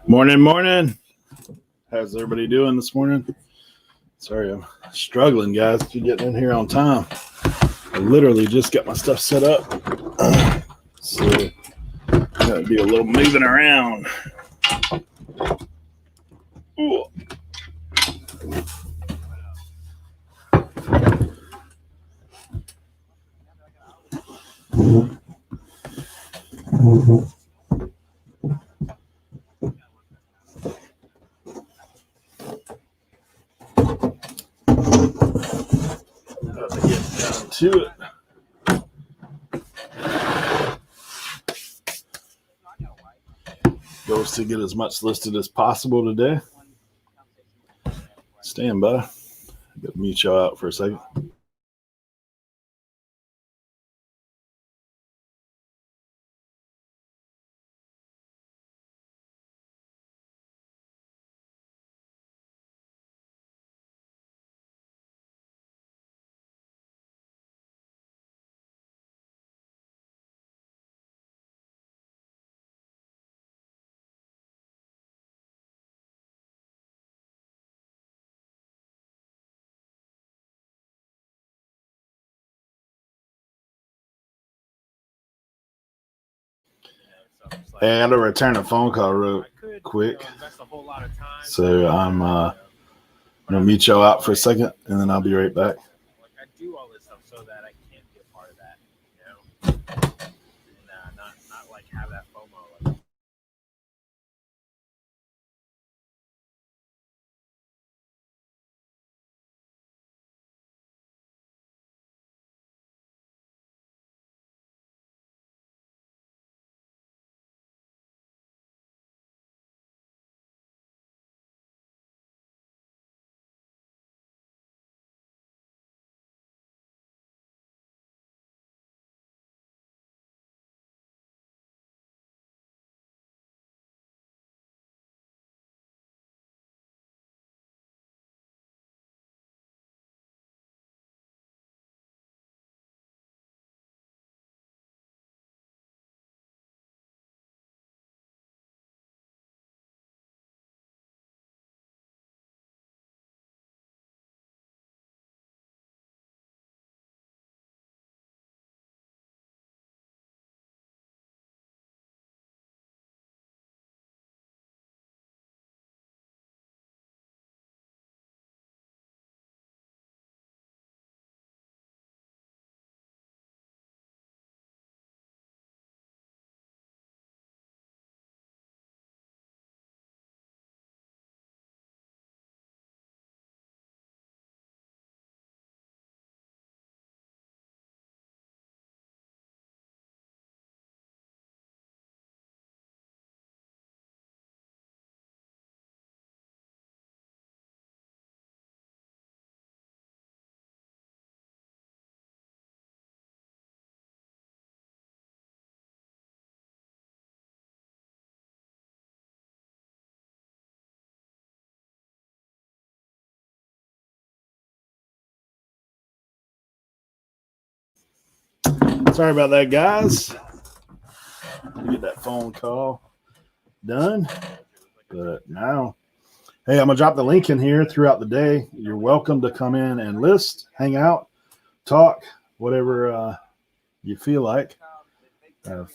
Morning, morning. How's everybody doing this morning? Sorry, I'm struggling, guys, to get in here on time. I literally just got my stuff set up. So, gotta do a little moving around. Ooh. About to get down to it. Goes to get as much listed as possible today. Stand by. Gotta mute y'all out for a second. Hey, I got to return a phone call real quick. So I'm going to mute y'all out for a second, and then I'll be right back. I do all this stuff so that I can't be a part of that, and not like have that FOMO. Sorry about that, guys. Get that phone call done. But now, hey, I'm going to drop the link in here throughout the day. You're welcome to come in and list, hang out, talk, whatever you feel like.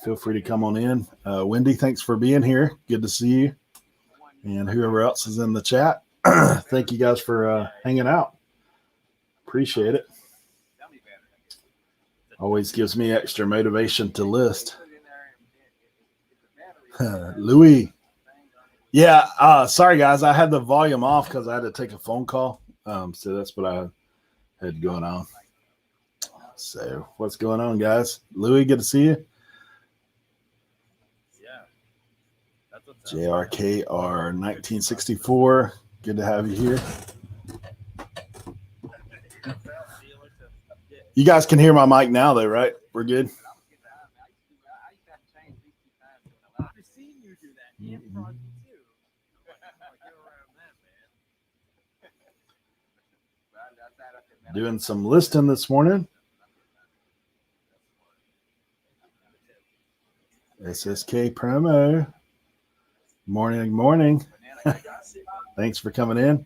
Feel free to come on in. Wendy, thanks for being here. Good to see you. And whoever else is in the chat, thank you guys for hanging out. Appreciate it. Always gives me extra motivation to list. Louis. Yeah, sorry, guys. I had the volume off because I had to take a phone call. So that's what I had going on. So what's going on, guys? Louis, good to see you. JRKR 1964. Good to have you here. You guys can hear my mic now, though, right? We're good. Doing some listing this morning. SSK promo. Morning. Thanks for coming in.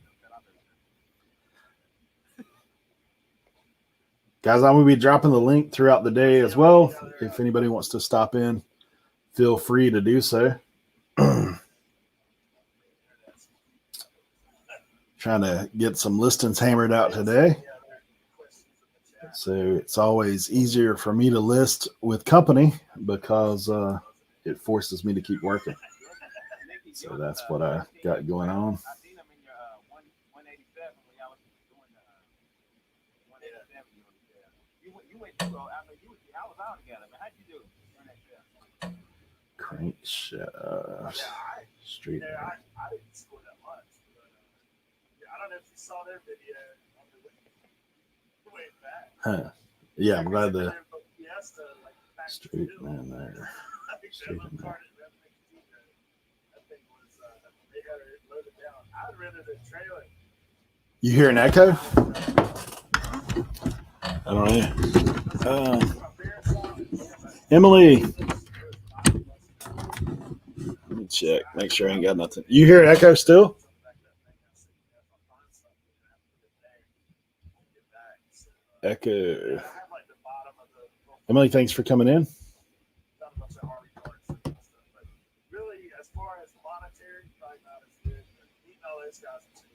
Guys, I'm going to be dropping the link throughout the day as well. If anybody wants to stop in, feel free to do so. Trying to get some listings hammered out today. So it's always easier for me to list with company because it forces me to keep working. So that's what I got going on. Crankshaft Street. I didn't score that much. I don't know if you saw their video on the way back. Huh. Yeah, I'm glad the Street man there. Street man there. You hear an echo? I don't know. Emily. Let me check. Make sure I ain't got nothing. You hear an echo still? Echo. Emily, thanks for coming in. Really, as far as monetary, probably not as good. Email those guys too.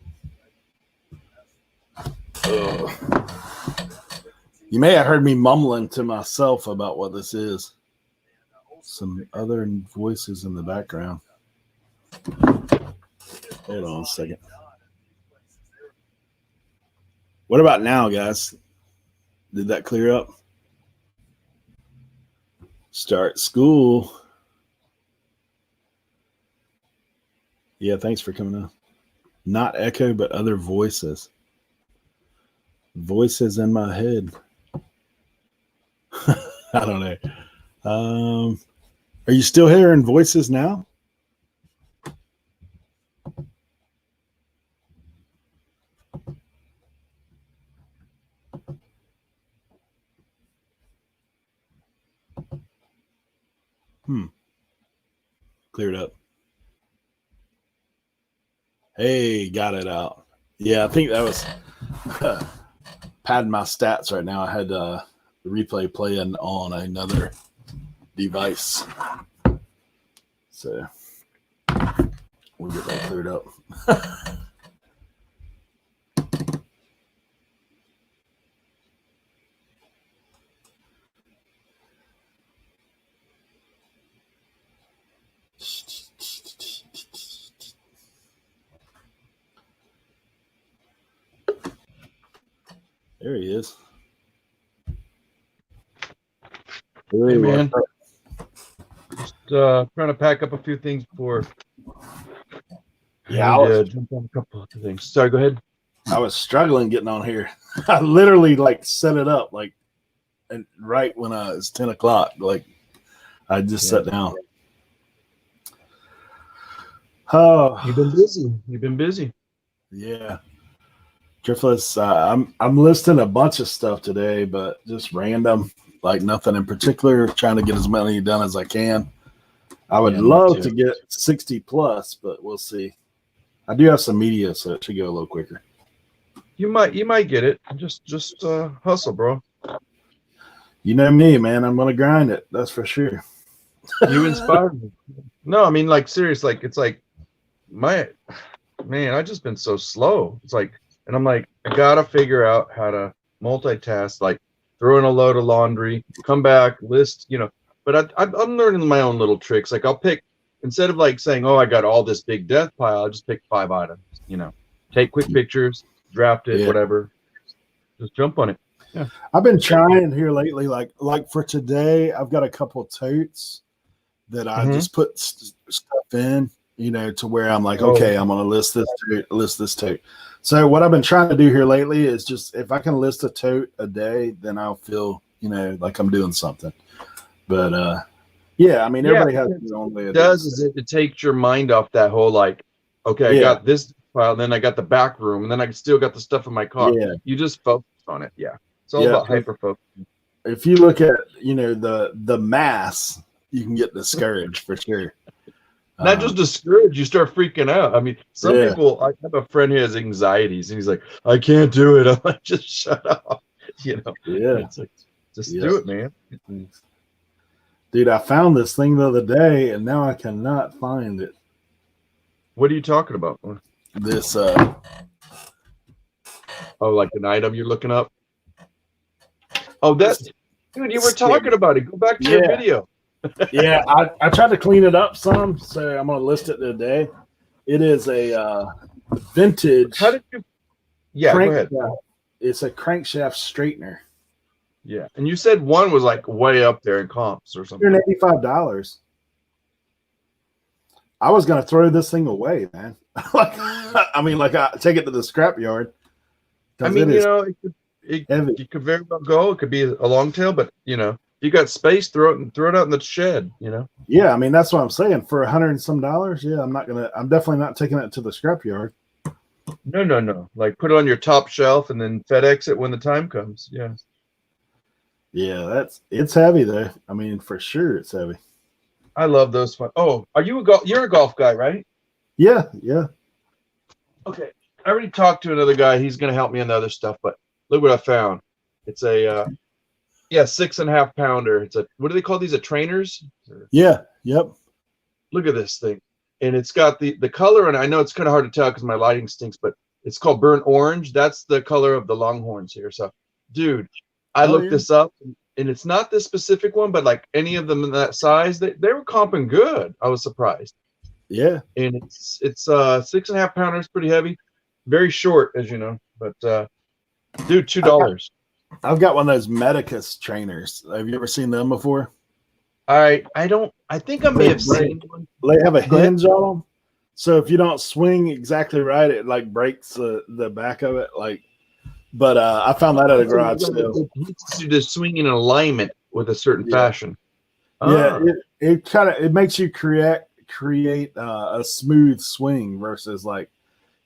You may have heard me mumbling to myself about what this is. Some other voices in the background. Hold on a second. What about now, guys? Did that clear up? Start school. Yeah, thanks for coming on. Not echo, but other voices. Voices in my head. I don't know. Are you still hearing voices now? Cleared up. Hey, got it out. Yeah, I think that was padding my stats right now. I had the replay playing on another device. So we'll get that cleared up. There he is. Hey, man. Just trying to pack up a few things before. Yeah, I jump on a couple of things. Sorry, go ahead. I was struggling getting on here. I literally set it up and right when it's 10 o'clock, I just sat down. Oh, You've been busy. Yeah. Driftless, I'm listing a bunch of stuff today, but just random, nothing in particular, trying to get as many done as I can. I would love to get 60 plus, but we'll see. I do have some media, so it should go a little quicker. You might get it. Just hustle, bro. You know me, man. I'm gonna grind it. That's for sure. You inspire me. No, I mean, serious. It's I just been so slow. And I'm I gotta figure out how to multitask, throw in a load of laundry, come back, list, But I'm learning my own little tricks. I'll pick, instead of saying, oh, I got all this big death pile, I'll just pick 5 items. Take quick pictures, draft it, whatever. Just jump on it. Yeah. I've been trying here lately, like for today, I've got a couple of totes that I just put stuff in, to where I'm okay, I'm gonna list this tote. So what I've been trying to do here lately is just, if I can list a tote a day, then I'll feel, like I'm doing something. But everybody has their own way of doing it. It takes your mind off that whole okay, I got this file, then I got the back room, and then I still got the stuff in my car. Yeah. You just focus on it. Yeah. It's all about hyper focus. If you look at, the mass, you can get discouraged for sure. Not just discouraged, you start freaking out. I mean, some Yeah. people, I have a friend who has anxieties and he's like, I can't do it. I'm like, just shut up. You know, Yeah. it's like, just Yeah. do it, man. Dude, I found this thing the other day and now I cannot find it. What are you talking about? This Oh, like an item you're looking up? Oh, that's, dude, you were talking about it. Go back to your Yeah. video. yeah, I tried to clean it up some, so I'm gonna list it today. It is a vintage How did you? Yeah, go ahead. crankshaft. It's a crankshaft straightener. Yeah, and you said one was like way up there in comps or something. $185. I was gonna throw this thing away, man. Like, I mean, like I take it to the scrapyard. I mean, it you is know, heavy. it could very well go. It could be a long tail, but you know, if you got space, throw it out in the shed. You know. Yeah, I mean that's what I'm saying. For $100 and some, yeah, I'm definitely not taking it to the scrapyard. No. Like put it on your top shelf and then FedEx it when the time comes. Yeah. Yeah, it's heavy though. I mean, for sure it's heavy. I love those fun. Oh, you're a golf guy, right? Yeah. Okay. I already talked to another guy. He's going to help me on the other stuff, but look what I found. It's a 6.5 pounder. It's what do they call these? Trainers? Yeah. Yep. Look at this thing. And it's got the color, and I know it's kind of hard to tell because my lighting stinks, but it's called burnt orange. That's the color of the Longhorns here. So, dude, I looked this up, and it's not this specific one, but like any of them in that size, they were comping good. I was surprised. Yeah. And it's 6.5 pounders, pretty heavy, very short, as you know. But dude, $2. I've got one of those Medicus trainers. Have you ever seen them before? I think I may have seen one. They have a Go ahead. hinge on them, so if you don't swing exactly right, it like breaks the back of it. Like, but I found that at a garage sale. You just swing in alignment with a certain fashion. Yeah, it makes you create a smooth swing versus like,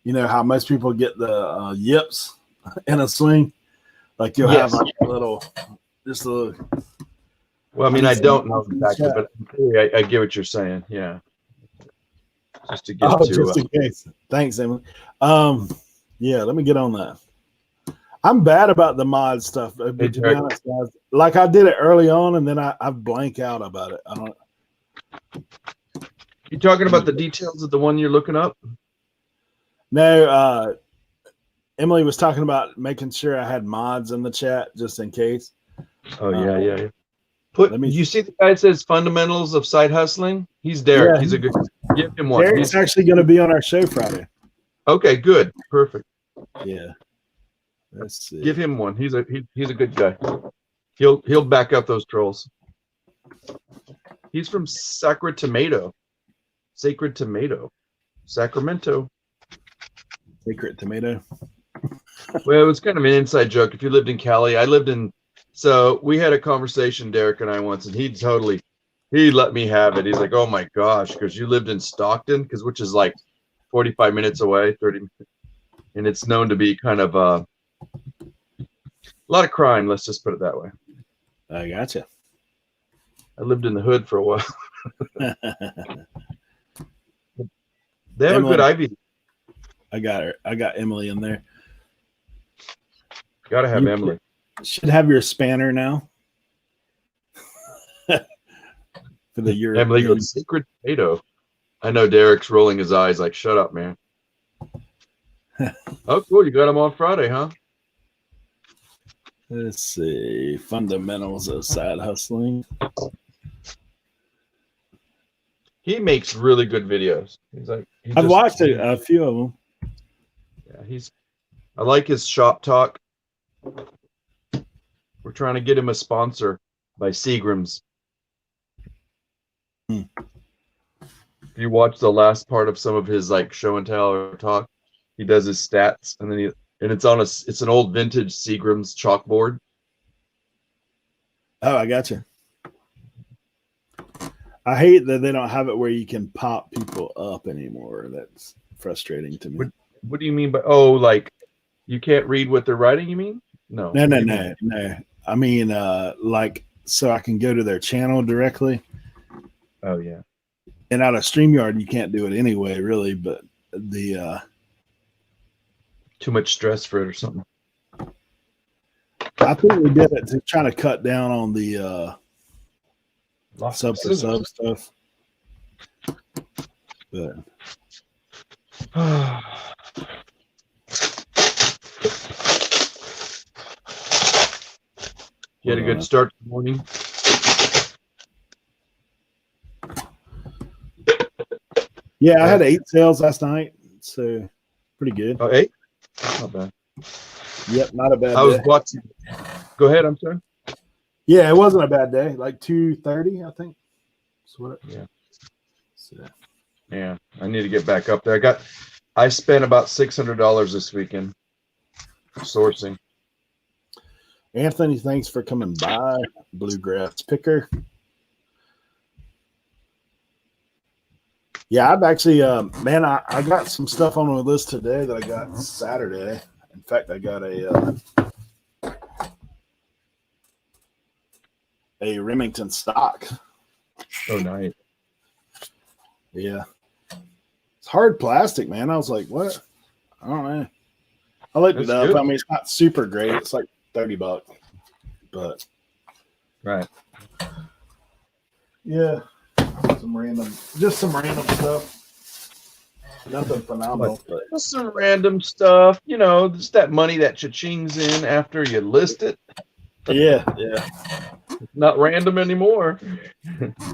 you know how most people get the yips in a swing. Like you'll have like a little. Well, I mean, I don't know exactly, but I get what you're saying. Yeah. Just to get just in case. Thanks, Emily. Yeah, let me get on that. I'm bad about the mod stuff, but to be honest, guys, like I did it early on, and then I blank out about it. I don't. You talking about the details of the one you're looking up? No, Emily was talking about making sure I had mods in the chat just in case. Oh yeah. Let me- You see the guy that says fundamentals of side hustling? He's Derek. Yeah. He's a good. Give him one. Derek's actually going to be on our show Friday. Okay, good, perfect. Yeah. Let's see. Give him one. He's a good guy. He'll back up those trolls. He's from Sacramento. Sacramento. Secret Tomato. Well, it was kind of an inside joke. If you lived in Cali, I lived in. So we had a conversation, Derek and I, once, and he let me have it. He's like, "Oh my gosh," because you lived in Stockton, which is like 45 minutes away, 30 minutes, and it's known to be kind of a lot of crime. Let's just put it that way. I gotcha. I lived in the hood for a while. They have Emily. a good Ivy. I got her. I got Emily in there. Gotta have You Emily. Should have your spanner now. For the European. Emily goes, Secret Tomato. I know Derek's rolling his eyes like, shut up, man. Oh, cool. You got him on Friday, huh? Let's see. Fundamentals of side hustling. He makes really good videos. I've watched a few of them. Yeah, I like his shop talk. We're trying to get him a sponsor by Seagram's. If you watch the last part of some of his like show and tell or talk, he does his stats, and then it's an old vintage Seagram's chalkboard. Oh, I gotcha. I hate that they don't have it where you can pop people up anymore. That's frustrating to me. What do you mean by like you can't read what they're writing? You mean? No. No. I mean, like, so I can go to their channel directly Oh yeah. And out of StreamYard, you can't do it anyway, really. But the Too much stress for it or something. I think we did it to try to cut down on the Lots sub of for sub scissors. stuff. But You had a good start to the morning. yeah, I had 8 sales last night, so pretty good. Oh, 8? Not bad. Yep, not a bad I was day. watching. Go ahead. I'm sorry. Yeah, it wasn't a bad day. Like 230, I think. That's what it, Yeah. So, Yeah, I need to get back up there. I spent about $600 this weekend sourcing. Anthony, thanks for coming by. Bluegrass Picker. Yeah, I've actually, man, I got some stuff on my list today that I got Saturday. In fact, I got a Remington stock. Oh, nice. Yeah. It's hard plastic, man. I was like, what? I don't know. I looked That's it up. good. I mean, it's not super great. It's like $30, but Right. yeah, some random stuff. Nothing phenomenal, but Just some random stuff, just that money that cha-chings in after you list it. yeah. Not random anymore.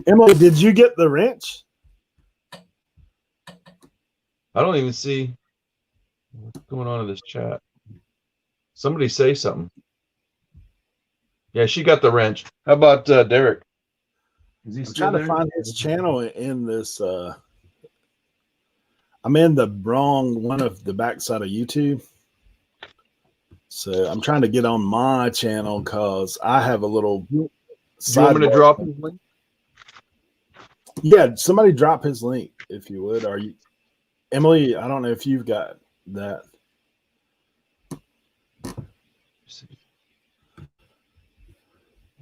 Emily, did you get the wrench? I don't even see what's going on in this chat. Somebody say something. Yeah, she got the wrench. How about Derek? Is he I'm still trying to there? find his channel in this. I'm in the wrong one of the backside of YouTube. So I'm trying to get on my channel because I have a little. Do you want me to sidebar. drop his link? Yeah, somebody drop his link if you would. Are you, Emily? I don't know if you've got that.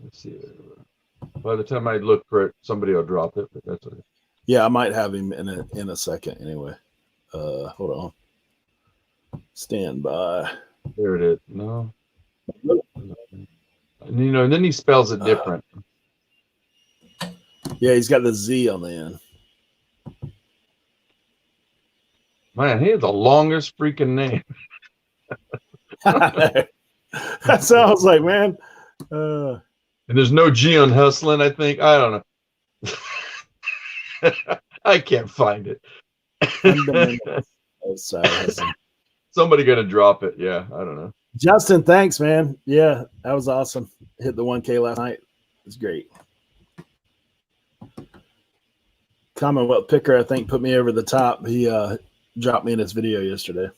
Let's see. By the time I look for it, somebody will drop it, but that's okay. Yeah, I might have him in a second. Anyway, hold on. Stand by. There it is. No. And then he spells it different. Yeah, he's got the Z on the end. Man, he has the longest freaking name. That's how I was like, man. And there's no G on hustling, I think. I don't know. I can't find it. Somebody gonna drop it. Yeah, I don't know. Justin, thanks, man. Yeah, that was awesome. Hit the 1K last night. It was great. Commonwealth Picker, I think, put me over the top. He dropped me in his video yesterday.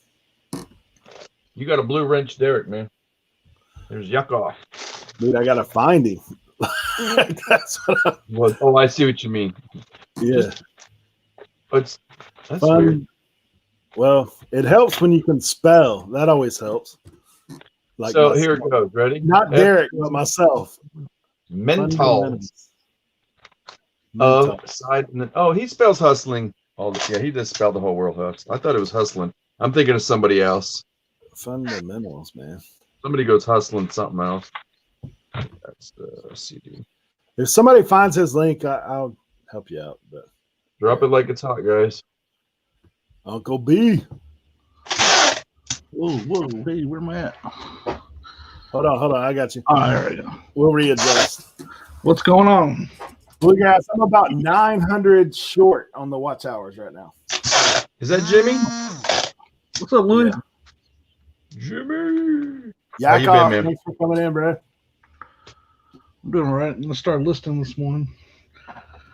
You got a blue wrench, Derek, man. There's yuck off. Dude, I gotta find him. That's what I see what you mean. yeah. That's Fun. weird. Well, it helps when you can spell. That always helps. Like So here it goes. Ready? Not Derek, but myself. Mental Fundamentals. of side. Oh, he spells hustling. Yeah, he just spelled the whole world hustle. I thought it was hustling. I'm thinking of somebody else. Fundamentals, man. Somebody goes hustling something else. That's the CD. If somebody finds his link, I'll help you out. But Drop it like it's hot, guys. Uncle B. Whoa, hey, where am I at? Hold on. I got you. All right. We'll readjust. What's going on? Bluegrass, I'm about 900 short on the watch hours right now. Is that Jimmy? What's up, Louis? Yeah. Jimmy. Yeah, How you been, man? Thanks for coming in, bro. I'm doing all right. I'm gonna start listing this morning.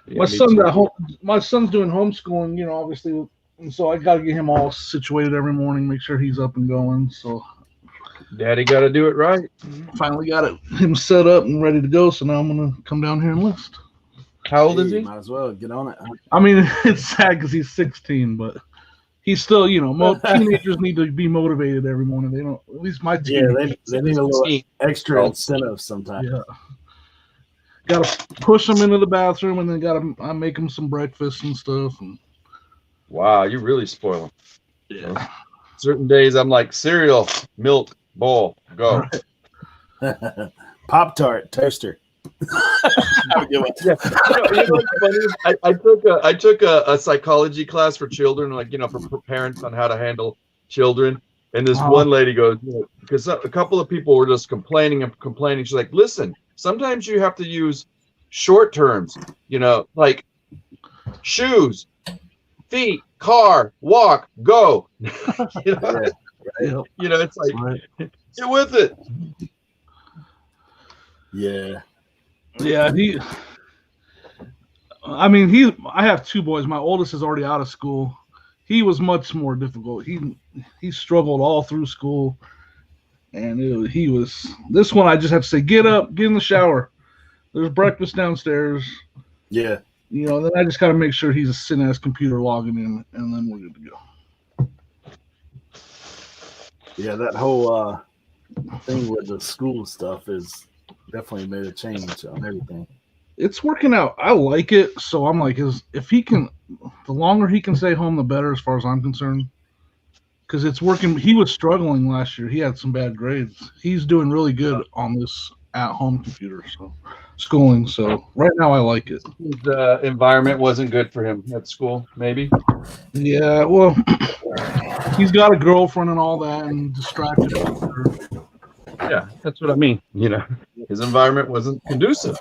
Yeah, My me son's too. at home. My son's doing homeschooling, obviously, and so I got to get him all situated every morning, make sure he's up and going. So Daddy got to do it right. finally got him set up and ready to go. So now I'm gonna come down here and list. How old is Hey, he? might as well get on it. I mean, it's sad because he's 16, but he's still, teenagers need to be motivated every morning. They don't. At least my Yeah, teenagers. they need a little 16. extra Oh. incentive sometimes. Yeah. Gotta push them into the bathroom, and then I make them some breakfast and stuff. And Wow, you really spoil them. yeah, Certain days I'm like cereal, milk, bowl, go. Pop-Tart, toaster. Yeah. You know what's funny? I took a psychology class for children, like for parents on how to handle children. And this one lady goes, because a couple of people were just complaining. She's like, listen, sometimes you have to use short terms, like shoes, feet, car, walk, go. It's like, get with it. Yeah. Yeah, I have two boys. My oldest is already out of school. He was much more difficult. He struggled all through school, and this one. I just have to say, get up, get in the shower. There's breakfast downstairs. Yeah. Then I just got to make sure he's sitting at his computer logging in, and then we're good to go. Yeah, that whole thing with the school stuff is definitely made a change on everything. It's working out. I like it, so I'm like, if he can, the longer he can stay home, the better, as far as I'm concerned. Because it's working. He was struggling last year. He had some bad grades. He's doing really good on this at-home computer, schooling. So right now, I like it. The environment wasn't good for him at school, maybe. Yeah, well, he's got a girlfriend and all that, and distracted. Yeah, that's what I mean. His environment wasn't conducive.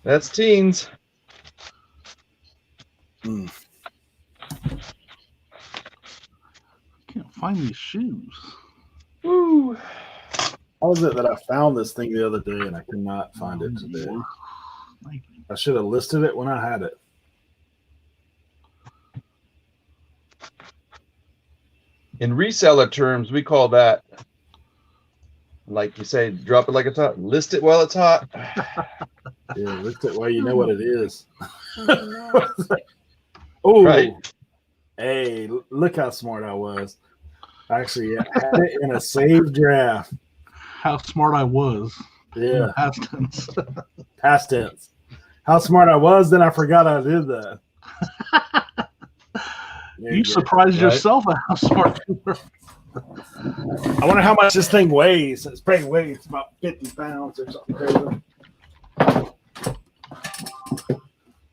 That's teens. Mm. Can't find these shoes. Woo. How was it that I found this thing the other day and I could not find it today? I should have listed it when I had it. In reseller terms, we call that, like you say, drop it like it's hot, list it while it's hot. Yeah, list it while you know what it is. Oh, Right. Hey, look how smart I was. Actually, I had it in a saved draft. How smart I was. Yeah, Past tense. past tense. How smart I was, then I forgot I did that. There You go. surprised Right. yourself at how smart you were. I wonder how much this thing weighs. It's probably weighs about 50 pounds or something crazy.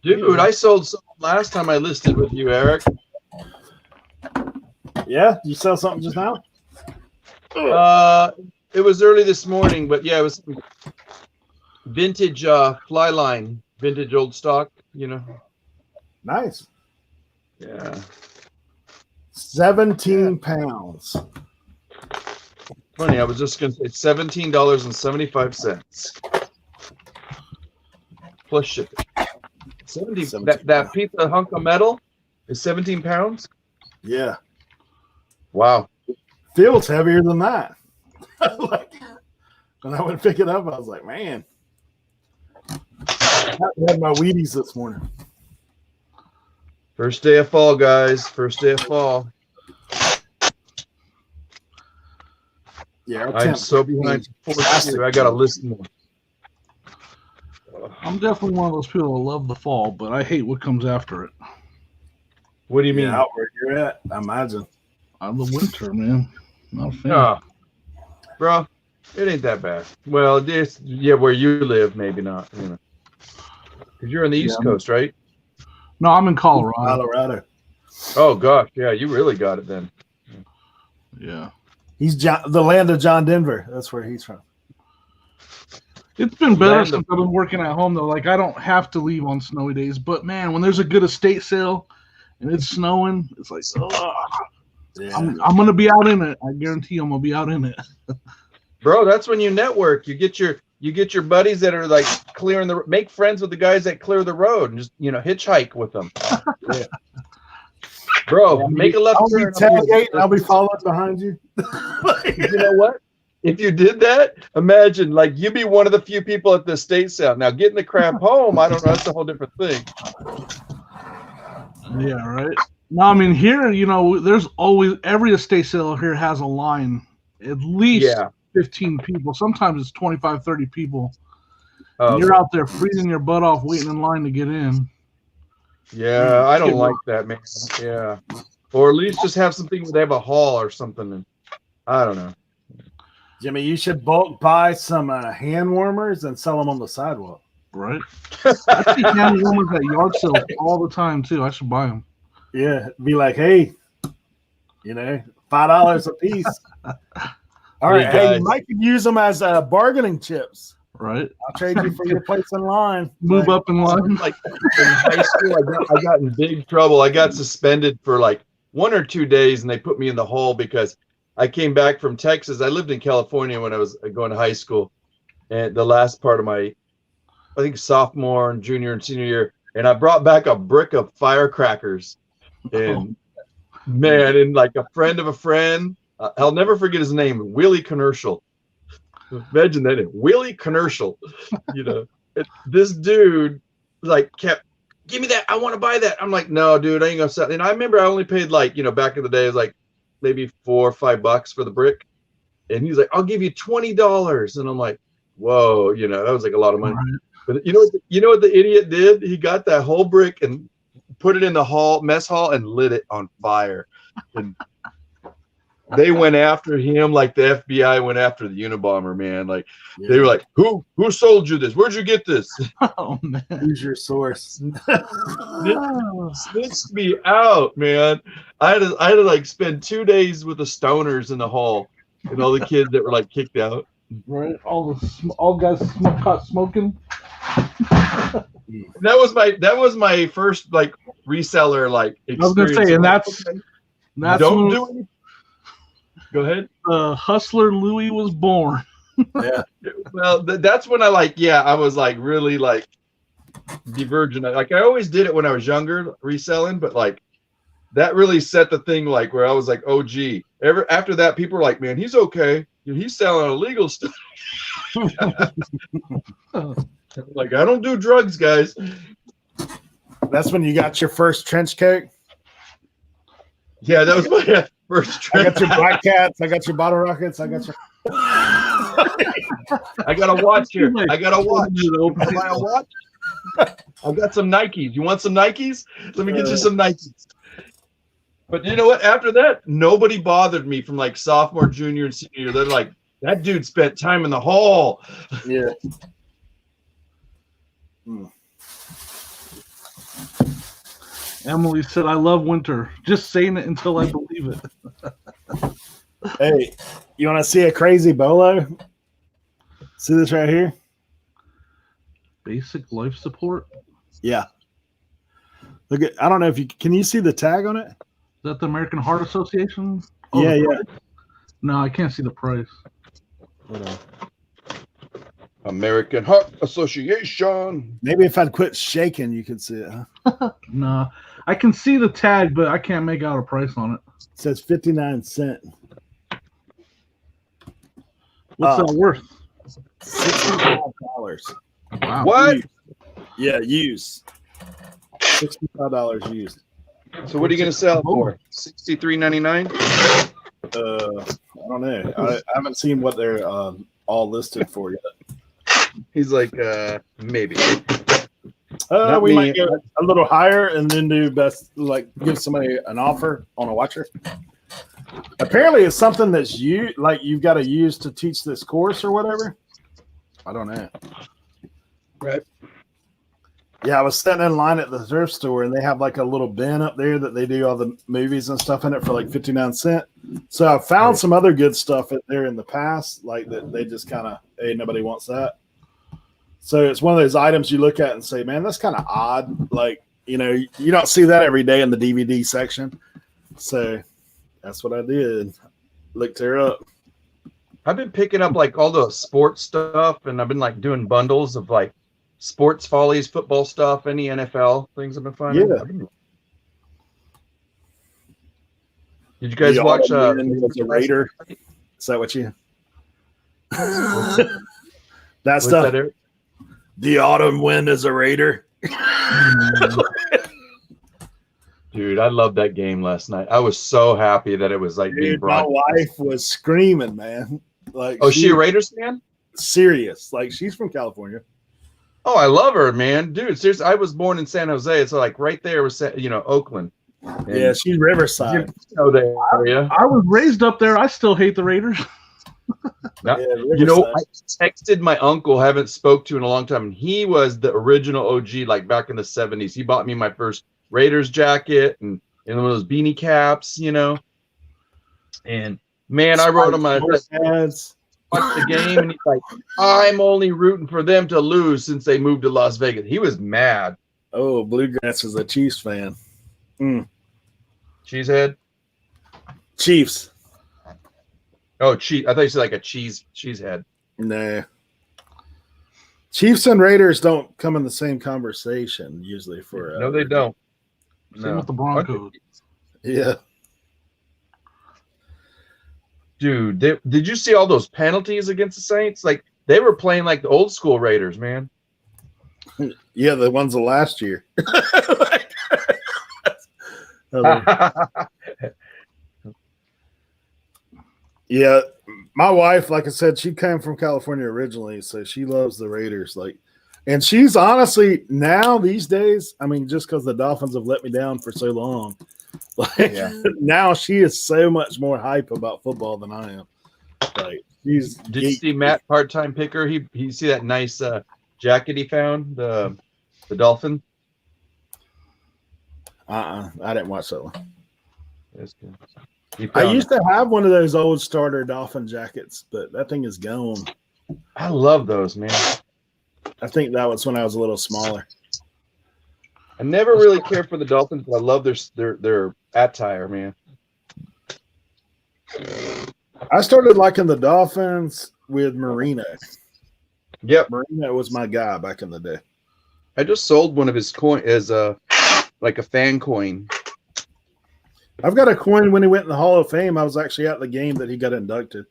Dude, I sold something last time I listed with you, Eric. Yeah, you sell something just now? It was early this morning, but yeah, it was vintage fly line, vintage old stock, Nice. Yeah. 17 pounds. Funny, I was just gonna say $17.75 plus shipping. 17 That piece of hunk of metal is 17 pounds. Yeah. Wow. Feels heavier than that. Like, when I went to pick it up, I was like, man. I had my Wheaties this morning. First day of fall, guys. First day of fall. Yeah, our I'm temp- so behind. I gotta listen to them. I'm definitely one of those people that love the fall, but I hate what comes after it. What do you mean? Yeah, out where you're at, I imagine. I love winter, man. Not a fan. Oh, bro, it ain't that bad. Well, this, yeah, where you live, maybe not. Because you're on the East Coast, right? No, I'm in Colorado. Colorado. Oh gosh, yeah, you really got it then. Yeah. He's the land of John Denver. That's where he's from. It's been better Land of- since I've been working at home, though. Like, I don't have to leave on snowy days. But, man, when there's a good estate sale and it's snowing, it's like, Yeah. I'm going to be out in it. I guarantee I'm going to be out in it. Bro, that's when you network. You get your buddies that are like clearing make friends with the guys that clear the road and just hitchhike with them. Yeah. Bro, make a left I'll be turn. tailgating. I'll be following behind you. You know what? If you did that, imagine like you'd be one of the few people at the estate sale. Now getting the crap home, I don't know, that's a whole different thing. Yeah, right. No, I mean, here, there's always, every estate sale here has a line, at least 15 people. Sometimes it's 25, 30 people. Oh, You're out there freezing your butt off, waiting in line to get in. yeah, I don't like that, man. Yeah, or at least just have something where they have a hall or something. And I don't know. Jimmy, you should bulk buy some hand warmers and sell them on the sidewalk. Right? I see hand warmers at yard sales all the time too. I should buy them. Yeah, be like, hey, $5 a piece. All right, hey, guys. you might could use them as bargaining chips. Right? I'll trade you for your place in line. Move up in line. Like in high school, I got in big trouble. I got suspended for like 1 or 2 days, and they put me in the hole because I came back from Texas. I lived in California when I was going to high school, and the last part of my, I think, sophomore and junior and senior year, and I brought back a brick of firecrackers, and man, and like a friend of a friend, I'll never forget his name, Willie Commercial. Imagine that name, Willie Commercial. This dude like kept, give me that, I want to buy that. I'm like, no, dude, I ain't gonna sell. And I remember I only paid like, back in the day, it was like maybe $4 or $5 for the brick. And he's like, I'll give you $20. And I'm like, whoa, that was like a lot of money. Right. But you know what the idiot did? He got that whole brick and put it in the mess hall and lit it on fire. And they went after him like the FBI went after the Unabomber, man. Like they were like, who sold you this? Where'd you get this? Oh man. Who's your source? Snitched me out, man. I had to like spend 2 days with the stoners in the hall and all the kids that were like kicked out. Right? All guys caught smoking. That was my first like reseller like experience. I was gonna say, and that's don't when do it. Go ahead. Hustler Louis was born. Yeah. Well, that's when I was like really like divergent. Like I always did it when I was younger, reselling, but like that really set the thing like where I was like, oh gee. After that, people were like, man, he's okay. He's selling illegal stuff. Like I don't do drugs, guys. That's when you got your first trench coat. Yeah, that was my first I trip. got your Black Cats. I got your Bottle Rockets. I got your. I got a watch here. I got a watch. Can I buy a watch? I got some Nikes. You want some Nikes? Let me get you some Nikes. But you know what? After that, nobody bothered me from like sophomore, junior, and senior year. They're like, that dude spent time in the hall. Yeah. Emily said, I love winter. Just saying it until I believe it. Hey, you want to see a crazy bolo? See this right here? Basic life support? Yeah. Look at. I don't know if you can. You see the tag on it? Is that the American Heart Association? Yeah, yeah. No, I can't see the price. Hold on. American Heart Association. Maybe if I'd quit shaking, you could see it. Huh? No, I can see the tag, but I can't make out a price on it. It says 59 cents. What's that worth? $65. Wow. What? Used. Yeah, used. $65 used. So what are you going to sell for? $63.99? I don't know. I haven't seen what they're all listed for yet. He's like, maybe. We me. might go a little higher and then do best, like give somebody an offer on a watcher. Apparently, it's something that's you've got to use to teach this course or whatever. I don't know. Right. Yeah, I was sitting in line at the thrift store and they have like a little bin up there that they do all the movies and stuff in it for like 59 cents. So I found some other good stuff there in the past, like that they just kind of, hey, nobody wants that. So it's one of those items you look at and say, man, that's kind of odd. Like, you don't see that every day in the DVD section. So that's what I did. Looked her up. I've been picking up like all the sports stuff, and I've been like doing bundles of like sports follies, football stuff, any NFL things I've been finding. Yeah. Did you guys watch the Raider? Is that what you? That what's stuff. that, Eric? The autumn wind is a Raider. Dude, I loved that game last night. I was so happy that it was like being Dude, my brought. wife was screaming, man. Like, Oh, she a Raiders fan? serious. Like, she's from California. Oh, I love her, man, dude. Seriously, I was born in San Jose. It's like right there was Oakland. And Yeah, she's Riverside. you know the area. I was raised up there. I still hate the Raiders. Yeah. Yeah, You know, Riverside. I texted my uncle, haven't spoke to in a long time, and he was the original OG, like back in the 70s. He bought me my first Raiders jacket and one of those beanie caps, And man, I wrote him ads. watch the game, and he's like, I'm only rooting for them to lose since they moved to Las Vegas. He was mad. Oh, Bluegrass is a Chiefs fan. Cheesehead? Chiefs. Oh, cheese. I thought you said like a cheese head. Nah. Chiefs and Raiders don't come in the same conversation usually for. No, they don't. Same with the Broncos. Yeah. Dude, did you see all those penalties against the Saints? Like, they were playing like the old school Raiders, man. Yeah, the ones of last year. Yeah, my wife, like I said, she came from California originally, so she loves the Raiders. Like, and she's honestly now these days, I mean, just because the Dolphins have let me down for so long, like now she is so much more hype about football than I am. Like, she's. Did you see Matt Part-Time Picker? He see that nice jacket he found, the Dolphin? I didn't watch that one. That's good. I used to have one of those old starter Dolphin jackets, but that thing is gone. I love those, man. I think that was when I was a little smaller. I never really cared for the Dolphins, but I love their attire, man. I started liking the Dolphins with Marino. Yep. Marino was my guy back in the day. I just sold one of his coin as like a fan coin. I've got a coin when he went in the Hall of Fame. I was actually at the game that he got inducted.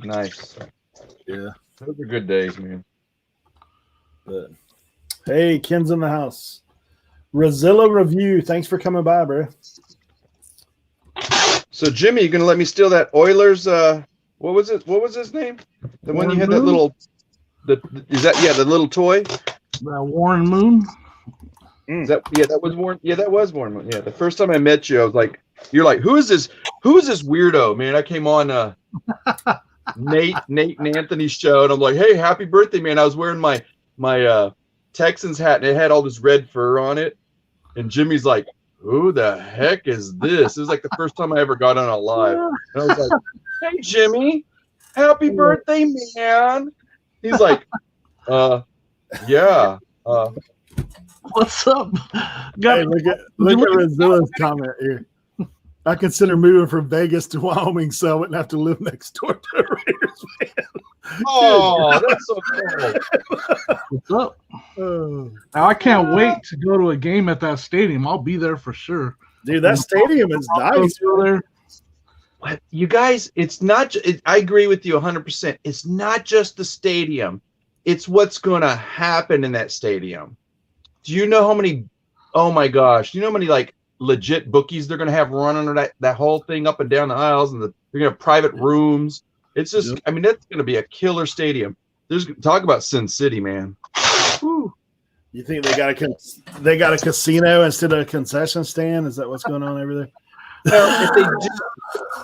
Nice. Yeah. Those are good days, man. But hey, Ken's in the house. Rozilla Review. Thanks for coming by, bro. So Jimmy, you gonna let me steal that Oilers? What was it? What was his name? The one you had that little. The little toy. Warren Moon. That was Warren. Yeah, that was Warren. Yeah, the first time I met you, I was like, "You're like, who is this? Who is this weirdo, man?" I came on Nate and Anthony's show, and I'm like, "Hey, happy birthday, man!" I was wearing my Texans hat, and it had all this red fur on it. And Jimmy's like, "Who the heck is this?" It was like the first time I ever got on a live. And I was like, "Hey, Jimmy, happy birthday, man!" He's like, yeah. What's up? Hey, look at Rozilla's comment here. I consider moving from Vegas to Wyoming so I wouldn't have to live next door to a Raiders fan. Oh, that's so cool. What's up? Oh, Now, I can't wait to go to a game at that stadium. I'll be there for sure. dude, that stadium is nice. There. What, you guys, it's not. I agree with you 100%. It's not just the stadium; it's what's going to happen in that stadium. Do you know how many? Oh my gosh! Do you know how many like legit bookies they're going to have running that whole thing up and down the aisles, and they're going to have private rooms. It's just, Yep. I mean, that's going to be a killer stadium. There's talk about Sin City, man. Whew. You think they got a casino instead of a concession stand? Is that what's going on over there? Well, if they do,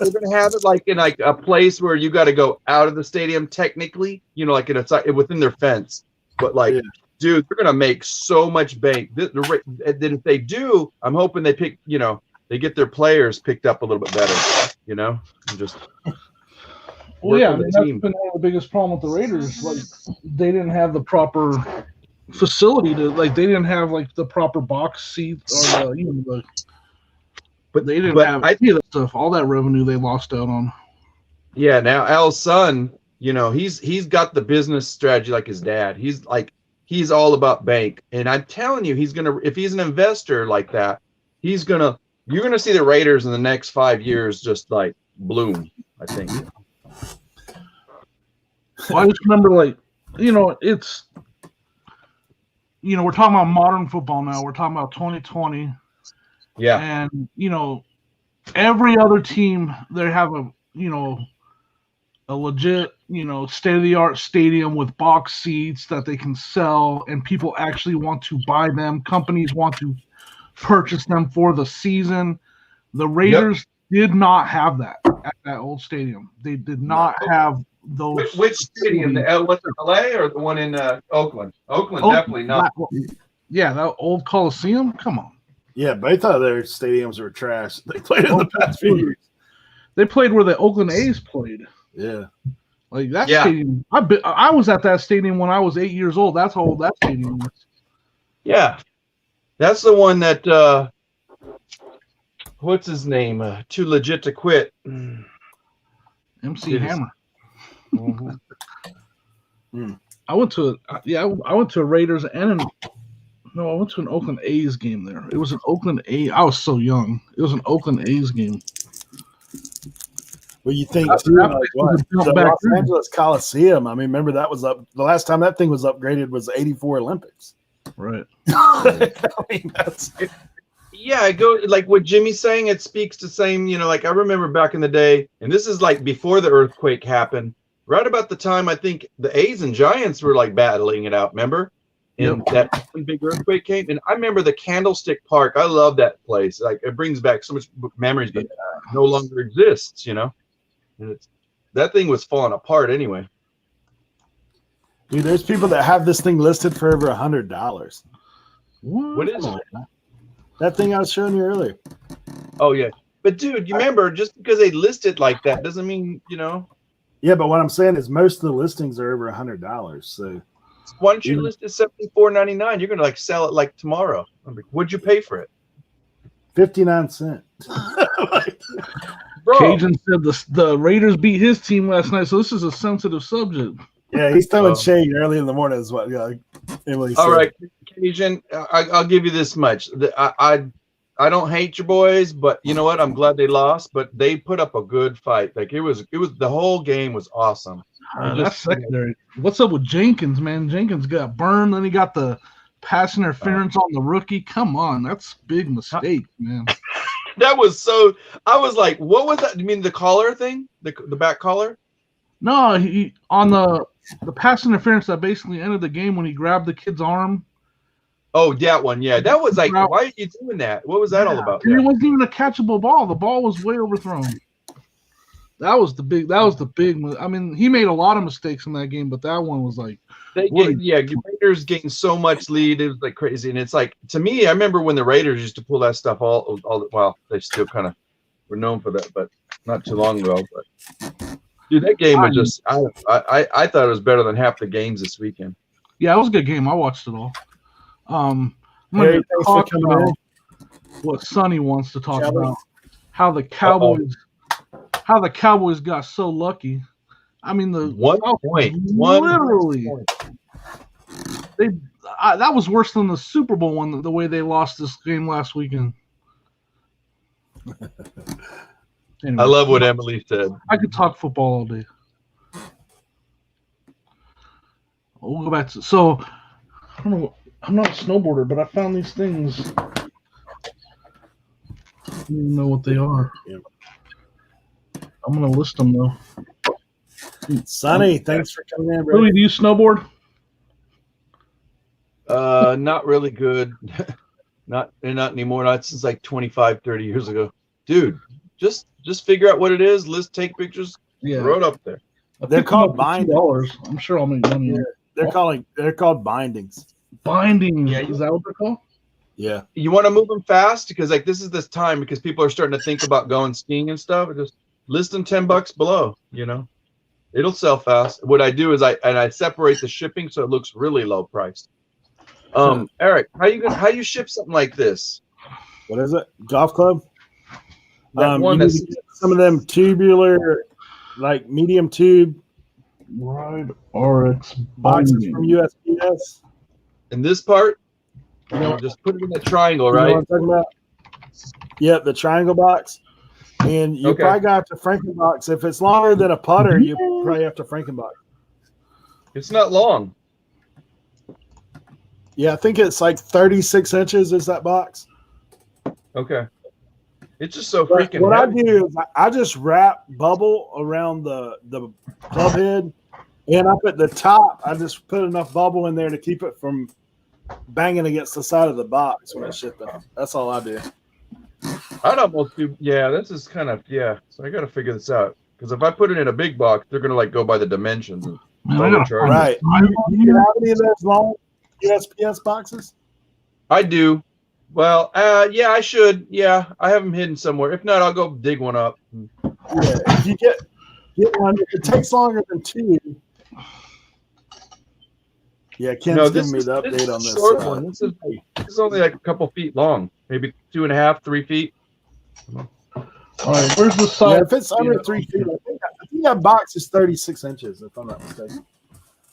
they're going to have it like in like a place where you got to go out of the stadium technically, like within their fence. But like, Yeah. dude, they're going to make so much bank. Then if they do, I'm hoping they pick, they get their players picked up a little bit better, and just. Well, yeah, I for the mean, that's team. been one of the biggest problem with the Raiders. Like, they didn't have the proper facility they didn't have like the proper box seats or but they didn't have any of that stuff. All that revenue they lost out on. Yeah, now Al's son, he's got the business strategy like his dad. He's all about bank, and I'm telling you, if he's an investor like that, you're gonna see the Raiders in the next 5 years just like bloom. I think. Well, I just remember, it's, we're talking about modern football now. We're talking about 2020. Yeah. And, every other team, they have a legit, state of the art stadium with box seats that they can sell, and people actually want to buy them. Companies want to purchase them for the season. The Raiders did not have that at that old stadium. They did not have those. Which stadium? The LA or the one in Oakland? Oakland, definitely not. That old Coliseum. Come on. Yeah, both of their stadiums were trash. They played in the past few years. They played where the Oakland A's played. Yeah. Like that stadium. I was at that stadium when I was 8 years old. That's how old that stadium was. Yeah. That's the one that what's his name? Too legit to quit. MC Hammer. Mm-hmm. I went to a Raiders and I went to an Oakland A's game there. It was an Oakland A. I was so young. It was an Oakland A's game. Well, you think too, like what? The Los Angeles Coliseum. I mean, remember that was up. The last time that thing was upgraded was the '84 Olympics. Right. I mean, that's it. Yeah, I go like what Jimmy's saying. It speaks to same, like I remember back in the day, and this is like before the earthquake happened. Right about the time I think the A's and Giants were like battling it out. Remember? And that big earthquake came, and I remember the Candlestick Park. I love that place. Like it brings back so much memories, but no longer exists. And that thing was falling apart anyway. Dude, there's people that have this thing listed for over $100. What is it? That thing I was showing you earlier. Oh yeah, but dude, you remember just because they list it like that doesn't mean Yeah, but what I'm saying is most of the listings are over $100. So why don't you list it $74.99? You're gonna like sell it like tomorrow. What'd you pay for it? 59 cents. Bro. Cajun said the Raiders beat his team last night, so this is a sensitive subject. Yeah, he's throwing shade early in the morning is what Emily said. All right, Cajun, I'll give you this much. I don't hate your boys, but you know what? I'm glad they lost, but they put up a good fight. Like it was the whole game was awesome. That's secondary. What's up with Jenkins, man? Jenkins got burned, then he got the pass interference on the rookie. Come on, that's a big mistake, man. That was so. I was like, what was that? You mean the collar thing? The back collar? No, he on the pass interference that basically ended the game when he grabbed the kid's arm. Oh, that one, yeah. That was like, why are you doing that? What was that all about? And it wasn't even a catchable ball. The ball was way overthrown. That was the big. I mean, he made a lot of mistakes in that game, but that one was like. Raiders gained so much lead. It was like crazy, and it's like to me. I remember when the Raiders used to pull that stuff all. Well, they still kind of were known for that, but not too long ago. But dude, that game was just. I thought it was better than half the games this weekend. Yeah, it was a good game. I watched it all. I'm Hey, going to talk about what Sonny wants to talk about. How the Cowboys got so lucky. I mean, the 1 point. Literally. That was worse than the Super Bowl one, the way they lost this game last weekend. Anyway, I love what Emily said. I could talk football all day. We'll go back to I don't know. I'm not a snowboarder, but I found these things. I don't even know what they are. I'm gonna list them though. Sonny, thanks for coming in, bro. Louis, do you snowboard? Not really good. not anymore. Not since like 25, 30 years ago. Dude, just figure out what it is. Let's take pictures. Yeah. Throw it up there. They're called bindings. $2. I'm sure I'll make money. Yeah, they're called bindings. Bindings. Yeah, is that what they're called? Yeah. You want to move them fast because like this is this time because people are starting to think about going skiing and stuff. Just list them $10 below. It'll sell fast. What I do is I separate the shipping so it looks really low priced. Eric, how you ship something like this? What is it? Golf club? That one that's some of them tubular, like medium tube Ride RX boxes binding. from USPS. in this part. Just put it in that triangle, right? You know what I'm talking about? Yeah, the triangle box. And you probably got to Frankenbox. If it's longer than a putter, you probably have to Frankenbox. It's not long. Yeah, I think it's like 36 inches is that box. Okay. It's just so But freaking what I heavy. do is I just wrap bubble around the club head, and up at the top, I just put enough bubble in there to keep it from banging against the side of the box when it's shipping. That's all I do. I'd almost do. Yeah, this is kind of So I got to figure this out because if I put it in a big box, they're gonna like go by the dimensions and Man, I gotta overcharge. Right. You have any of those long USPS boxes? I do. Well, yeah, I should. Yeah, I have them hidden somewhere. If not, I'll go dig one up. Yeah. If you get one, if it takes longer than 2. Yeah, Ken's giving me the update on this. Short one. This is only like a couple feet long, maybe 2.5, 3 feet. All right, where's the Yeah, side? if it's under 3 feet, I think that box is 36 inches, if I'm not mistaken.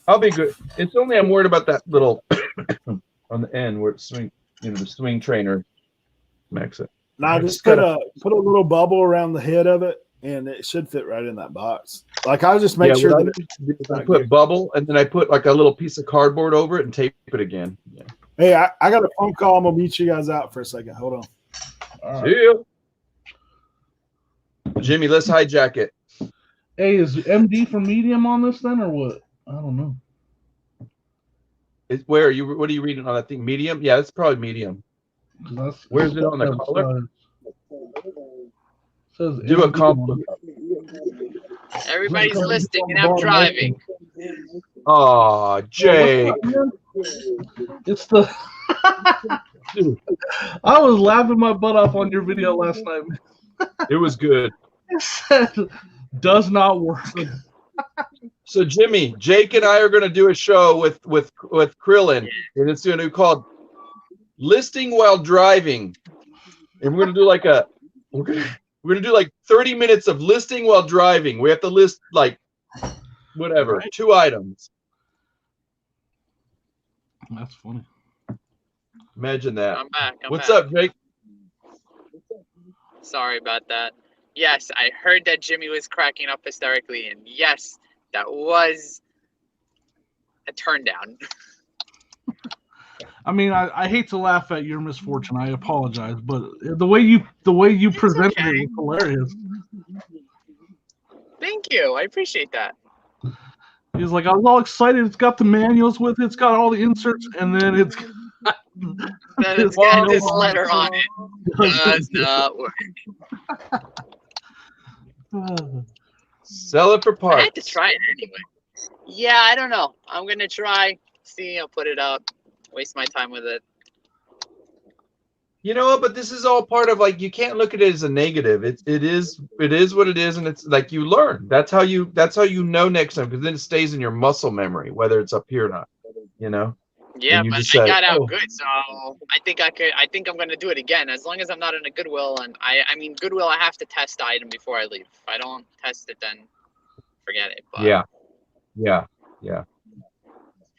I'll be good. It's only I'm worried about that little on the end where it swing, the swing trainer makes it. Now just put a little bubble around the head of it, and it should fit right in that box. Like I'll just make sure that I put bubble, and then I put like a little piece of cardboard over it and tape it again. Yeah. Hey, I got a phone call. I'm gonna meet you guys out for a second. Hold on. All right. See you. Jimmy, let's hijack it. Hey, is MD for medium on this then, or what? I don't know. Where are you? What are you reading on that thing? Medium? Yeah, it's probably medium. Where's it on the collar? Says Do a MD compliment. Everybody's listing and I'm driving. Oh, Jake. It's the. I was laughing my butt off on your video last night. It was good. It said, does not work. So Jimmy, Jake and I are going to do a show with Krillin, and it's going to be called "Listing While Driving," and we're going to do we're going to do like 30 minutes of listing while driving. We have to list like whatever 2 items. That's funny. Imagine that. I'm back. What's back. up, Jake? Sorry about that. Yes, I heard that Jimmy was cracking up hysterically, and yes, that was a turn down. I mean, I hate to laugh at your misfortune. I apologize, but the way you presented it was hilarious. Thank you. I appreciate that. He's like, I was all excited. It's got the manuals with it. It's got all the inserts, and then it's Then it's got this letter on it. Does not work. Sell it for I parts. had to try it anyway. Yeah, I don't know. I'm gonna try. See, I'll put it up. Waste my time with it. You know, but this is all part of like you can't look at it as a negative. It is what it is, and it's like you learn. That's how you know next time, because then it stays in your muscle memory, whether it's up here or not. You know. Yeah, And you but just I said, got out "Oh." good, so I think I'm gonna do it again, as long as I'm not in a Goodwill. And I mean Goodwill, I have to test the item before I leave. If I don't test it, then forget it. But Yeah.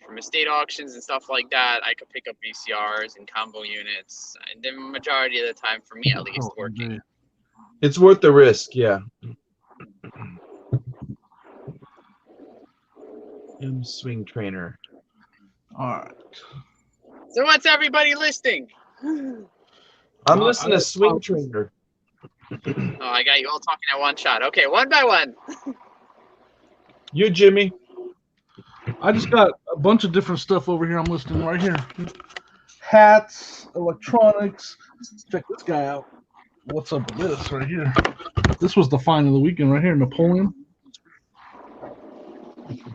from estate auctions and stuff like that, I could pick up VCRs and combo units. And the majority of the time, for me at least, working. It's worth the risk. Yeah. Swing trainer. all right. So what's everybody listing? I'm listening to swing trainer. Oh, I got you all talking at one shot. Okay, one by one. You, Jimmy. I just got a bunch of different stuff over here. I'm listing right here. Hats, electronics. Check this guy out. What's up with this right here? This was the find of the weekend right here, Napoleon.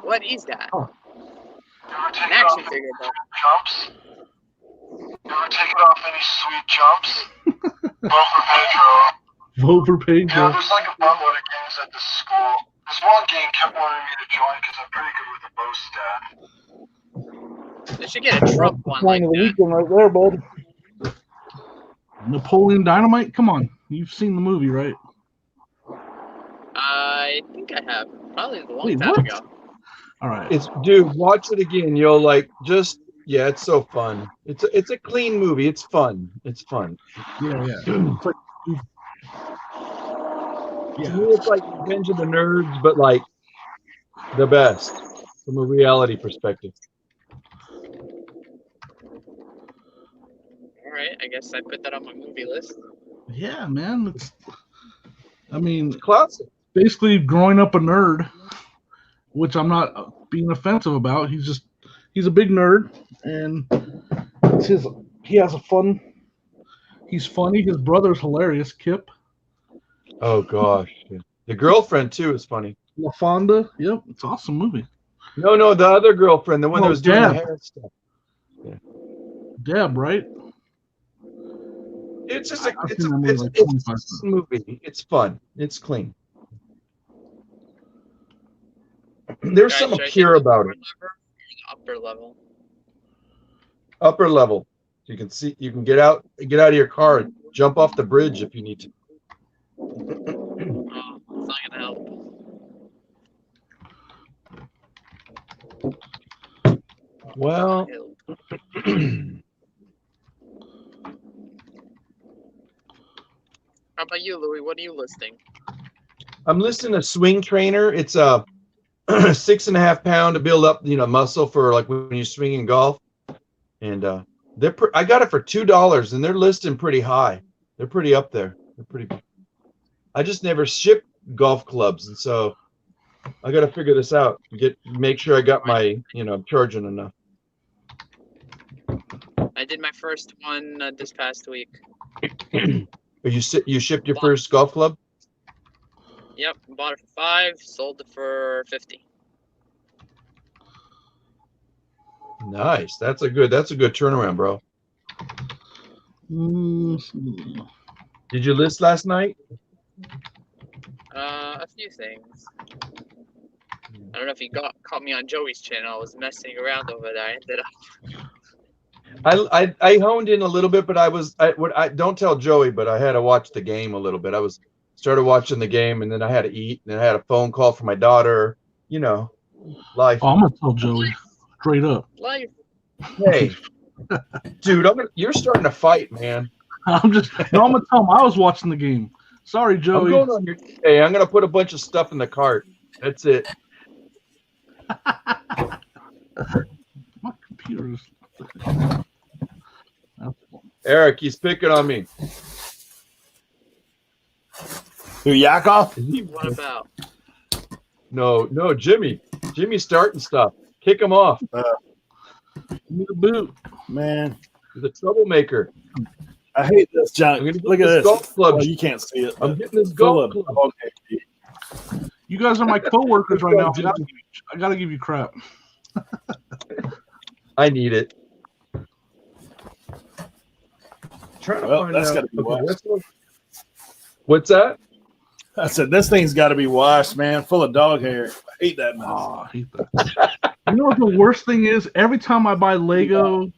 What is that? Oh. An action figure, though. Jumps? You ever taken off any sweet jumps? Vote for Pedro. Vote for Pedro. Yeah, there's like a buttload of games at this school. This one game kept wanting me to join because I'm pretty good with the bow staff. They should get a Trump one like Find of the that. weekend right there, bud. Napoleon Dynamite? Come on. You've seen the movie, right? I think I have. Probably a long Wait, time what? ago. All right. Dude, watch it again. You'll like it's so fun. It's a clean movie. It's fun. It's fun. Yeah. It's like, To me, it's like Revenge of the Nerds, but like the best from a reality perspective. All right, I guess I put that on my movie list. Yeah, man. I mean, Classic. basically growing up a nerd, which I'm not being offensive about. He's a big nerd, and he has a fun. He's funny. His brother's hilarious. Kip Oh gosh. The girlfriend too is funny. LaFonda. Yep, it's an awesome movie. No, the other girlfriend, the one that was doing the Deb. hair stuff. Deb, right? It's just I've it's seen a, that movie it's, like it's 25 a movie. It's fun. It's clean. There's Guys, something should I take pure the about lower it. level or the upper level? Upper level. You can see. You can get out of your car and jump off the bridge if you need to. Oh, it's not gonna help. Well, How about you, Louis? What are you listing? I'm listening to Swing Trainer. It's a 6.5 pound to build up, muscle for like when you swing in golf. And I got it for $2, and they're listing pretty high. They're pretty up there. They're pretty. I just never shipped golf clubs, and so I got to figure this out. Make sure I got my, charging enough. I did my first one this past week. You shipped your first golf club? Yep, bought it for $5, sold it for $50. Nice. That's a good turnaround, bro. Did you list last night? A few things. I don't know if you caught me on Joey's channel. I was messing around over there. I ended up. I honed in a little bit, but I don't tell Joey, but I had to watch the game a little bit. I started watching the game, and then I had to eat, and then I had a phone call from my daughter. Life. Oh, I'm gonna tell Joey straight up. Life. Hey, dude, you're starting to fight, man. I'm gonna tell him I was watching the game. Sorry, Joey. I'm going on your. Hey, I'm gonna put a bunch of stuff in the cart. That's it. My computer's. Eric, he's picking on me. Who, Yakov? What about? No, Jimmy. Jimmy's starting stuff. Kick him off. Need a boot. Man, He's a troublemaker. I hate this, John. I'm gonna get Look at this. golf club. Oh, you can't see it. I'm getting this Full golf of club. dog hair. You guys are my coworkers right now. I gotta give you crap. I need it. Trying to Well, find that's out. gotta be washed. What's that? I said, this thing's got to be washed, man. Full of dog hair. I hate that mess. Oh, I hate that. You know what the worst thing is? Every time I buy Lego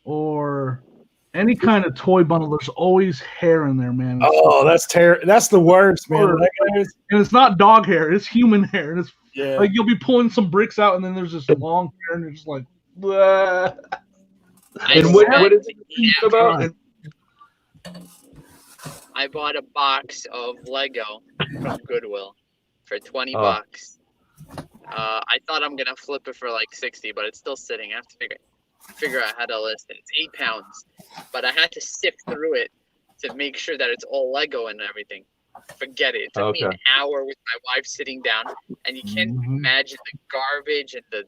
or any kind of toy bundle, there's always hair in there, man. Oh, that's terrible. That's the worst, man. Legos. And it's not dog hair; it's human hair. And it's Yeah. like you'll be pulling some bricks out, and then there's this long hair, and you're just like, "Bleh." And what is it about? Yeah. I bought a box of Lego from Goodwill for $20. I thought I'm gonna flip it for like 60, but it's still sitting. I have to figure out how to list it. It's 8 pounds, but I had to sift through it to make sure that it's all Lego and everything. Forget it. It took me an hour with my wife sitting down, and you can't imagine the garbage and the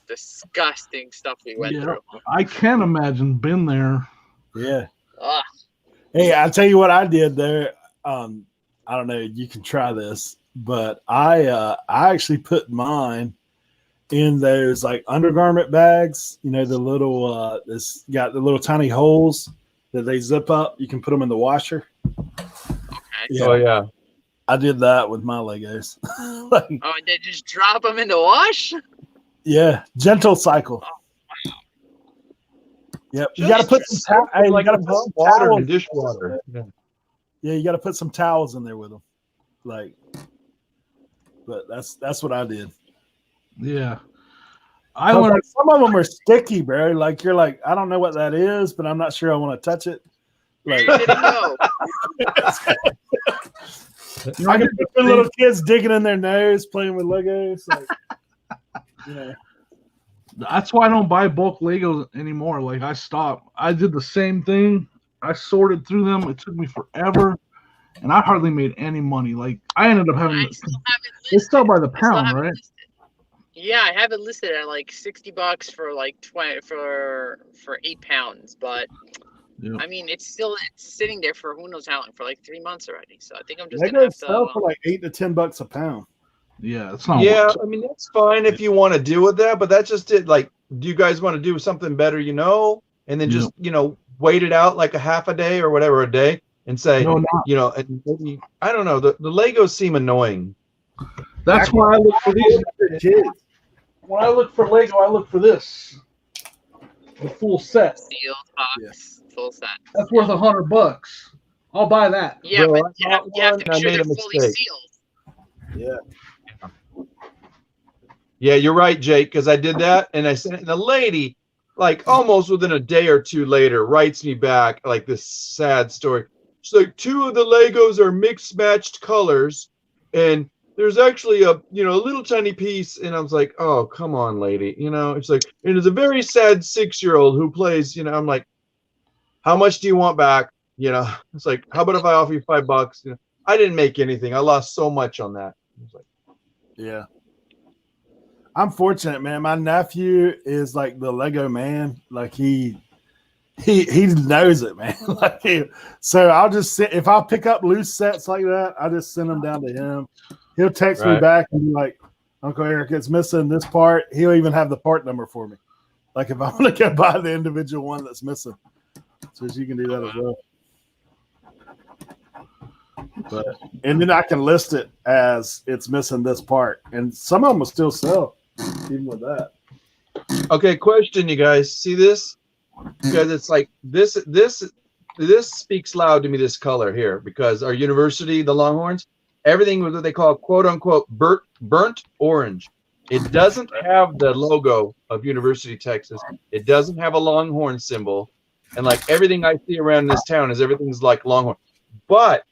disgusting stuff we went through. I can imagine. Been there. Yeah. Ugh. Hey, I'll tell you what I did there. I don't know. You can try this, but I actually put mine in those like undergarment bags. You know, the little it's got the little tiny holes that they zip up. You can put them in the washer. Okay. Yeah. Oh yeah. I did that with my Legos. Oh, and they just drop them in the wash? Yeah, gentle cycle. Yep, you got to put some you got to put some water towels. and dishwater. Yeah, you got to put some towels in there with them. But that's what I did. Yeah, I learned. Like, some of them are sticky, bro. Like you're like, I don't know what that is, but I'm not sure I want to touch it. Like, You didn't know. I can picture little kids digging in their nose, playing with Legos. Like, That's why I don't buy bulk Legos anymore. Like I stopped. I did the same thing, I sorted through them. It took me forever, and I hardly made any money. Like I ended up having. I still have it They listed. sell by the I still pound, have it right? listed. Yeah, I have it listed at like $60 for like 20 for 8 pounds, but Yeah. I mean it's sitting there for who knows how long, for like 3 months already. So I think I'm just gonna Legos have sell to. for like $8 to $10 a pound. Yeah, it's not. Yeah, worth it. I mean that's fine if you want to deal with that, but that's just it. Like, do you guys want to do something better, and then just wait it out like a half a day or whatever a day, and say, No, not. and maybe, I don't know. The Legos seem annoying. That's why I look for these. Kids. When I look for Lego, I look for this. The full set. Sealed box, full set. That's worth $100. I'll buy that. Yeah, Bro, but I you have bought to one, make I sure made they're a fully mistake. sealed. Yeah. Yeah, you're right, Jake, because I did that and I sent it. And the lady, like almost within a day or two later, writes me back like this sad story. She's like, 2 of the Legos are mixed matched colors, and there's actually a little tiny piece. And I was like, oh, come on, lady. It's like, and it's a very sad 6-year-old who plays, I'm like, how much do you want back? It's like, how about if I offer you $5? I didn't make anything. I lost so much on that. I was like, Yeah. I'm fortunate, man. My nephew is like the Lego man. Like he knows it, man. So I'll just if I'll pick up loose sets like that, I just send them down to him. He'll text me Right. back and be like, Uncle Eric, it's missing this part. He'll even have the part number for me. Like if I want to go buy the individual one that's missing. So you can do that as well. And then I can list it as it's missing this part. And some of them will still sell even with that. okay, question, you guys. See this? Because it's like this speaks loud to me, this color here, because our university, the Longhorns, everything was what they call quote unquote burnt orange. It doesn't have the logo of University of Texas. It doesn't have a Longhorn symbol. And like everything I see around this town everything's like Longhorn. But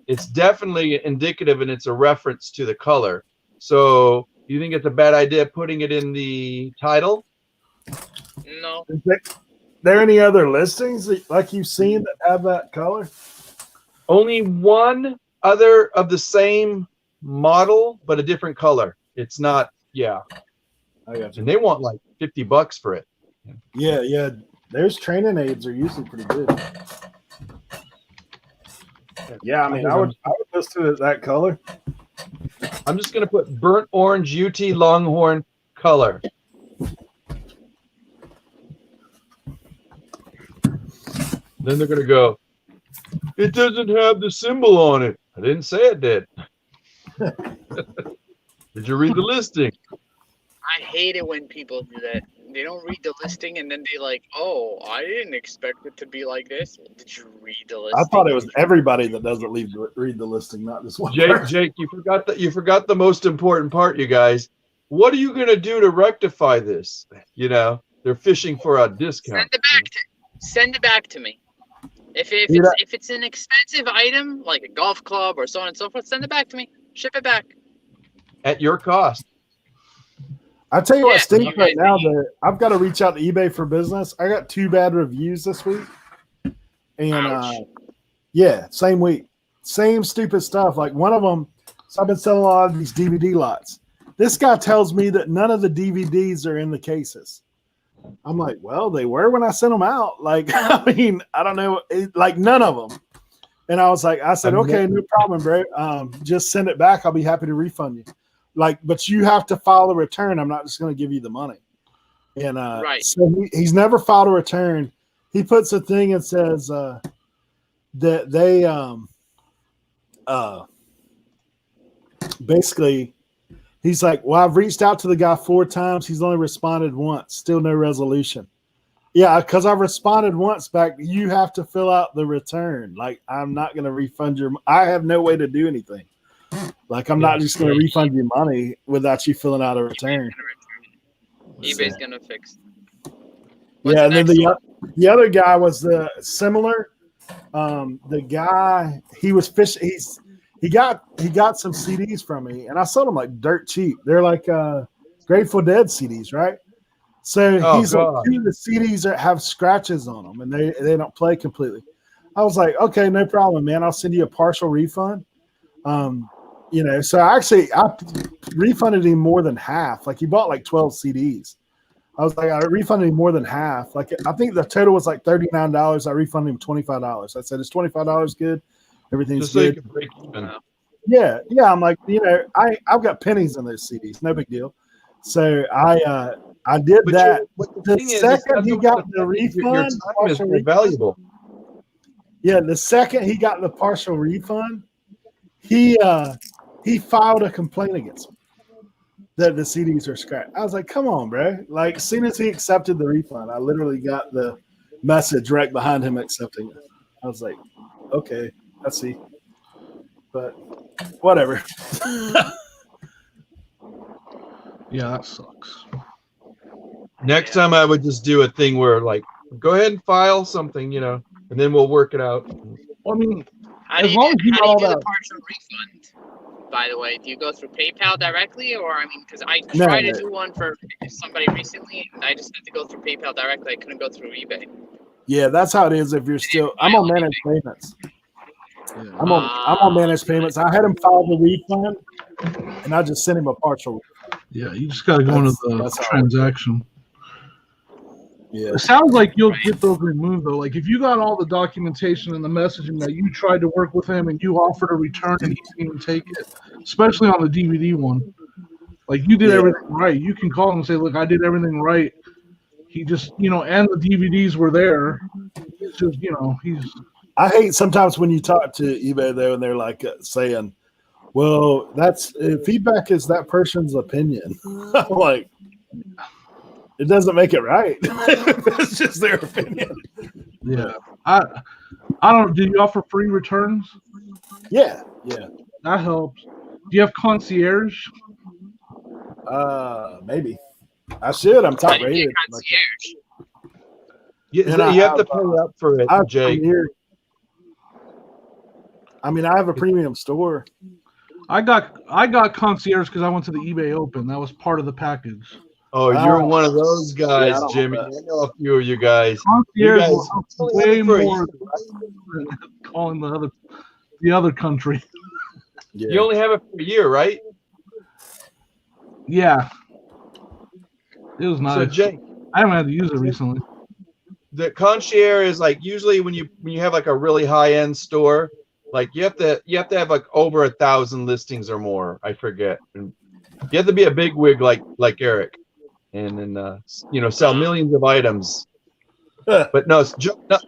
it's definitely indicative and it's a reference to the color. So you think it's a bad idea putting it in the title? No. Is there any other listings like you've seen that have that color? Only one other of the same model, but a different color. It's not, yeah. I got you. And they want like $50 for it. Yeah. Those training aids are usually pretty good. Yeah, I mean, I would list it as that color. I'm just gonna put burnt orange UT Longhorn color. Then they're gonna go, it doesn't have the symbol on it. I didn't say it did. Did you read the listing? I hate it when people do that. They don't read the listing and then they like, oh, I didn't expect it to be like this. Did you read the listing? I thought it was everybody that doesn't read the listing, not just one person. Jake, you forgot the most important part, you guys. What are you gonna do to rectify this? They're fishing for a discount. Send it back to me. If it's an expensive item like a golf club or so on and so forth, send it back to me. Ship it back. At your cost. I tell you what Yeah, stinks you right guys now. need- That I've got to reach out to eBay for business. I got 2 bad reviews this week, and Ouch. yeah, same week, same stupid stuff. Like one of them, so I've been selling a lot of these DVD lots. This guy tells me that none of the DVDs are in the cases. I'm like, well, they were when I sent them out. Like, I mean, I don't know, like none of them. And I said, okay, no problem, bro. Just send it back. I'll be happy to refund you. Like, but you have to file a return. I'm not just going to give you the money. And Right. so he's never filed a return. He puts a thing and says that they basically, he's like, well, I've reached out to the guy 4 times. He's only responded once. Still no resolution. Yeah, because I've responded once back. You have to fill out the return. Like, I'm not going to refund I have no way to do anything. Like, I'm not just going to refund you money without you filling out a return. eBay's gonna fix it. Yeah, and then next one? the other guy was similar. The guy, he was fishing. He got some CDs from me, and I sold them like dirt cheap. They're like Grateful Dead CDs, right? So he's like, 2 of the CDs have scratches on them, and they don't play completely. I was like, okay, no problem, man. I'll send you a partial refund. So I refunded him more than half. Like he bought like 12 CDs. I was like, I refunded him more than half. Like I think the total was like $39. I refunded him $25. I said, is $25 good? Everything's Just so you good. can break even. Yeah. I'm like, I've got pennies in those CDs. No big deal. So I did But that. what The thing is, second he that's got what the refund, your time is partial more refund, valuable. yeah, the second he got the partial refund, he filed a complaint against me that the CDs are scrapped. I was like, come on, bro. Like, as soon as he accepted the refund, I literally got the message right behind him accepting it. I was like, okay, I see. But whatever. Yeah, that sucks. Next time I would just do a thing where like, go ahead and file something, and then we'll work it out. Well, I mean, How do as you, long as you how got do you all do the that. partial refund? By the way, do you go through PayPal directly, or because I No, tried to no. do one for somebody recently, and I just had to go through PayPal directly. I couldn't go through eBay. Yeah, that's how it is if you're still I'm on managed payments. Yeah. I'm on managed payments. I had him file the refund and I just sent him a partial. Yeah, you just got to go into the That's how- transaction. Yeah. It sounds like you'll get those removed though. Like if you got all the documentation and the messaging that you tried to work with him and you offered a return and he didn't even take it, especially on the DVD one. Like you did Yeah. everything right. You can call him and say, "Look, I did everything right." He just, and the DVDs were there. He's just, he's. I hate sometimes when you talk to eBay though and they're like saying, well, that's feedback is that person's opinion. I'm like, it doesn't make it right. It's just their opinion. Yeah, I don't. Do you offer free returns? Yeah. That helps. Do you have concierge? Maybe. I should. I'm How top do you get rated. concierge? You, And I you have to have, pay up for it, I have Jake. Premier. I mean, I have a premium store. I got concierge because I went to the eBay Open. That was part of the package. Oh, you're one of those Yeah, guys, I don't Jimmy. know I know a few of you guys. Concierge guys will help only way have it for a more year, than calling the other country. Yeah. You only have it for a year, right? Yeah, it was So nice. Jake, I haven't had to use it recently. the concierge is like usually when you have like a really high end store, like you have to have like over 1,000 listings or more. I forget. And you have to be a big wig like Eric, and then sell millions of items. But no,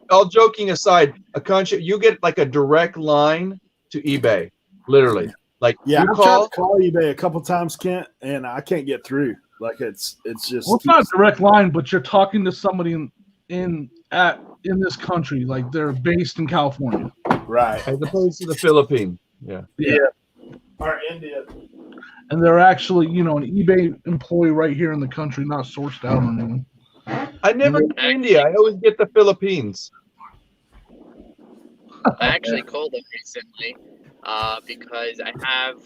all joking aside, a concierge, you get like a direct line to eBay, literally. Like Yeah, you I've tried to call eBay a couple times, Kent, and I can't get through. Like it's just. Well, it's not a direct line, but you're talking to somebody in this country, like they're based in California. Right. as opposed to the Philippines. Yeah. Or India. And they're actually, an eBay employee right here in the country, not sourced out or anything. I never get India. I always get the Philippines. I actually called them recently because I have,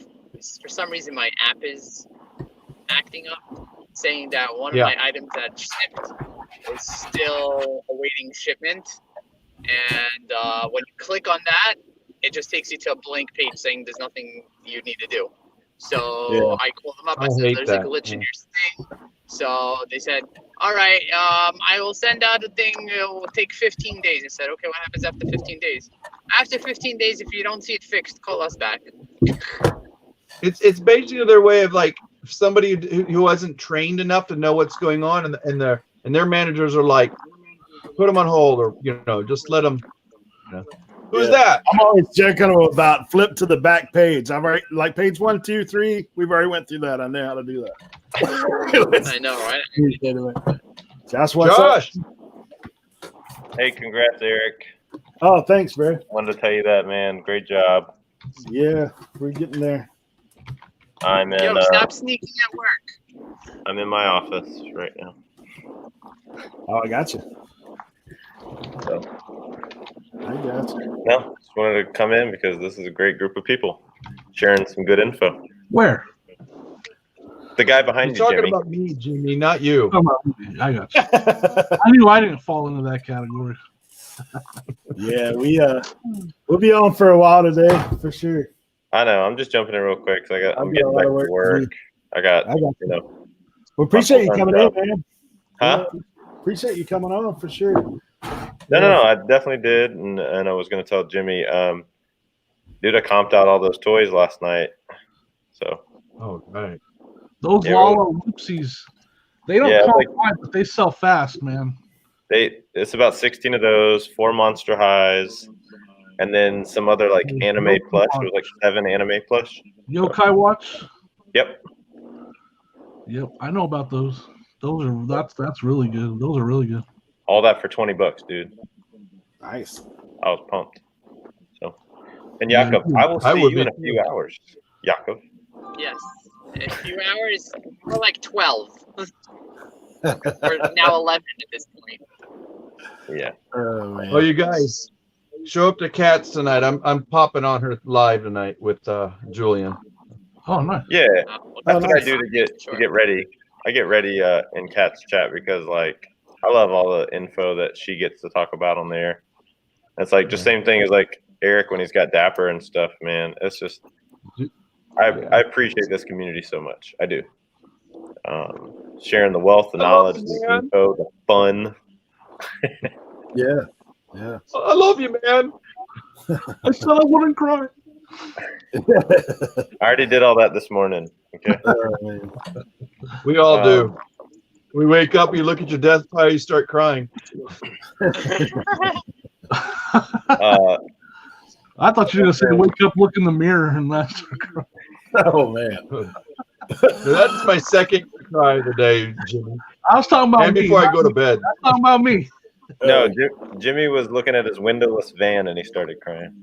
for some reason, my app is acting up, saying that one of my items that shipped is still awaiting shipment. And when you click on that, it just takes you to a blank page saying there's nothing you need to do. So I called them up. I said, there's a glitch in your thing. So they said, all right, I will send out a thing. It will take 15 days. I said, okay, what happens after 15 days? After 15 days, if you don't see it fixed, call us back. It's basically their way of like somebody who wasn't trained enough to know what's going on, and their managers are like, put them on hold, or just let them. Who's that? I'm always joking about flip to the back page. I've already like page 1, 2, 3. We've already went through that. I know how to do that. I know, right? Anyway, Josh, what's up? Hey, congrats, Eric. Oh, thanks, bro. Wanted to tell you that, man. Great job. Yeah, we're getting there. I'm in. Yo, stop sneaking at work. I'm in my office right now. Oh, I got you. So, I got you. no, just wanted to come in because this is a great group of people sharing some good info. Where? The guy behind You're you, talking Jimmy. about me, Jimmy, not you. I got you. I knew I didn't fall into that category. Yeah, we'll be on for a while today for sure. I know. I'm just jumping in real quick. I'm I've got getting a lot back of to work to work. do. I got you. you know. We appreciate you full-time coming in, job. man. Huh? Yeah, appreciate you coming on for sure. No. I definitely did, and I was going to tell Jimmy. Dude, I comped out all those toys last night. So Oh, right. Those Yeah, Lala Loopsies, they don't Yeah, come like- fine, but they sell fast, man. it's about 16 of those, 4 Monster Highs, and then some other like anime plush. It was like 7 anime plush. Yokai Watch. Yep. Yep, I know about those. That's really good. Those are really good. All that for $20, dude. Nice. I was pumped. So, and Yeah, Jakob, I will I see would you be in a few hours. Jakob. Yes. In a few hours, we're like 12. We're now 11 at this point. Yeah. Oh man. Oh, you guys, show up to Cats tonight. I'm popping on her live tonight with Julian. Oh, nice. Yeah. We'll That's Oh, what nice. I do to Sure. get ready. I get ready in Kat's chat because like I love all the info that she gets to talk about on there. It's like just same thing as like Eric when he's got Dapper and stuff, man. It's just I appreciate this community so much. I do. Sharing the wealth, the I love knowledge, you, the man. info, the fun. Yeah. Yeah. I love you, man. I said I wouldn't cry. I already did all that this morning. Okay. Oh, man. We all do. We wake up, you look at your death pile, you start crying. I thought you were gonna say wake up, look in the mirror, and that's Oh man. That's my second cry of the day, Jimmy. I was talking about And me. before I go to bed. I was talking about me. No, Jimmy was looking at his windowless van and he started crying.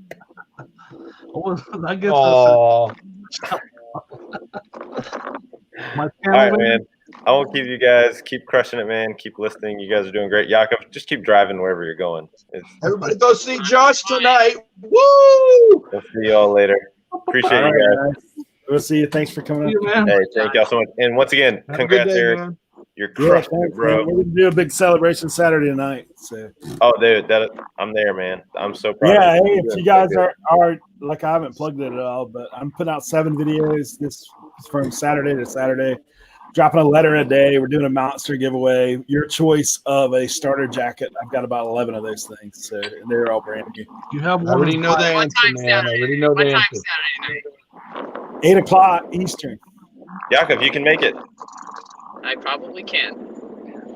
I guess Oh, that's my All right, family. man. I won't keep you guys. Keep crushing it, man. Keep listening. You guys are doing great. Jakob, just keep driving wherever you're going. everybody go see Josh tonight. Woo! We'll see you all later. Appreciate All you guys. right, guys. We'll see you. Thanks for coming See up. you, man. Hey, thank y'all so much. And once again, Have a good congrats, day, Eric. man. You're Yeah, crushing thanks, it, bro. man. We're gonna do a big celebration Saturday night. So Oh, dude, I'm there, man. I'm so proud. yeah, of hey, you. if you guys are like I haven't plugged it at all, but I'm putting out 7 videos this from Saturday to Saturday. Dropping a letter a day. We're doing a monster giveaway. Your choice of a starter jacket. I've got about 11 of those things, so and they're all brand new. You have I already one. know the What answer, time man. I Saturday? already know What the time answer. Saturday night? 8 o'clock Eastern. Jakob, you can make it. I probably can.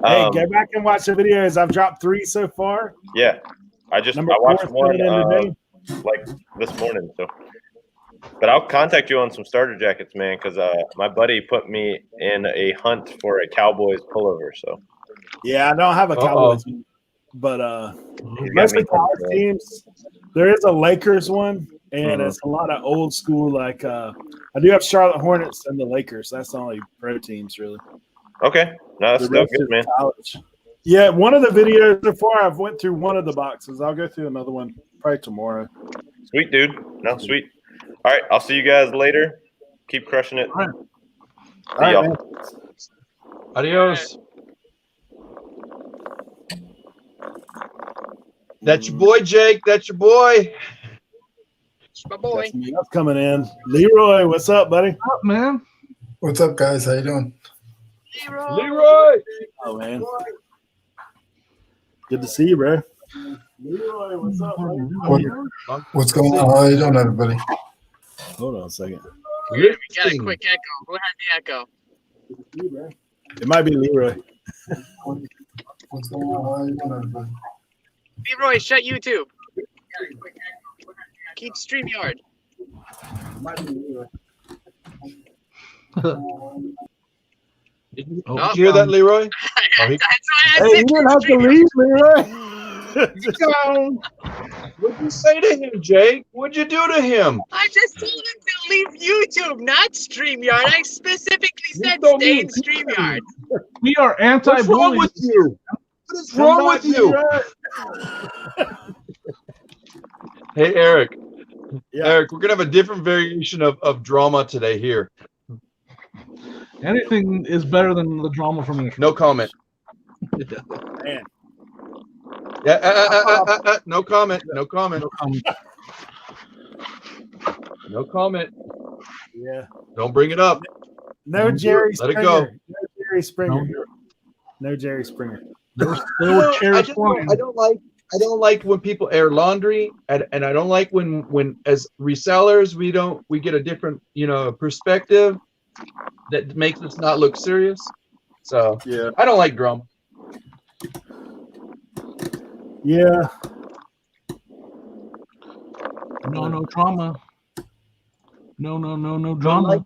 Hey, go back and watch the videos. I've dropped 3 so far. Yeah, I Number 4 watched is one coming in today. like this morning. So, but I'll contact you on some starter jackets, man, because my buddy put me in a hunt for a Cowboys pullover. So Yeah, I don't have a Uh-oh. Cowboys, but he's got mostly me college pumped, man. teams. There is a Lakers one, and Mhm. it's a lot of old school. Like I do have Charlotte Hornets and the Lakers. That's the only pro teams, really. Okay, no, that's The still rest good, is man. college. Yeah, one of the videos so far, I've went through one of the boxes. I'll go through another one probably tomorrow. Sweet, dude. No, sweet. All right, I'll see you guys later. Keep crushing it. All right. All right, y'all. man. Adios. That's your boy, Jake. That's your boy. My boy. Got somebody else coming in. Leroy, what's up, buddy? What's up, man? What's up, guys? How you doing? Leroy. Oh man, good to see you, bro. Leroy, what's up, buddy? What's going on? How you doing, everybody? Hold on a second. We got a quick echo. Who had the echo? It might be Leroy. What's going on? How you doing, everybody? Leroy, shut YouTube. Keep StreamYard. Did you Oh, hear that, Leroy? Oh, he- That's why I Hey, said you didn't keep have to StreamYard. leave, Leroy. What'd you say to him, Jake? What'd you do to him? I just told him to leave YouTube, not StreamYard. I specifically said told stay me- in StreamYard. We are What's wrong anti-bullying. with you? What is Come wrong back, with you? Leroy. Hey, Eric. Yeah. Eric, we're gonna have a different variation of drama today here. Anything is better than the drama from Israel. No comment. Man. Yeah. No comment. No comment. No comment. Yeah. Don't bring it up. No Jerry Let it Springer. go. No Jerry Springer. No Jerry Springer. There were No, chairs flying. I don't like when people air laundry, and I don't like when as resellers we get a different perspective that makes us not look serious. So Yeah. I don't like drama. Yeah. No drama. No drama.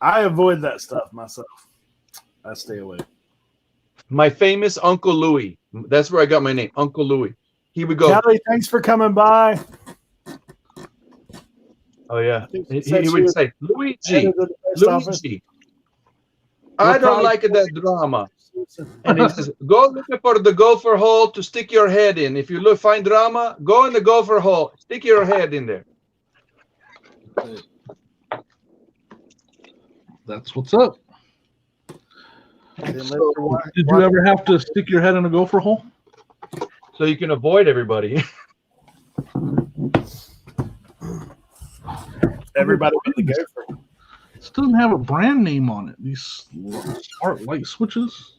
I avoid that stuff myself. I stay away. My famous Uncle Louie. That's where I got my name, Uncle Louie. He would go. Kelly, thanks for coming by. Oh yeah. think He she would was say, Luigi, Head of the post office. Luigi. I don't like that drama. And he says, go looking for the gopher hole to stick your head in. If you find drama, go in the gopher hole. Stick your head in there. That's what's up. Then let So, her wa- did you ever have to stick your head in a gopher hole? So you can avoid everybody. Everybody but the gopher. This doesn't have a brand name on it. These smart light switches.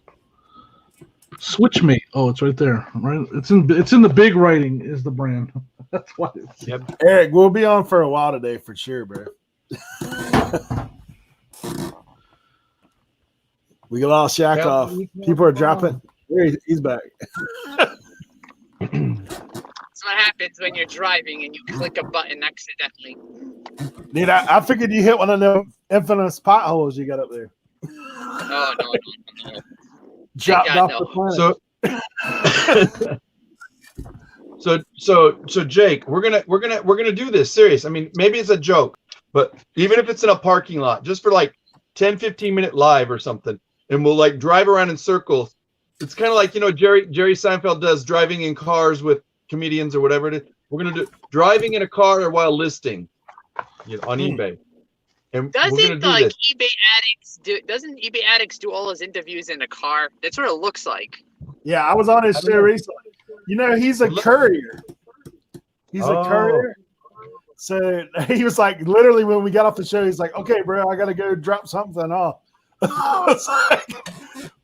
Switchmate. Oh, it's right there. Right. It's in the big writing. Is the brand. That's why. Eric, we'll be on for a while today for sure, bro. We got all Shaq off. People are dropping. He's back. That's what happens when you're driving and you click a button accidentally. Dude, I figured you hit one of them infamous potholes you got up there. Oh no. Dropped God, off no. the planet. So Jake, we're gonna do this serious. I mean, maybe it's a joke, but even if it's in a parking lot, just for like 10-15 minute live or something, and we'll like drive around in circles. It's kind of like Jerry Seinfeld does driving in cars with comedians or whatever it is. We're gonna do driving in a car while listing, on eBay. And we're gonna Doesn't do like this. eBay Addicts do? Doesn't eBay Addicts do all his interviews in a car? That's what it looks like. Yeah, I was on his show recently. He's a courier. He's a courier. So he was like, literally, when we got off the show, he's like, "Okay, bro, I gotta go drop something off." I was like,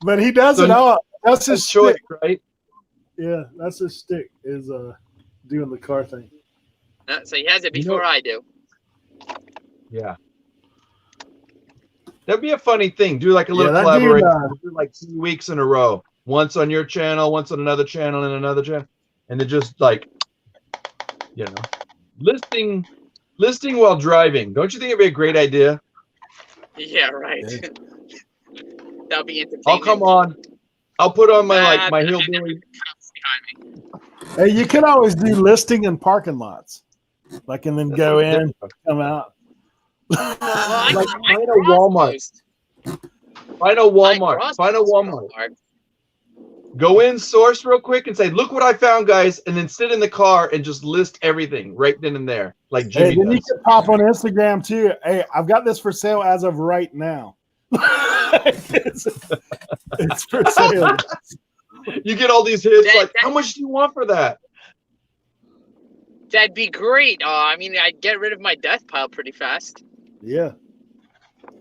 but he does it all. That's his choice, shtick. right? Yeah, that's his shtick is doing the car thing. So he has it before I do. Yeah. That'd be a funny thing. Do like a little that collaboration. dude, do like 2 weeks in a row. Once on your channel, once on another channel, and another channel. And then just like, listing while driving. Don't you think it'd be a great idea? Yeah, right. That'll be entertaining. Oh, come on. I'll put on my Nah, hillbilly. behind me. Hey, you could always do listing in parking lots, and then go in, come out. Well, I Like, can find a Walmart. Find a Walmart. Find a Walmart. Go in, source real quick, and say, "Look what I found, guys," and then sit in the car and just list everything right then and there, like Jimmy Hey, then you does. can pop on Instagram too. Hey, I've got this for sale as of right now. it's for sale. You get all these hits. That- How much do you want for that? That'd be great. I mean, I'd get rid of my death pile pretty fast. Yeah.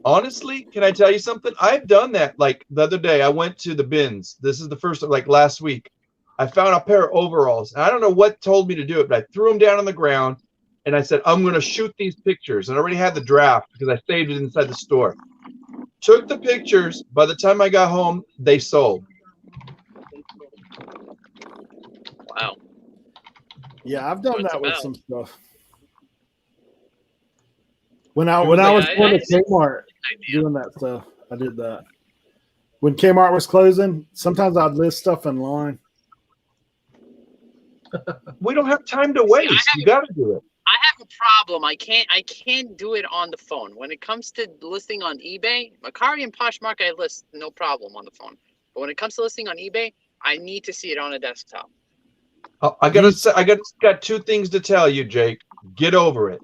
Honestly, can I tell you something? I've done that. Like the other day, I went to the bins. This is the first, like last week. I found a pair of overalls. And I don't know what told me to do it, but I threw them down on the ground and I said, I'm going to shoot these pictures. And I already had the draft because I saved it inside the store. Took the pictures. By the time I got home, they sold. Wow. Yeah, I've done What's that with about? some stuff. When I was going to Kmart doing that stuff, I did that. When Kmart was closing, sometimes I'd list stuff in line. We don't have time to waste. You got to do it. I have a problem. I can't do it on the phone. When it comes to listing on eBay, Macari and Poshmark, I list no problem on the phone. But when it comes to listing on eBay, I need to see it on a desktop. I got 2 things to tell you, Jake. Get over it.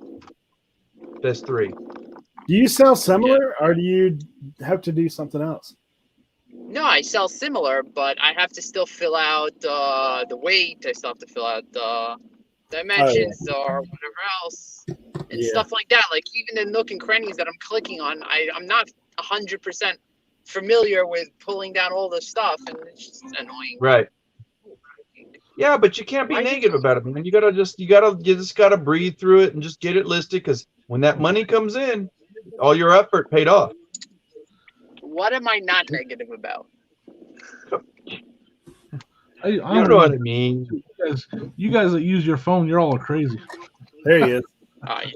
That's 3. Do you sell similar or do you have to do something else? No, I sell similar, but I have to still fill out the weight. I still have to fill out the dimensions or whatever else and Yeah. stuff like that. Like even the nook and crannies that I'm clicking on, I'm not 100% familiar with pulling down all the stuff, and it's just annoying. Right. Yeah, but you can't be negative about it, man. You just gotta breathe through it and just get it listed, because when that money comes in, all your effort paid off. What am I not negative about? I You don't know what I mean? You guys that use your phone, you're all crazy. There he is. You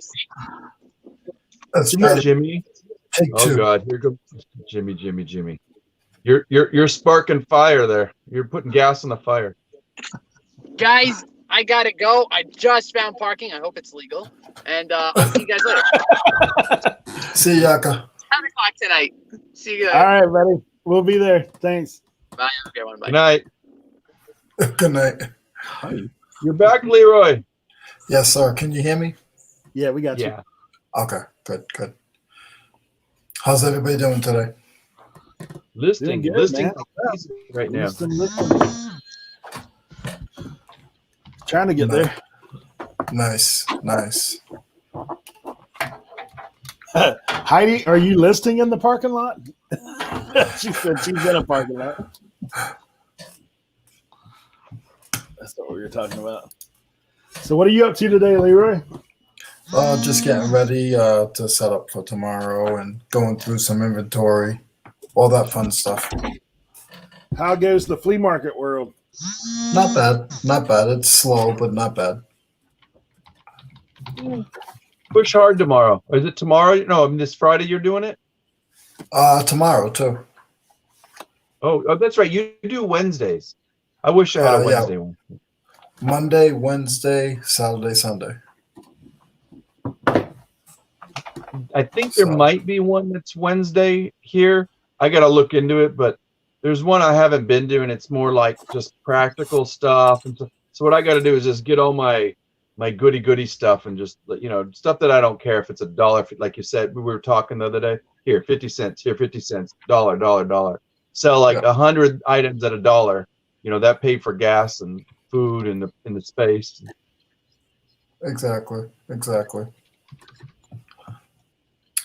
see, That's Jimmy. take Oh two. God, here goes Jimmy. You're sparking fire there. You're putting gas on the fire. guys, I gotta go. I just found parking. I hope it's legal, and I'll see you guys later. See you, Yaka. 10 o'clock tonight. See you guys. All right, buddy. We'll be there. Thanks. Bye. Have a good one. Bye. Good night. Good night. You're back, Leroy. Yes, sir. Can you hear me? Yeah, we got you. Yeah. Okay, good. How's everybody doing today? Listing Doing good, man. right now. Listen. Trying to get there. Nice. Heidi, are you listing in the parking lot? She said she's in a parking lot. That's not what we were talking about. So what are you up to today, Leroy? Just getting ready to set up for tomorrow and going through some inventory, all that fun stuff. How goes the flea market world? Not bad. It's slow, but not bad. Push hard tomorrow. Is it tomorrow? No, I mean this Friday you're doing it? Tomorrow too. Oh, that's right. You do Wednesdays. I wish I had a Yeah. Wednesday one. Monday, Wednesday, Saturday, Sunday. I think there So- might be one that's Wednesday here. I got to look into it, but there's one I haven't been to, and it's more like just practical stuff. And so what I got to do is just get all my goody stuff and just, stuff that I don't care if it's $1. Like you said, we were talking the other day. Here, 50 cents. Here, 50 cents. $1. Sell like 100 items at $1. That paid for gas and food and the space. Exactly.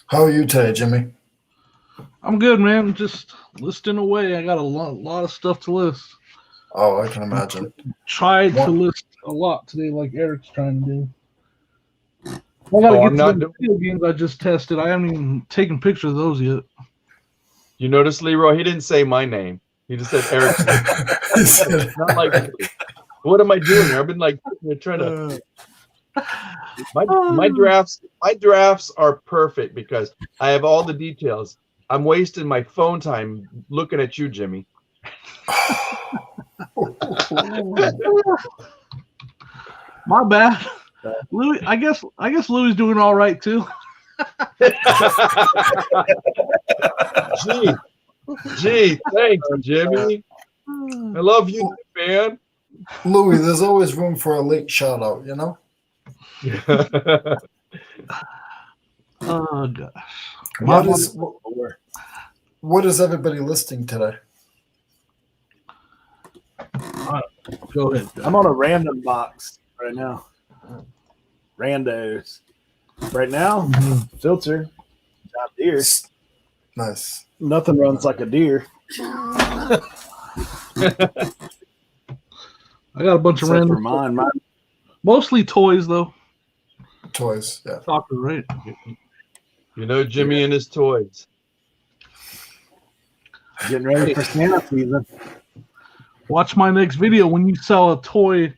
How are you today, Jimmy? I'm good, man. Just listing away. I got a lot of stuff to list. Oh, I can imagine. Tried to What? list a lot today, like Eric's trying to do. I gotta I'm get not to the video games I just tested. I haven't even taken pictures of those yet. You notice, Leroy? He didn't say my name. He just said Eric. He said- Not like, what am I doing here? I've been like trying to. My drafts are perfect because I have all the details. I'm wasting my phone time looking at you, Jimmy. My bad. Louis, I guess Louis doing all right too. Gee, thanks, Jimmy. I love you, man. Louis, there's always room for a late shout out, you know? Oh gosh. What is everybody listing today? Go ahead. I'm on a random box right now. Randos. Right now, filter. John Deere. Nice. Nothing runs like a deer. I got a bunch of Except for random, mine. mostly toys though. Toys, yeah. Soccer, right? Jimmy and his toys. Getting ready for Santa season. Watch my next video when you sell a toy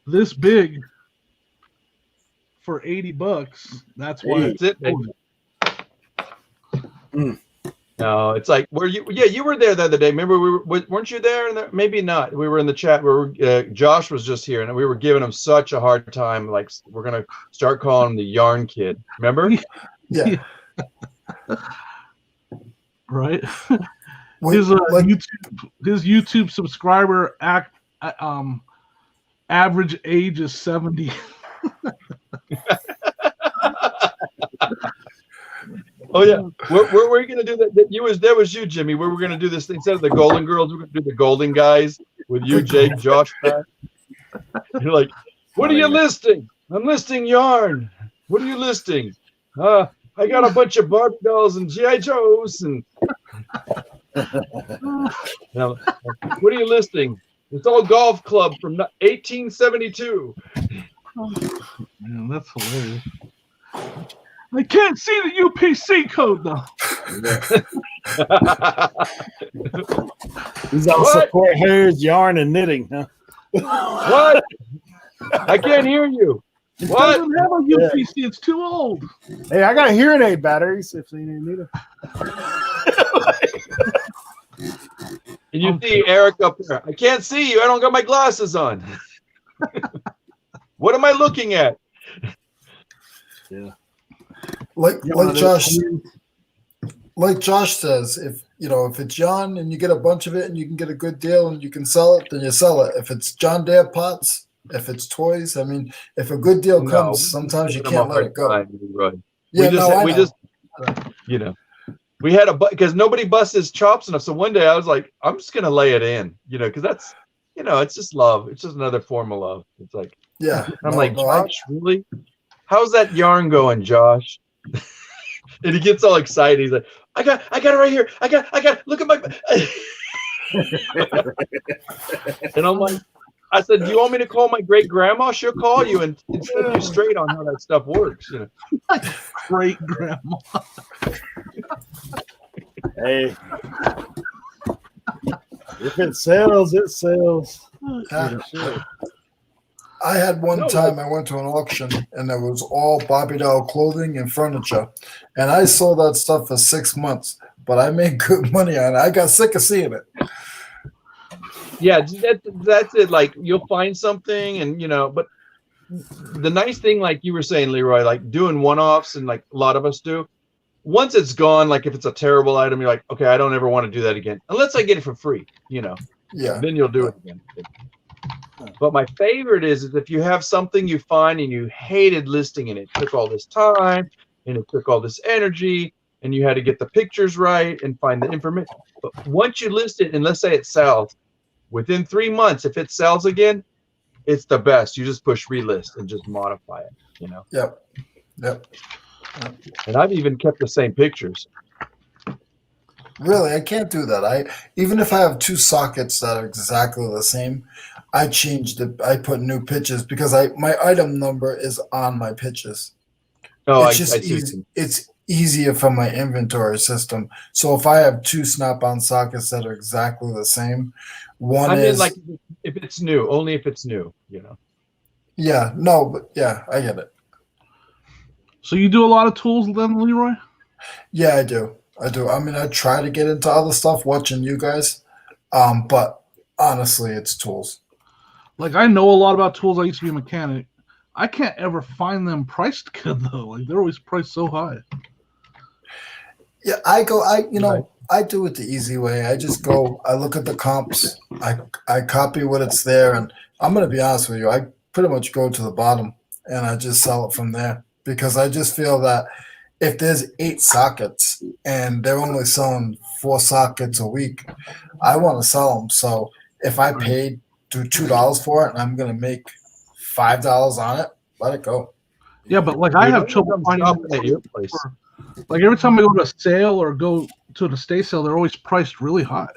this big for $80. That's why. That's it, baby. Mm. No, it's like you were there the other day. Remember weren't you there? Maybe not. We were in the chat where Josh was just here, and we were giving him such a hard time. Like we're gonna start calling him the Yarn Kid. Remember? Yeah. Right. Wait, His YouTube subscriber average age is 70. Oh yeah, where were you gonna do that? That was you, Jimmy. Where we're gonna do this thing instead of the Golden Girls, we're gonna do the Golden Guys with you, Jake, Josh. Matt. You're like, what are you listing? I'm listing yarn. What are you listing? I got a bunch of Barbie dolls and GI Joes and. Now, what are you listing? It's all golf club from 1872. Man, that's hilarious. I can't see the UPC code though. These all What? support hairs, yarn, and knitting. Huh? What? I can't hear you. It What? doesn't have a UPC. It's too old. Hey, I got hearing aid batteries if you need them. And you see Eric up there. I can't see you. I don't got my glasses on. What am I looking at? Yeah. Like Josh says, if it's yarn and you get a bunch of it and you can get a good deal and you can sell it, then you sell it. If it's John Deere pots, if it's toys, I mean, if a good deal comes, sometimes you can't let it go. We had because nobody busts his chops enough. So one day I was like, I'm just gonna lay it in, because that's, it's just love. It's just another form of love. It's like, Josh, really? How's that yarn going, Josh? And he gets all excited. He's like, I got it right here. I got look at my. And I'm like, I said, do you want me to call my great grandma? She'll call you and set you straight on how that stuff works. Great grandma. Hey, if it sells, it sells. I had one time I went to an auction and it was all Barbie doll clothing and furniture. And I sold that stuff for 6 months, but I made good money on it. I got sick of seeing it. Yeah, that's it. Like you'll find something and, but the nice thing, like you were saying, Leroy, like doing one-offs and like a lot of us do, once it's gone, like if it's a terrible item, you're like, okay, I don't ever want to do that again. Unless I get it for free, Yeah. then you'll do it again. But my favorite is if you have something you find and you hated listing and it took all this time and it took all this energy and you had to get the pictures right and find the information. But once you list it and let's say it sells, within 3 months, if it sells again, it's the best. You just push relist and just modify it, Yep. And I've even kept the same pictures. Really, I can't do that. Even if I have 2 sockets that are exactly the same, I changed it. I put new pitches because my item number is on my pitches. Oh, It's just easy. It's easier for my inventory system. So if I have 2 snap-on sockets that are exactly the same, one is like if it's new, only if it's new, Yeah, no, but yeah, I get it. So you do a lot of tools then, Leroy? Yeah, I do. I mean, I try to get into other stuff watching you guys, but honestly, it's tools. Like I know a lot about tools. I used to be a mechanic. I can't ever find them priced good though. Like they're always priced so high. Yeah, I do it the easy way. I just go, I look at the comps, I copy what it's there, and I'm gonna be honest with you, I pretty much go to the bottom and I just sell it from there because I just feel that if there's 8 sockets and they're only selling 4 sockets a week, I want to sell them. So if I paid $2 for it and I'm gonna make $5 on it, let it go. Yeah, but like I have trouble finding them at your place. Like every time I go to a sale or go to an estate sale, they're always priced really high.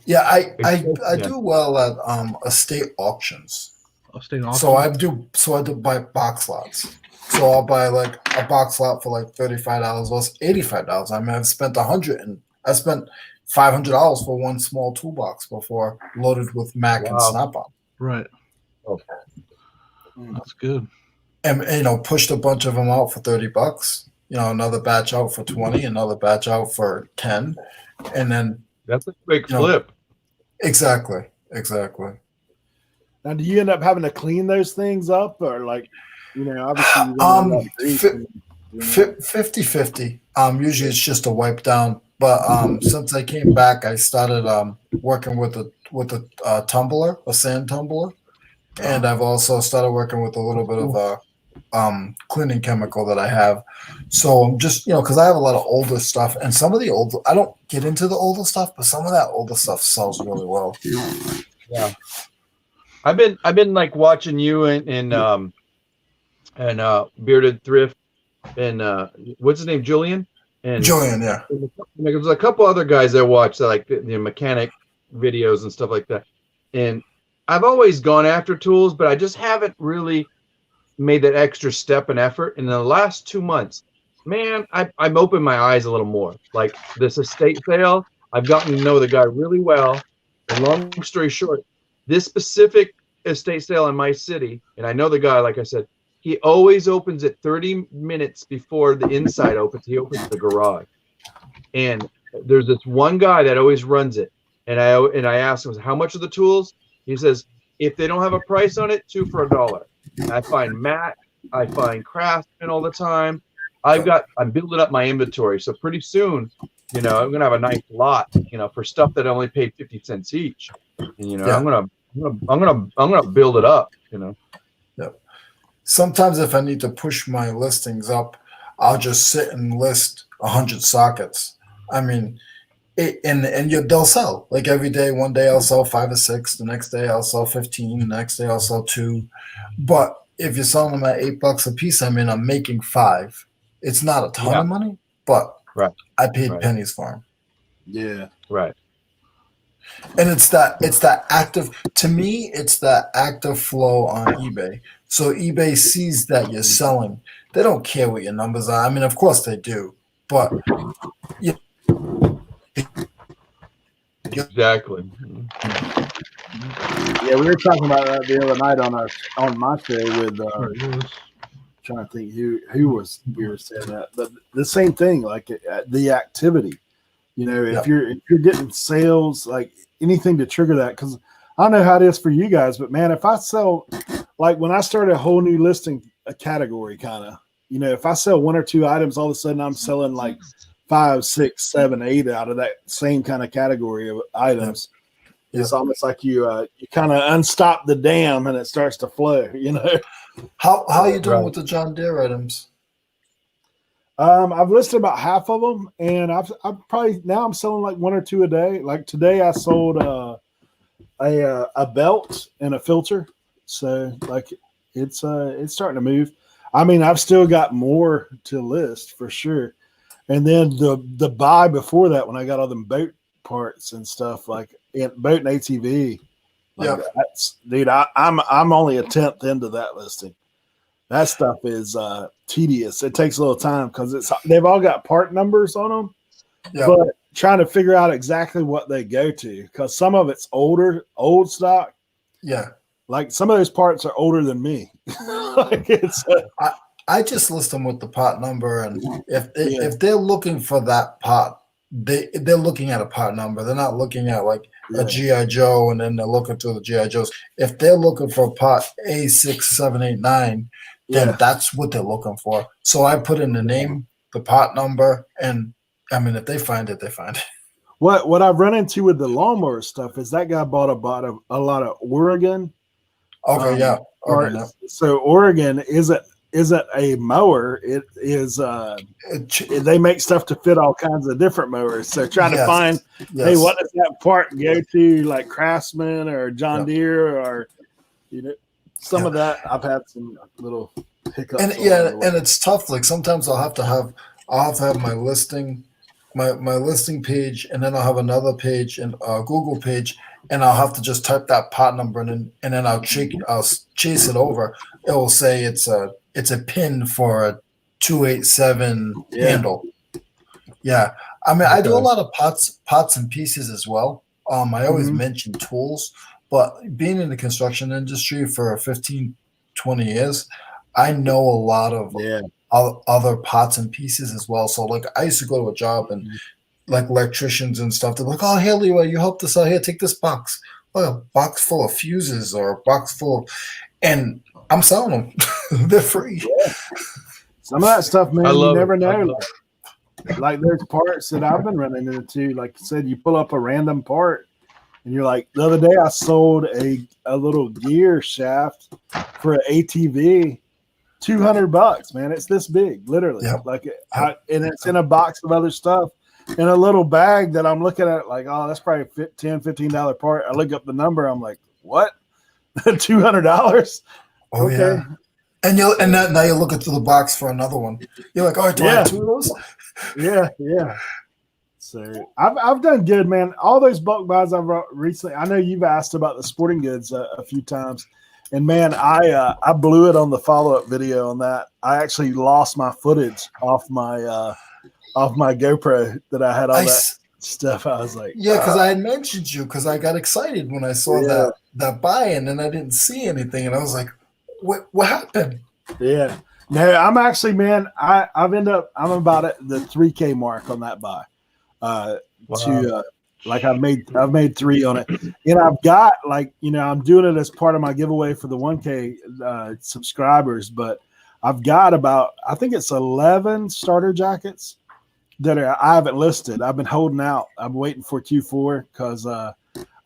Yeah, I do well at estate auctions. Estate auction. So I do buy box lots. So I'll buy like a box lot for like $35 or $85. I mean, I've spent $100 and I spent $500 for one small toolbox before, loaded with Mac and Snap-on. Right. Okay. That's good. And pushed a bunch of them out for $30. Another batch out for 20, another batch out for 10, and then that's a quick flip. Exactly. Now, do you end up having to clean those things up, or like, obviously, 50-50. Usually it's just a wipe down, but since I came back, I started working with a tumbler, a sand tumbler, and I've also started working with a little bit of cleaning chemical that I have. So I'm just, because I have a lot of older stuff, and some of the older, I don't get into the older stuff, but some of that older stuff sells really well. Yeah. I've been like watching you and Bearded Thrift and what's his name, Julian? And Julian, yeah. There's a couple other guys I watch that like the mechanic videos and stuff like that. And I've always gone after tools, but I just haven't really made that extra step and effort. And in the last 2 months, man, I'm opened my eyes a little more. Like this estate sale, I've gotten to know the guy really well. And long story short, this specific estate sale in my city, and I know the guy, like I said, he always opens it 30 minutes before the inside opens. He opens the garage. And there's this one guy that always runs it. And I asked him, how much are the tools? He says, if they don't have a price on it, 2 for $1. I find Mac, I find Craftsman all the time. I'm building up my inventory. So pretty soon, I'm gonna have a nice lot, for stuff that I only paid 50 cents each. And I'm gonna build it up, Yeah. Sometimes if I need to push my listings up, I'll just sit and list 100 sockets. I mean, they'll sell. Like every day, one day I'll sell 5 or 6. The next day I'll sell 15. The next day I'll sell 2. But if you're selling them at $8 a piece, I'm making 5. It's not a ton of money, but I paid pennies for them. Yeah. Right. And it's that active, to me, it's that active flow on eBay. So eBay sees that you're selling. They don't care what your numbers are. Of course they do, but exactly. Yeah, we were talking about that the other night on my show with trying to think who we were saying that, but the same thing, like the activity. If you're getting sales, like anything to trigger that, because I don't know how it is for you guys, but man, if I sell, like when I started a whole new listing, a category kind of, if I sell 1 or 2 items, all of a sudden I'm selling like 5, 6, 7, 8 out of that same kind of category of items. Yeah. It's almost like you kind of unstop the dam and it starts to flow. How are you doing with the John Deere items? I've listed about half of them, and I'm probably now I'm selling like 1 or 2 a day. Like today, I sold a belt and a filter, so like it's starting to move. I've still got more to list for sure, and then the buy before that when I got all them boat parts and stuff like boat and ATV. Like that's, dude, I'm only a 10th into that listing. That stuff is tedious. It takes a little time because they've all got part numbers on them, but trying to figure out exactly what they go to, because some of it's old stock. Yeah, like some of those parts are older than me. Like I just list them with the part number, and if they're looking for that part, they're looking at a part number. They're not looking at like a GI Joe, and then they're looking through the GI Joes. If they're looking for part A6789. Then that's what they're looking for. So I put in the name, the part number, and if they find it, they find it. What I've run into with the lawnmower stuff is that guy bought a lot of Oregon. Okay, Oregon. So Oregon isn't a mower. It is. They make stuff to fit all kinds of different mowers. So trying to find, hey, what does that part go to? Like Craftsman or John Deere or some of that. I've had some little hiccups. And and it's tough. Like sometimes I'll have to have my listing, my listing page, and then I'll have another page and a Google page, and I'll have to just type that part number and then I'll chase it over. It will say it's a pin for a 287 handle. Yeah. I do a lot of parts and pieces as well. I always mention tools. But being in the construction industry for 15, 20 years, I know a lot of other parts and pieces as well. So, like, I used to go to a job and, like, electricians and stuff, they're like, oh, here, Leroy, you helped us out. Here, take this box. Like a box full of fuses or a box full of, and I'm selling them. They're free. Yeah. Some of that stuff, man, you never know. Like, there's parts that I've been running into. Like you said, you pull up a random part. And you're like, the other day I sold a little gear shaft for an ATV, $200, man. It's this big, literally. Yep. And it's in a box of other stuff in a little bag that I'm looking at like, oh, that's probably $10, $15 part. I look up the number. I'm like, what? $200? Oh Okay. yeah. And now you're looking through the box for another one. You're like, oh, do I have two of those? Yeah. So I've done good, man. All those bulk buys I've recently. I know you've asked about the sporting goods a few times, and man, I blew it on the follow-up video on that. I actually lost my footage off my GoPro that I had all that stuff. I was like, yeah, because I had mentioned you because I got excited when I saw that buy, and then I didn't see anything, and I was like, what happened? Yeah. No, I'm actually, man, I'm about at the 3K mark on that buy. I've made 3 on it. And I've got I'm doing it as part of my giveaway for the 1K subscribers, but I've got I think it's 11 starter jackets that I haven't listed. I've been holding out. I'm waiting for Q4 because I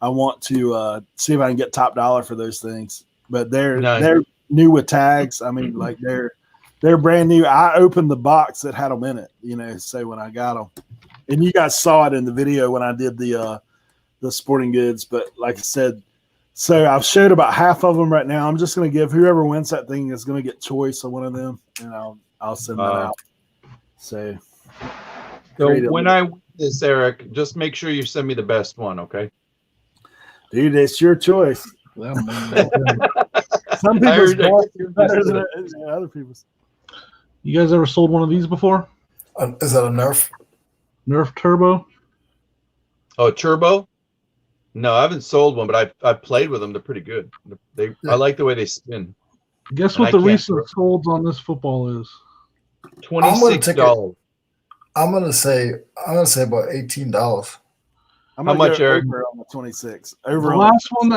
want to see if I can get top dollar for those things. But they're new with tags. I mean, like they're brand new. I opened the box that had them in it, so when I got them, and you guys saw it in the video when I did the sporting goods. But like I said, so I've showed about half of them right now. I'm just going to give whoever wins that thing is going to get choice of one of them, and I'll send that out. So when I win this, Eric, just make sure you send me the best one, okay? Dude, it's your choice. Some people's better than other people's. You guys ever sold one of these before? Is that a Nerf? Nerf Turbo? Oh, Turbo? No, I haven't sold one, but I've played with them. They're pretty good. I like the way they spin. Guess what the recent solds on this football is? $26. I'm gonna say about $18. How much, Eric? Over on the 26. The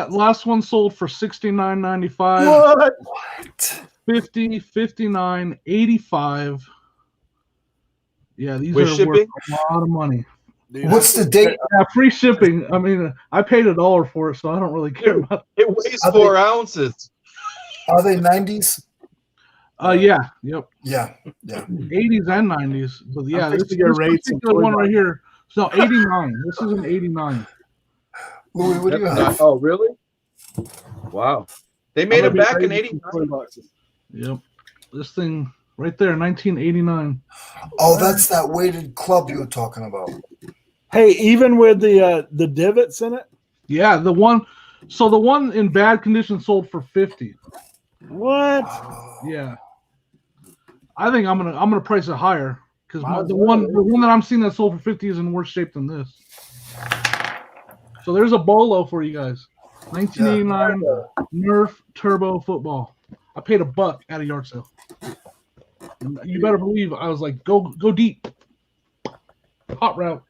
last one sold for $69.95. What? 50, 59, 85. Yeah, these With are shipping? worth a lot of money. Dude, What's the date? Yeah, free shipping. I mean, I paid $1 for it, so I don't really care about it. It weighs 4 ounces. Are they 90s? Yeah, yep. Yeah. 80s and 90s. But yeah, this particular one right here. So 89. This is an 89. Louis, what do you have? Oh, really? Wow. They made them back in 89. Yep. This thing right there, 1989. Oh, that's that weighted club you were talking about. Hey, even with the divots in it? Yeah, the one in bad condition sold for 50. What? Yeah. I think I'm gonna price it higher because the one that I'm seeing that sold for 50 is in worse shape than this. So there's a bolo for you guys. 1989 Nerf Turbo football. I paid $1 at a yard sale. And you better believe I was like, go deep. Hot route.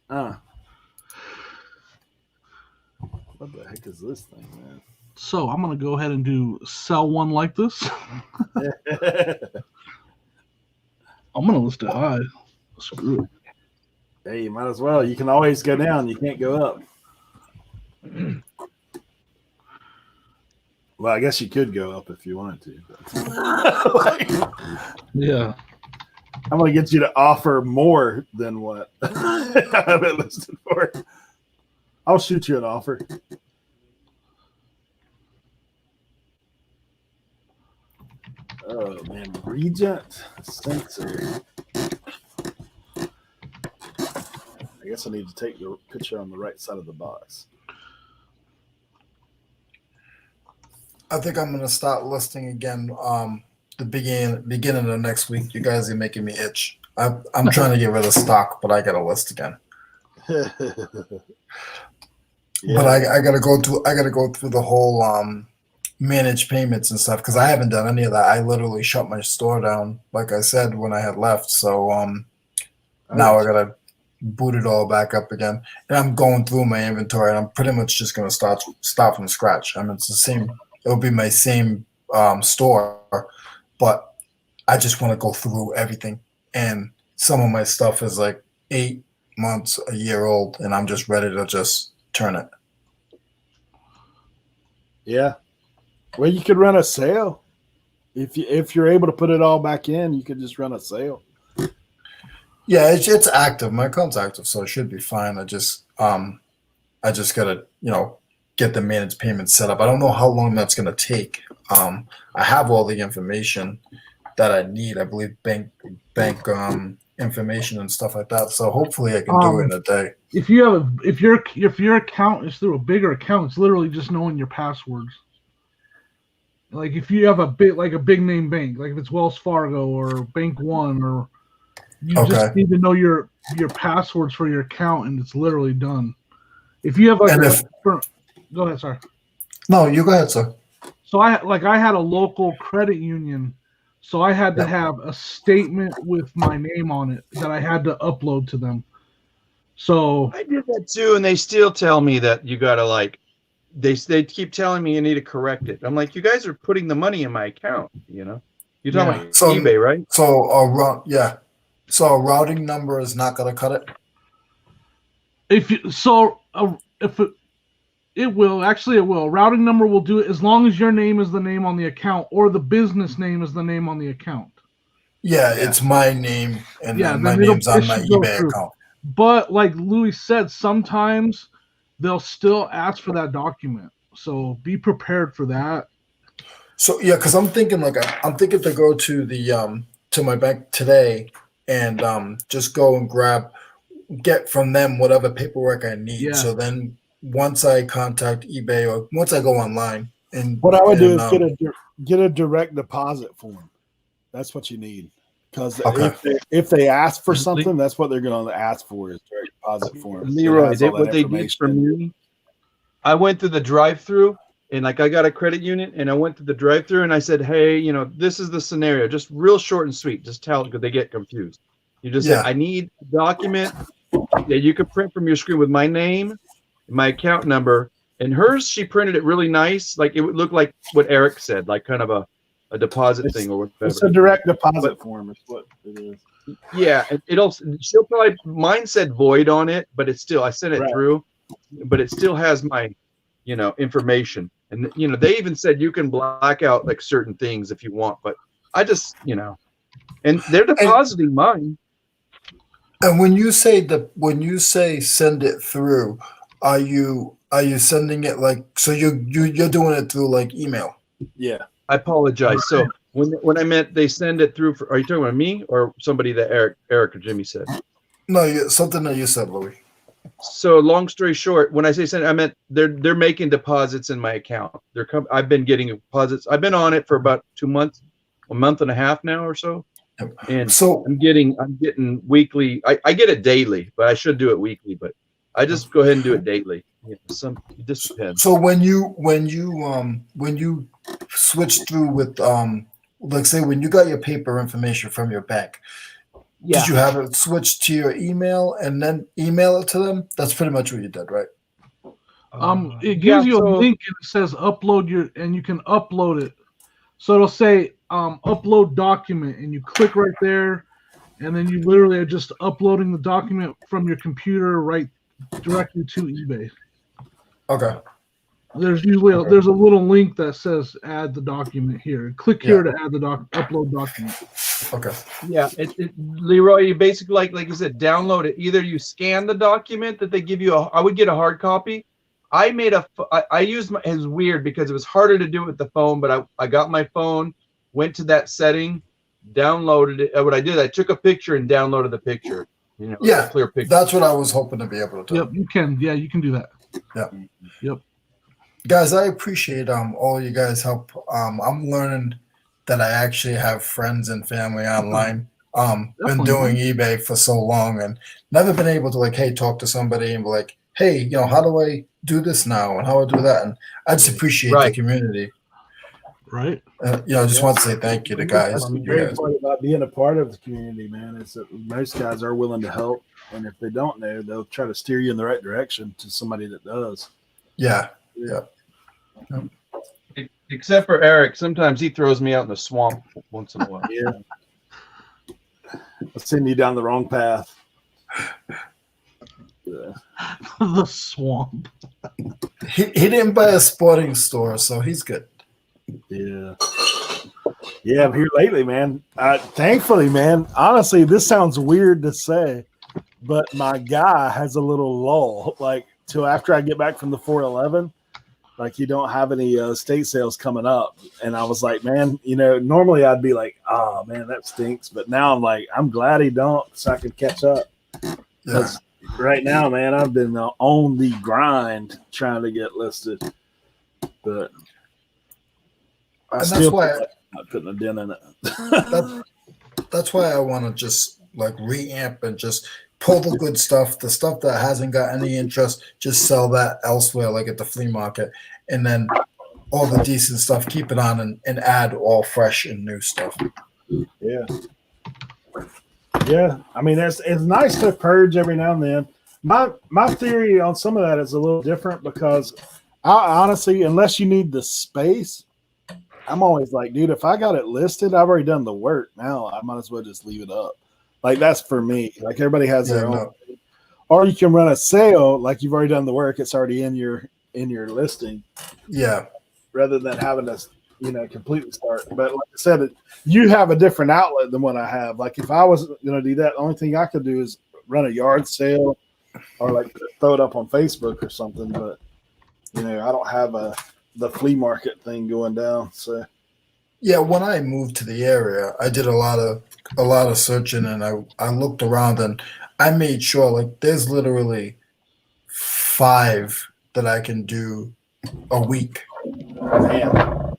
What the heck is this thing, man? So I'm gonna go ahead and sell one like this. I'm gonna list it high. Screw it. Hey, you might as well. You can always go down. You can't go up. Well, I guess you could go up if you wanted to. Yeah. I'm going to get you to offer more than what I have it listed for. I'll shoot you an offer. Oh, man. Regent sensor. I guess I need to take the picture on the right side of the box. I think I'm gonna start listing again. The beginning of next week. You guys are making me itch. I'm trying to get rid of stock, but I gotta list again. Yeah. But I gotta go through the whole manage payments and stuff because I haven't done any of that. I literally shut my store down, like I said when I had left. So now I gotta boot it all back up again, and I'm going through my inventory, and I'm pretty much just gonna start from scratch. I mean, it's the same. It'll be my same store, but I just want to go through everything. And some of my stuff is like 8 months, a year old, and I'm just ready to just turn it. Yeah. Well, you could run a sale. if you're able to put it all back in, you could just run a sale. Yeah, it's active. My account's active, so it should be fine. I just gotta get the managed payment set up. I don't know how long that's gonna take. I have all the information that I need. I believe bank information and stuff like that. So hopefully I can do it in a day. If your account is through a bigger account, it's literally just knowing your passwords. Like if you have a big name bank, like if it's Wells Fargo or Bank One, or you just need to know your passwords for your account, and it's literally done. If you have go ahead, sorry. No, you go ahead, sir. So I had a local credit union, so I had to have a statement with my name on it that I had to upload to them. So I did that too, and they still tell me that you gotta they keep telling me you need to correct it. I'm like, you guys are putting the money in my account, You're talking about eBay, right? So a routing number is not gonna cut it. It will. Routing number will do it as long as your name is the name on the account or the business name is the name on the account. Yeah, it's my name and then my name's on my eBay account. But like Louis said, sometimes they'll still ask for that document. So be prepared for that. So yeah, because I'm thinking to go to the to my bank today and just go and get from them whatever paperwork I need. Yeah. So then once I contact eBay or once I go online and what I would do is get a direct deposit form. That's what you need. Because if they ask for something, that's what they're going to ask for is direct deposit form. Leroy, what they did for me, I went through the drive-through and I got a credit union and I went to the drive-through and I said, hey, this is the scenario, just real short and sweet. Just tell because they get confused. You just say, I need a document that you can print from your screen with my name, my account number, and hers. She printed it really nice, like it would look like what Eric said, like kind of a deposit thing or whatever. It's a direct deposit form. Is what it is. Yeah, she'll probably mine said void on it, but it's still I sent it through, but it still has my information, and they even said you can black out like certain things if you want, but I just and they're depositing mine. And when you say send it through, are you sending it so you're doing it through like email? Yeah. I apologize. So when I meant they send it through, are you talking about me or somebody that Eric or Jimmy said? No, something that you said, Louis. So long story short, when I say send, I meant they're making deposits in my account. I've been getting deposits. I've been on it for about 2 months, a month and a half now or so. And so I'm getting weekly. I get it daily, but I should do it weekly. But I just go ahead and do it daily. It just depends. So when you switch through with like say when you got your paper information from your bank, did you have it switched to your email and then email it to them? That's pretty much what you did, right? It gives you a link and it says upload and you can upload it. So it'll say upload document, and you click right there, and then you literally are just uploading the document from your computer right directly to eBay. Okay. There's usually there's a little link that says add the document here. Click here to add the upload document. Okay. Yeah, Leroy, you basically like you said, download it. Either you scan the document that they give you. I would get a hard copy. I used it's weird because it was harder to do it with the phone, but I got my phone, went to that setting, downloaded it. What I did, I took a picture and downloaded the picture. A clear picture. That's what I was hoping to be able to do. Yep, you can. Yeah, you can do that. Yeah. Yep. Guys, I appreciate all you guys help. I'm learning that I actually have friends and family online. Been doing eBay for so long and never been able to talk to somebody and be like, hey, how do I do this now and how do I do that? And I just appreciate the community. Right. I just want to say thank you to guys. The great part about being a part of the community, man, is that most guys are willing to help, and if they don't know, they'll try to steer you in the right direction to somebody that does. Yeah. Except for Eric, sometimes he throws me out in the swamp once in a while. Yeah. I'll send you down the wrong path. Yeah. The swamp. He didn't buy a sporting store, so he's good. Yeah. Yeah, I'm here lately, man. Thankfully, man. Honestly, this sounds weird to say, but my guy has a little lull, like till after I get back from the 411. Like you don't have any state sales coming up, and I was like, man, normally I'd be like, oh man, that stinks, but now I'm like, I'm glad he don't, so I can catch up. Yeah. Because right now, man, I've been on the grind trying to get listed, but I And still that's why feel like I'm not putting a dent in it. that's why I want to just like reamp and just pull the good stuff, the stuff that hasn't got any interest, just sell that elsewhere, like at the flea market, and then all the decent stuff, keep it on and add all fresh and new stuff. Yeah. Yeah. I mean, it's nice to purge every now and then. My theory on some of that is a little different because I honestly, unless you need the space, I'm always like, dude, if I got it listed, I've already done the work. Now I might as well just leave it up. Like that's for me. Like everybody has their own. No. Or you can run a sale, like you've already done the work. It's already in your listing, Yeah. rather than having to, completely start. But like I said, you have a different outlet than what I have. Like if I was going to do that, the only thing I could do is run a yard sale or like throw it up on Facebook or something. But I don't have the flea market thing going down. So Yeah, when I moved to the area, I did a lot of searching, and I looked around, and I made sure like there's literally 5 that I can do a week. man,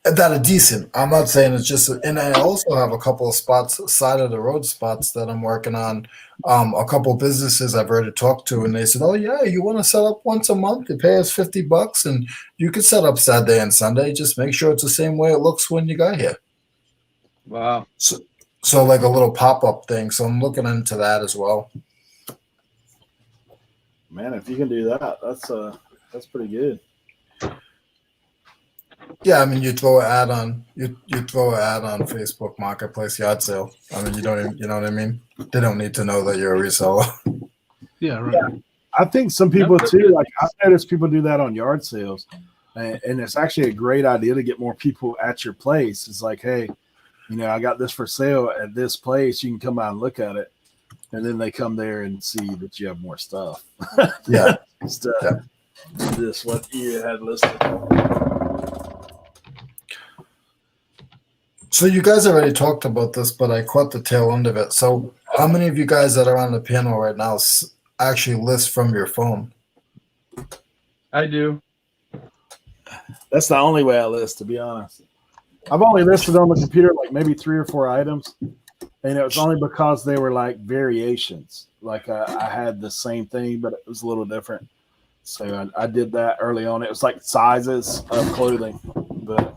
That are decent. I'm not saying it's just, and I also have a couple of spots, side of the road spots that I'm working on. A couple of businesses I've already talked to, and they said, "Oh yeah, you want to set up once a month? You pay us $50, and you can set up Saturday and Sunday. Just make sure it's the same way it looks when you got here." Wow. So like a little pop-up thing. So I'm looking into that as well. man, if you can do that, that's pretty good. Yeah, I mean, you throw an ad on Facebook Marketplace yard sale. I mean, you don't even, you know what I mean? They don't need to know that you're a reseller. Yeah, right. Yeah. I think some people too, like I've noticed people do that on yard sales, and it's actually a great idea to get more people at your place. It's like, hey, I got this for sale at this place. You can come by and look at it, and then they come there and see that you have more stuff. Yeah. Stuff. Yeah. This what you had listed. So you guys already talked about this, but I caught the tail end of it. So how many of you guys that are on the panel right now actually list from your phone? I do. That's the only way I list, to be honest. I've only listed on the computer like maybe 3 or 4 items, and it was only because they were like variations. Like I had the same thing, but it was a little different. So I did that early on. It was like sizes of clothing, but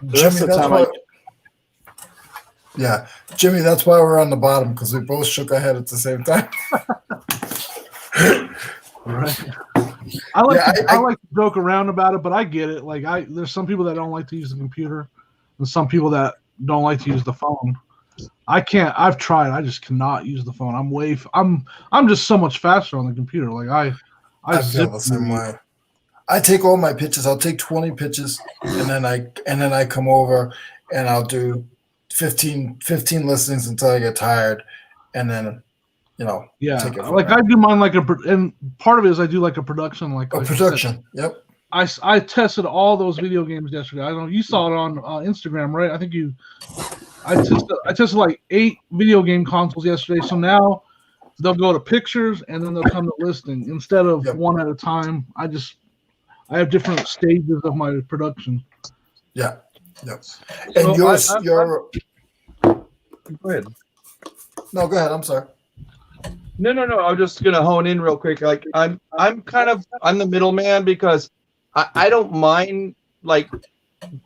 Jimmy, Jimmy, that's why we're on the bottom, because we both shook our head at the same time. Right. I like to joke around about it, but I get it. Like there's some people that don't like to use the computer, and some people that don't like to use the phone. I can't. I've tried. I just cannot use the phone. I'm just so much faster on the computer. Like I feel the same way. I take all my pictures. I'll take 20 pictures, and then I come over and I'll do 15 listings until I get tired, and then yeah. take it Like there. I do mine and part of it is I do like a production, like A production. Yep. I tested all those video games yesterday. I don't know. You saw it on Instagram, right? I think you. I tested like 8 video game consoles yesterday. So now they'll go to pictures and then they'll come to listing instead of one at a time. I have different stages of my production. Yeah. Yep. And So your Go ahead. no, go ahead. I'm sorry. No. I'm just gonna hone in real quick. Like I'm the middleman because I don't mind like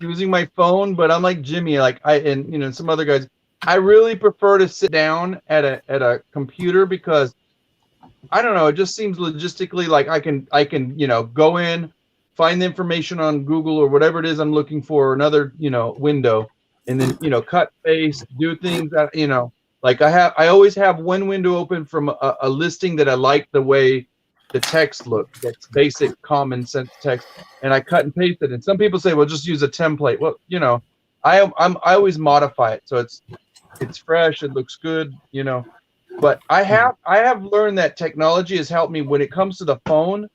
using my phone, but I'm like Jimmy, like and some other guys. I really prefer to sit down at a computer because I don't know. It just seems logistically like I can go in, find the information on Google or whatever it is I'm looking for, another window, and then cut paste, do things that like I always have one window open from a listing that I like the way the text look. That's basic common sense text, and I cut and paste it. And some people say, well, just use a template. Well, you know, I always modify it so it's fresh, it looks good, you know. But I have learned that technology has helped me when it comes to the phone.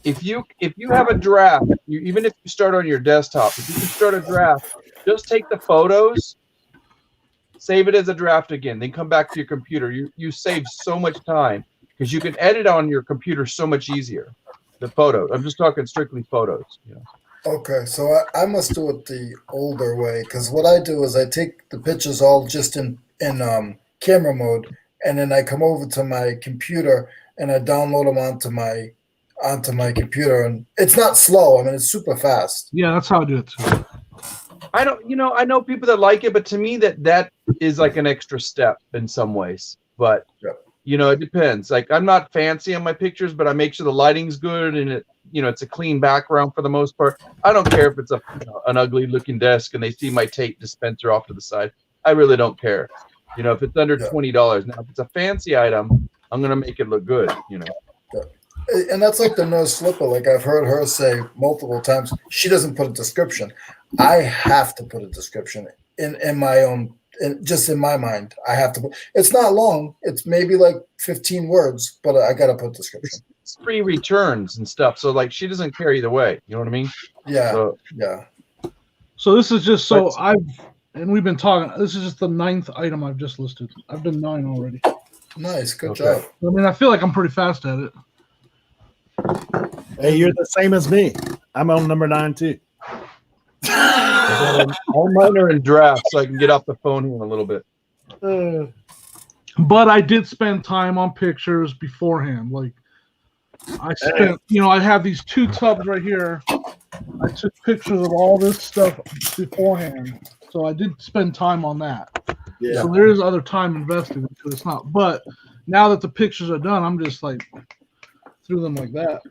If you have a draft, even if you start on your desktop, if you can start a draft, just take the photos, save it as a draft again, then come back to your computer. You save so much time because you can edit on your computer so much easier. The photos. I'm just talking strictly photos. You know. Okay, so I must do it the older way because what I do is I take the pictures all just in camera mode, and then I come over to my computer and I download them onto my computer, and it's not slow. I mean, it's super fast. Yeah, that's how I do it too. I know people that like it, but to me that is like an extra step in some ways. But you know, it depends. Like I'm not fancy on my pictures, but I make sure the lighting's good and it's a clean background for the most part. I don't care if it's an ugly looking desk and they see my tape dispenser off to the side. I really don't care. You know, if it's under $20. Now, if it's a fancy item, I'm gonna make it look good. You know. And that's like the no slipper. Like I've heard her say multiple times, she doesn't put a description. I have to put a description in my own, just in my mind. I have to put. It's not long. It's maybe like 15 words, but I got to put description. It's free returns and stuff, so like she doesn't care either way. You know what I mean? Yeah, So, yeah. So this is just we've been talking. This is just the 9th item I've just listed. I've done 9 already. Nice, good Okay. job. I mean, I feel like I'm pretty fast at it. Hey, you're the same as me. I'm on number 9 too. all mine are in draft, so I can get off the phone here in a little bit. But I did spend time on pictures beforehand. Like I spent, I have these 2 tubs right here. I took pictures of all this stuff beforehand, so I did spend time on that. Yeah. So there is other time invested into it. It's not, but now that the pictures are done, I'm just like through them like that.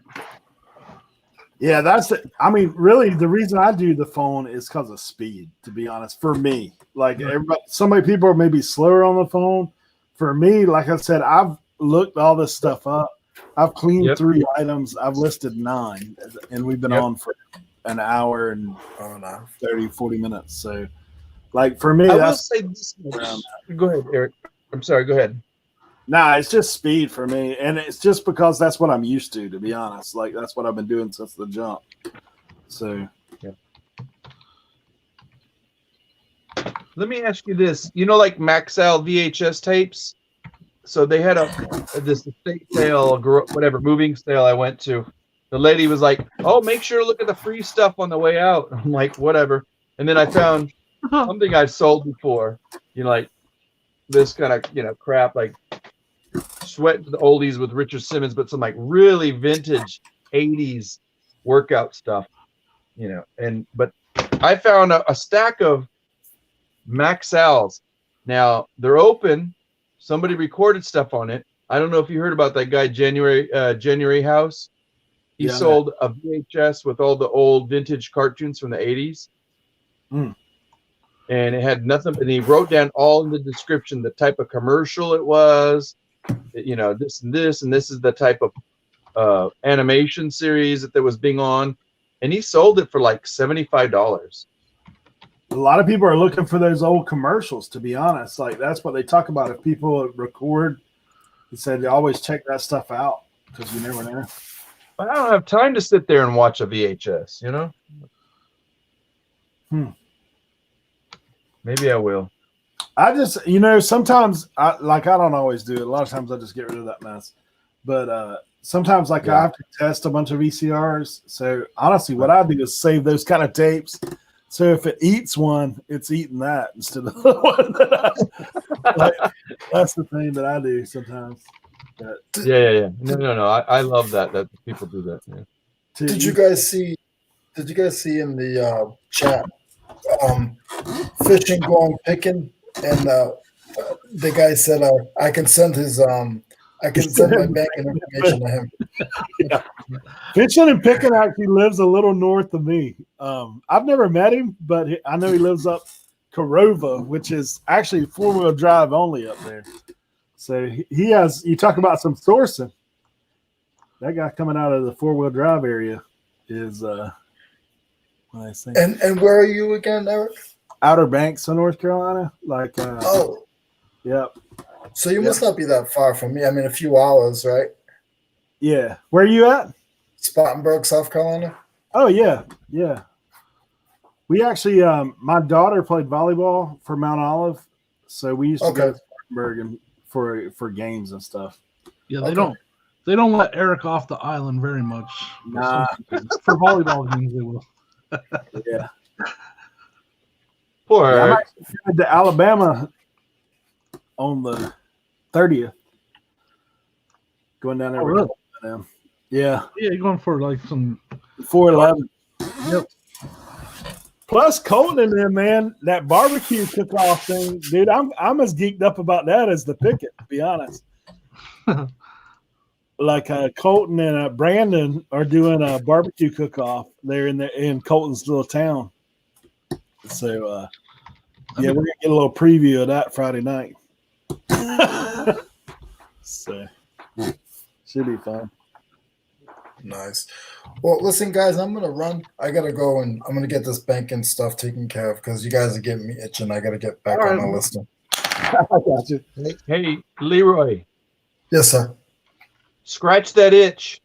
Yeah, that's it. I mean, really, the reason I do the phone is because of speed, to be honest, for me. Like everybody, some people are maybe slower on the phone. For me, like I said, I've looked all this stuff up. I've cleaned 3 items. I've listed 9, and we've been on for an hour and 30, 40 minutes. So, like, for me, I will that's say this much. Go ahead, Eric. I'm sorry. Go ahead. nah, it's just speed for me. And it's just because that's what I'm used to be honest. Like, that's what I've been doing since the jump. So, Let me ask you this. You know, like Maxell VHS tapes? So they had this estate sale, whatever, moving sale I went to. The lady was like, oh, make sure to look at the free stuff on the way out. I'm like, whatever. And then I found something I've sold before, like this kind of, crap, like Sweat to the Oldies with Richard Simmons, but some like really vintage 80s workout stuff, but I found a stack of Maxells. Now they're open. Somebody recorded stuff on it. I don't know if you heard about that guy, January House. He sold a VHS with all the old vintage cartoons from the 80s. And it had nothing, and he wrote down all in the description the type of commercial it was, this and this, and this is the type of animation series that was being on, and he sold it for like $75. a lot of people are looking for those old commercials, to be honest. Like, that's what they talk about. If people record, he said, they always check that stuff out because you never know. But I don't have time to sit there and watch a VHS, Maybe I will. I just, sometimes I don't always do it. A lot of times I just get rid of that mess. But sometimes I have to test a bunch of VCRs. So honestly, what I do is save those kind of tapes. So if it eats one, it's eating that instead of the one that that's the thing that I do sometimes. But, Yeah. No. I love that people do that. Yeah. Did you guys see in the chat fishing going picking, and the guy said I can send his I can send my banking information to him. Yeah. Fishing and Picking actually lives a little north of me. I've never met him, but I know he lives up Corova, which is actually 4-wheel drive only up there. So he has. You talk about some sourcing. that guy coming out of the 4-wheel drive area is what I think. And where are you again, Eric? Outer Banks of North Carolina. Like Oh, yep. so you must not be that far from me. I mean, a few hours, right? Yeah. Where are you at? Spartanburg, South Carolina. Oh yeah, yeah. We actually, my daughter played volleyball for Mount Olive, so we used to go to Spartanburg and for games and stuff. Yeah, they don't let Eric off the island very much. Nah. For volleyball games, they will. Yeah. Poor I'm Eric. actually headed to Alabama on the 30th. Going down there. Oh, with really? them. Yeah. Yeah, you're going for like some. 411. Yep. Plus Colton and them, man, that barbecue cook-off thing, dude. I'm as geeked up about that as the picket, to be honest. Like Colton and Brandon are doing a barbecue cook-off there in Colton's little town. So yeah, we're gonna get a little preview of that Friday night. So should be fun. Nice. Well, listen, guys, I'm gonna run. I gotta go and I'm gonna get this banking stuff taken care of because you guys are getting me itching. I gotta get back on my listing. I got you. Hey, Leroy, Yes, sir. scratch that itch.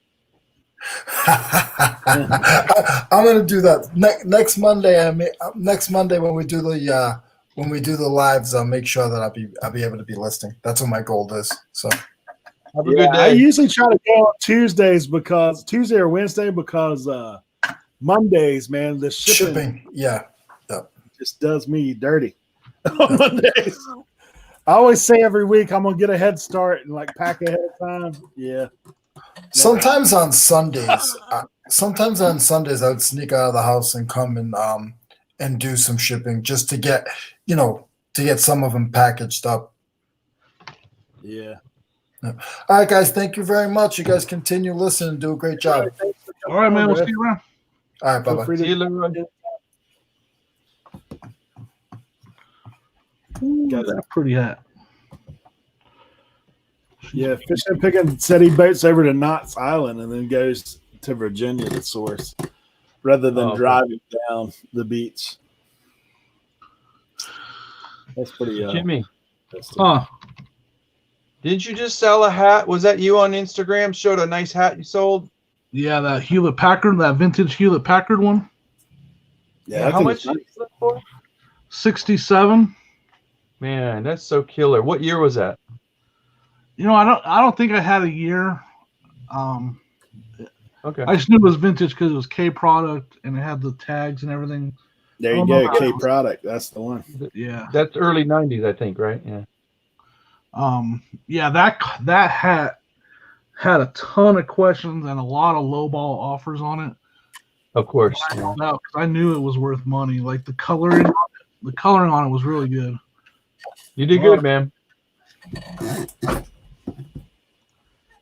I'm gonna do that next Monday. Next Monday when we do the lives, I'll make sure that I'll be able to be listing. That's what my goal is. So Have a Yeah, good I day. usually try to go on Tuesdays because Tuesday or Wednesday because Mondays, man, the shipping yeah. just does me dirty on Mondays. I always say every week I'm gonna get a head start and like pack ahead of time. Yeah. Sometimes on Sundays, I would sneak out of the house and come and do some shipping just to get some of them packaged up. Yeah. All right, guys. Thank you very much. You guys continue listening and do a great job. All right, man. We'll see you around. All right. Bye Feel bye. free See you, to Leroy. Ooh, that's pretty hat. yeah, Fish and Picking said he boats over to Knott's Island and then goes to Virginia to source rather than Oh, driving down the beach. That's pretty Jimmy, interesting. Huh. didn't you just sell a hat? Was that you on Instagram? Showed a nice hat you sold? Yeah, that Hewlett Packard, that vintage Hewlett Packard one. Yeah, I How think much it's did you sell for? 67. Man, that's so killer. What year was that? You know, I don't think I had a year. Okay. I just knew it was vintage because it was K product and it had the tags and everything. There you Oh, go, no. K product. That's the one. Yeah. That's early 90s, I think, right? Yeah. Yeah, that hat had a ton of questions and a lot of lowball offers on it. Of course. I Yeah. found out 'cause I knew it was worth money. Like the coloring on it was really good. You did good, man.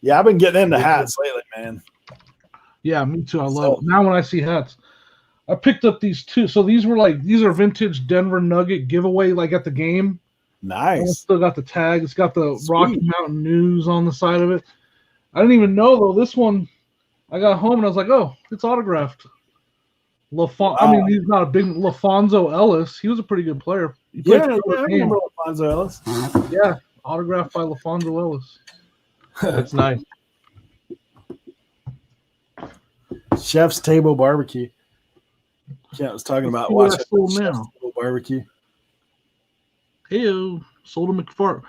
Yeah, I've been getting into hats lately, man. Yeah, me too. I love it. Now when I see hats, I picked up these two. So these are vintage Denver Nugget giveaway, like at the game. And it's Nice. still got the tag. It's got the Sweet. Rocky Mountain News on the side of it. I didn't even know though. This one, I got home and I was like, oh, it's autographed. I mean, he's not a big LaFonso Ellis. He was a pretty good player. He played Yeah, for I the game. remember Alfonso Ellis. Yeah, autographed by LaFonso Ellis. That's nice. Chef's Table Barbecue. Yeah, I was talking about See what I watching sold Chef's now. Table Barbecue. Hey, sold a McFarlane.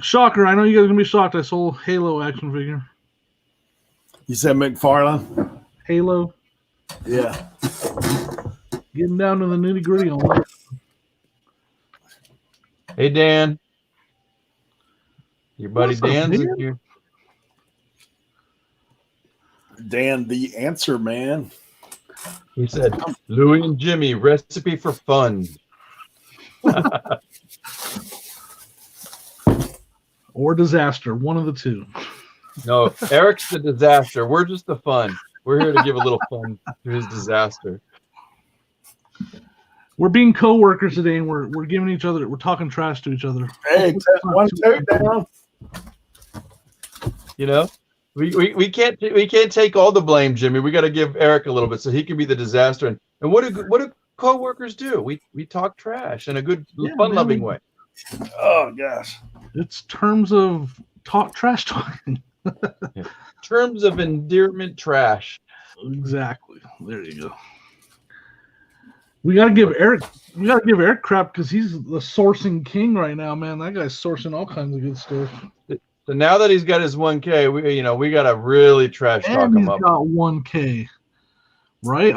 Shocker! I know you guys are gonna be shocked. I sold Halo action figure. You said McFarlane? Halo, Yeah. getting down to the nitty gritty on that. Hey, Dan. Your buddy What's up, Dan's Dan? in here. Dan, the answer man. He said, Louie and Jimmy, recipe for fun. Or disaster, one of the two. No, Eric's the disaster. We're just the fun. We're here to give a little fun to his disaster. We're being co-workers today, and we're giving each other. We're talking trash to each other. Hey, one tote down. You know? We can't take all the blame, Jimmy. We got to give Eric a little bit so he can be the disaster. And what do co-workers do? We talk trash in a good, fun-loving way. Oh gosh. It's terms of trash talking. Terms of endearment trash. Exactly. There you go. We gotta give Eric crap because he's the sourcing king right now, man. That guy's sourcing all kinds of good stuff. So now that he's got his 1K, we got to really trash talk And him he's up. got 1K, right?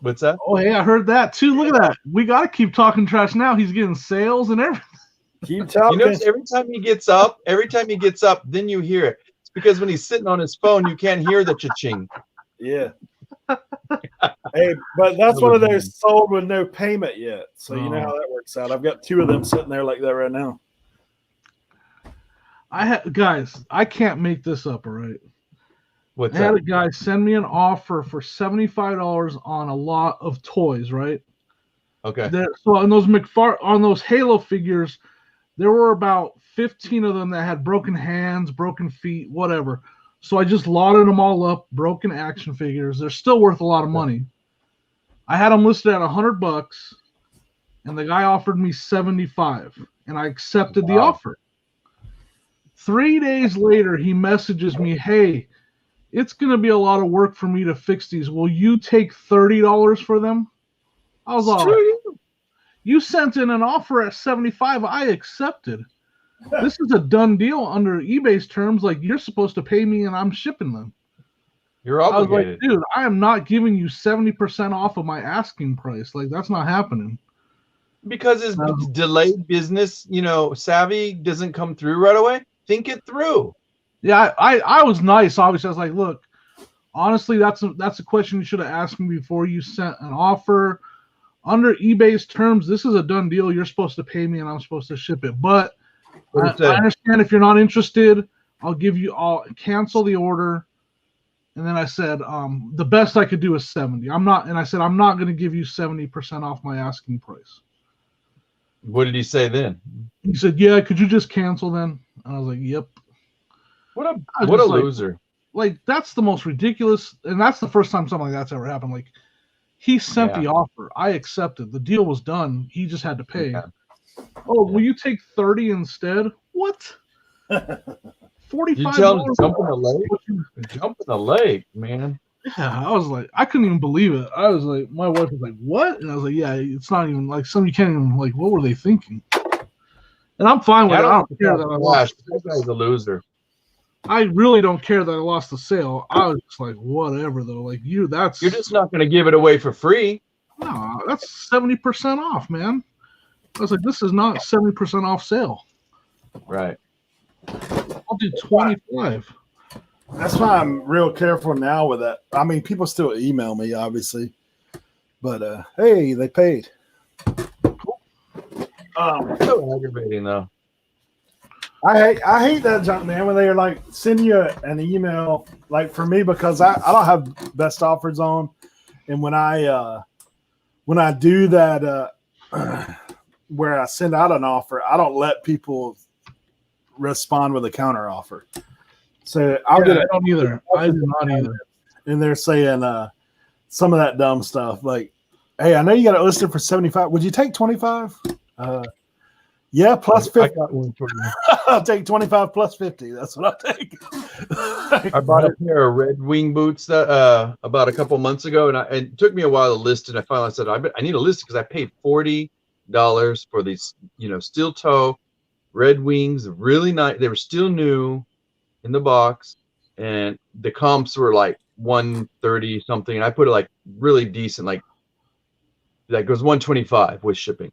What's that? Oh, hey, I heard that too. Look at that. We got to keep talking trash now. He's getting sales and everything. Keep talking. You notice every time he gets up, then you hear it. It's because when he's sitting on his phone, you can't hear the cha-ching. Yeah. Hey, but that's one of those sold with no payment yet. So you know how that works out. I've got 2 of them sitting there like that right now. Guys, I can't make this up, all right? What's I had that? a guy send me an offer for $75 on a lot of toys, right? Okay. So on those Halo figures, there were about 15 of them that had broken hands, broken feet, whatever. So I just lotted them all up, broken action figures. They're still worth a lot of money. I had them listed at $100, and the guy offered me $75, and I accepted the offer. 3 days later, he messages me, "Hey, it's going to be a lot of work for me to fix these. Will you take $30 for them?" I was like, "You sent in an offer at $75. I accepted. This is a done deal under eBay's terms. Like, you're supposed to pay me and I'm shipping them." You're I was like, obligated. "Dude, I am not giving you 70% off of my asking price. Like, that's not happening." Because his delayed business, savvy doesn't come through right away. Think it through. Yeah, I was nice. Obviously, I was like, "Look, honestly, that's a question you should have asked me before you sent an offer. Under eBay's terms, this is a done deal. You're supposed to pay me and I'm supposed to ship it. But I understand if you're not interested, I'll cancel the order." And then I said, the best I could do is 70. I'm not going to give you 70% off my asking price. What did he say then? He said, "Yeah, could you just cancel then?" And I was like, "Yep." What a loser. Like, that's the most ridiculous, and that's the first time something like that's ever happened. Like, he sent the offer. I accepted. The deal was done. He just had to pay. Yeah. Oh, will you take 30 instead? What? $45. You tell him to jump in the lake? Jump in the lake, man. Yeah, I was like, I couldn't even believe it. I was like, my wife was like, "What?" And I was like, "Yeah, it's not even like you can't even like, what were they thinking?" And I'm fine with it. I don't care that I lost. That guy's a loser. I really don't care that I lost the sale. I was just like, whatever though. Like, you're just not going to give it away for free. No, that's 70% off, man. I was like, this is not 70% off sale. Right. I'll do 25. That's why I'm real careful now with that. I mean, people still email me, obviously, but hey, they paid. So aggravating though. I hate that junk, man, when they are like send you an email, like for me, because I don't have best offers on, and when I do that where I send out an offer, I don't let people respond with a counter offer. So I don't either. I do not either. And they're saying some of that dumb stuff like, "Hey, I know you got it listed for 75. Would you take 25? Yeah, plus 50. I got one for you. I'll take 25 plus 50. That's what I'll take." I bought a pair of Red Wing boots that about a couple months ago, and it took me a while to list it. I finally said, I need to list it because I paid $40 for these, steel toe Red Wings. Really nice. They were still new in the box, and the comps were like 130 something, and I put it like really decent, like it was 125 with shipping.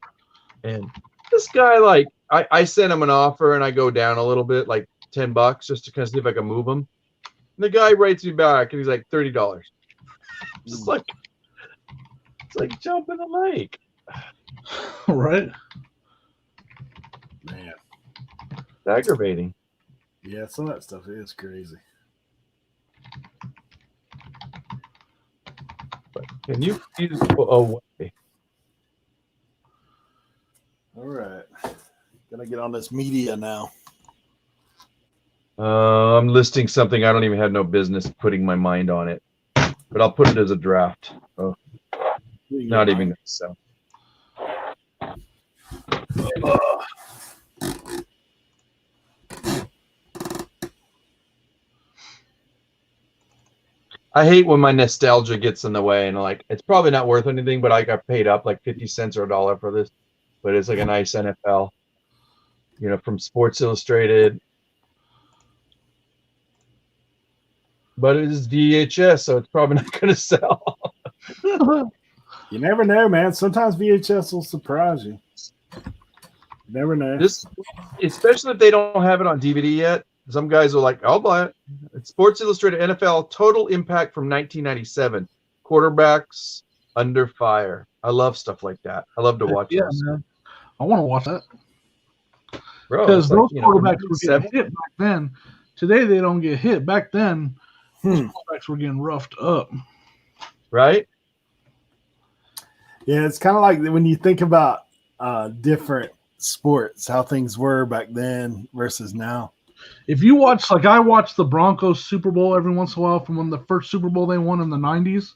And this guy, like, I sent him an offer, and I go down a little bit, like $10, just to kind of see if I can move him. And the guy writes me back, and he's like $30. It's like jump in the lake, right? Man, it's aggravating. yeah, some of that stuff is crazy. Can you please go away? All right. Gonna get on this media now. I'm listing something I don't even have no business putting my mind on it, but I'll put it as a draft. Oh, not even gonna sell. I hate when my nostalgia gets in the way and like it's probably not worth anything, but I got paid up like 50 cents or $1 for this. But it's like a nice NFL, from Sports Illustrated. But it is VHS, so it's probably not going to sell. You never know, man. Sometimes VHS will surprise you. You never know. Especially if they don't have it on DVD yet. Some guys are like, I'll buy it. It's Sports Illustrated NFL Total Impact from 1997. Quarterbacks under fire. I love stuff like that. I love to watch those. Man. I want to watch that. Bro, because those like, quarterbacks were getting hit back then. Today they don't get hit. Back then, those quarterbacks were getting roughed up. Right? Yeah, it's kind of like when you think about different sports, how things were back then versus now. If you watch, like I watch the Broncos Super Bowl every once in a while from when the first Super Bowl they won in the 90s.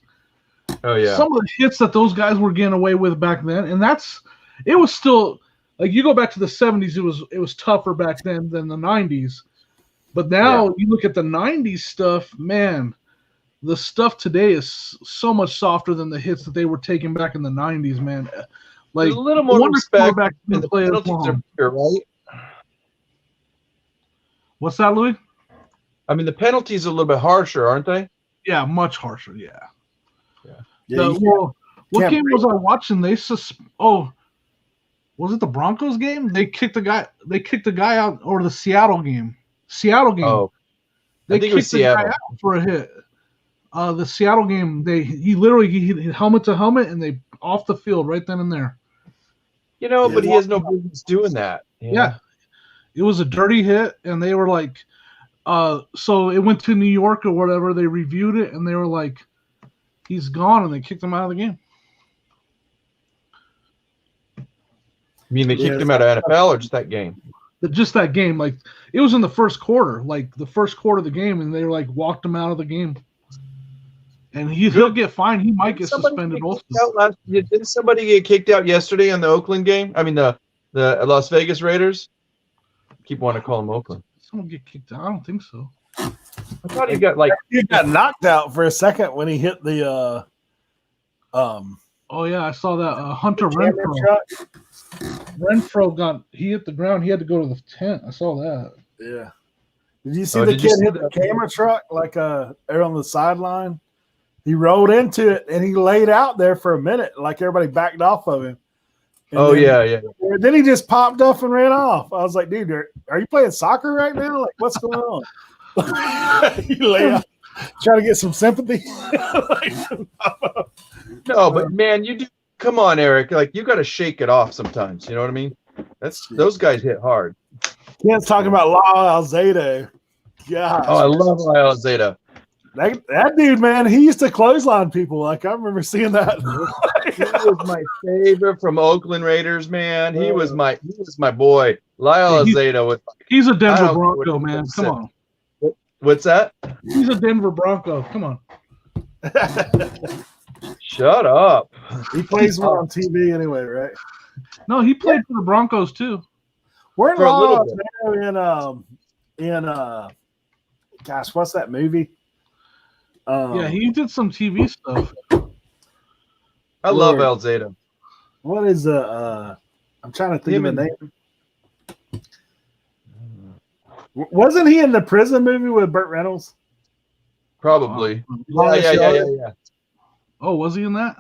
Oh, yeah. Some of the hits that those guys were getting away with back then, and it was still, like you go back to the 70s, it was tougher back then than the 90s. But now you look at the 90s stuff, man, the stuff today is so much softer than the hits that they were taking back in the 90s, man. Like, there's a little more respect and the penalties are bigger, right? What's that, Louis? I mean, the penalties are a little bit harsher, aren't they? Yeah, much harsher, yeah. Yeah, what game was I watching? Was it the Broncos game? They kicked the guy out, or the Seattle game. Seattle game. Oh, they kicked the guy out for a hit. The Seattle game, he hit helmet to helmet and they off the field right then and there. But he has no business doing that. Yeah. It was a dirty hit, and they were like, so it went to New York or whatever. They reviewed it, and they were like, he's gone, and they kicked him out of the game. I mean, they kicked him out of NFL or just that game? Just that game. Like, it was in the first quarter, like the first quarter of the game, and they were like, walked him out of the game. And he'll get fined. He might get suspended also. Didn't somebody get kicked out yesterday on the Oakland game? I mean, the Las Vegas Raiders? Keep wanting to call him Oakland. Someone get kicked out? I don't think so. I thought he got knocked out for a second when he hit the Oh yeah, I saw that. Hunter Renfro. He hit the ground. He had to go to the tent. I saw that. Yeah. Did you see the kid hit the camera truck like there on the sideline? He rolled into it and he laid out there for a minute, like everybody backed off of him. And then he just popped up and ran off. I was like, dude, are you playing soccer right now? Like, what's going on? You lay out, try to get some sympathy. No, but man, you do. Come on, Eric. Like, you got to shake it off sometimes. You know what I mean? Those guys hit hard. Ken's talking about Lyle Alzado. Gosh. Oh, I love Lyle Alzado. That dude, man, he used to clothesline people. Like, I remember seeing that. He was my favorite from Oakland Raiders, man. He was my boy. Lyle Alzado. He's a Denver Bronco, man. Come on. What's that? He's a Denver Bronco. Come on. Shut up. He plays well on TV anyway, right? No, he played for the Broncos too. We're in gosh, what's that movie? Yeah, he did some TV stuff. I love Alzado. What is I'm trying to think of the name. Wasn't he in the prison movie with Burt Reynolds? Probably. Yeah. Oh, was he in that?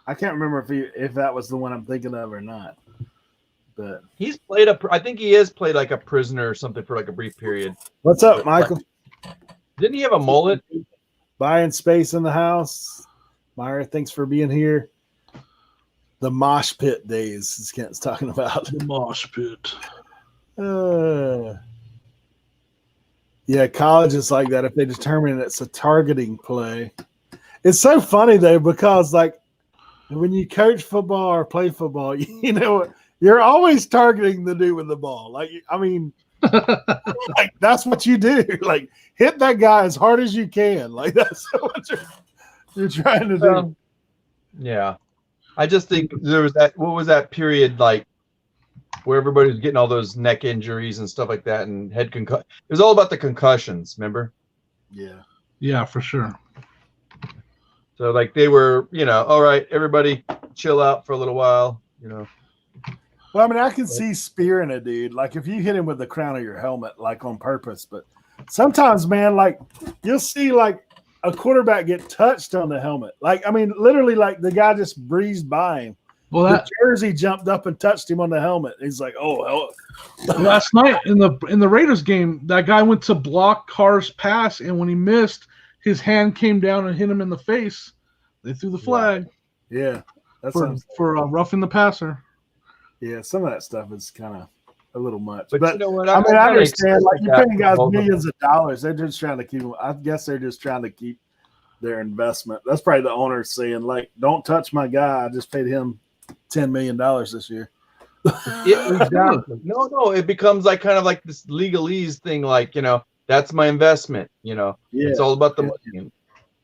I can't remember if that was the one I'm thinking of or not. But he's played I think he has played like a prisoner or something for like a brief period. What's up, Michael? Didn't he have a mullet? Buying space in the house. Myra, thanks for being here. The mosh pit days is Kent's talking about. The mosh pit. Yeah, college is like that if they determine it's a targeting play. It's so funny, though, because, like, when you coach football or play football, you know, you're always targeting the dude with the ball. Like, I mean, Like that's what you do. Like hit that guy as hard as you can. Like that's what you're trying to do. Well, yeah. I just think there was what was that period like where everybody was getting all those neck injuries and stuff like that and head concussion. It was all about the concussions, remember? Yeah. Yeah, for sure. So like they were, all right, everybody chill out for a little while, Well, I mean, I can see spearing a dude. Like if you hit him with the crown of your helmet, like on purpose. But sometimes, man, like you'll see like a quarterback get touched on the helmet. Like, I mean, literally, like the guy just breezed by him. Well, The that jersey jumped up and touched him on the helmet. He's like, "Oh, hell." last night in the Raiders game, that guy went to block Carr's pass, and when he missed, his hand came down and hit him in the face. They threw the flag Yeah, that's for roughing the passer. yeah. Some of that stuff is kind of a little much. But But you know what? I mean, I understand. Like you're paying guys millions. millions of dollars. They're just trying to keep them. I guess they're just trying to keep their investment. That's probably the owner saying, like, "Don't touch my guy. I just paid him $10 million this year." Yeah, exactly. No, it becomes like kind of like this legalese thing, like, that's my investment, Yeah, it's all about the money.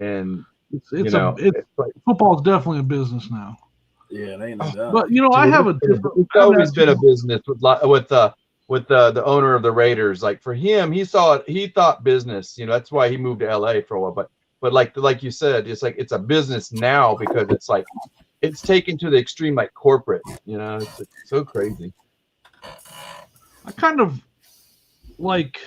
And It's it's like, football's definitely a business now. yeah, they ain't no doubt. But I have a different. it's always been a business with the owner of the Raiders. Like for him, he thought business, that's why he moved to LA for a while. But like you said, it's like it's a business now because it's like it's taken to the extreme, like corporate, it's so crazy. I kind of like.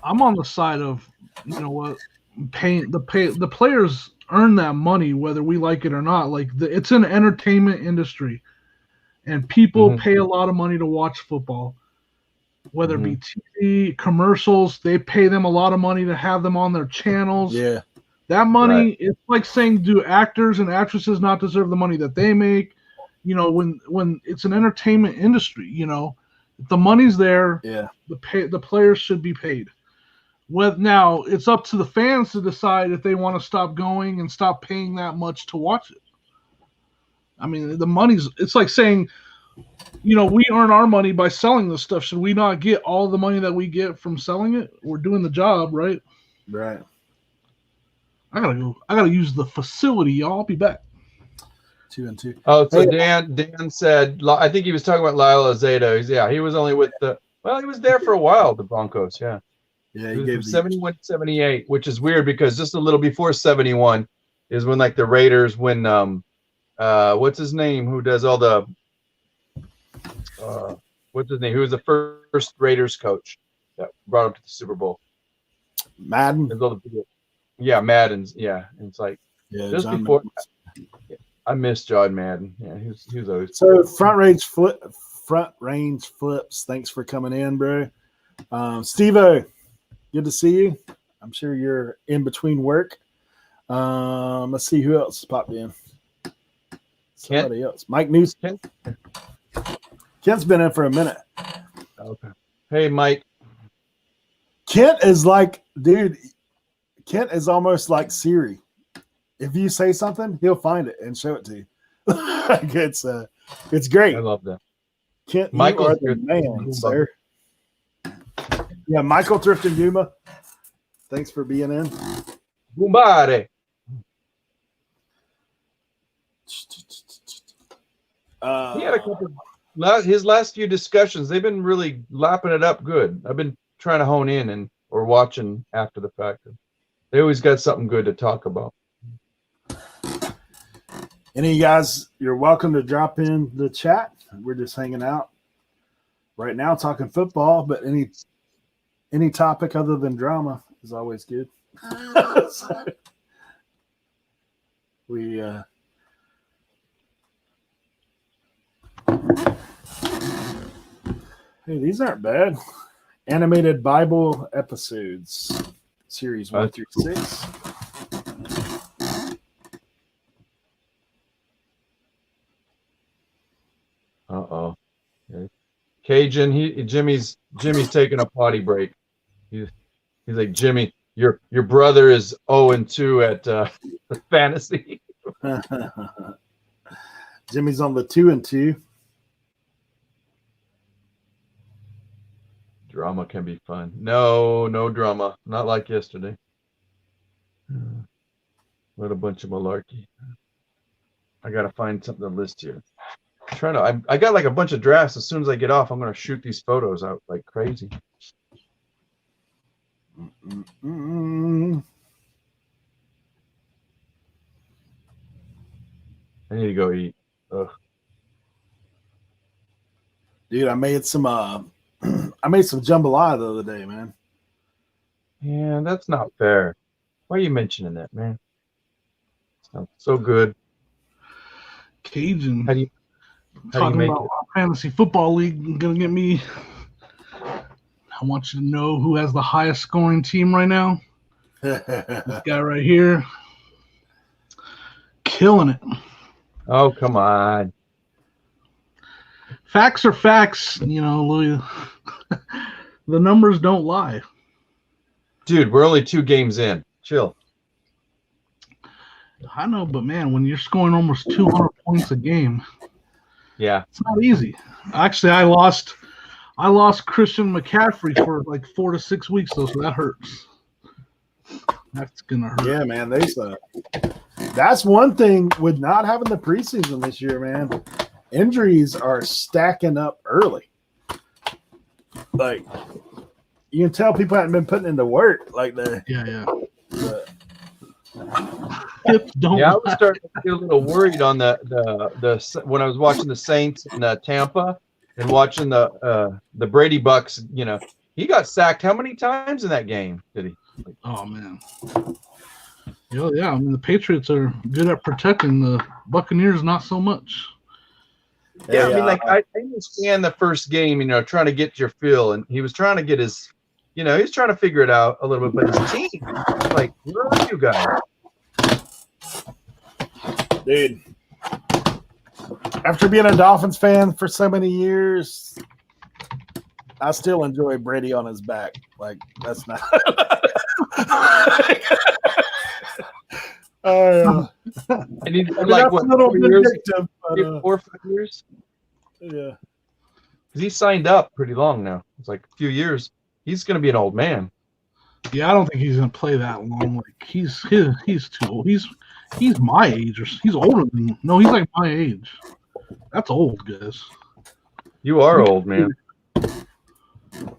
I'm on the side of what the players earn that money whether we like it or not. Like it's an entertainment industry, and people pay a lot of money to watch football, whether it be TV commercials. They pay them a lot of money to have them on their channels. Yeah, that money Right. it's like saying, do actors and actresses not deserve the money that they make? When it's an entertainment industry, if the money's there, yeah, the players should be paid. Now it's up to the fans to decide if they want to stop going and stop paying that much to watch it. I mean, it's like saying, we earn our money by selling this stuff. Should we not get all the money that we get from selling it? We're doing the job, right? right. I gotta go. I gotta use the facility, y'all. I'll be back. 2-2. Oh, so Hey. Dan said, I think he was talking about Lyle Azedo. He was only with he was there for a while, the Broncos. Yeah. Yeah, It he was gave from the 71 to 78, which is weird because just a little before 71 is when like the Raiders what's his name? Who does all the what's his name? Who was the first Raiders coach that brought him to the Super Bowl? Madden. There's all the video. Yeah, Madden's. Yeah. And it's like Yeah, just John before Madden. I miss John Madden. Yeah, he was always So front range flips. Thanks for coming in, bro. Steve-O, good to see you. I'm sure you're in between work. Let's see who else popped in. Somebody else. Mike News. Kent? Kent's been in for a minute. Okay. Hey, Mike. Kent is like, dude, Kent is almost like Siri. If you say something, he'll find it and show it to you. Like it's great. I love that. Kent, Michael's you are the good. man, sir. Yeah, Michael Thrifton Duma. Thanks for being in. Bumbare. He had a couple. His last few discussions, they've been really lapping it up good. I've been trying to hone in or watching after the fact. They always got something good to talk about. Any of you guys, you're welcome to drop in the chat. We're just hanging out right now, talking football. But any topic other than drama is always good. So, we hey, these aren't bad. Animated Bible episodes, series 1 through 6. Uh-oh. Cajun, Jimmy's taking a potty break. He's like, Jimmy, your brother is 0-2 at fantasy. Jimmy's on the 2-2. Drama can be fun. No drama. Not like yesterday. What a bunch of malarkey. I gotta find something to list here. I got like a bunch of drafts. As soon as I get off, I'm gonna shoot these photos out like crazy. Mm. I need to go eat. Ugh. Dude, I made some jambalaya the other day, man. Yeah, that's not fair. Why are you mentioning that, man? Sounds so good. Cajun. How do you Talking make about it? fantasy football league gonna get me. I want you to know who has the highest scoring team right now. This guy right here, killing it. Oh, come on. Facts are facts, Louis. The numbers don't lie. Dude, we're only 2 games in. Chill. I know, but man, when you're scoring almost 200 points a game, Yeah. it's not easy. Actually, I lost Christian McCaffrey for like 4 to 6 weeks though, so that hurts. That's gonna hurt. Yeah, man, they suck. That's one thing with not having the preseason this year, man. Injuries are stacking up early. Like you can tell people haven't been putting into work. Like Yeah. the Hips don't Yeah, I lie. was starting to get a little worried on the when I was watching the Saints in Tampa and watching the Brady Bucks. He got sacked how many times in that game? Did he? Oh man. Yeah. I mean, the Patriots are good at protecting the Buccaneers, not so much. Yeah, I mean, like I understand the first game, trying to get your feel, and he was trying to get his, he's trying to figure it out a little bit. But his team, like, where are you guys? dude. After being a Dolphins fan for so many years, I still enjoy Brady on his back. Like that's not. And he's been like what, 4 years? 4 or 5 years? Yeah. Because he signed up pretty long now. It's like a few years. He's going to be an old man. Yeah, I don't think he's gonna play that long. Like he's too old. He's my age, or he's older than. No, he's like my age. That's old, guys. You are old, man.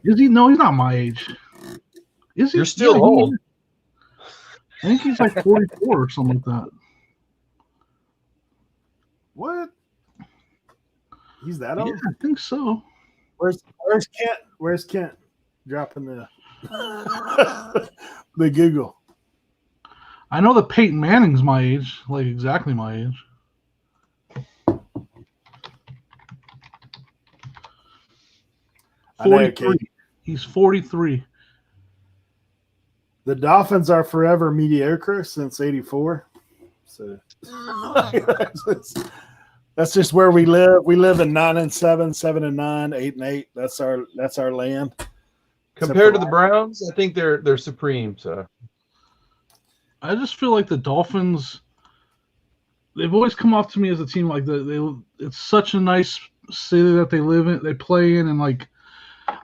Is he? No, he's not my age. Is he? You're still Yeah, old. I think he's like 44 or something like that. What? He's that Yeah, old? I think so. Where's Kent? Where's Kent? Dropping the the Google. I know that Peyton Manning's my age, like exactly my age. I know, 43. Kate. He's 43. The Dolphins are forever mediocre since '84. So that's just where we live. We live in 9-7, 7-9, 8-8. That's our land. Compared to the Browns, I think they're supreme. So I just feel like the Dolphins. They've always come off to me as a team like it's such a nice city that they live in, they play in, and like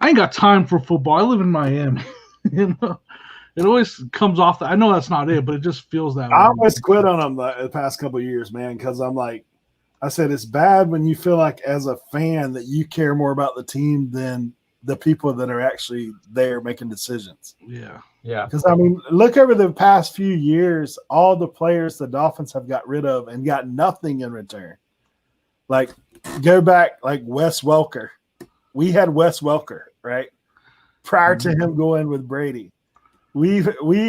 I ain't got time for football. I live in Miami. It always comes off that. I know that's not it, but it just feels that way. I almost quit on them the past couple of years, man, because I'm like, I said it's bad when you feel like as a fan that you care more about the team than the people that are actually there making decisions. Yeah. yeah, Because, I mean, look over the past few years, all the players the Dolphins have got rid of and got nothing in return. Like, go back, like Wes Welker. We had Wes Welker, right? Prior to him going with Brady. We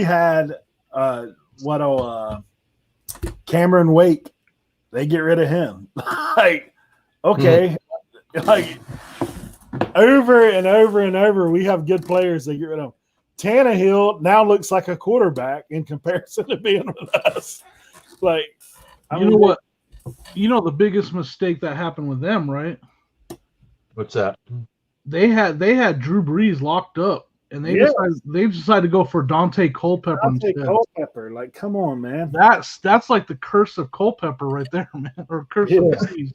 had Cameron Wake. They get rid of him. Like, okay. Like, over and over and over, we have good players they get rid of. Tannehill now looks like a quarterback in comparison to being with us. Like, You know what? You know the biggest mistake that happened with them, right? what's that? They had Drew Brees locked up, and they decided to go for Dante Culpepper Dante instead. Culpepper. Like, come on, man. That's like the curse of Culpepper right there, man, or curse of Brees.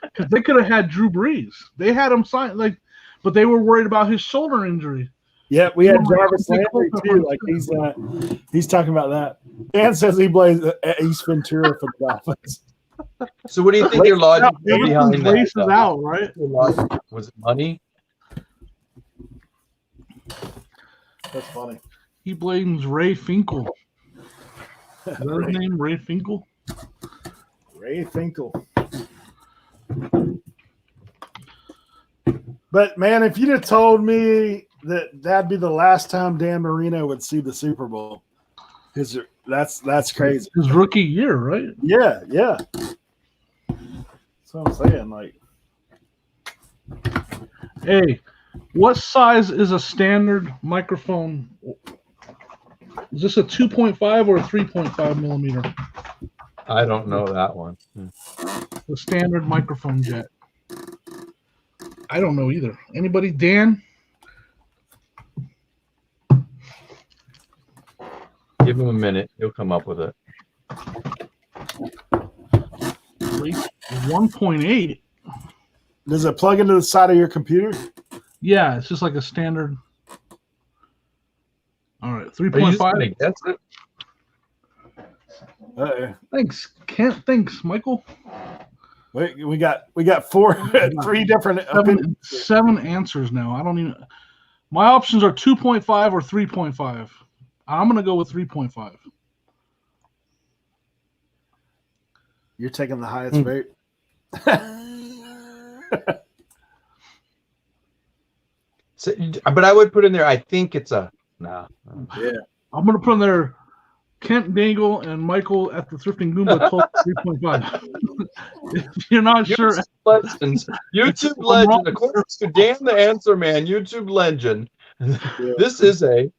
Because they could have had Drew Brees. They had him sign like but they were worried about his shoulder injury. Yeah, we had Oh, Jarvis Nick Landry Culpepper. too. Like he's talking about that. Dan says he plays Ace Ventura for the Dolphins. So what do you think your logic was Everything's behind that? races out, right? Your logic, was it money? That's funny. He blames Ray Finkel. Is that his name, Ray Finkel? Ray Finkel. But man, if you'd have told me that that'd be the last time Dan Marino would see the Super Bowl, that's crazy. His rookie year, right? Yeah. That's what I'm saying. Like, Hey, what size is a standard microphone? Is this a 2.5 or a 3.5 millimeter? I don't know that one. The standard microphone jack. I don't know either. Anybody? Dan? Give him a minute. He'll come up with it. 1.8. does it plug into the side of your computer? Yeah, it's just like a standard. All right, Are you just 3.5. gonna guess it? Thanks, Kent. Thanks, Michael. Wait, we got three different opinions. Seven answers now. I don't even. My options are 2.5 or 3.5. I'm gonna go with 3.5. You're taking the highest rate. So, but I would put in there. I think it's a nah. Yeah. I'm gonna put in there. Kent Dangle and Michael at the Thrifting Goomba told 3.5. If you're not sure, Legends. YouTube legend. According to Dan the Answer Man, YouTube legend. This is a.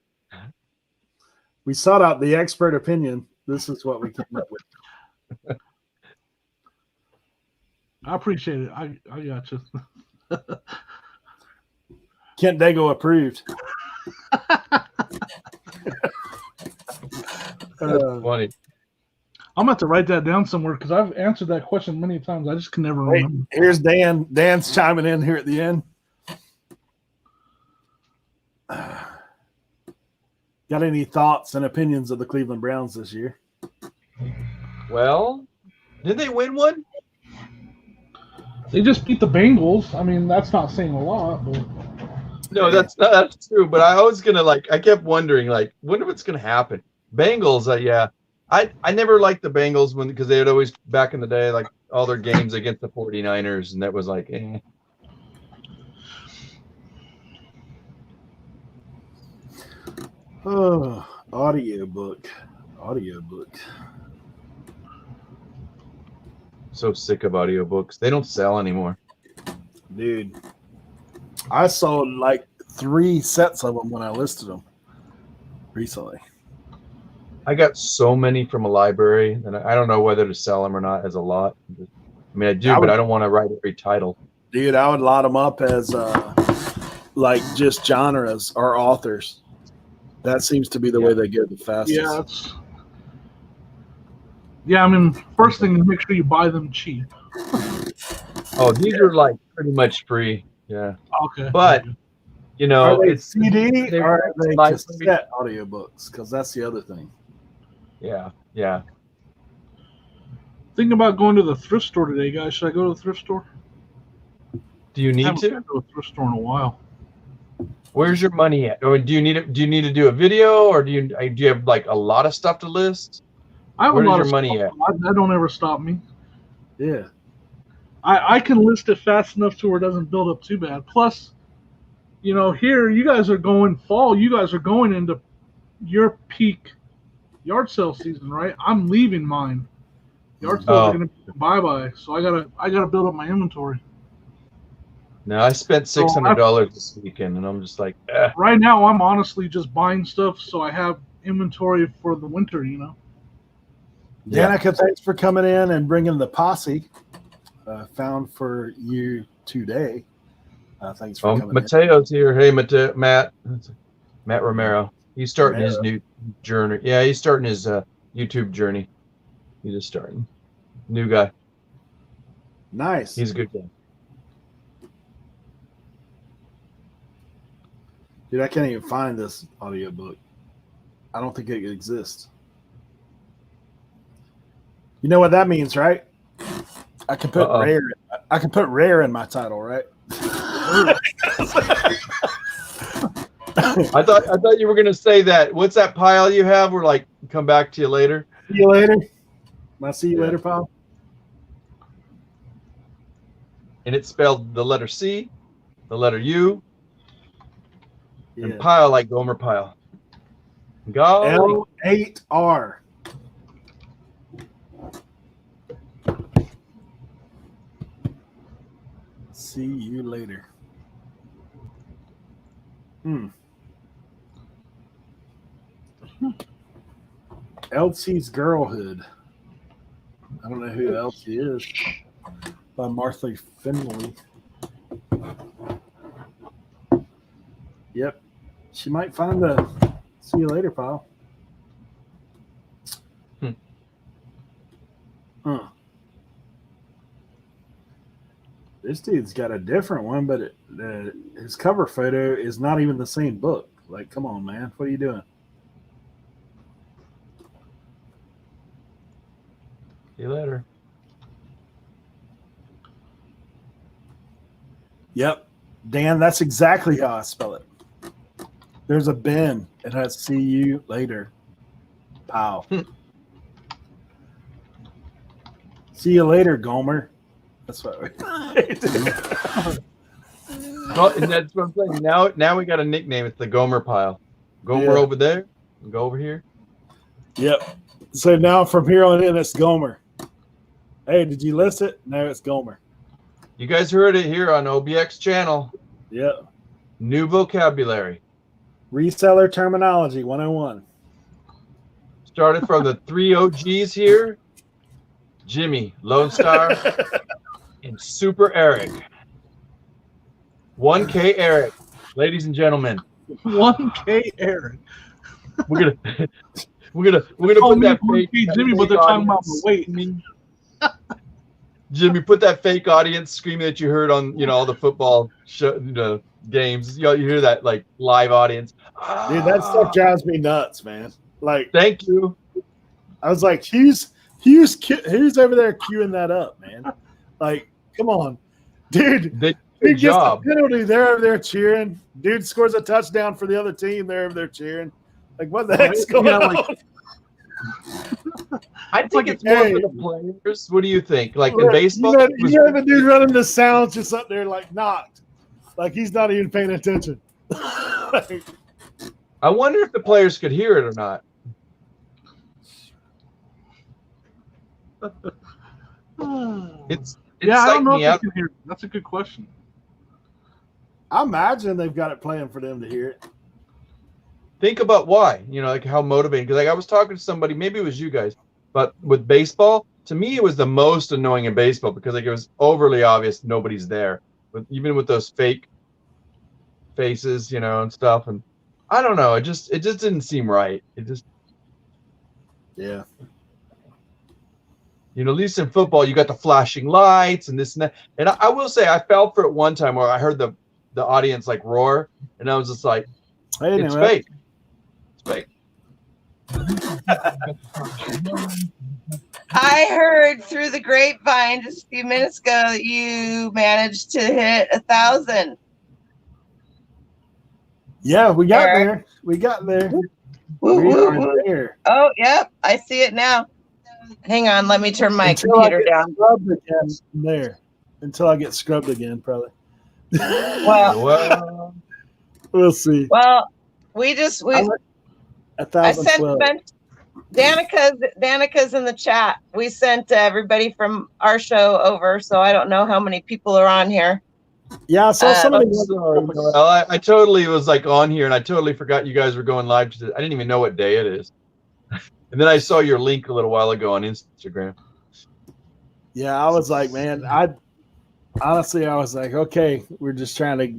We sought out the expert opinion. This is what we came up with. I appreciate it. I got you. Kent Dago approved. Funny. I'm gonna have to write that down somewhere because I've answered that question many times. I just can never Wait, remember. here's Dan. Dan's chiming in here at the end. Got any thoughts and opinions of the Cleveland Browns this year? Well, did they win one? They just beat the Bengals. I mean, that's not saying a lot, but No, that's true. But I was gonna I kept wondering, wonder what's gonna happen. Bengals, yeah. I never liked the Bengals because they would always back in the day all their games against the 49ers, and that was eh. Oh, audiobook. So sick of audiobooks. They don't sell anymore. Dude, I sold 3 sets of them when I listed them recently. I got so many from a library, and I don't know whether to sell them or not as a lot. I mean, I do, but I don't want to write every title. Dude, I would lot them up as just genres or authors. That seems to be the way they get the fastest. I mean, first thing is make sure you buy them cheap. Oh, these are pretty much free. Yeah. Okay. But Are they it's CD or are they like- cassette audiobooks? Because that's the other thing. Yeah. Thinking about going to the thrift store today, guys. Should I go to the thrift store? Do you I need haven't to? been to a thrift store in a while. Where's your money at? Or do you need to do a video, or do you have a lot of stuff to list? I have Where a is lot your of money stuff. That don't ever stop me. Yeah. I can list it fast enough to where it doesn't build up too bad. Plus, here you guys are going fall. You guys are going into your peak yard sale season, right? I'm leaving mine. Yard sales are going to be bye-bye, so I gotta build up my inventory. No, I spent $600 this weekend, and I'm just Right now, I'm honestly just buying stuff so I have inventory for the winter. Danica, thanks for coming in and bringing the posse found for you today. Thanks for coming Mateo's here. Hey, Matt Romero. He's starting his new journey. Yeah, he's starting his YouTube journey. He's just starting. New guy. Nice. He's a good guy. Dude, I can't even find this audiobook. I don't think it exists. You know what that means, right? I can put rare. I can put rare in my title, right? I thought you were gonna say that. What's that pile you have? We're like, come back to you later. See you later. My see you Yeah. later, pal. And it's spelled the letter C, the letter U, Yeah. and pile like Gomer Pyle. Golly. L8R. See you later. Elsie's Girlhood. I don't know who Elsie is. By Martha Finley. Yep. She might find the see you later, pal. Huh. This dude's got a different one, but his cover photo is not even the same book. Like, come on, man. What are you doing? See you later. Yep. Dan, that's exactly how I spell it. There's a bin. It has see you later. Pow. See you later, Gomer. That's what Well, and that's what I'm saying. Now we got a nickname. It's the Gomer Pile. Gomer Yeah. over there. Go over here. Yep. So now from here on in, it's Gomer. Hey, did you list it? No, it's Gomer. You guys heard it here on OBX channel. Yep. New vocabulary. Reseller terminology 101. Started from the 3 OGs here. Jimmy, Lone Star, and Super Eric. 1K Eric. Ladies and gentlemen, 1K Eric. we're gonna put that fake Jimmy, but they're talking about the weight. Jimmy, put that fake audience screaming that you heard on all the football games. You hear that like live audience. Dude, that stuff drives me nuts, man. Like, Thank you. I was like, who's over there queuing that up, man? Like, come on, dude. Good Dude gets job. the penalty. They're over there cheering. Dude scores a touchdown for the other team. They're over there cheering. Like, what the heck's going on? I think it's more for the players. What do you think? Like in baseball, you have a dude running the sounds just up there, like knocked, like he's not even paying attention. Like, I wonder if the players could hear it or not. It's Yeah, I don't psyched know me if out. they can hear it. That's a good question. I imagine they've got it playing for them to hear it. Think about why, like how motivating. Because like I was talking to somebody, maybe it was you guys, but with baseball, to me it was the most annoying in baseball because like it was overly obvious nobody's there. But even with those fake faces, and stuff, and I don't know, it just didn't seem right. It just, Yeah. at least in football, you got the flashing lights and this and that. And I will say, I fell for it one time where I heard the audience like roar, and I was just like, Hey, it's anyway. fake. It's fake. I heard through the grapevine just a few minutes ago that you managed to hit 1,000. Yeah, we got Eric. there. We got there. Woo, We woo, are woo. there. Oh, yep. I see it now. Hang on. Let me turn my Until I computer get down. scrubbed again there. Until I get scrubbed again, probably. Well, We'll see. well, I 1,012. sent a bunch. Danica's in the chat. We sent everybody from our show over, so I don't know how many people are on here. Yeah, I saw somebody. I'm sorry, Noel. I totally was like on here, and I totally forgot you guys were going live. I didn't even know what day it is. And then I saw your link a little while ago on Instagram. Yeah, I was like, man, I was like, okay, we're just trying to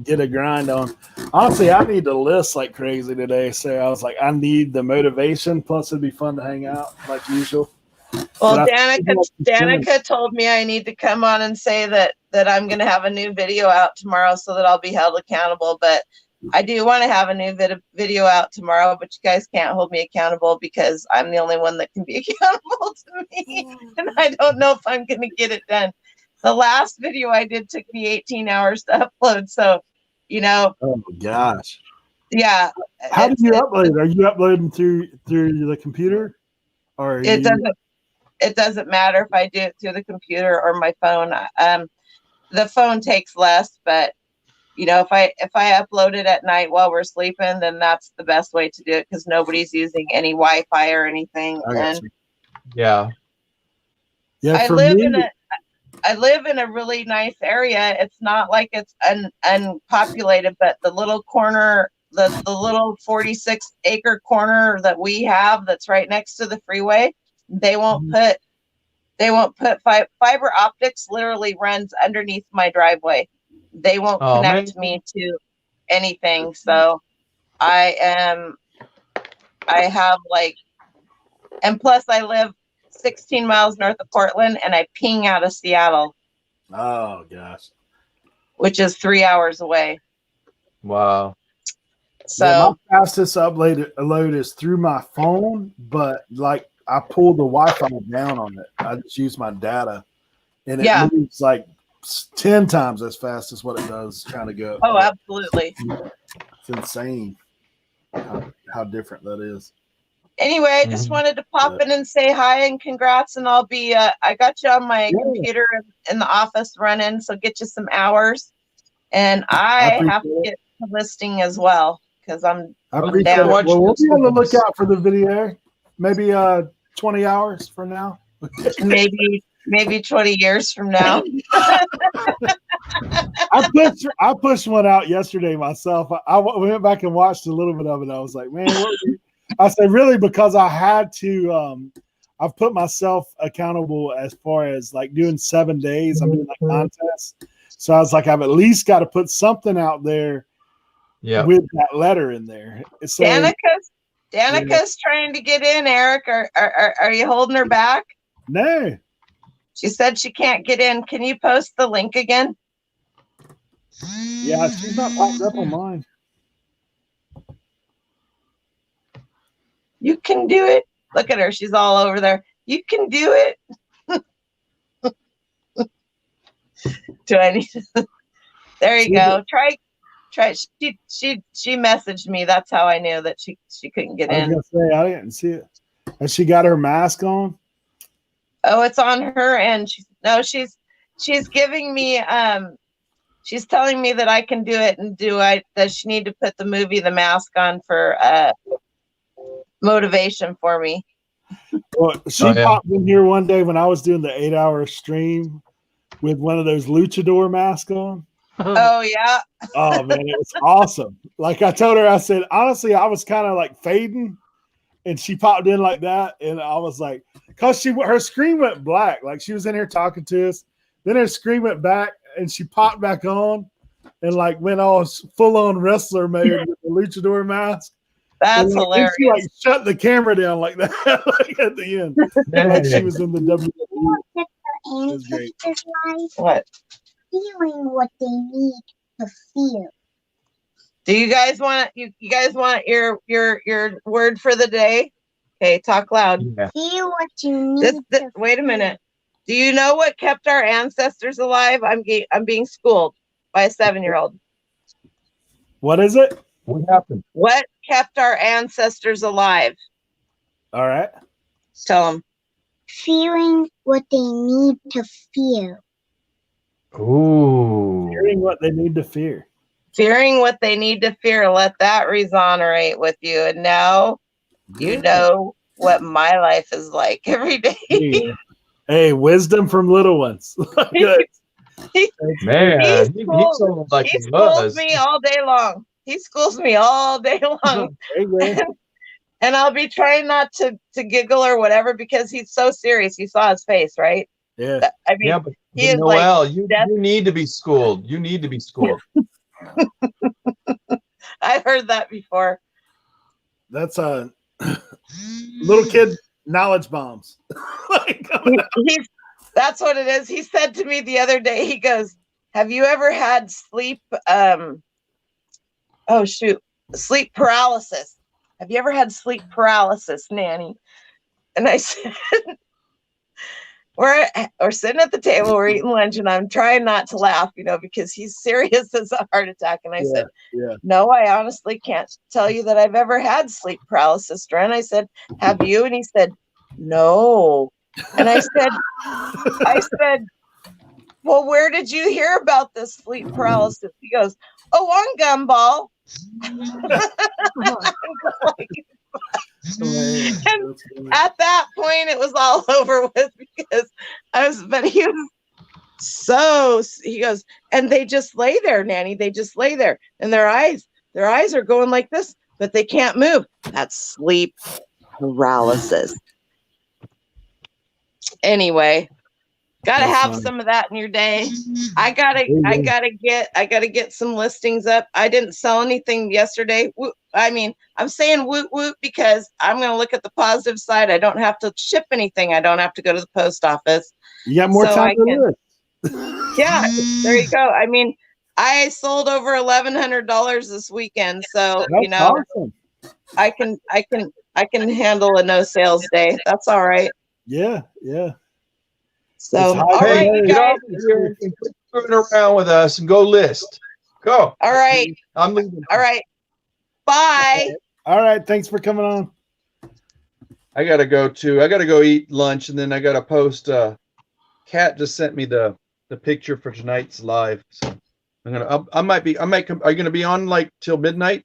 get a grind on. Honestly, I need to list like crazy today. So I was like, I need the motivation. Plus, it'd be fun to hang out like usual. Well, But I think Danica told me I need to come on and say that I'm going to have a new video out tomorrow so that I'll be held accountable. But I do want to have a new video out tomorrow, but you guys can't hold me accountable because I'm the only one that can be accountable to me. And I don't know if I'm going to get it done. The last video I did took me 18 hours to upload. So, you know, Oh my gosh. yeah. How do it's- you it- upload? Are you uploading through the computer? Or are It you, doesn't matter if I do it through the computer or my phone. The phone takes less, but you know, if I upload it at night while we're sleeping, then that's the best way to do it because nobody's using any Wi-Fi or anything. I got And you. Yeah. Yeah, I for live me, I live in a really nice area. It's not like it's unpopulated, but the little corner, the little 46-acre corner that we have that's right next to the freeway, they won't put fiber optics literally runs underneath my driveway. They won't Oh, connect man. me to anything. So I have like, and plus I live 16 miles north of Portland and I ping out of Seattle, oh gosh. which is 3 hours away. Wow. So Yeah, my fastest upload is through my phone, but like I pulled the Wi-Fi down on it. I just use my data, and it Yeah. moves like 10 times as fast as what it does trying to go. oh, absolutely. It's insane how different that is. Anyway, I just Mhm. wanted to pop in and say hi and congrats. And I'll be, I got you on my Yeah. computer in the office running. So get you some hours. And I I appreciate have to it. get the listing as well because I'm I Okay, appreciate down. it. watch Well, we'll this be on the one. lookout for the video. Maybe 20 hours from now. maybe 20 years from now. I pushed one out yesterday myself. I went back and watched a little bit of it. I was like, man, I said, really, because I had to. I've put myself accountable as far as like doing 7 days. I'm doing like contests, so I was like, I've at least got to put something out there Yeah. with that letter in there. So Danica's trying to get in. Eric, are you holding her back? no, She said she can't get in. Can you post the link again? yeah, she's not popped up on mine. You can do it. Look at her. She's all over there. You can do it. Do I need to? There you go. Try. She messaged me. That's how I knew that she couldn't get I was in. gonna say I didn't see it. Has she got her mask on? Oh, it's on her end. She's giving me she's telling me that I can do it and does she need to put the movie The Mask on for motivation for me. Well, she Oh, yeah. popped in here one day when I was doing the 8-hour stream with one of those luchador masks on. Oh yeah. Oh man, it was awesome. Like I told her, I said, honestly, I was kind of like fading, and she popped in like that, and I was like, cause her screen went black, like she was in here talking to us, then her screen went back, and she popped back on, and like went all full on wrestler mode with the luchador mask. That's And, like, hilarious. She like shut the camera down like that, like at the end, like she was in the WWE. It was great. What? Feeling what they need to feel. Do you guys want you guys want your word for the day? Okay, talk loud. Yeah. Feel what you need to Wait a minute. Do you know what kept our ancestors alive? I'm being schooled by a 7-year-old. What is it? What happened? What kept our ancestors alive? All right. Tell them. feeling what they need to feel. Ooh. Fearing what they need to fear. Fearing what they need to fear. Let that resonate with you. And now you know what my life is like every day. Hey, wisdom from little ones. Good. Man, He he sounded like He he schools was. me all day long. He schools me all day long. There you go. And I'll be trying not to giggle or whatever because he's so serious. You saw his face, right? Yeah. I mean, Yeah, but he is Noel, like, you death- need to be schooled. You need to be schooled. I've heard that before. That's a little kid knowledge bombs. Like, That's what it is. He said to me the other day, he goes, have you ever had sleep oh shoot, sleep paralysis. Have you ever had sleep paralysis, Nanny? And I said, we're sitting at the table, we're eating lunch, and I'm trying not to laugh, because he's serious as a heart attack. And I said, no, I honestly can't tell you that I've ever had sleep paralysis, Dren. I said, have you? And he said, no. And I said, well, where did you hear about this sleep paralysis? He goes, oh, on Gumball. And at that point, it was all over with because he goes, and they just lay there, Nanny. They just lay there, and their eyes are going like this, but they can't move. That's sleep paralysis. Anyway, gotta have some of that in your day. I gotta get some listings up. I didn't sell anything yesterday. I'm saying woot woot because I'm gonna look at the positive side. I don't have to ship anything. I don't have to go to the post office. You got more time to list. Yeah, there you go. I sold over $1,100 this weekend, so That's awesome. I can handle a no sales day. That's all right. Yeah. So, all right, you get guys. off here and quit screwing around with us and go list. Go. All right. I'm leaving. All right. Bye. All right. Thanks for coming on. I gotta go eat lunch, and then I gotta post. Kat just sent me the picture for tonight's live. So I might come. Are you gonna be on like till midnight?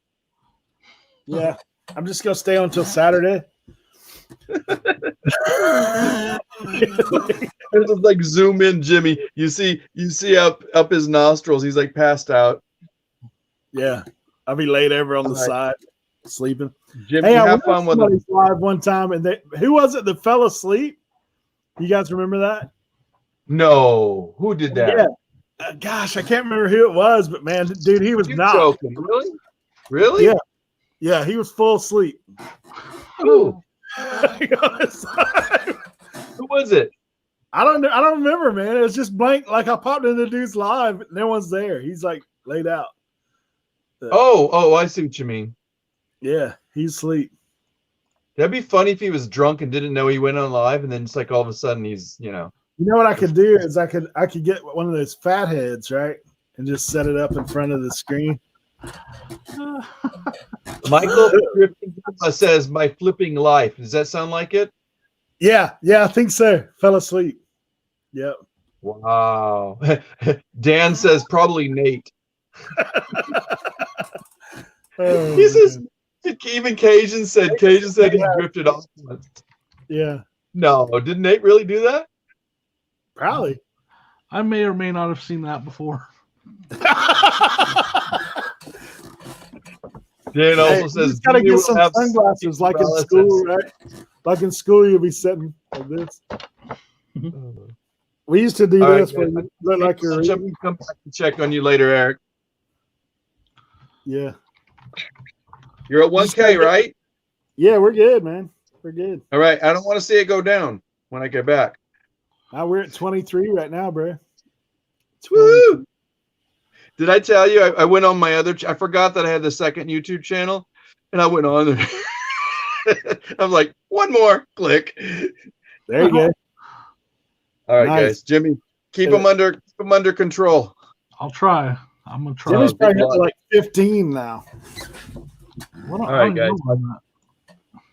Yeah, I'm just gonna stay on until Saturday. This is like zoom in, Jimmy. You see up his nostrils. He's like passed out. Yeah, I'll be laid over on the side, sleeping. Jimmy, Hey, I have went fun with it. live one time, and who was it that fell asleep? You guys remember that? No, who did that? Yeah. Gosh, I can't remember who it was, but man, dude, he was You're not joking. Really? Yeah. Yeah, he was full asleep. Who? Who was it? I don't know. I don't remember, man. It was just blank. Like I popped into the dude's live, no one's there. He's like laid out. Oh, I see what you mean. Yeah, he's asleep. That'd be funny if he was drunk and didn't know he went on live, and then it's like all of a sudden he's, You know what I could do is I could get one of those fat heads, right, and just set it up in front of the screen. Michael says, "My flipping life." Does that sound like it? Yeah, I think so. Fell asleep. Yep. Wow. Dan says probably Nate. He says even Cajun said he drifted off once. Yeah. No, did Nate really do that? Probably. I may or may not have seen that before. Dan also says you gotta get some sunglasses like in school, right? Like in school, you'll be sitting like this. We used to do this where you look like you're reading. Come back and check on you later, Eric. Yeah. You're at 1K, right? Yeah, we're good, man. We're good. All right. I don't want to see it go down when I get back. Now we're at 23 right now, bro. Woo! Did I tell you I went on my other? I forgot that I had the second YouTube channel, and I went on there. I'm like, one more click. There you go. All right, Nice. guys. Jimmy, keep them under control. I'll try. I'm gonna try. Jimmy's probably good up to like 15 now. All right, guys.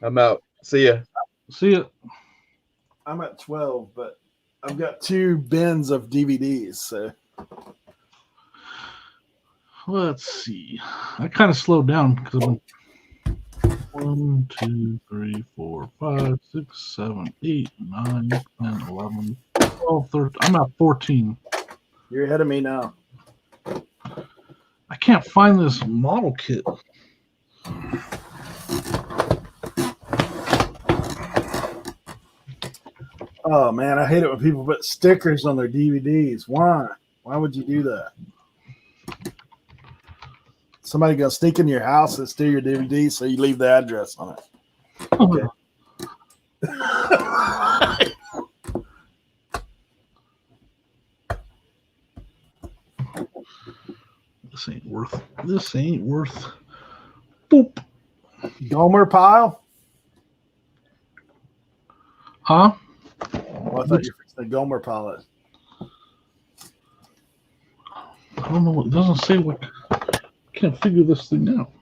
I'm out. See ya. See ya. I'm at 12, but I've got 2 bins of DVDs. So Let's see. I kind of slowed down because I'm 1, 2, 3, 4, 5, 6, 7, 8, 9, 10, 11, 12, 13. I'm at 14. you're ahead of me now. I can't find this model kit. Oh man, I hate it when people put stickers on their DVDs. Why? Why would you do that? Somebody gonna sneak in your house and steal your DVD, so you leave the address on it. Okay. This ain't worth Boop. Gomer pile? Huh? Well, I thought you were fixing the Gomer pilot. I don't know. It doesn't say what. Can't figure this thing out.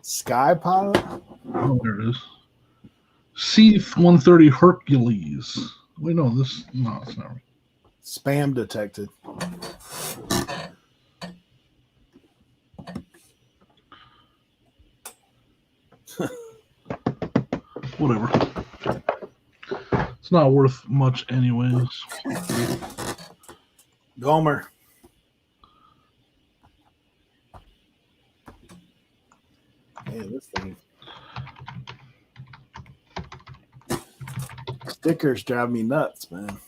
Sky pilot? Oh, there it is. C-130 Hercules. Wait, no, this. No, it's not right. Spam detected. Whatever. It's not worth much, anyways. Gomer. Man, this thing. Stickers drive me nuts, man.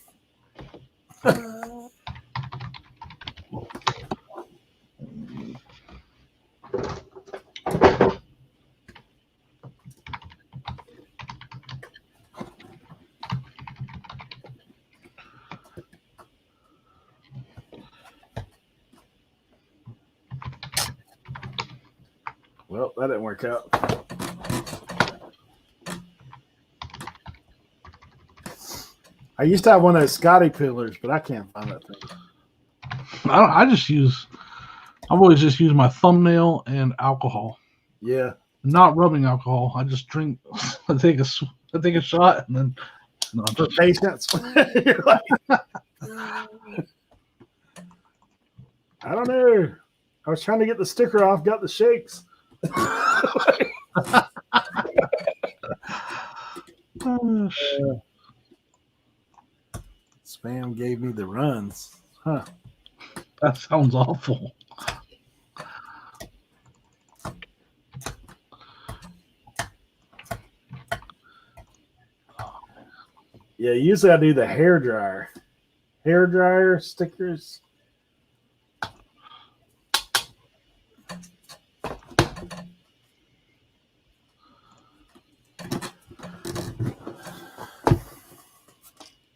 Well, that didn't work out. I used to have one of those Scotty pillars, but I can't find that thing. I've always just used my thumbnail and alcohol. Yeah. Not rubbing alcohol. I just drink. I take a shot and then. No, For patience. You're like, I don't know. I was trying to get the sticker off, got the shakes. Spam gave me the runs. Huh. That sounds awful. Yeah, usually I do the hair dryer. Hair dryer stickers.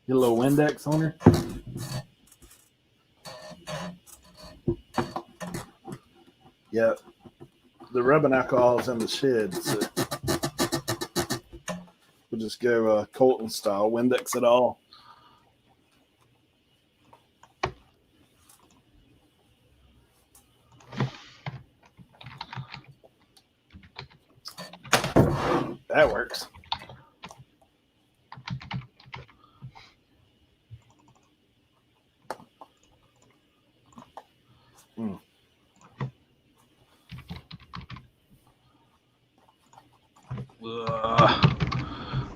Get a little Windex on her. Yep. The rubbing alcohol is in the shed. So we'll just go Colton style, Windex it all. That works.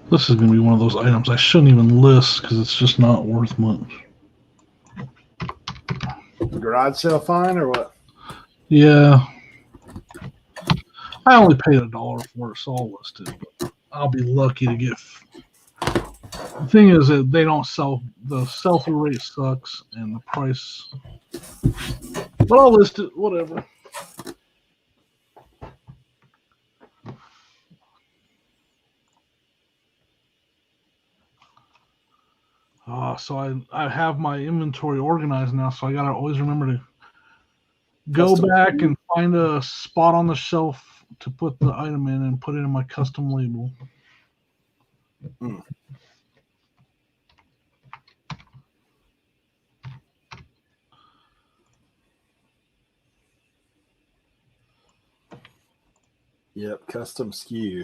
This is going to be one of those items I shouldn't even list because it's just not worth much. Garage sale fine or what? Yeah. I only paid $1 for it, so I'll list it. But I'll be lucky to get. The thing is that they don't sell. The sell-through rate sucks, and the price. But I'll list it. Whatever. So I have my inventory organized now, so I gotta always remember to go Custom back label. and find a spot on the shelf to put the item in and put it in my custom label. Yep, custom SKU.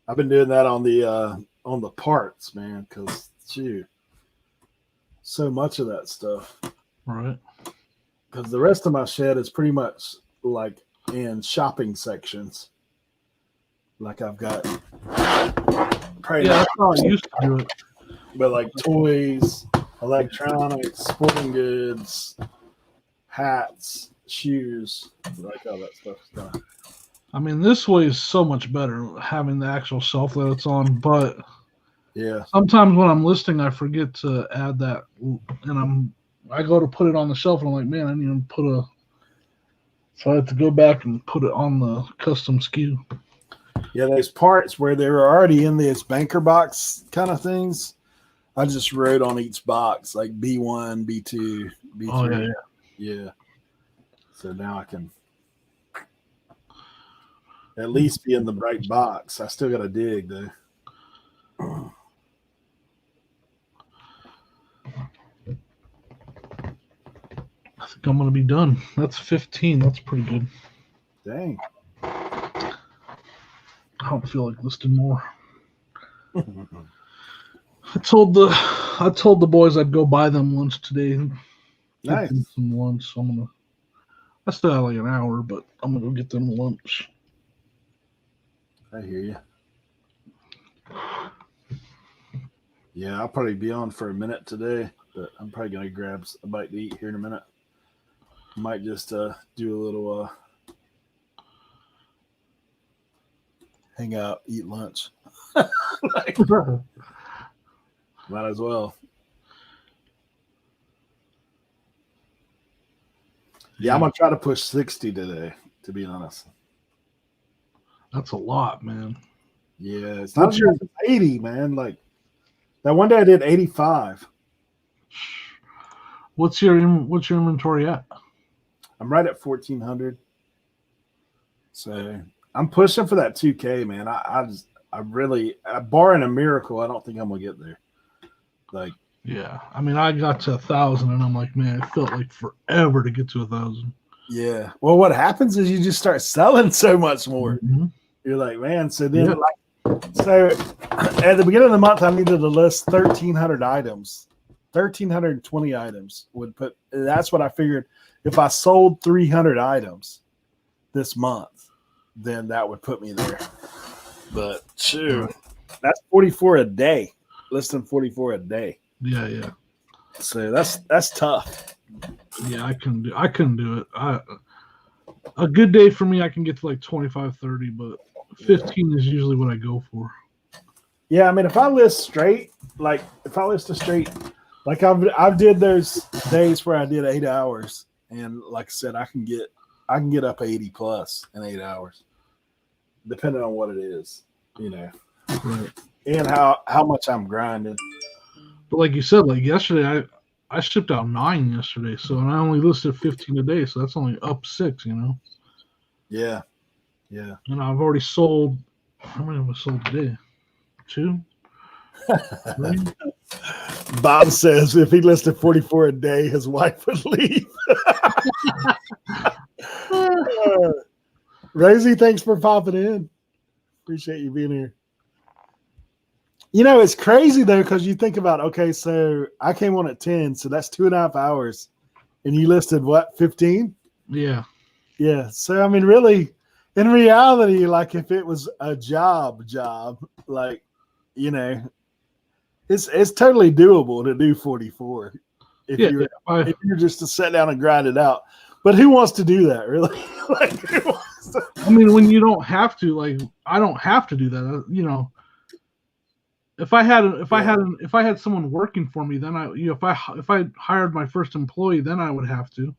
I've been doing that on the parts, man, because so much of that stuff. Right. Because the rest of my shed is pretty much like in shopping sections. Like I've got probably Yeah, that's how I used to do it. but like toys, electronics, sporting goods, hats, shoes, like all that stuff. I mean, this way is so much better having the actual shelf that it's on, but Yeah. sometimes when I'm listing, I forget to add that, and I go to put it on the shelf, and I'm like, man, I didn't even put a. So I have to go back and put it on the custom SKU. Yeah, those parts where they were already in this banker box kind of things, I just wrote on each box like B1, B2, B3. Oh yeah, yeah. Yeah. So now I can. at least be in the right box. I still got to dig though. I think I'm gonna be done. That's 15. That's pretty good. Dang. I don't feel like listing more. I told the boys I'd go buy them lunch today. And get Nice. them some lunch. So I still have like an hour, but I'm gonna go get them lunch. I hear you. Yeah, I'll probably be on for a minute today, but I'm probably gonna grab a bite to eat here in a minute. Might just do a little hang out, eat lunch. Like, might as well. Yeah, I'm gonna try to push 60 today, to be honest. That's a lot, man. Yeah, it's not just 80, man. Like that one day I did 85. What's your inventory at? I'm right at 1,400. So I'm pushing for that 2K, man. I really, barring a miracle, I don't think I'm gonna get there. Like, Yeah, I mean, I got to 1,000, and I'm like, man, it felt like forever to get to 1,000. yeah. Well, what happens is you just start selling so much more. Mm-hmm. You're like, man. So then, Yeah. so at the beginning of the month, I needed to list 1,300 items. 1,320 items would put. That's what I figured. If I sold 300 items this month, then that would put me there. But shoot, that's 44 a day. Listing 44 a day. Yeah. So that's tough. Yeah, I couldn't do it. A good day for me, I can get to like 25, 30, but 15 is usually what I go for. Yeah, I mean, if I list straight, like I've did those days where I did 8 hours, and like I said, I can get up 80 plus in 8 hours, depending on what it is, you know, Right. and how much I'm grinding. But like you said, like yesterday, I shipped out 9 yesterday, so and I only listed 15 a day, so that's only up 6, you know. Yeah. And I've already sold. How many have I sold today? 2. 3? Bob says if he listed 44 a day, his wife would leave. Rosie, thanks for popping in. Appreciate you being here. You know, it's crazy though, because you think about, okay, so I came on at 10, so that's 2.5 hours. And you listed what, 15? Yeah. Yeah. So I mean, really, in reality, like if it was a job, like, you know, it's totally doable to do 44 if you're just to sit down and grind it out. But who wants to do that, really? Like, who wants to? I mean, when you don't have to, like, I don't have to do that. You know, if I had someone working for me, then if I hired my first employee, then I would have to.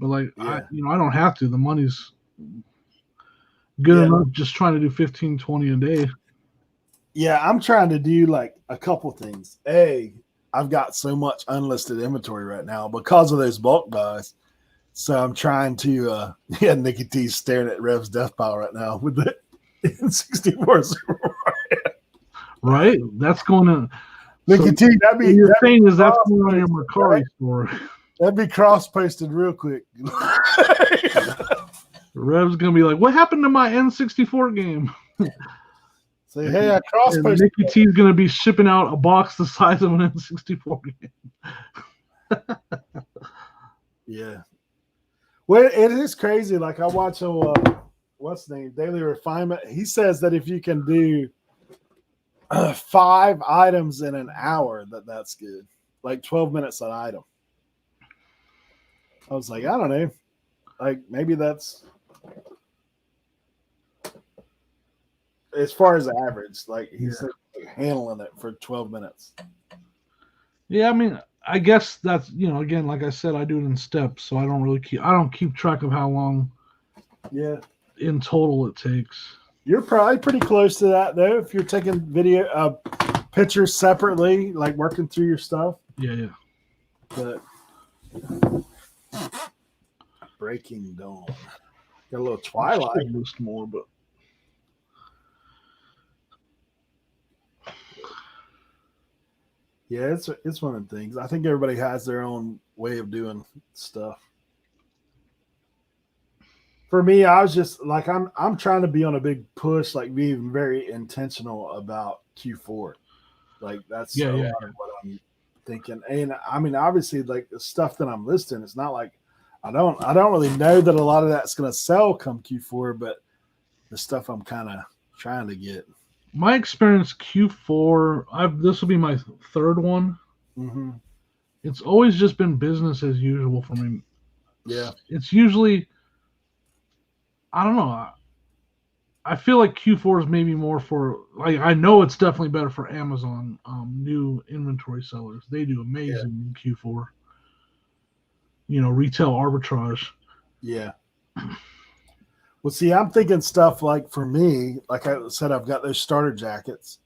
But like, I don't have to. The money's good enough. Just trying to do 15, 20 a day. Yeah, I'm trying to do like a couple things. I've got so much unlisted inventory right now because of those bulk buys. So I'm trying to Nikki T's staring at Rev's death pile right now with the N64 Super Mario. Right? That's going to Nikki T, that'd be your thing is that's going on your Mercari store. That'd be cross-posted real quick. Rev's gonna be like, what happened to my N64 game? Say, hey, I cross-posted. Nikki T's gonna be shipping out a box the size of an N64 game. Yeah. Well, it is crazy. Like I watch what's the name? Daily Refinement. He says that if you can do 5 items in an hour, that's good. Like 12 minutes an item. I was like, I don't know. Like maybe that's as far as the average. Like he's handling it for 12 minutes. Yeah, I mean, I guess that's, you know, again, like I said, I do it in steps, so I don't keep track of how long in total it takes. You're probably pretty close to that though. If you're taking video pictures separately, like working through your stuff. Yeah. But Breaking Dawn. Got a little I Twilight. should list more, but Yeah, it's one of the things. I think everybody has their own way of doing stuff. For me, I was just like I'm trying to be on a big push, like being very intentional about Q4. Like that's Yeah, a yeah, lot of what I'm thinking. And I mean, obviously, like the stuff that I'm listing, it's not like I don't really know that a lot of that's going to sell come Q4, but the stuff I'm kind of trying to get. my experience Q4, this will be my third one. Mm-hmm. It's always just been business as usual for me. Yeah. It's usually, I don't know. I feel like Q4 is maybe more for, like, I know it's definitely better for Amazon, new inventory sellers. They do amazing in Q4. Retail arbitrage. Yeah. Well, see, I'm thinking stuff like for me, like I said, I've got those starter jackets.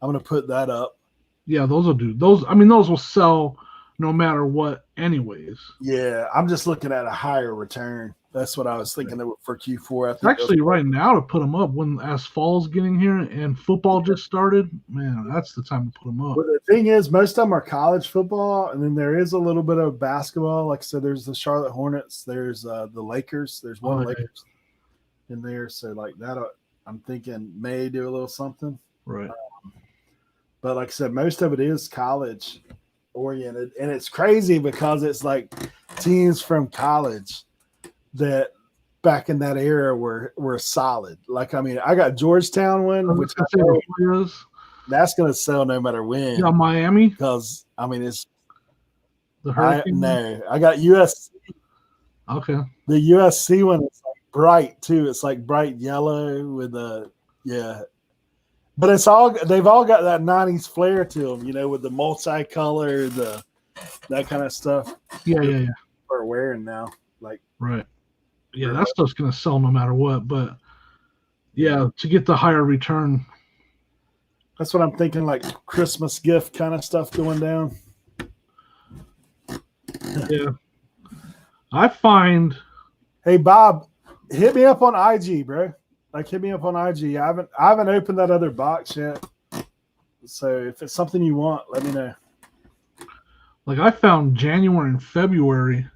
I'm going to put that up. Yeah, those will do. Those will sell no matter what, anyways. Yeah, I'm just looking at a higher return. That's what I was thinking for Q4. I think Actually, right now to put them up as fall's getting here and football just started, man, that's the time to put them up. But the thing is, most of them are college football, and then there is a little bit of basketball. Like I said, there's the Charlotte Hornets, there's the Lakers, there's one Lakers in there. So like that, I'm thinking may do a little something. Right. But like I said, most of it is college oriented, and it's crazy because it's like teams from college that back in that era were solid. Like, I mean, I got Georgetown one, which that's going to sell no matter when. Yeah, Miami. Because I mean, it's the Hurricane. I got USC. Okay. The USC one is like bright too. It's like bright yellow with but they've all got that 90s flair to them, with the multicolor, that kind of stuff. Yeah. We're wearing now, like right. Yeah, that stuff's gonna sell no matter what. But yeah, to get the higher return, that's what I'm thinking. Like Christmas gift kind of stuff going down. Yeah, I find. Hey Bob, hit me up on IG, bro. Like hit me up on IG. I haven't opened that other box yet. So if it's something you want, let me know. Like I found January and February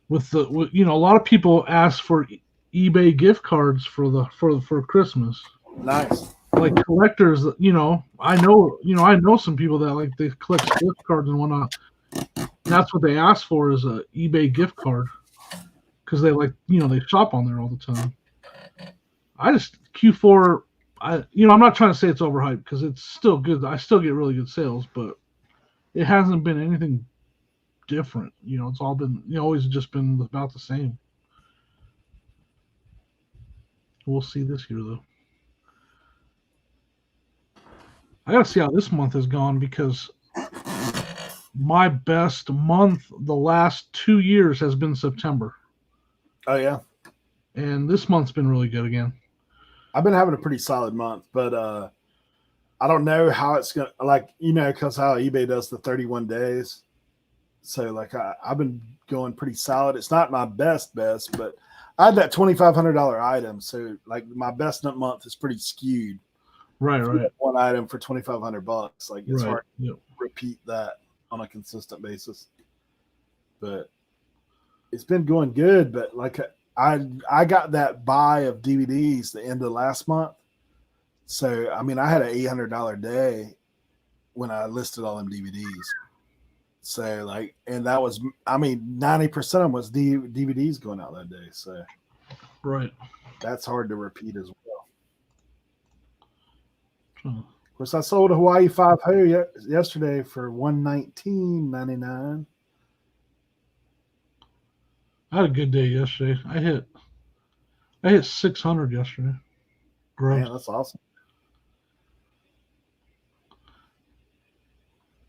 with a lot of people ask for eBay gift cards for Christmas. Nice. Like collectors, I know some people that like they collect gift cards and whatnot. And that's what they ask for is a eBay gift card because they they shop on there all the time. Q4, I'm not trying to say it's overhyped because it's still good. I still get really good sales, but it hasn't been anything different. It's all been, always just been about the same. We'll see this year though. I gotta see how this month has gone because my best month the last 2 years has been September. Oh yeah. And this month's been really good again. I've been having a pretty solid month, but I don't know how it's gonna because how eBay does the 31 days. So like I've been going pretty solid. It's not my best, but I had that $2,500 item, so like my best month is pretty skewed. Right. One item for $2,500. Like it's hard to Yep. repeat that on a consistent basis. But it's been going good. But like I got that buy of DVDs the end of last month. So I mean I had an $800 day when I listed all them DVDs. So like, and that was 90% of them was DVDs going out that day. So right. That's hard to repeat as well. Of course, I sold a Hawaii 5.0 yesterday for $119.99. I had a good day yesterday. I hit 600 yesterday. Gross. Man, that's awesome.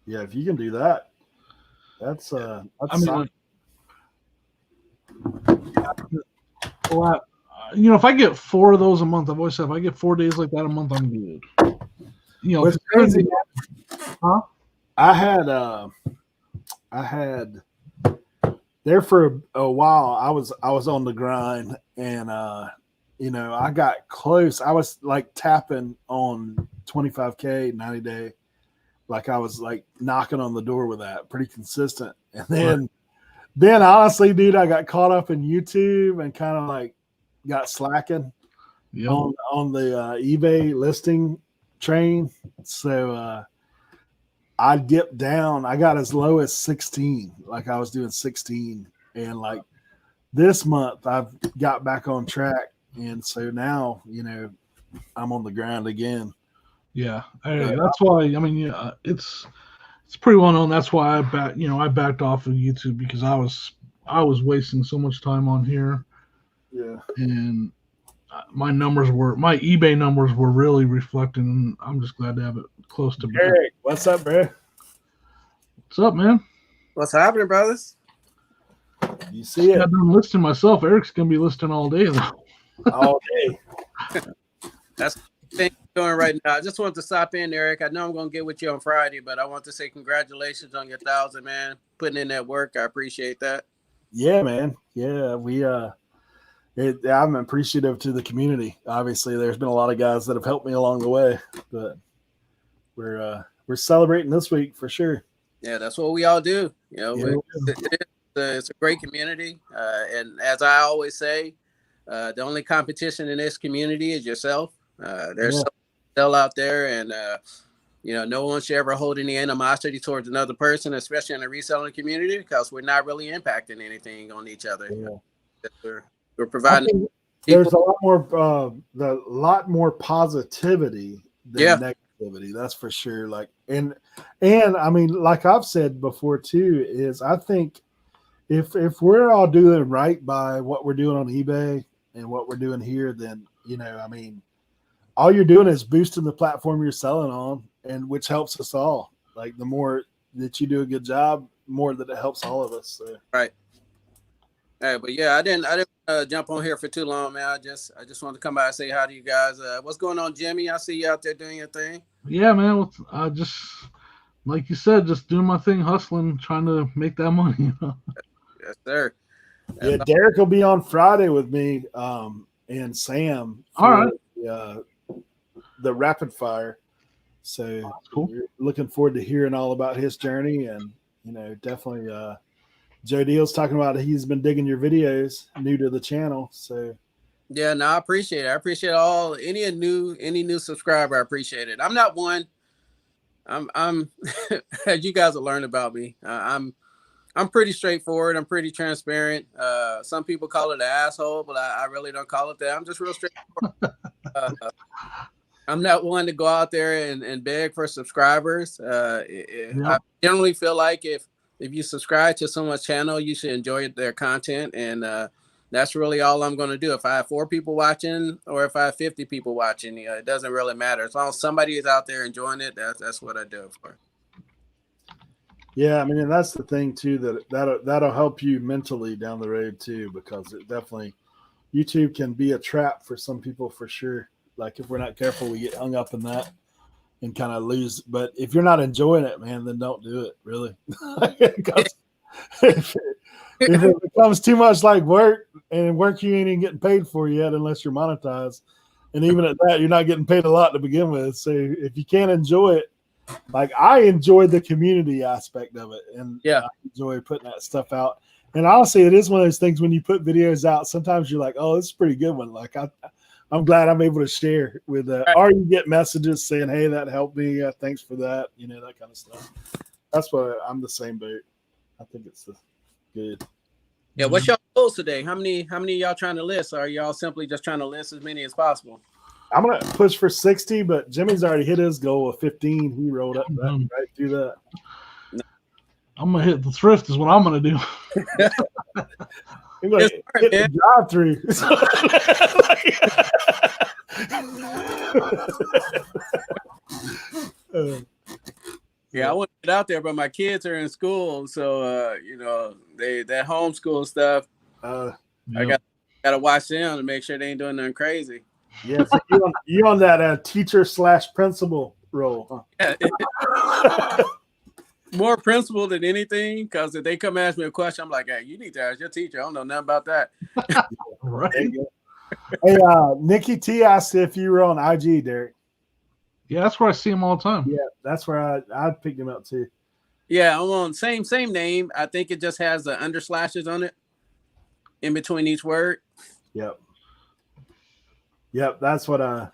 Yeah, if you can do that, that's solid. If I get 4 of those a month, I've always said if I get 4 days like that a month, I'm good. It's crazy. Huh? I had there for a while. I was on the grind, and you know, I got close. I was like tapping on 25K 90 day, like I was like knocking on the door with that, pretty consistent. And then honestly, dude, I got caught up in YouTube and kind of like got slacking on the eBay listing train. So I dipped down. I got as low as 16. Like I was doing 16, and like this month I've got back on track, and so now, you know, I'm on the grind again. Yeah, that's why. I mean, yeah, it's pretty well known. That's why I backed off of YouTube, because I was wasting so much time on here. Yeah, and my eBay numbers were really reflecting, and I'm just glad to have it close to back. Eric, what's up, bro? What's up, man? What's happening, brothers? You see it? I'm listing myself. Eric's gonna be listing all day though. All day. That's the thing I'm doing right now. I just wanted to stop in, Eric. I know I'm gonna get with you on Friday, but I want to say congratulations on your 1,000, man. Putting in that work, I appreciate that. Yeah, man. Yeah, I'm appreciative to the community. Obviously, there's been a lot of guys that have helped me along the way, but we're celebrating this week for sure. Yeah, that's what we all do. You know, it's a great community, and as I always say, the only competition in this community is yourself. There's still out there, and you know, no one should ever hold any animosity towards another person, especially in the reselling community, because we're not really impacting anything on each other. Yeah. We're providing. There's a lot more positivity than negativity. That's for sure. Like, and I mean, like I've said before too, is I think if we're all doing right by what we're doing on eBay and what we're doing here, then, you know, I mean, all you're doing is boosting the platform you're selling on, and which helps us all. Like, the more that you do a good job, more that it helps all of us. So. Right. Hey, but yeah, I didn't jump on here for too long, man. I just wanted to come by and say hi to you guys. What's going on, Jimmy? I see you out there doing your thing. Yeah, man. I just, like you said, just doing my thing, hustling, trying to make that money. You know? Yes, sir. Yeah, Derek will be on Friday with me and Sam. All right. The rapid fire. So that's cool. We're looking forward to hearing all about his journey, and, you know, definitely Joe Deal's talking about he's been digging your videos, new to the channel. So yeah, no, I appreciate it. I appreciate any new subscriber. I appreciate it. I'm not one. I'm as you guys will learn about me. I'm pretty straightforward. I'm pretty transparent. Some people call it an asshole, but I really don't call it that. I'm just real straightforward. I'm not one to go out there and beg for subscribers. I generally feel like if you subscribe to someone's channel, you should enjoy their content, and that's really all I'm going to do. If I have 4 people watching or if I have 50 people watching, you know, it doesn't really matter. As long as somebody is out there enjoying it, that's what I do it for. Yeah, I mean, and that's the thing too, that'll help you mentally down the road too, because it definitely, YouTube can be a trap for some people for sure. Like, if we're not careful, we get hung up in that and kind of lose. But if you're not enjoying it, man, then don't do it, really. if it becomes too much like work, and work you ain't even getting paid for yet unless you're monetized, and even at that, you're not getting paid a lot to begin with. So if you can't enjoy it, like, I enjoyed the community aspect of it, and I enjoy putting that stuff out. And honestly, it is one of those things when you put videos out, sometimes you're like, oh, this is a pretty good one. Like, I'm glad I'm able to share with or you get messages saying, hey, that helped me. Thanks for that. You know, that kind of stuff. That's what I'm the same boat. I think it's good. Yeah. What's your goals today? How many y'all trying to list? Or are y'all simply just trying to list as many as possible? I'm going to push for 60, but Jimmy's already hit his goal of 15. He rolled up right through that. I'm going to hit the thrift is what I'm going to do. Hit the drive-through. Yeah, I want to get out there, but my kids are in school, so you know, that homeschool stuff. I gotta watch them to make sure they ain't doing nothing crazy. Yeah, so you on that teacher/principal role, huh? more principle than anything. Because if they come ask me a question, I'm like, hey, you need to ask your teacher. I don't know nothing about that. Right. There you go. Hey, Nikki T asked if you were on IG, Derek. Yeah, that's where I see him all the time. Yeah, that's where I picked him up too. Yeah, I'm on same name. I think it just has the underslashes on it in between each word. Yep. That's what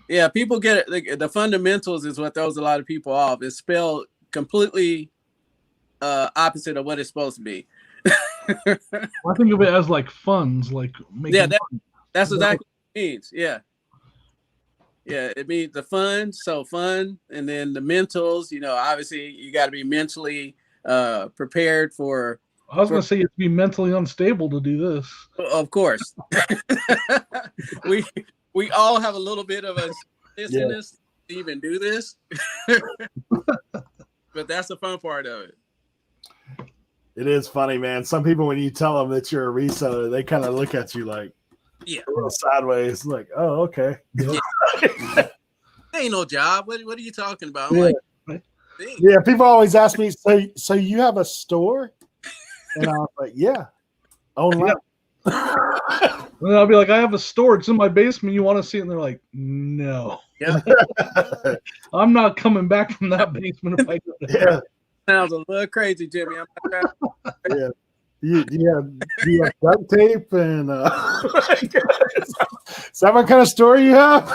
Yeah, people get it. The fundamentals is what throws a lot of people off. It's spelled completely opposite of what it's supposed to be. I think of it as like funds, like making Yeah, fun. that's exactly what it means. Yeah. Yeah, it means the fun, so fun, and then the mentals, obviously you got to be mentally prepared for. I was going to say you have to be mentally unstable to do this. Of course. we all have a little bit of a in this to even do this. But that's the fun part of it. it is funny, man. Some people, when you tell them that you're a reseller, they kind of look at you like a little sideways, like, oh, okay. Ain't no job. What are you talking about? Yeah. Yeah, people always ask me, so you have a store? And I was like, yeah, online. And I'll be like, I have a store. It's in my basement. You want to see it? And they're like, no. Yeah. I'm not coming back from that basement if I go there. Yeah. Sounds a little crazy, Jimmy. Yeah. You have duct tape and is that what kind of store you have?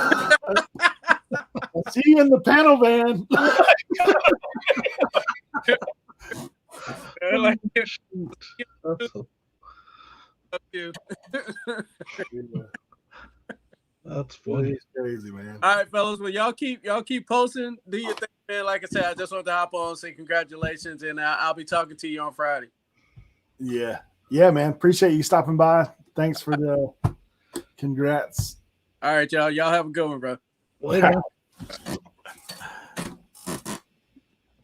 I'll see you in the panel van. That's funny. It's crazy, man. All right, fellas. Well, y'all keep posting. Do your thing, man. Like I said, I just wanted to hop on and say congratulations, and I'll be talking to you on Friday. Yeah, man. Appreciate you stopping by. Thanks for the congrats. All right, y'all. Y'all have a good one, bro. Later.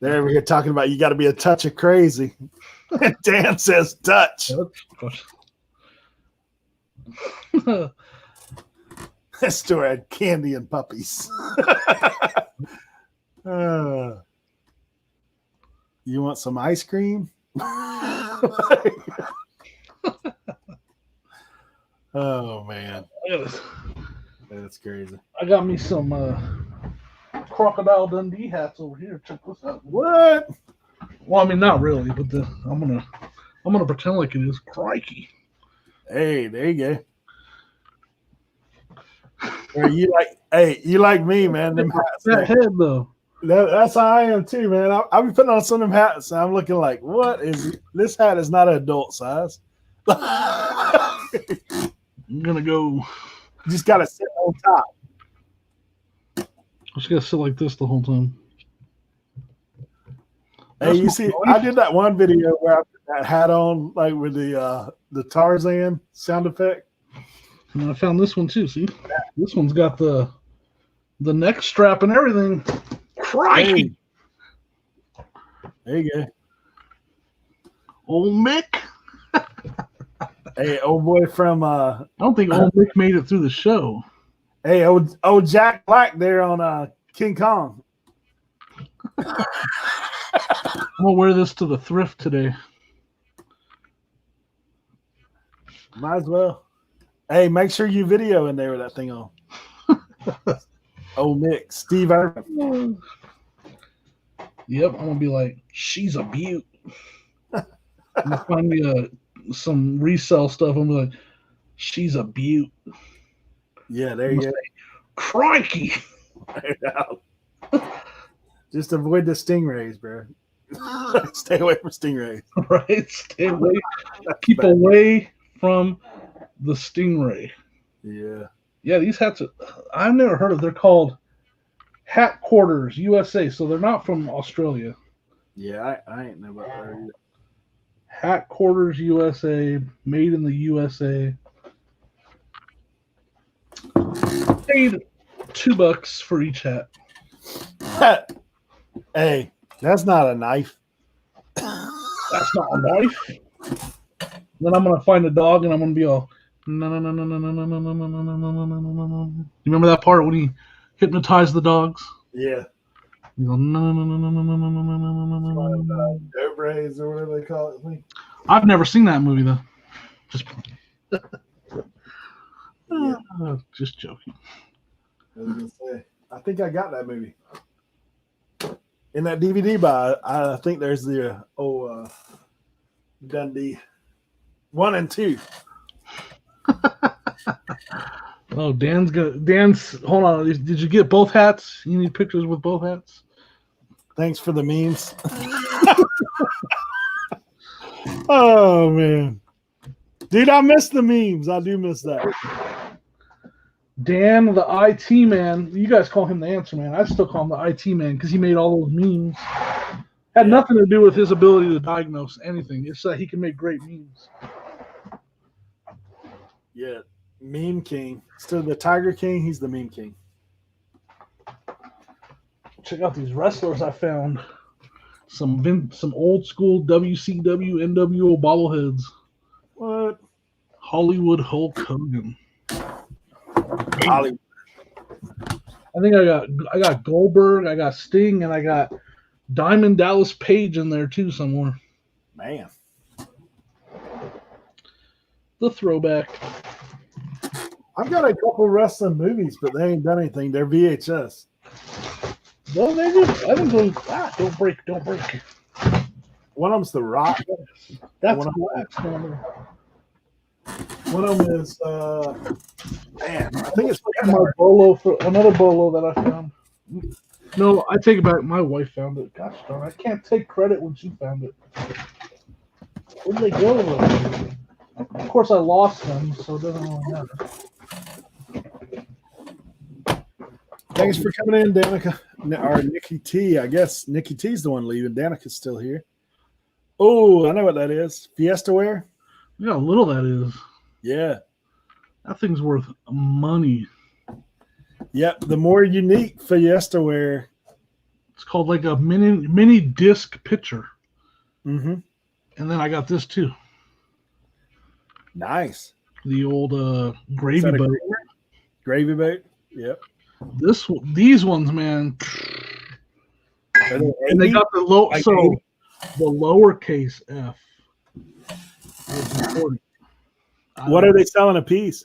There we are talking about you got to be a touch of crazy. Dan says Dutch. That store had candy and puppies. You want some ice cream? Oh man, that's crazy. I got me some Crocodile Dundee hats over here. Check this out. What? Well, I mean, not really, but I'm gonna pretend like it is. Crikey! Hey, there you go. You like me, man. Them hats, that head though. That's how I am too, man. I'll be putting on some of them hats, and I'm looking like, what is this hat? Is not an adult size. I'm gonna go. You just gotta sit on top. I just gotta sit like this the whole time. Hey, you see, I did that one video where I put that hat on, like with the Tarzan sound effect. And I found this one too. See, this one's got the neck strap and everything. Crikey! Hey. There you go. Old Mick. Hey, old boy from I don't think old Mick made it through the show. Hey, old Jack Black there on King Kong. I'm gonna wear this to the thrift today. Might as well. Hey, make sure you video in there with that thing on. Old Mick, Steve Irvin. Yep, I'm gonna be like, she's a beaut. I'm gonna find me some resell stuff. I'm like, she's a beaut. Yeah, there you go. Crikey! Just avoid the stingrays, bro. Stay away from stingrays. Right? Stay away. Keep away from the stingray. Yeah. Yeah, these hats, I've never heard of. They're called Hat Quarters USA, so they're not from Australia. Yeah, I ain't know about that either. Hat Quarters USA, made in the USA. Paid $2 for each hat. Hey, that's not a knife. That's not a knife. Then I'm gonna find a dog and I'm gonna be all no. You remember that part when he hypnotized the dogs? Yeah. You go, no, no, no, no, no, no, no, no, no, no, no, no, no. Dobres or whatever they call it. I think. I've never seen that movie though. Just, Yeah. just joking. I was gonna say, I think I got that movie in that DVD buy. I think there's the Dundee 1 and 2. Oh, Dan's. Hold on. Did you get both hats? You need pictures with both hats. Thanks for the memes. Oh man, dude, I miss the memes. I do miss that. Dan, the IT man. You guys call him the answer man. I still call him the IT man because he made all those memes. Had nothing to do with his ability to diagnose anything. It's that he can make great memes. Yeah, meme king. Still the Tiger King. He's the meme king. Check out these wrestlers I found. Some old school WCW NWO bobbleheads. What? Hollywood Hulk Hogan. Hollywood. I think I got Goldberg, I got Sting, and I got Diamond Dallas Page in there too somewhere. Man. The throwback. I've got a couple wrestling movies, but they ain't done anything. They're VHS. Well, they just, I think those, don't break. One of them's The Rock. That's one of cool. One of them is man, I think it's another bolo that I found. No, I take it back. My wife found it. Gosh darn, I can't take credit when she found it. Where did they go? Of course, I lost them, so it doesn't really matter. Thanks for coming in, Danica. Or Nikki T. I guess Nikki T's the one leaving. Danica's still here. Oh, I know what that is. Fiesta Wear. You know how little that is. Yeah. That thing's worth money. Yep. The more unique Fiesta Wear. It's called like a mini disc pitcher. Mm-hmm. And then I got this too. Nice. The old gravy boat. Gravy boat. Yep. These ones, man. And they got the low. Like so 80? the lowercase f is important. What are they selling a piece?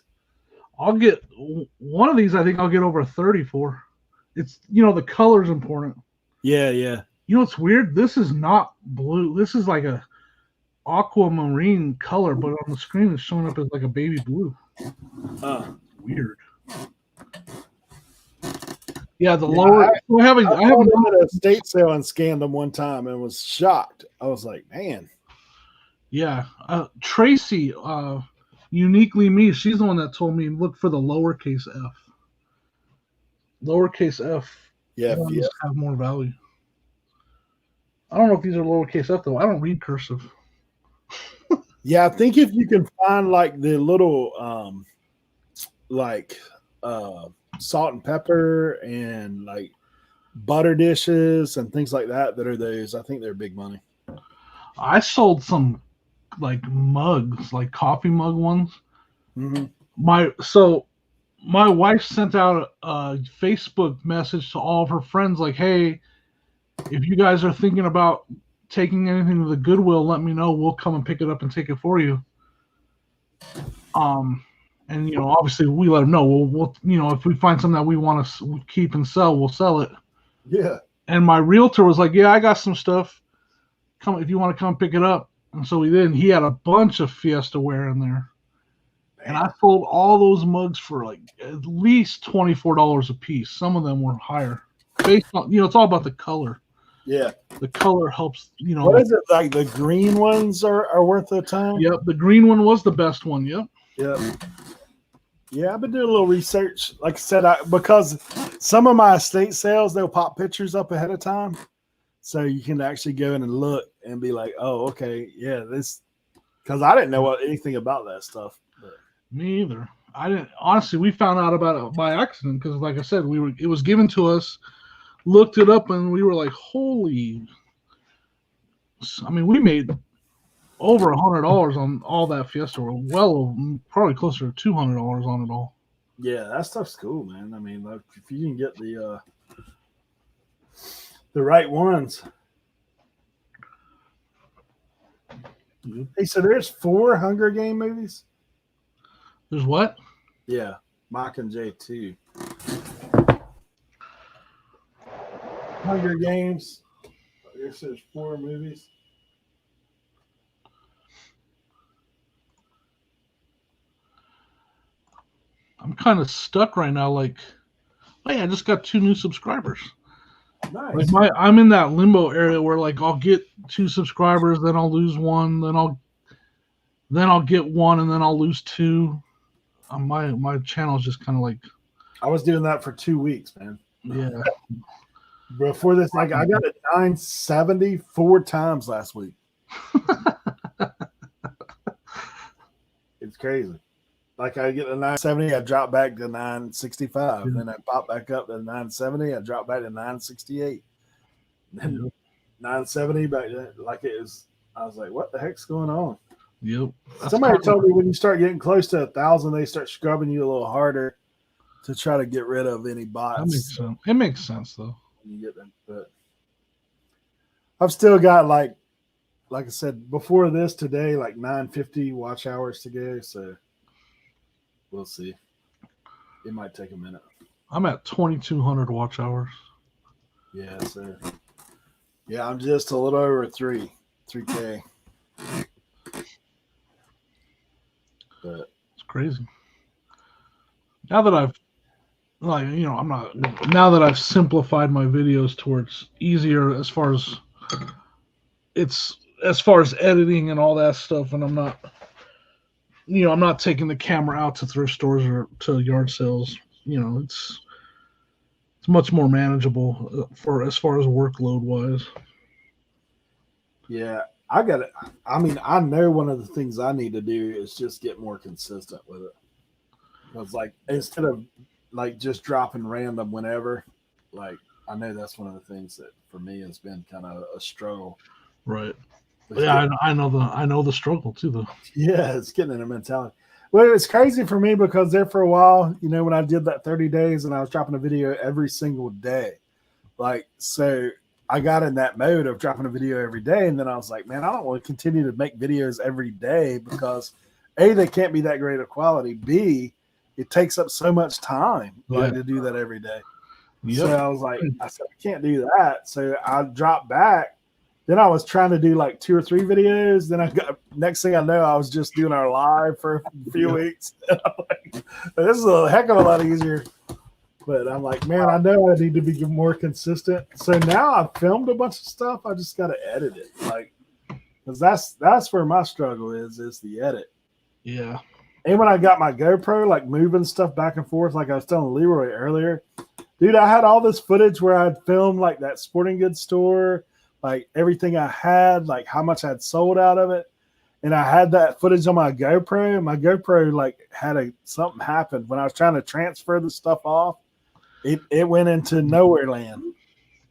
I'll get one of these. I think I'll get over 30 for. It's the color's important. Yeah, yeah. You know what's weird? This is not blue. This is like a aquamarine color, but on the screen it's showing up as like a baby blue. Weird. Yeah, the lower. I have them at a estate sale and scanned them one time and was shocked. I was like, man. Yeah, Tracy, uniquely me. She's the one that told me look for the lowercase f. Lowercase f. Yeah, have more value. I don't know if these are lowercase f though. I don't read cursive. Yeah, I think if you can find like the little salt and pepper and like butter dishes and things like that are those, I think they're big money. I sold some like mugs, like coffee mug ones. Mm-hmm. My wife sent out a Facebook message to all of her friends like, hey, if you guys are thinking about taking anything to the Goodwill, let me know. We'll come and pick it up and take it for you. And obviously we let them know. We'll if we find something that we want to keep and sell, we'll sell it. Yeah. And my realtor was like, yeah, I got some stuff. Come if you want to come pick it up. And so we did. And he had a bunch of Fiesta Wear in there. And I sold all those mugs for like at least $24 a piece. Some of them were higher. Based on it's all about the color. Yeah. The color helps, What is it? Like the green ones are worth a ton? Yep. The green one was the best one. Yep. Yep. Yeah, I've been doing a little research. Like I said, because some of my estate sales, they'll pop pictures up ahead of time. So you can actually go in and look and be like, oh, okay, yeah, this, because I didn't know anything about that stuff. But. Me either. I didn't. Honestly, we found out about it by accident because, like I said, it was given to us, looked it up, and we were like, holy. I mean, we made over $100 on all that Fiesta. Probably closer to $200 on it all. Yeah, that stuff's cool, man. I mean, like, if you can get the right ones. Hey, so there's 4 Hunger Game movies? There's what? Yeah, Mockingjay 2. Hunger Games. I guess there's 4 movies. I'm kind of stuck right now. Like, hey, I just got 2 new subscribers. Nice. Like I'm in that limbo area where like I'll get 2 subscribers, then I'll lose 1, then I'll get 1, and then I'll lose 2. My channel's just kind of like. I was doing that for 2 weeks, man. Yeah. Before this, like I got it 970 4 times last week. It's crazy. Like I get a 970, I drop back to 965. Then I pop back up to 970, I drop back to 968. Then 970 back to, like it was. I was like, what the heck's going on? Yep. Somebody told me when you start getting close to 1,000, they start scrubbing you a little harder to try to get rid of any bots. That makes sense. It makes sense though. You get them, but I've still got like I said before this today, like 950 watch hours to go. So we'll see. It might take a minute. I'm at 2,200 watch hours. Yeah, so yeah, I'm just a little over 3K. But it's crazy. Now that I've I'm not. Now that I've simplified my videos towards easier as far as editing and all that stuff, and I'm not taking the camera out to thrift stores or to yard sales. It's much more manageable for as far as workload wise. yeah, I got it. I mean, I know one of the things I need to do is just get more consistent with it. Because like instead of like just dropping random whenever, like I know that's one of the things that for me has been kind of a struggle. Right. Yeah, I know the struggle too, though. Yeah, it's getting in a mentality. Well, it's crazy for me because there for a while, when I did that 30 days and I was dropping a video every single day, like so I got in that mode of dropping a video every day, and then I was like, man, I don't want to continue to make videos every day because A, they can't be that great of quality. B, it takes up so much time to do that every day. Yep. So I was like, I can't do that. So I dropped back. Then I was trying to do like 2 or 3 videos. Then next thing I know, I was just doing our live for a few weeks. Like, this is a heck of a lot easier. But I'm like, man, I know I need to be more consistent. So now I've filmed a bunch of stuff. I just got to edit it. Like, because that's where my struggle is the edit. Yeah. And when I got my GoPro, like moving stuff back and forth, like I was telling Leroy earlier, dude, I had all this footage where I'd filmed like that sporting goods store, like everything I had, like how much I'd sold out of it. And I had that footage on my GoPro. And my GoPro like had something happened when I was trying to transfer the stuff off. It went into nowhere land.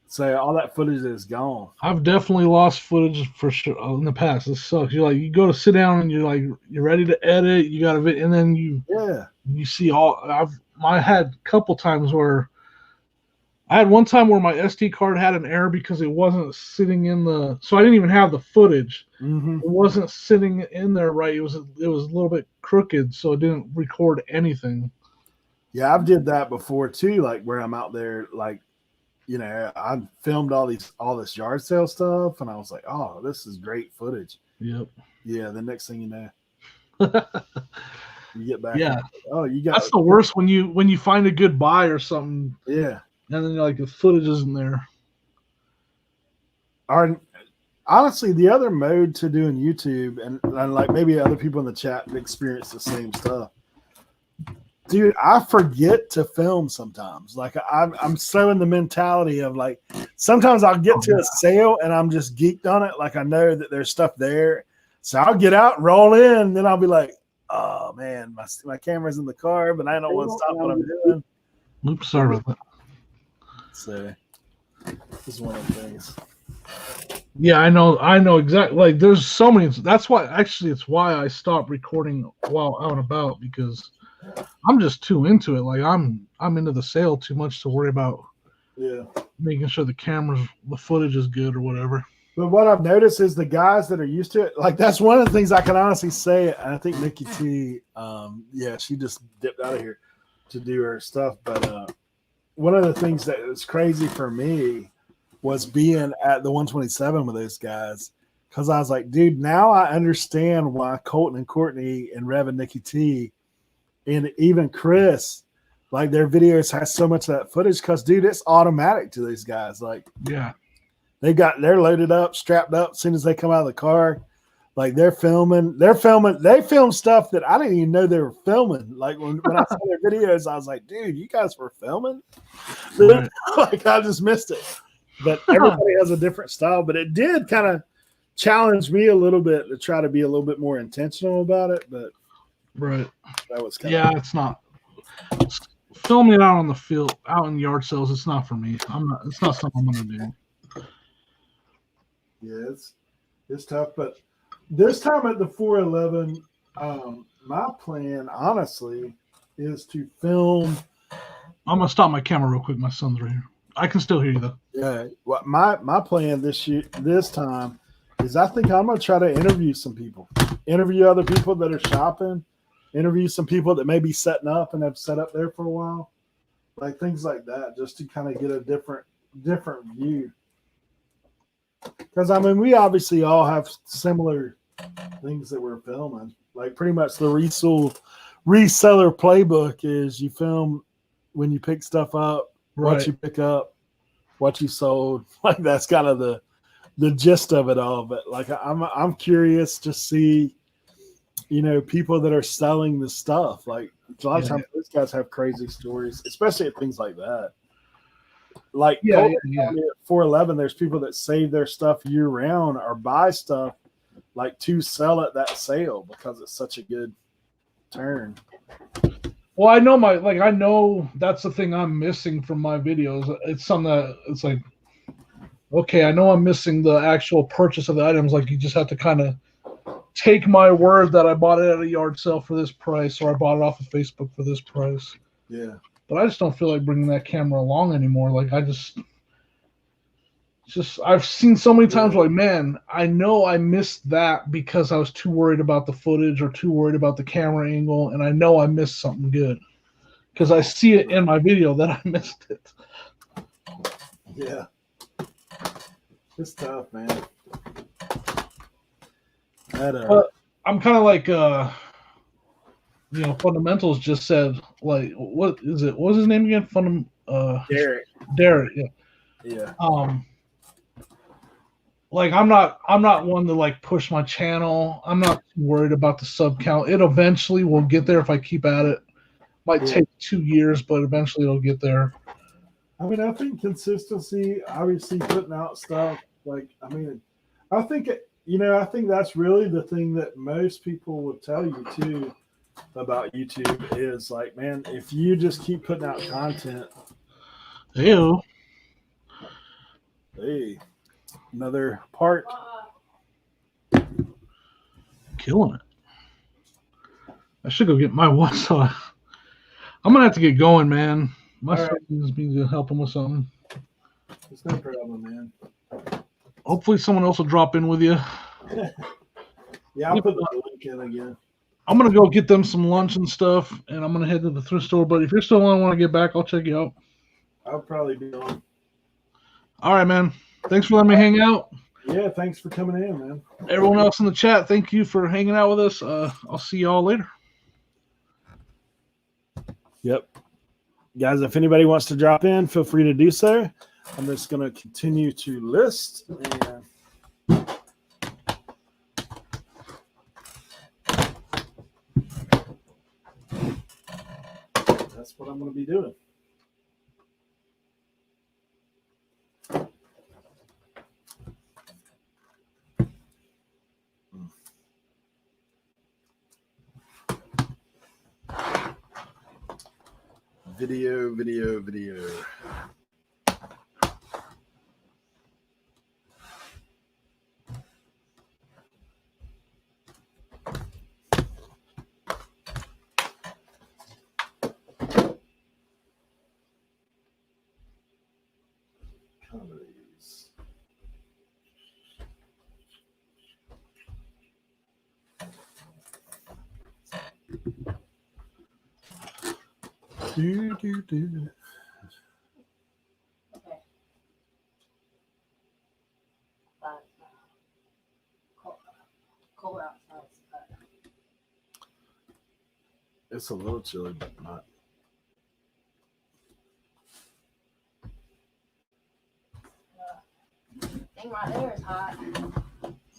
So all that footage is gone. I've definitely lost footage for sure in the past. It sucks. You go to sit down and you're ready to edit. You got and then you see I had a couple times where I had one time where my SD card had an error because it wasn't sitting so I didn't even have the footage. Mm-hmm. It wasn't sitting in there right. It was a little bit crooked, so it didn't record anything. Yeah, I've did that before too. Like where I'm out there, like. I filmed all this yard sale stuff, and I was like, "Oh, this is great footage." Yep. Yeah. The next thing you know, you get back. Yeah. Oh, you got. That's the worst when you find a good buy or something. Yeah. And then like the footage isn't there. Honestly, the other mode to doing YouTube, and like maybe other people in the chat experience the same stuff. Dude, I forget to film sometimes. Like I'm so in the mentality of like sometimes I'll get to a sale and I'm just geeked on it. Like I know that there's stuff there, so I'll get out and roll in. And then I'll be like, "Oh man, my camera's in the car, but I don't want to stop what I'm doing." Oops, sorry about that. So this is one of the things. Yeah, I know exactly. Like there's so many. That's why it's why I stopped recording while out and about because I'm just too into it. Like I'm into the sale too much to worry about Yeah. making sure the footage is good or whatever. But what I've noticed is the guys that are used to it, like that's one of the things I can honestly say. And I think Nikki T, she just dipped out of here to do her stuff. But one of the things that was crazy for me was being at the 127 with those guys, because I was like, dude, now I understand why Colton and Courtney and Rev and Nikki T and even Chris, like their videos has so much of that footage, because dude, it's automatic to these guys. Like, Yeah. they're loaded up, strapped up as soon as they come out of the car. Like they film stuff that I didn't even know they were filming. Like when I saw their videos, I was like, dude, you guys were filming? Right. Like I just missed it. But everybody has a different style, but it did kind of challenge me a little bit to try to be a little bit more intentional about it. But Right. that was It's not filming it out on the field, out in yard sales. It's not for me. It's not something I'm gonna do. Yeah, it's tough. But this time at the 411, my plan, honestly, is to film. I'm gonna stop my camera real quick. My son's right here. I can still hear you though. Yeah, what my plan this time is I think I'm gonna try to interview some people, interview other people that are shopping, interview some people that may be setting up and have set up there for a while, like things like that, just to kind of get a different view. Because I mean, we obviously all have similar things that we're filming. Like pretty much the reseller playbook is you film when you pick stuff up, what Right. you pick up, what you sold. Like that's kind of the gist of it all. But like I'm curious to see, people that are selling the stuff. Like a lot of times those guys have crazy stories, especially at things like that. Like Yeah. 411, there's people that save their stuff year round or buy stuff like to sell at that sale because it's such a good turn. Well, I know that's the thing I'm missing from my videos. It's something that it's like, okay, I know I'm missing the actual purchase of the items. Like you just have to kind of take my word that I bought it at a yard sale for this price, or I bought it off of Facebook for this price. Yeah. But I just don't feel like bringing that camera along anymore. Like I've seen so many times like, man, I know I missed that because I was too worried about the footage or too worried about the camera angle, and I know I missed something good because I see it in my video that I missed it. Yeah. It's tough, man. But I'm kind of like, Fundamentals just said, like, what is it? What was his name again? Derek. Yeah. Yeah. Like I'm not one to like push my channel. I'm not worried about the sub count. It eventually will get there if I keep at it. Might take 2 years, but eventually it'll get there. I mean, I think consistency, obviously putting out stuff, like, I mean, I think that's really the thing that most people will tell you too about YouTube is like, man, if you just keep putting out content. Ew. Hey, another part. Killing it. I should go get my watch. I'm gonna have to get going, man. My son needs me to help him with something. It's no problem, man. Hopefully someone else will drop in with you. Yeah, I'll put the link in again. I'm gonna go get them some lunch and stuff, and I'm gonna head to the thrift store. But if you're still on, want to get back, I'll check you out. I'll probably be on. All right, man. Thanks for letting me hang out. Yeah, thanks for coming in, man. Everyone else in the chat, thank you for hanging out with us. I'll see y'all later. Yep. Guys, if anybody wants to drop in, feel free to do so. I'm just going to continue to list. And that's what I'm going to be doing. Video. Do. Okay. But cold outside. It's a little chilly, but not. Thing right there is hot.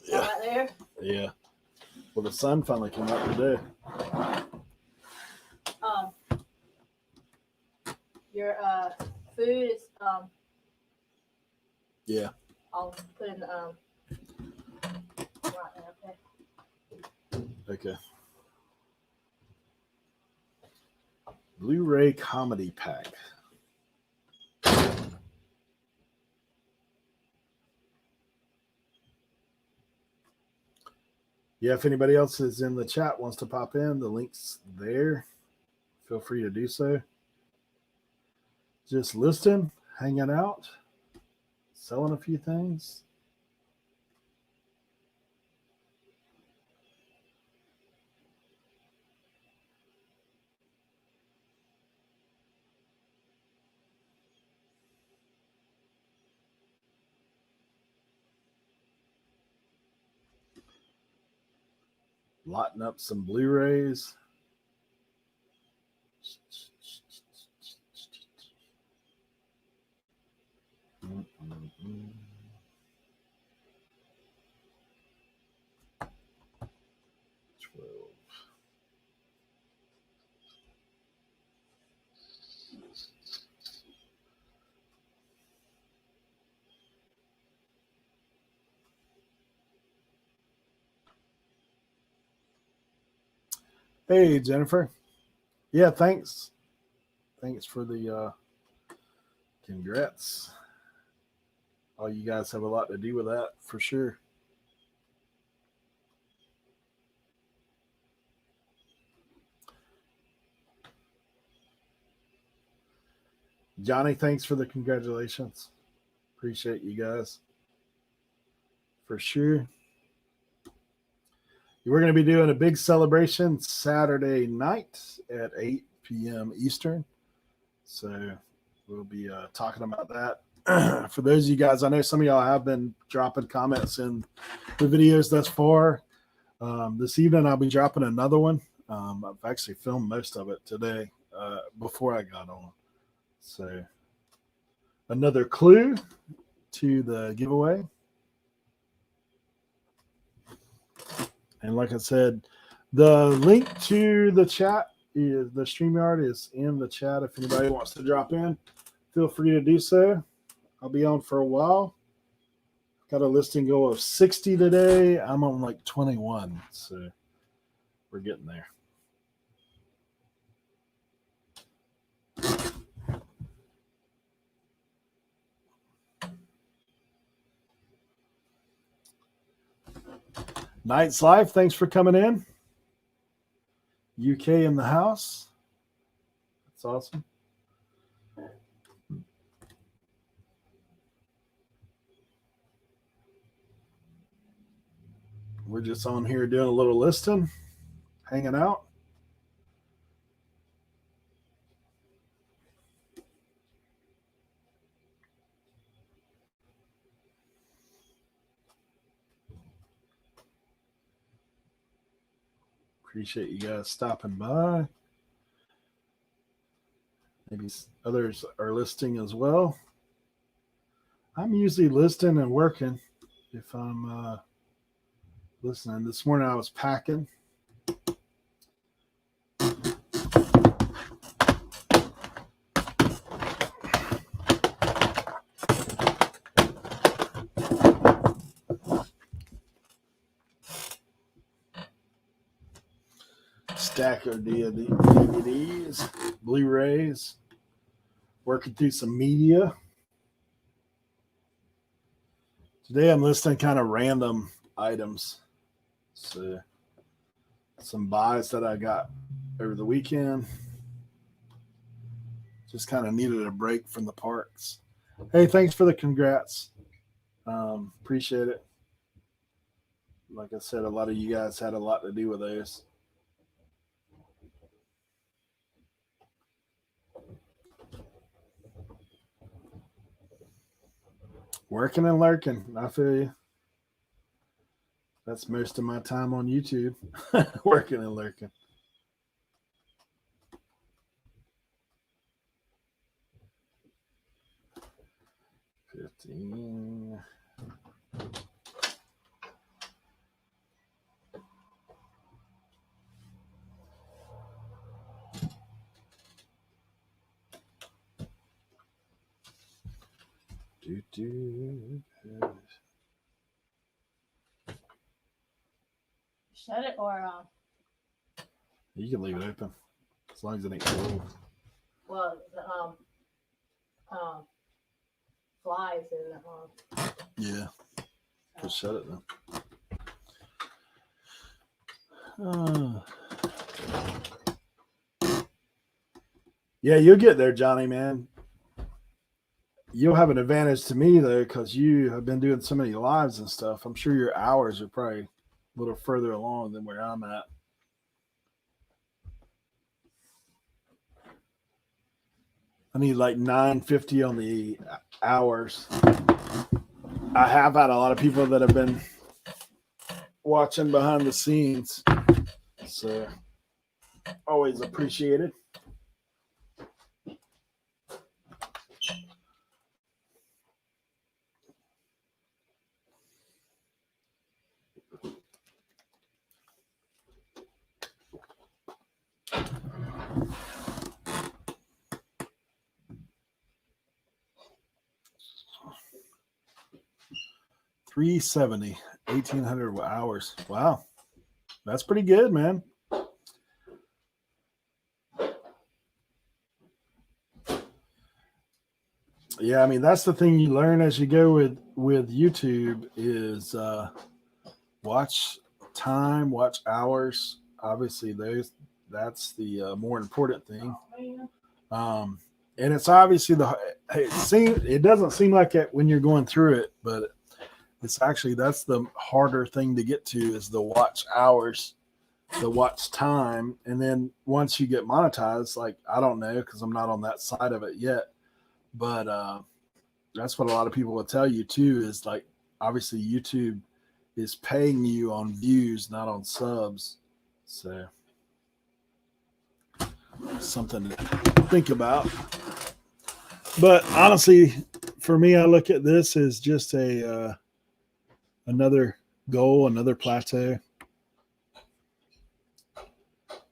Yeah. Right there. Yeah. Well, the sun finally came out today. Your food is Yeah. I'll put in right there, okay. Okay. Blu-ray comedy pack. Yeah, if anybody else is in the chat wants to pop in, the link's there. Feel free to do so. Just listening, hanging out, selling a few things. Lotting up some Blu-rays. Mm-mm-mm. 12. Hey, Jennifer. Yeah, thanks. Thanks for the congrats. All you guys have a lot to do with that for sure. Johnny, thanks for the congratulations. Appreciate you guys. For sure. We're going to be doing a big celebration Saturday night at 8 p.m. Eastern. So we'll be talking about that. For those of you guys, I know some of y'all have been dropping comments in the videos thus far. This evening, I'll be dropping another one. I've actually filmed most of it today before I got on. So another clue to the giveaway. And like I said, the link to the chat is the StreamYard is in the chat. If anybody wants to drop in, feel free to do so. I'll be on for a while. Got a listing goal of 60 today. I'm on like 21, so we're getting there. Night's Life, thanks for coming in. UK in the house. That's awesome. We're just on here doing a little listing, hanging out. Appreciate you guys stopping by. Maybe others are listing as well. I'm usually listing and working if I'm listening. This morning I was packing. Stack of DVDs, Blu-rays, working through some media. Today I'm listing kind of random items. So some buys that I got over the weekend. Just kind of needed a break from the parks. Hey, thanks for the congrats. Appreciate it. Like I said, a lot of you guys had a lot to do with those. Working and lurking. I feel you. That's most of my time on YouTube. Working and lurking. $15. Shut it or You can leave it open as long as it ain't cold. well the flies and Yeah, just shut it then. Yeah, you'll get there, Johnny, man. You'll have an advantage to me though, because you have been doing so many lives and stuff. I'm sure your hours are probably a little further along than where I'm at. I need like 950 on the hours. I have had a lot of people that have been watching behind the scenes, so always appreciated. $370, 1,800 hours. Wow, that's pretty good, man. Yeah, I mean that's the thing you learn as you go with YouTube is watch time, watch hours. Obviously, that's the more important thing. And it's obviously it doesn't seem like it when you're going through it, but it's actually that's the harder thing to get to is the watch hours, the watch time, and then once you get monetized, like I don't know because I'm not on that side of it yet, but that's what a lot of people will tell you too is like obviously YouTube is paying you on views, not on subs, so something to think about. But honestly, for me, I look at this as just a another goal, another plateau.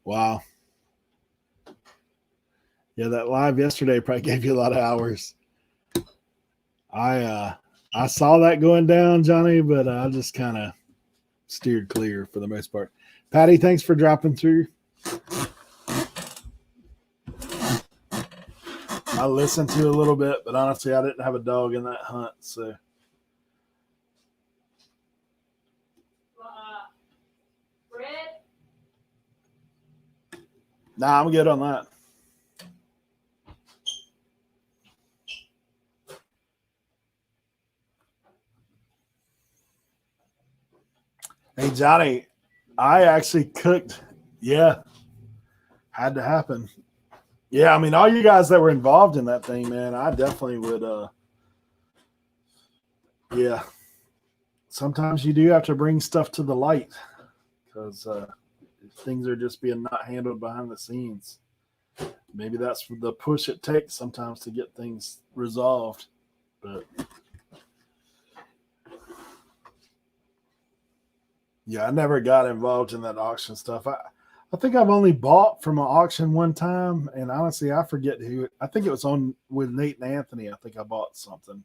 Wow. Yeah, that live yesterday probably gave you a lot of hours. I saw that going down, Johnny, but I just kind of steered clear for the most part. Patty, thanks for dropping through. I listened to a little bit, but honestly, I didn't have a dog in that hunt, so. Nah, I'm good on that. Hey, Johnny, I actually cooked. Yeah, had to happen. Yeah, I mean, all you guys that were involved in that thing, man, I definitely would. Yeah, sometimes you do have to bring stuff to the light because things are just being not handled behind the scenes. Maybe that's the push it takes sometimes to get things resolved. But yeah, I never got involved in that auction stuff. I think I've only bought from an auction one time, and honestly, I forget who. I think it was on with Nate and Anthony. I think I bought something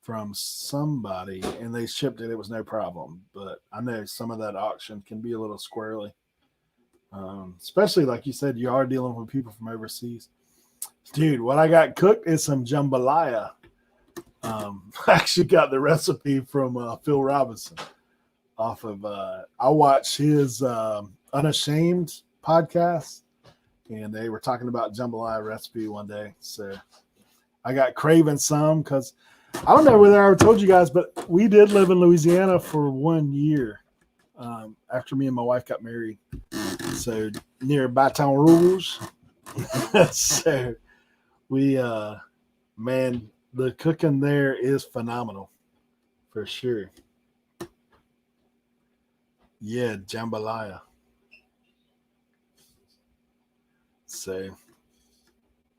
from somebody, and they shipped it. It was no problem. But I know some of that auction can be a little squirrely, especially like you said, you are dealing with people from overseas. Dude, what I got cooked is some jambalaya. I actually got the recipe from Phil Robinson. Off of I watched his Unashamed podcast, and they were talking about jambalaya recipe one day. So I got craving some because I don't know whether I ever told you guys, but we did live in Louisiana for 1 year after me and my wife got married. So near Baton Rouge. So we man, the cooking there is phenomenal, for sure. Yeah, jambalaya. So,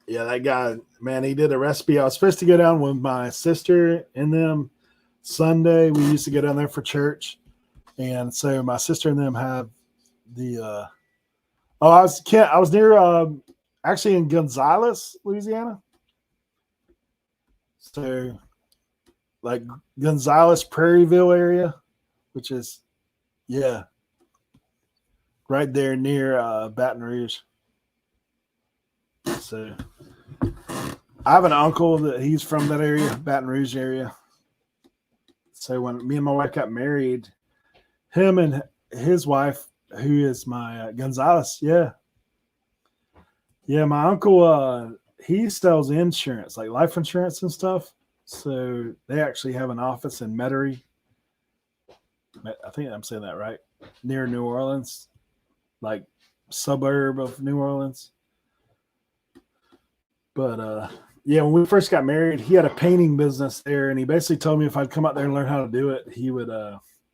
yeah, that guy, man, he did a recipe. I was supposed to go down with my sister and them Sunday. We used to go down there for church, and so my sister and them have the. I was near actually in Gonzales, Louisiana. So, like Gonzales, Prairieville area, which is, yeah, right there near Baton Rouge. So, I have an uncle that he's from that area, Baton Rouge area. So when me and my wife got married, him and his wife, who is my Gonzales, yeah, my uncle, he sells insurance, like life insurance and stuff. So they actually have an office in Metairie. I think I'm saying that right, near New Orleans, like suburb of New Orleans. But yeah, when we first got married, he had a painting business there, and he basically told me if I'd come out there and learn how to do it, he would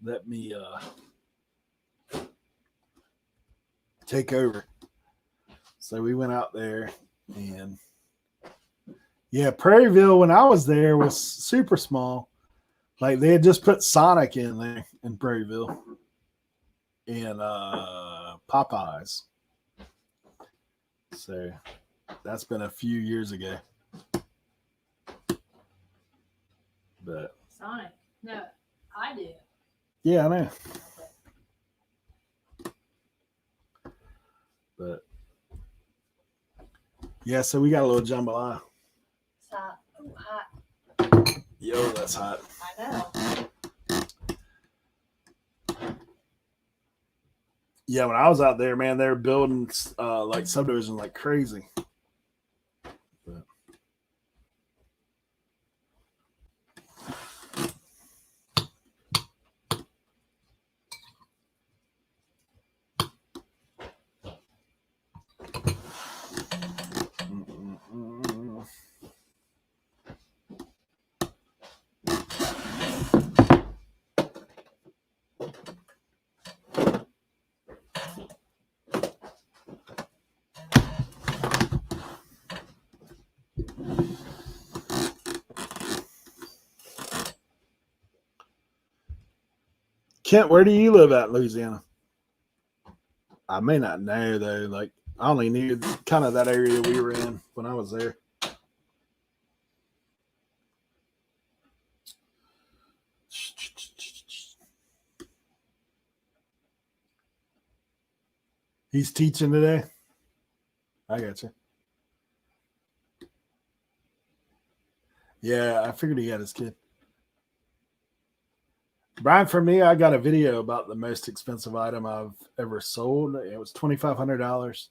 let me take over. So we went out there, and yeah, Prairieville when I was there was super small. Like they had just put Sonic in there in Prairieville, and Popeyes. So that's been a few years ago. But Sonic. No, I do. yeah, I know. But yeah, so we got a little jambalaya. It's hot. Ooh, hot. Yo, that's hot. I know. Yeah, when I was out there, man, they were building like subdivision like crazy. But Kent, where do you live at in Louisiana? I may not know though. Like I only knew kind of that area we were in when I was there. He's teaching today. I got you. Yeah, I figured he had his kid. Brian, for me, I got a video about the most expensive item I've ever sold. It was $2,500.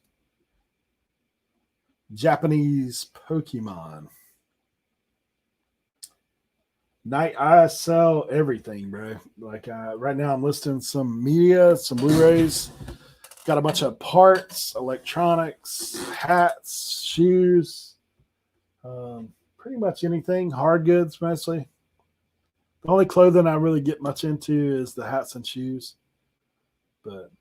Japanese Pokemon. Night, I sell everything, bro. Like right now, I'm listing some media, some Blu-rays. Got a bunch of parts, electronics, hats, shoes, pretty much anything. Hard goods, mostly. The only clothing I really get much into is the hats and shoes. But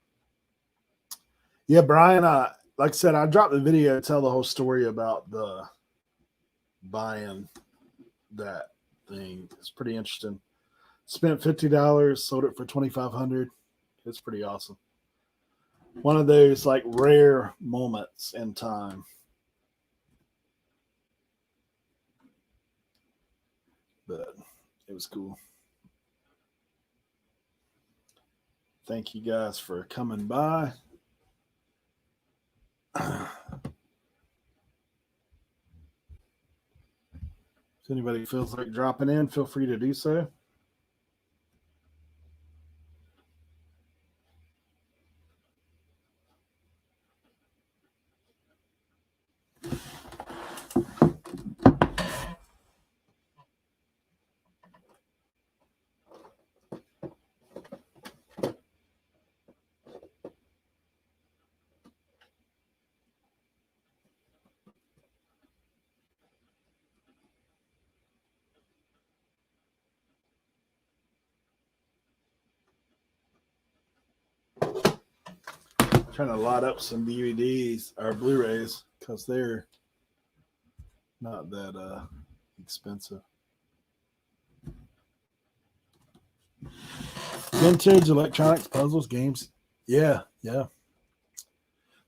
yeah, Brian, like I said, I dropped the video to tell the whole story about the buying that thing. It's pretty interesting. Spent $50, sold it for $2,500. It's pretty awesome. One of those like rare moments in time. But it was cool. Thank you guys for coming by. If anybody feels like dropping in, feel free to do so. Trying to lot up some DVDs or Blu-rays because they're not that expensive. Vintage electronics, puzzles, games. Yeah.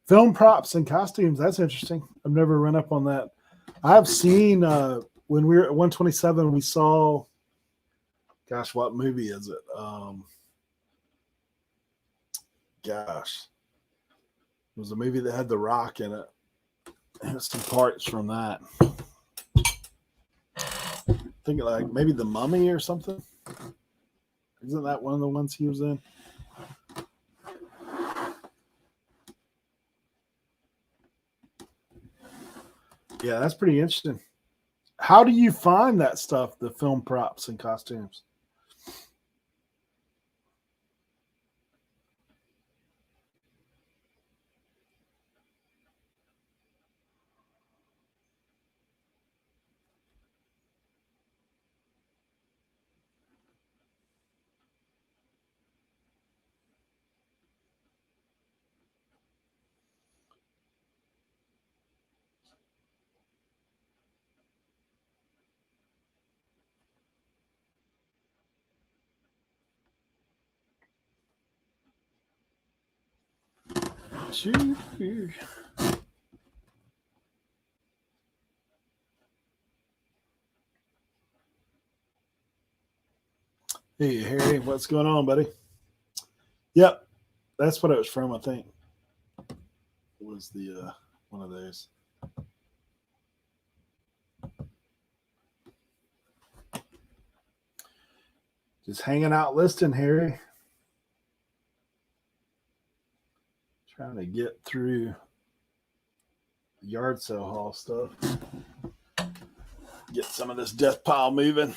Film props and costumes. That's interesting. I've never run up on that. I've seen when we were at 127, we saw, gosh, what movie is it? It was a movie that had The Rock in it. And some parts from that. I think like maybe The Mummy or something. Isn't that one of the ones he was in? Yeah, that's pretty interesting. How do you find that stuff, the film props and costumes? Hey, Harry, what's going on, buddy? Yep, that's what it was from, I think. It was the one of those. Just hanging out listening, Harry. Trying to get through yard sale haul stuff. Get some of this death pile moving.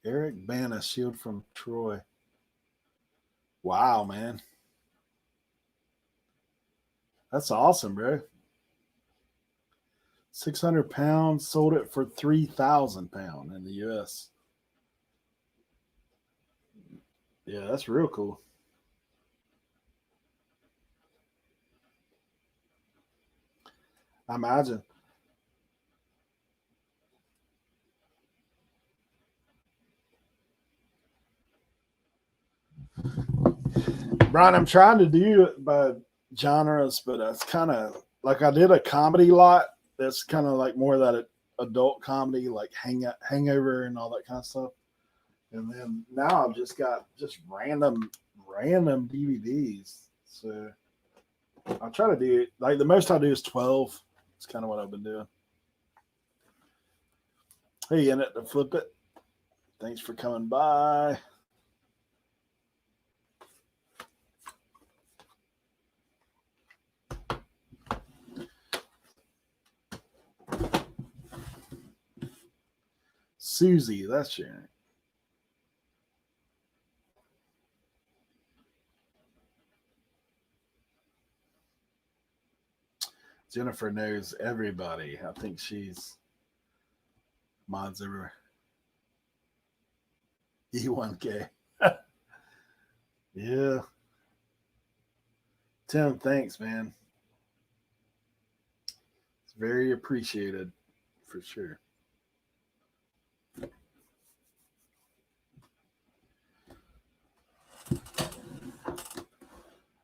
Eric Bana, Shield from Troy. Wow, man. That's awesome, bro. 600 pounds, sold it for 3,000 pounds in the US. Yeah, that's real cool. I imagine. Brian, I'm trying to do it by genres, but it's kind of like I did a comedy lot. That's kind of like more of that adult comedy, like Hangover and all that kind of stuff. And then now I've just got just random DVDs. So I'll try to do like the most I do is 12. It's kind of what I've been doing. Hey, in it to flip it. Thanks for coming by. Susie, that's your name. Jennifer knows everybody. I think she's mods everywhere. E1K. Yeah. Tim, thanks, man. It's very appreciated for sure.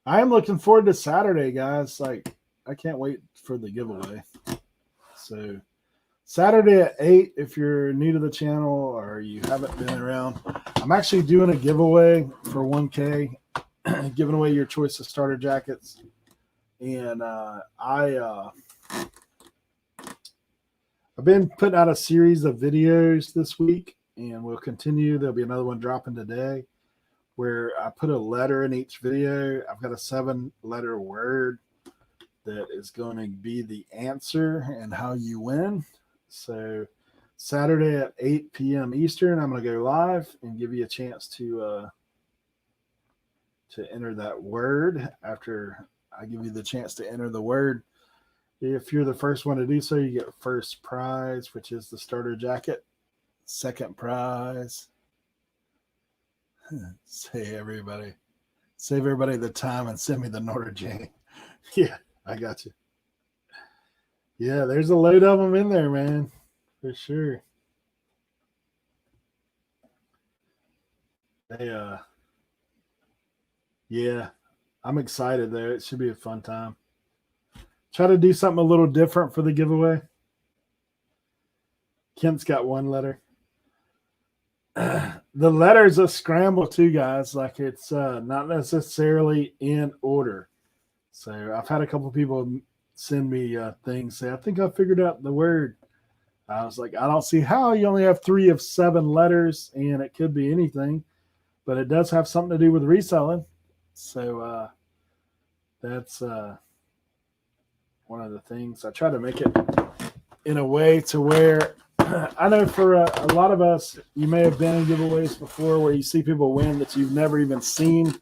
I am looking forward to Saturday, guys. Like, I can't wait for the giveaway. So, Saturday at 8, if you're new to the channel or you haven't been around, I'm actually doing a giveaway for 1K, giving away your choice of starter jackets. And I've been putting out a series of videos this week, and we'll continue. There'll be another one dropping today, where I put a letter in each video. I've got a 7-letter word that is going to be the answer and how you win. So Saturday at 8 p.m. Eastern, I'm going to go live and give you a chance to enter that word. After I give you the chance to enter the word, If you're the first one to do so, you get first prize, which is the starter jacket. Second prize. Save everybody the time and send me the Notre Dame. Yeah, I got you. Yeah, there's a load of them in there, man, for sure. Yeah, I'm excited though. It should be a fun time. Try to do something a little different for the giveaway. Kent's got one letter. The letter's a scramble too, guys. Like it's not necessarily in order. So I've had a couple people send me things say, I think I figured out the word. I was like, I don't see how. You only have 3 of 7 letters, and it could be anything, but it does have something to do with reselling. So that's one of the things. I try to make it in a way to where I know for a lot of us, you may have been in giveaways before where you see people win that you've never even seen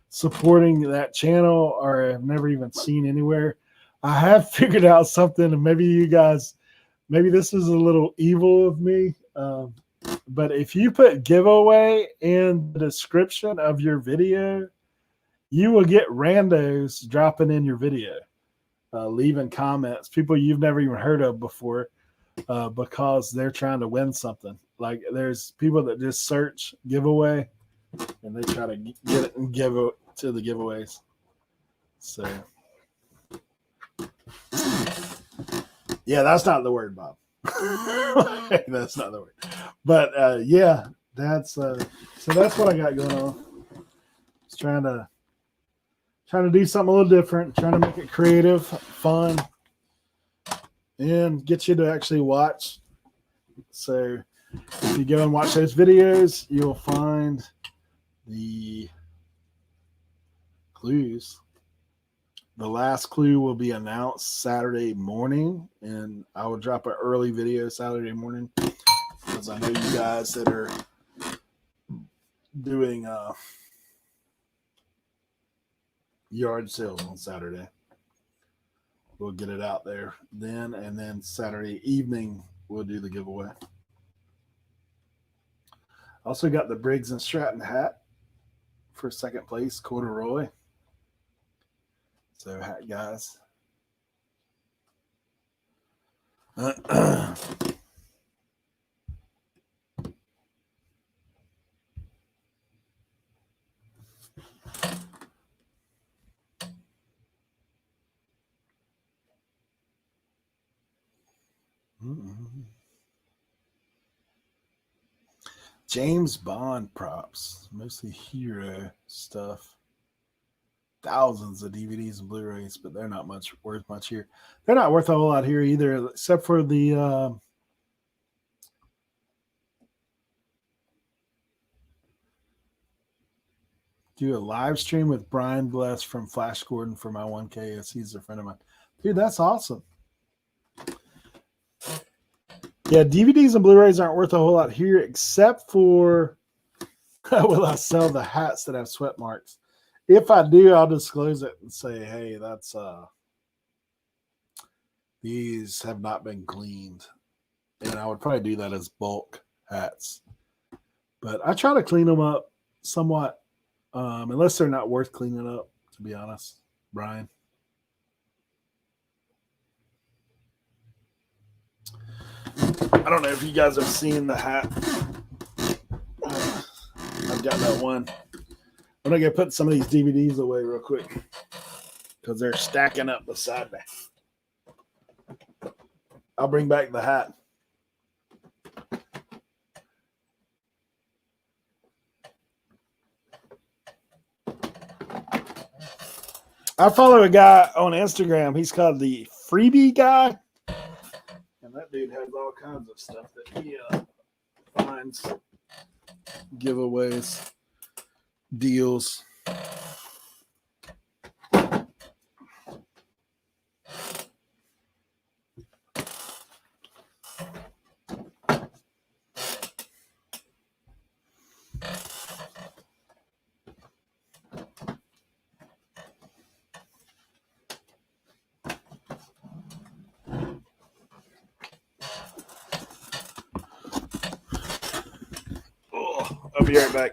supporting that channel or have never even seen anywhere. I have figured out something, and maybe you guys, maybe this is a little evil of me, but if you put giveaway in the description of your video, you will get randos dropping in your video, leaving comments, people you've never even heard of before, because they're trying to win something. Like there's people that just search giveaway and they try to get it and give it to the giveaways. So yeah, that's not the word, Bob. That's not the word. But yeah, that's so that's what I got going on. Just trying to do something a little different, trying to make it creative, fun, and get you to actually watch. So if you go and watch those videos, you'll find the clues. The last clue will be announced Saturday morning, and I will drop an early video Saturday morning because I know you guys that are doing yard sales on Saturday. We'll get it out there then, and then Saturday evening we'll do the giveaway. Also got the Briggs and Stratton hat for second place, corduroy. So hat guys. James Bond props, mostly hero stuff. Thousands of DVDs and Blu-rays, but they're not worth much here. They're not worth a whole lot here either, except for the do a live stream with Brian Bless from Flash Gordon for my 1K as he's a friend of mine. Dude, that's awesome. Yeah, DVDs and Blu-rays aren't worth a whole lot here, except for will I sell the hats that have sweat marks. If I do, I'll disclose it and say, hey, that's these have not been cleaned. And I would probably do that as bulk hats. But I try to clean them up somewhat, unless they're not worth cleaning up, to be honest, Brian. I don't know if you guys have seen the hat. I've got that one. I'm going to go put some of these DVDs away real quick because they're stacking up beside me. I'll bring back the hat. I follow a guy on Instagram. He's called the Freebie Guy. And that dude has all kinds of stuff that he finds, giveaways, deals. I'll be right back.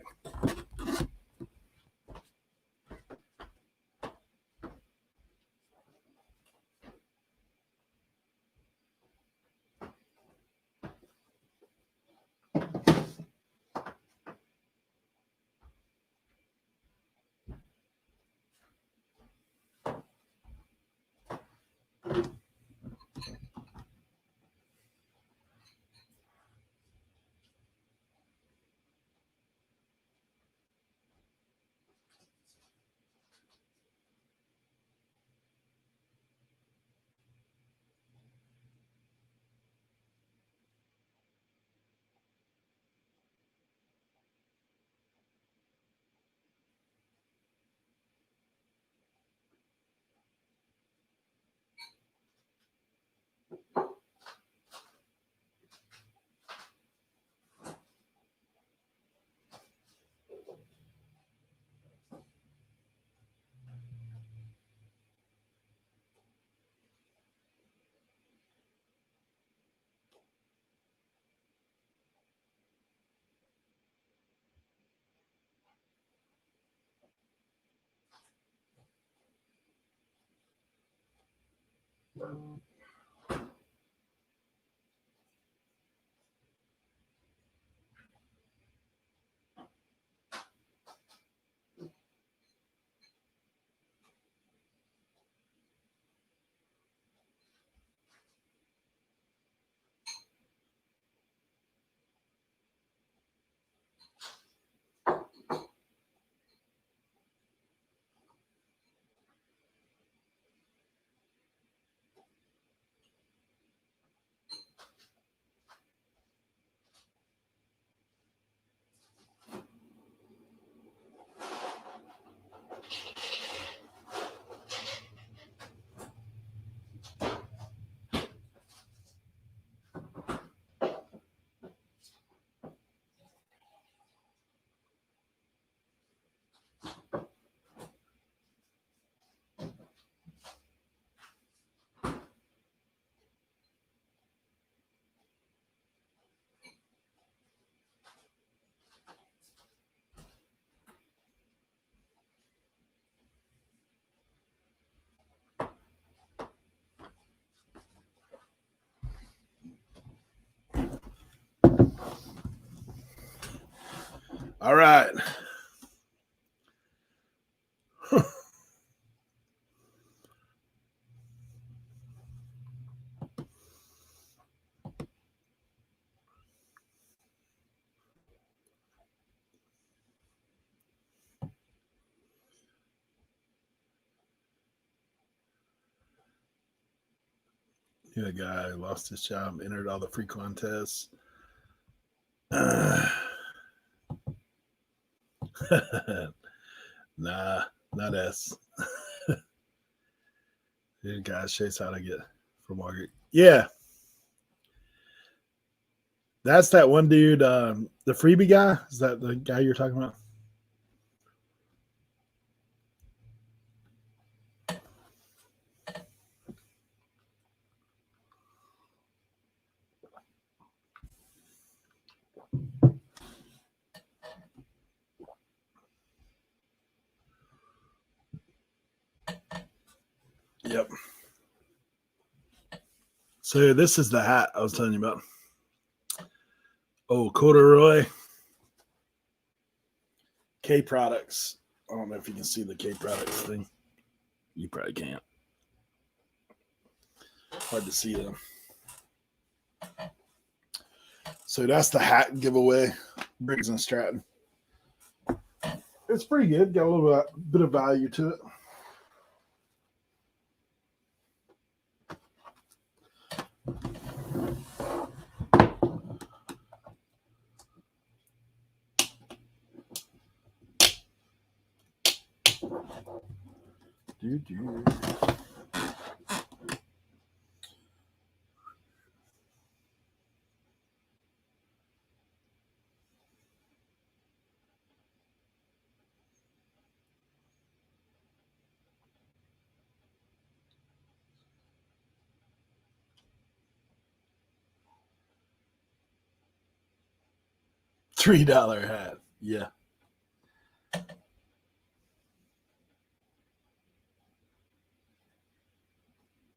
All right. Yeah, a guy lost his job, entered all the free contests. Nah, not S. Dude, guys, shows how to get from Margaret. Yeah. That's that one dude, the freebie guy. Is that the guy you're talking about? Yep. So this is the hat I was telling you about. Oh, corduroy. K products. I don't know if you can see the K products thing. You probably can't. Hard to see them. So that's the hat giveaway. Briggs and Stratton. It's pretty good. Got a little bit of value to it. $3 hat. Yeah.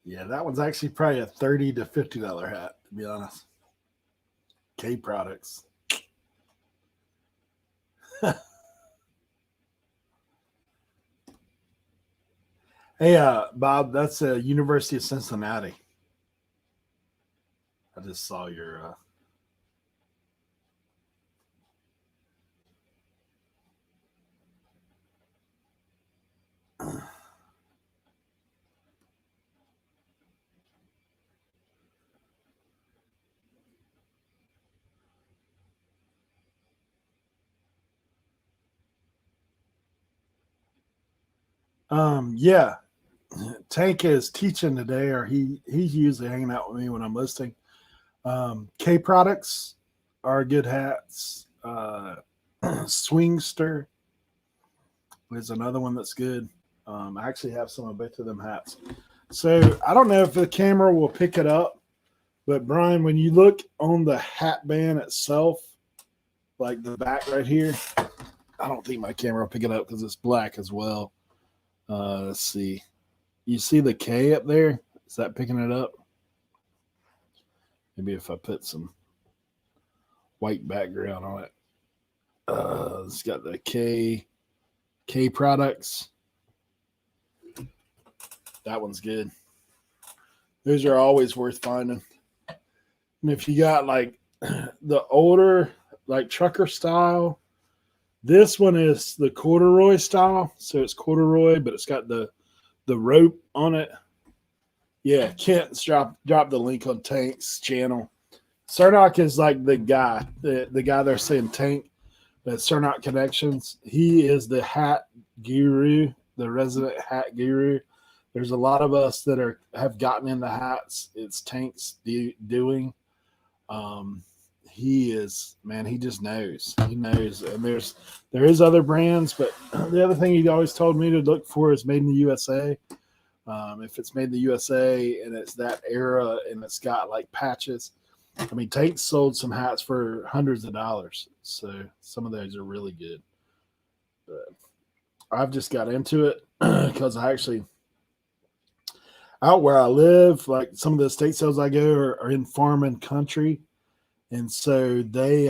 Yeah, that one's actually probably a $30 to $50 hat, to be honest. K Products. Hey, Bob, that's University of Cincinnati. I just saw your. Yeah, Tank is teaching today, or he's usually hanging out with me when I'm listening. K Products are good hats. Swingster is another one that's good. I actually have some of both of them hats. So I don't know if the camera will pick it up, but Brian, when you look on the hat band itself, like the back right here, I don't think my camera will pick it up because it's black as well. Let's see. You see the K up there? Is that picking it up? Maybe if I put some white background on it. It's got the K Products. That one's good. Those are always worth finding. And if you got like the older, like trucker style, this one is the corduroy style. So it's corduroy, but it's got the rope on it. Yeah, Kent's drop the link on Tank's channel. Cernock is like the guy, the guy they're saying Tank, that Cernock Connections. He is the hat guru, the resident hat guru. There's a lot of us that have gotten into hats. It's Tank's doing. He is, man, he just knows. He knows. And there is other brands, but the other thing he always told me to look for is made in the USA. If it's made in the USA and it's that era and it's got like patches. I mean, Tank sold some hats for hundreds of dollars. So some of those are really good. But I've just got into it because I actually, out where I live, like some of the estate sales I go are in farm and country. And so they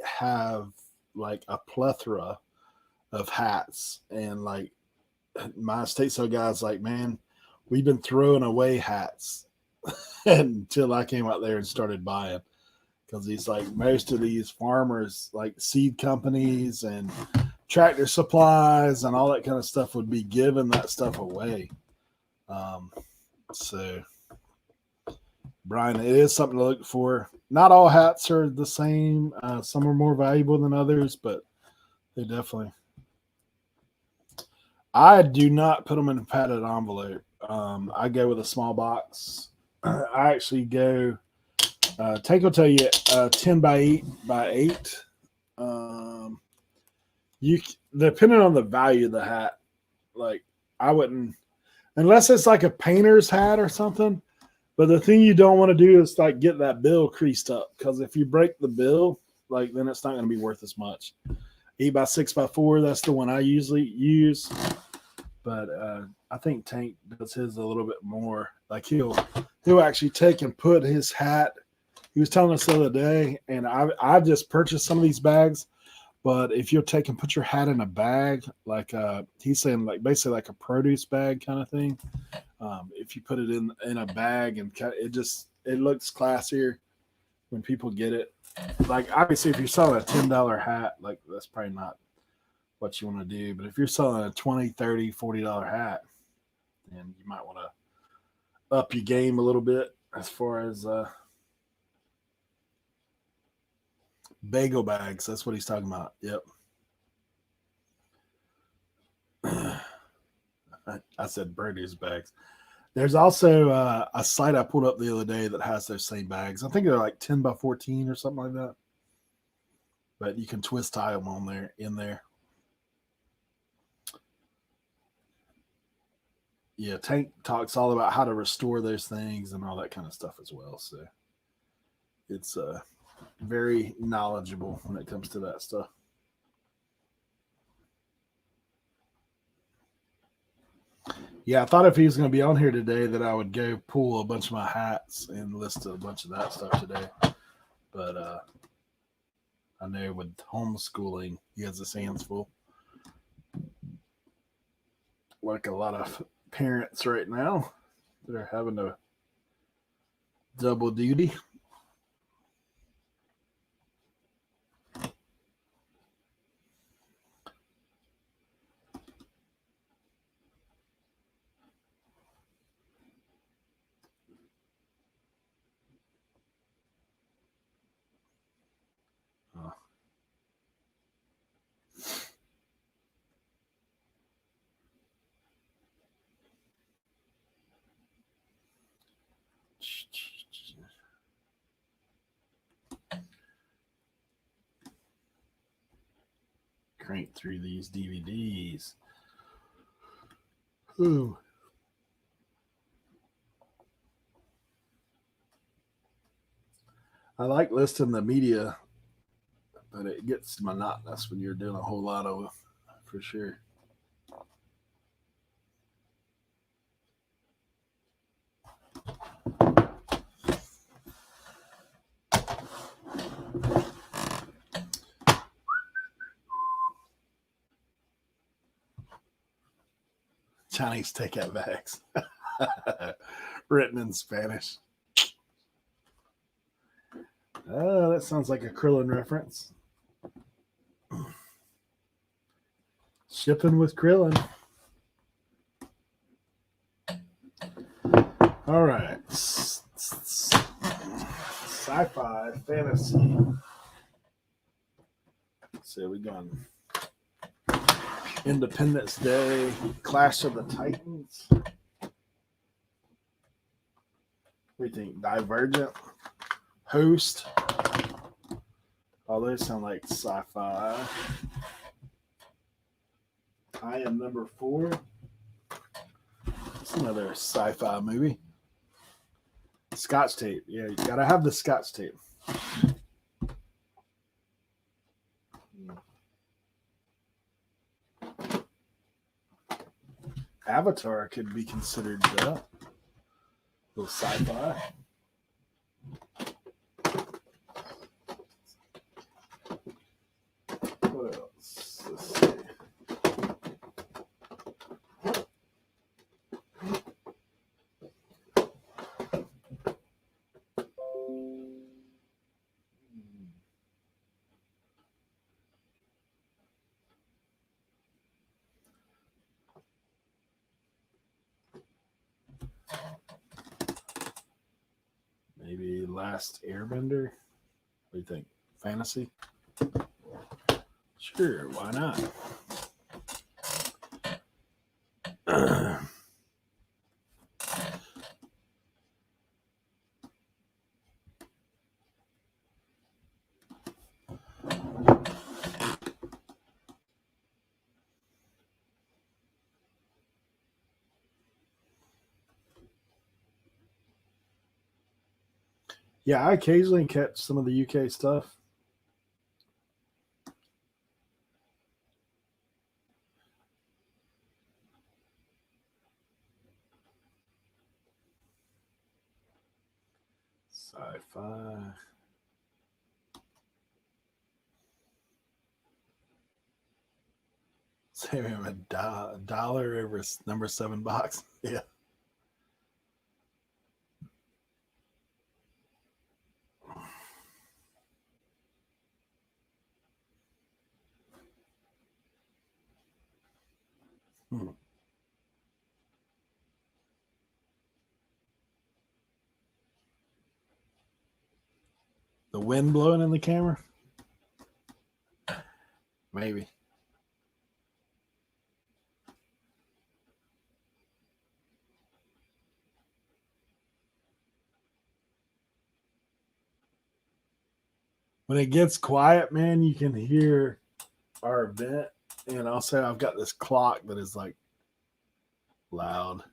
have like a plethora of hats. And like my estate sale guy's like, man, we've been throwing away hats until I came out there and started buying. Because he's like, most of these farmers, like seed companies and tractor supplies and all that kind of stuff, would be giving that stuff away. So, Brian, it is something to look for. Not all hats are the same. Some are more valuable than others, but they definitely. I do not put them in a padded envelope. I go with a small box. I actually go. Tank will tell you 10 by 8 by 8. You depending on the value of the hat, like I wouldn't, unless it's like a painter's hat or something. But the thing you don't want to do is like get that bill creased up, because if you break the bill, like then it's not going to be worth as much. 8 by 6 by 4, that's the one I usually use. But I think Tank does his a little bit more. Like he'll actually take and put his hat. He was telling us the other day, and I've just purchased some of these bags. But if you'll take and put your hat in a bag, like he's saying, like basically like a produce bag kind of thing. If you put it in a bag, and it looks classier when people get it. Like obviously, if you're selling a $10 hat, like that's probably not what you want to do. But if you're selling a $20, $30, $40 hat, then you might want to up your game a little bit as far as bagel bags. That's what he's talking about. Yep. I said produce bags. There's also a site I pulled up the other day that has those same bags. I think they're like 10 by 14 or something like that. But you can twist tie them in there. Yeah, Tank talks all about how to restore those things and all that kind of stuff as well. So it's very knowledgeable when it comes to that stuff. Yeah, I thought if he was going to be on here today that I would go pull a bunch of my hats and list a bunch of that stuff today. But I know with homeschooling, he has his hands full. Like a lot of parents right now that are having to double duty. Crank through these DVDs. Ooh. I like listing the media, but it gets monotonous when you're doing a whole lot of it, for sure. Chinese takeout bags. Written in Spanish. Oh, that sounds like a Krillin reference. Shipping with Krillin. All right. Sci-fi, fantasy. So we going Independence Day, Clash of the Titans. What do you think? Divergent, Host. All those sound like sci-fi. I Am Number 4. It's another sci-fi movie. Scotch tape. Yeah, you gotta have the Scotch tape. Avatar could be considered that. A little sci-fi. What else? Let's see. Maybe Last Airbender. What do you think? Fantasy? Sure, why not? Yeah, I occasionally catch some of the UK stuff. Sci-fi. Save him a dollar over number 7 box. Yeah. The wind blowing in the camera? Maybe. When it gets quiet, man, you can hear our vent. And also, I've got this clock that is like loud.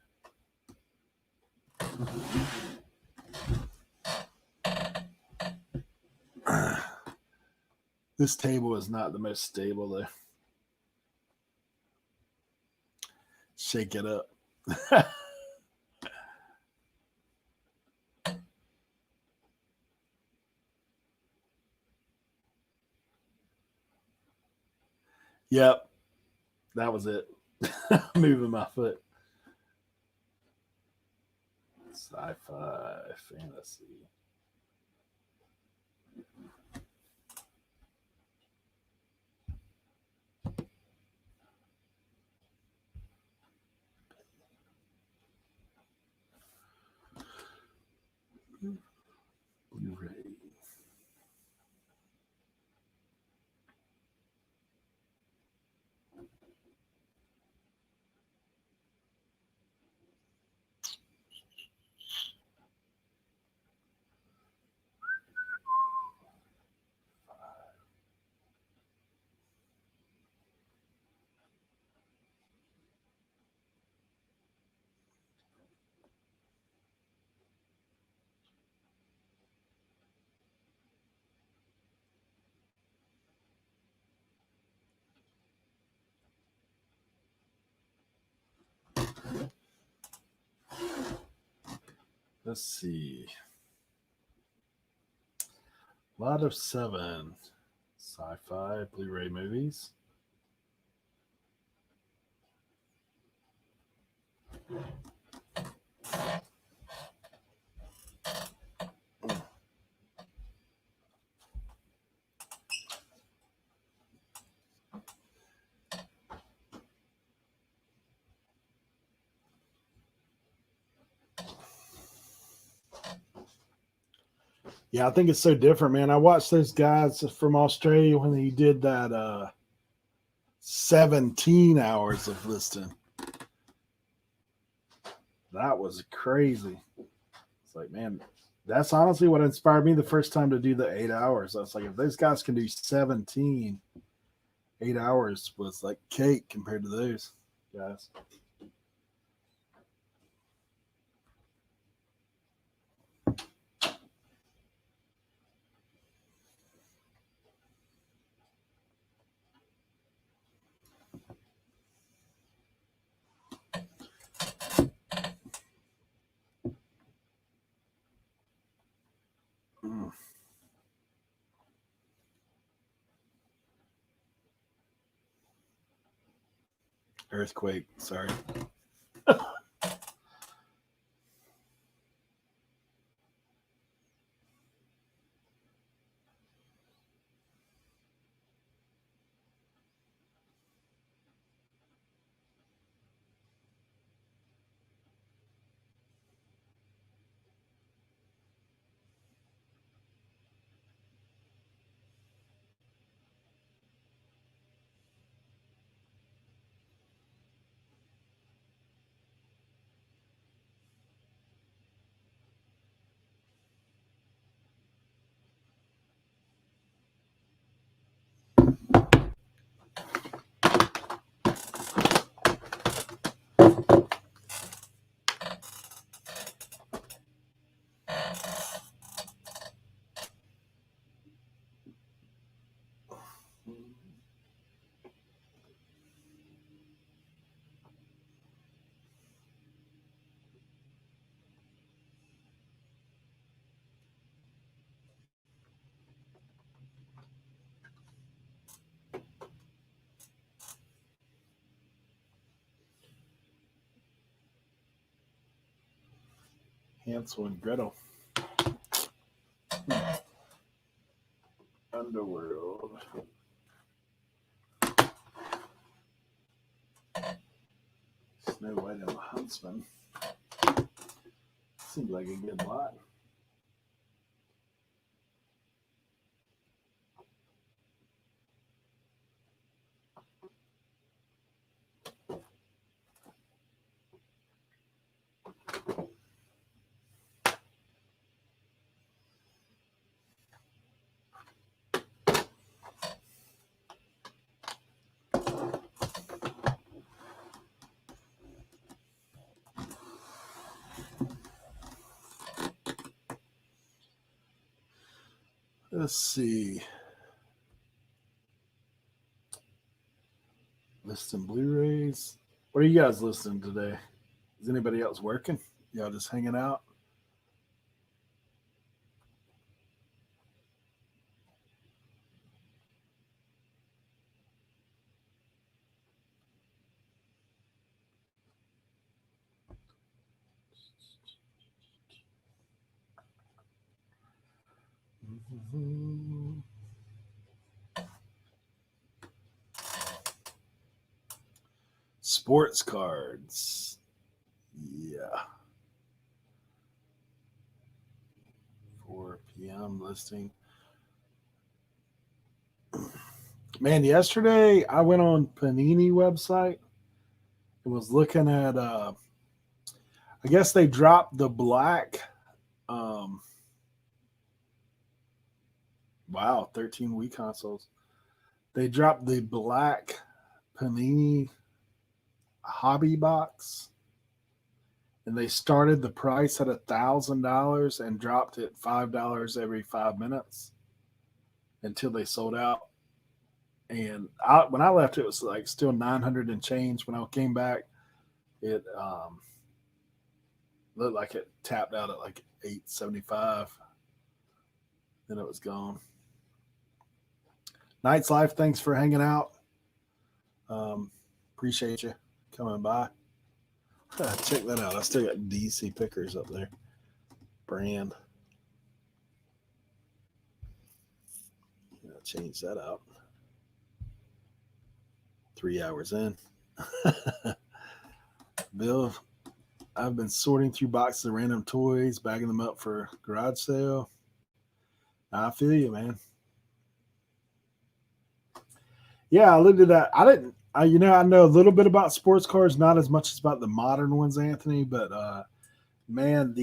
This table is not the most stable though. Shake it up. Yep. That was it. Moving my foot. Sci-fi fantasy. Blu-ray. Let's see. Lot of 7 sci-fi Blu-ray movies. Yeah, I think it's so different, man. I watched those guys from Australia when he did that 17 hours of listing. That was crazy. It's like, man, that's honestly what inspired me the first time to do the 8 hours. I was like, if those guys can do 17, 8 hours was like cake compared to those guys. Mm. Earthquake, sorry. Hansel and Gretel. Underworld. Snow White and the Huntsman. Seems like a good lot. Let's see. Listing Blu-rays. What are you guys listening today? Is anybody else working? Y'all just hanging out? Sports cards. Yeah. 4 p.m. listing. Man, yesterday I went on Panini website and was looking at I guess they dropped the black wow, 13 Wii consoles. They dropped the black Panini hobby box, and they started the price at $1,000 and dropped it $5 every 5 minutes until they sold out. And when I left, it was like still 900 and change. When I came back, it looked like it tapped out at like 875. Then it was gone. Night's Life, thanks for hanging out. Appreciate you coming by. Check that out. I still got DC Pickers up there. Brand. I'll change that out. 3 hours in. Bill, I've been sorting through boxes of random toys, bagging them up for garage sale. I feel you, man. Yeah, I looked at that. I know a little bit about sports cards, not as much as about the modern ones, Anthony, but man,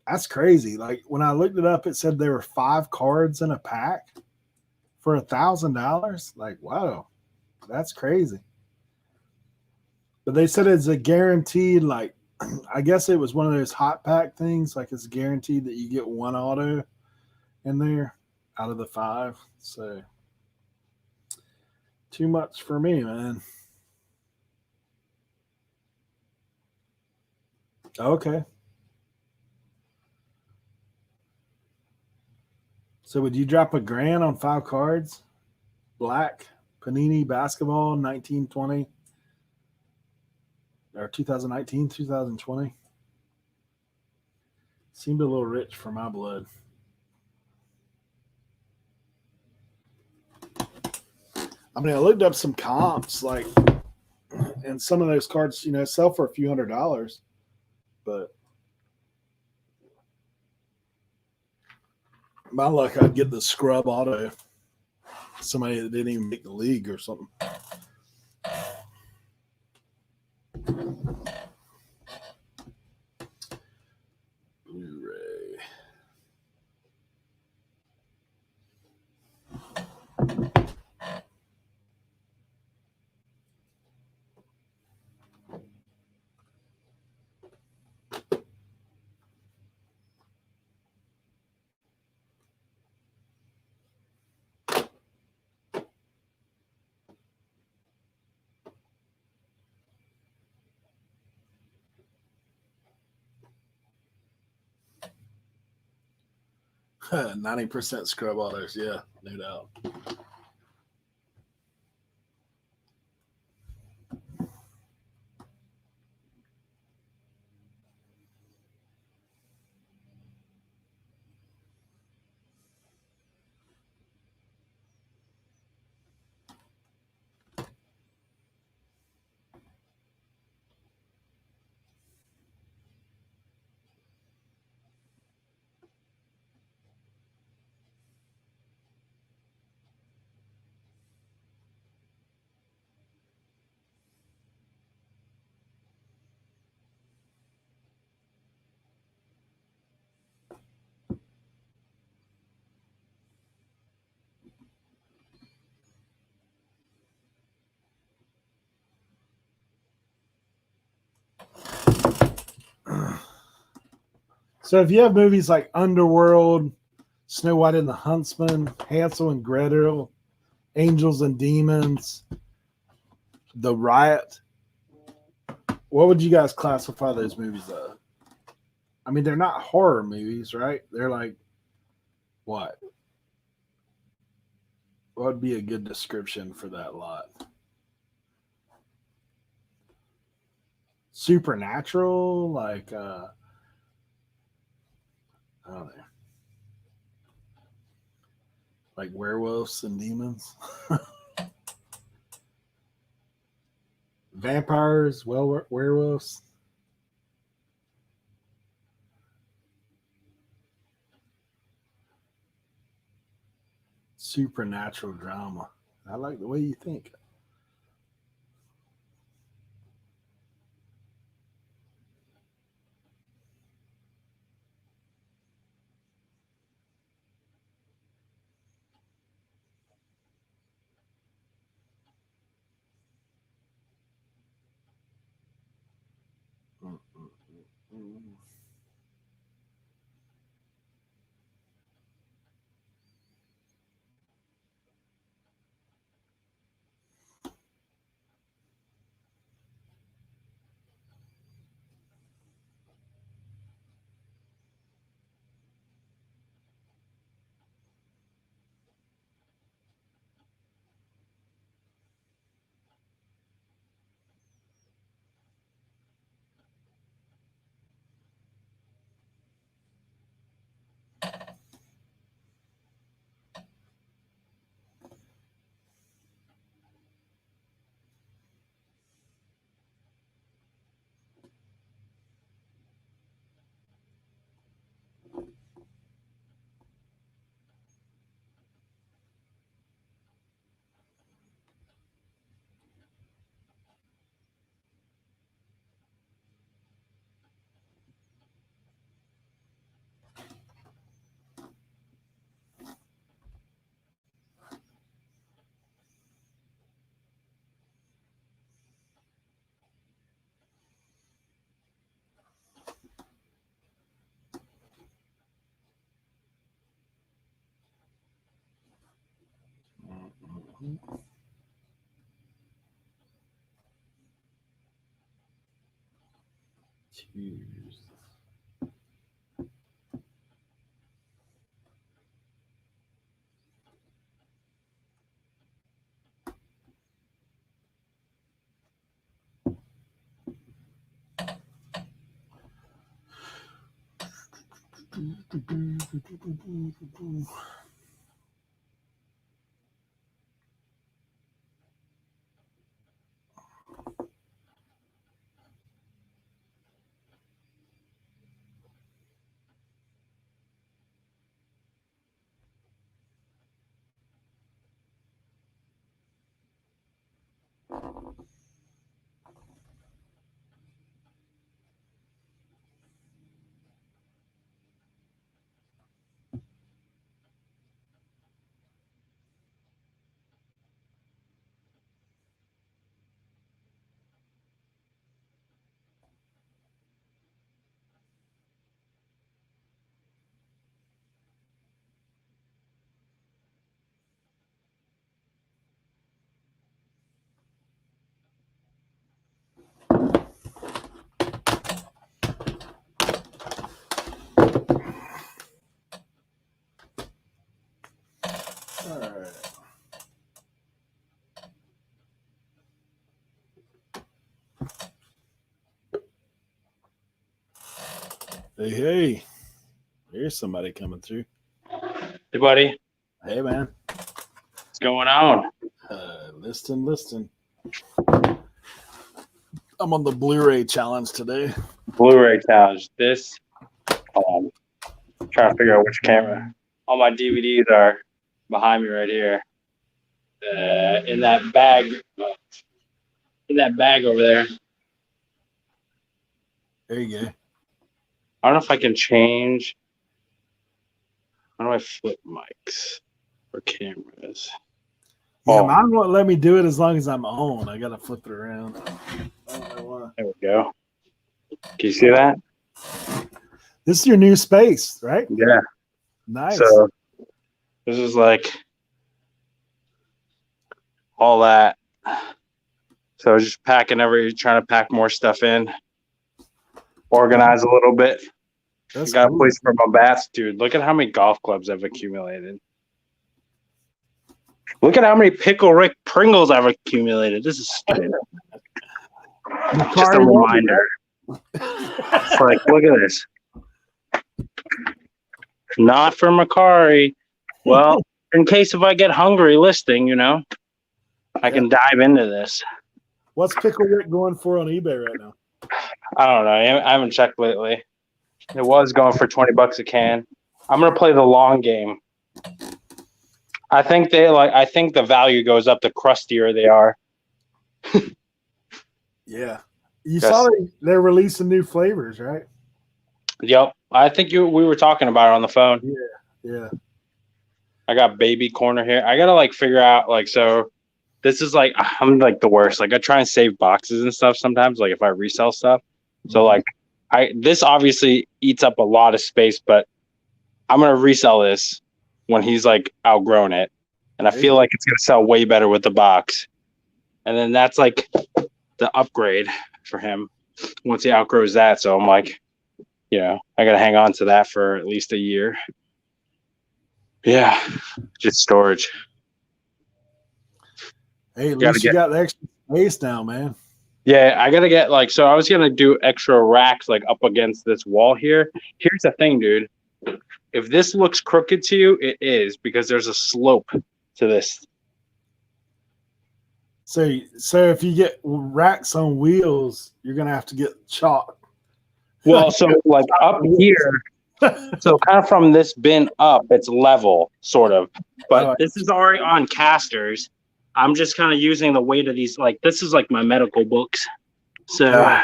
that's crazy. Like when I looked it up, it said there were 5 cards in a pack for $1,000. Like, wow, that's crazy. But they said it's a guaranteed, like, I guess it was one of those hot pack things. Like it's guaranteed that you get 1 auto in there out of the 5. So too much for me, man. Okay. So would you drop $1,000 on 5 cards? Black, Panini basketball, 1920 or 2019, 2020? Seemed a little rich for my blood. I mean, I looked up some comps, like, and some of those cards, sell for a few $100s, but my luck, I'd get the scrub auto. Somebody that didn't even make the league or something. Blu-ray. Huh, 90% scrub autos, yeah, no doubt. So if you have movies like Underworld, Snow White and the Huntsman, Hansel and Gretel, Angels and Demons, The Riot. What would you guys classify those movies as? I mean, they're not horror movies, right? They're like, what? What would be a good description for that lot? Supernatural, like, I don't know. Like werewolves and demons? Vampires, werewolves. Supernatural drama. I like the way you think. Cheers. All right. Hey, here's somebody coming through. Hey, buddy. Hey, man. What's going on? Listen. I'm on the Blu-ray challenge today. Blu-ray challenge. This. Hold on. Trying to figure out which camera. All my DVDs are behind me right here. In that bag. In that bag over there. There you go. I don't know if I can change. How do I flip mics or cameras? Yeah, Oh. mine won't let me do it as long as I'm on. I gotta flip it around. I don't know why. There we go. Can you see that? This is your new space, right? Yeah. Nice. So this is like all that. So I was just trying to pack more stuff in, organize a little bit. That's Got cool. a place for my bats, dude. Look at how many golf clubs I've accumulated. Look at how many Pickle Rick Pringles I've accumulated. This is stupid. Just a reminder. It's like, look at this. Not for Macari. Well, in case if I get hungry listing, I can dive into this. What's Pickle Rick going for on eBay right now? I don't know. I haven't checked lately. It was going for $20 a can. I'm gonna play the long game. I think the value goes up the crustier they are. Yeah. You saw they're releasing new flavors, right? Yep. I think we were talking about it on the phone. Yeah. I got baby corner here. I gotta figure out so this is I'm the worst. I try and save boxes and stuff sometimes, if I resell stuff. So this obviously eats up a lot of space, but I'm gonna resell this when he's outgrown it. And I feel like it's gonna sell way better with the box. And then that's the upgrade for him once he outgrows that. So I'm I gotta hang on to that for at least a year. Yeah, just storage. Hey, at least you got the extra space now, man. Yeah, I gotta get so I was gonna do extra racks up against this wall here. Here's the thing, dude. If this looks crooked to you, it is because there's a slope to this. So if you get racks on wheels, you're gonna have to get chalk. Well, so up here, so kind of from this bin up, it's level, sort of. But this is already on casters. I'm just kind of using the weight of these. This is my medical books. So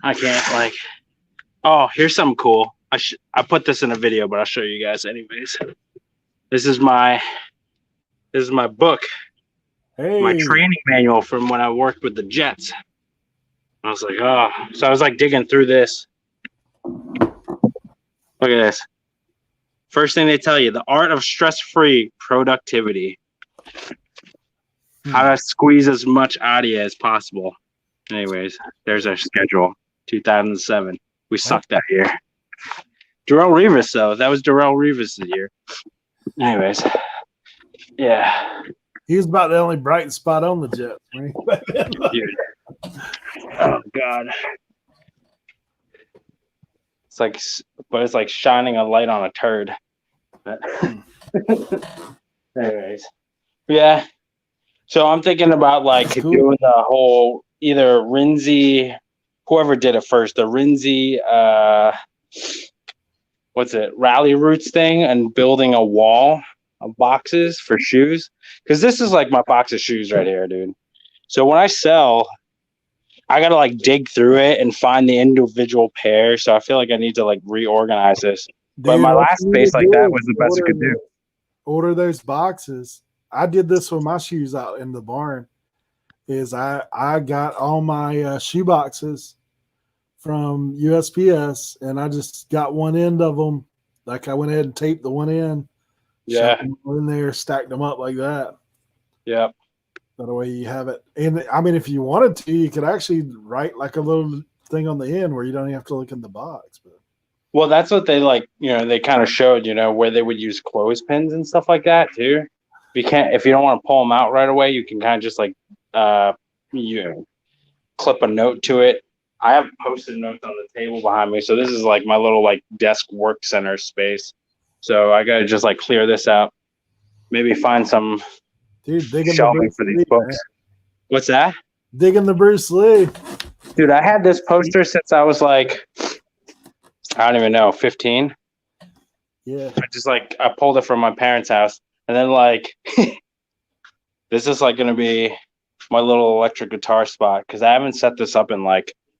I can't oh, here's something cool. I put this in a video, but I'll show you guys anyways. This is my book. Hey. My training manual from when I worked with the Jets. I was oh. So I was digging through this. Look at this. First thing they tell you, the art of stress-free productivity. How to squeeze as much out of you as possible. Anyways, there's our schedule. 2007. We sucked that year. Darrelle Revis, though. That was Darrelle Revis' year. Anyways. Yeah. He was about the only bright spot on the Jets. Right? Dude. Oh, God. It's shining a light on a turd. Anyways. Yeah. So I'm thinking about doing the whole either Rinzi, whoever did it first, the Rinzi, Rally Roots thing, and building a wall of boxes for shoes. Because this is my box of shoes right here, dude. So when I sell, I gotta dig through it and find the individual pair. So I feel I need to reorganize this. But my last space that was the best I could do. Order those boxes. I did this with my shoes out in the barn. I got all my shoe boxes from USPS, and I just got one end of them. I went ahead and taped the one end. Yeah. In there, stacked them up like that. Yep. That way you have it. And I mean, if you wanted to, you could actually write a little thing on the end where you don't have to look in the box. But well, that's what they they kind of showed, where they would use clothespins and stuff like that too. If you don't want to pull them out right away, you can kind of just clip a note to it. I have Post-it notes on the table behind me, so this is my little desk work center space. So I gotta just clear this out. Maybe find some shelving for these books. Man. What's that? Digging the Bruce Lee. Dude, I had this poster since I was I don't even know, 15. Yeah. I just I pulled it from my parents' house. And then this is gonna be my little electric guitar spot because I haven't set this up in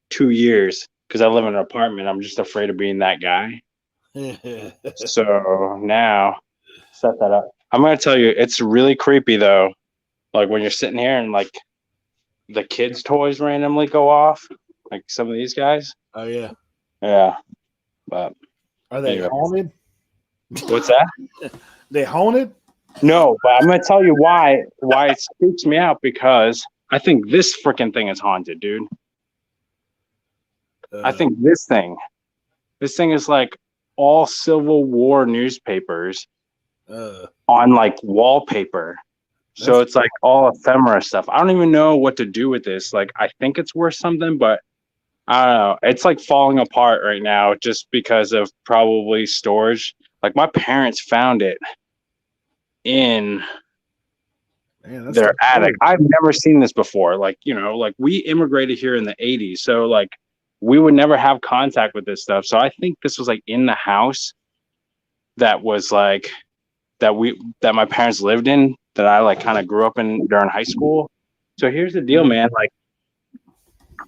2 years because I live in an apartment. I'm just afraid of being that guy. So now set that up. I'm gonna tell you, it's really creepy though. When you're sitting here and the kids' toys randomly go off, some of these guys. Oh yeah. Yeah. But are they haunted? What's that? They haunted? No, but I'm gonna tell you why it freaks me out, because I think this freaking thing is haunted, dude. I think this thing is like all Civil War newspapers on like wallpaper. So it's like all ephemera stuff. I don't even know what to do with this. Like, I think it's worth something, but I don't know. It's like falling apart right now just because of probably storage. Like, my parents found it in their attic. I've never seen this before. Like, you know, like we immigrated here in the 80s. So like we would never have contact with this stuff. So I think this was like in the house that was like that my parents lived in, that I like kind of grew up in during high school. So here's the deal, man. Like,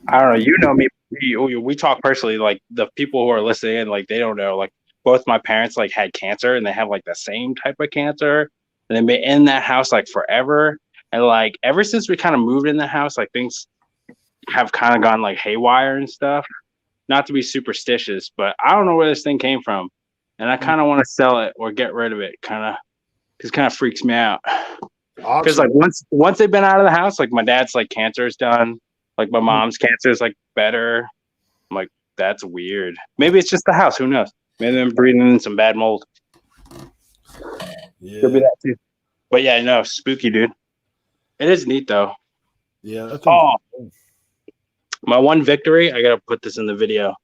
I don't know, you know me, we talk personally, like the people who are listening in, like they don't know, like both my parents like had cancer, and they have like the same type of cancer, and they've been in that house like forever. And like ever since we kind of moved in the house, like things have kind of gone like haywire and stuff. Not to be superstitious, but I don't know where this thing came from, and I kind of want to sell it or get rid of it, because it kind of freaks me out. Because like once they've been out of the house, like my dad's like cancer is done, like my mom's cancer is like better. I'm like, that's weird. Maybe it's just the house. Who knows? Maybe I'm breathing in some bad mold. Yeah. Could be that too. But yeah, no, spooky, dude. It is neat though. Yeah. Oh, my one victory. I gotta put this in the video,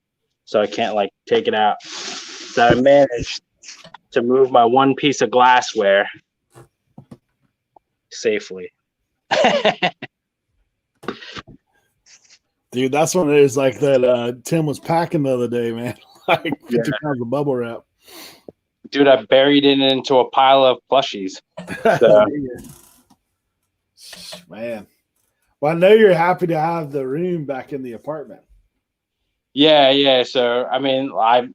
so I can't like take it out. So I managed to move my one piece of glassware safely. Dude, that's one of those like that Tim was packing the other day, man. Like 50 pounds of bubble wrap. Dude, I buried it into a pile of plushies. So. Man. Well, I know you're happy to have the room back in the apartment. Yeah. So I mean, I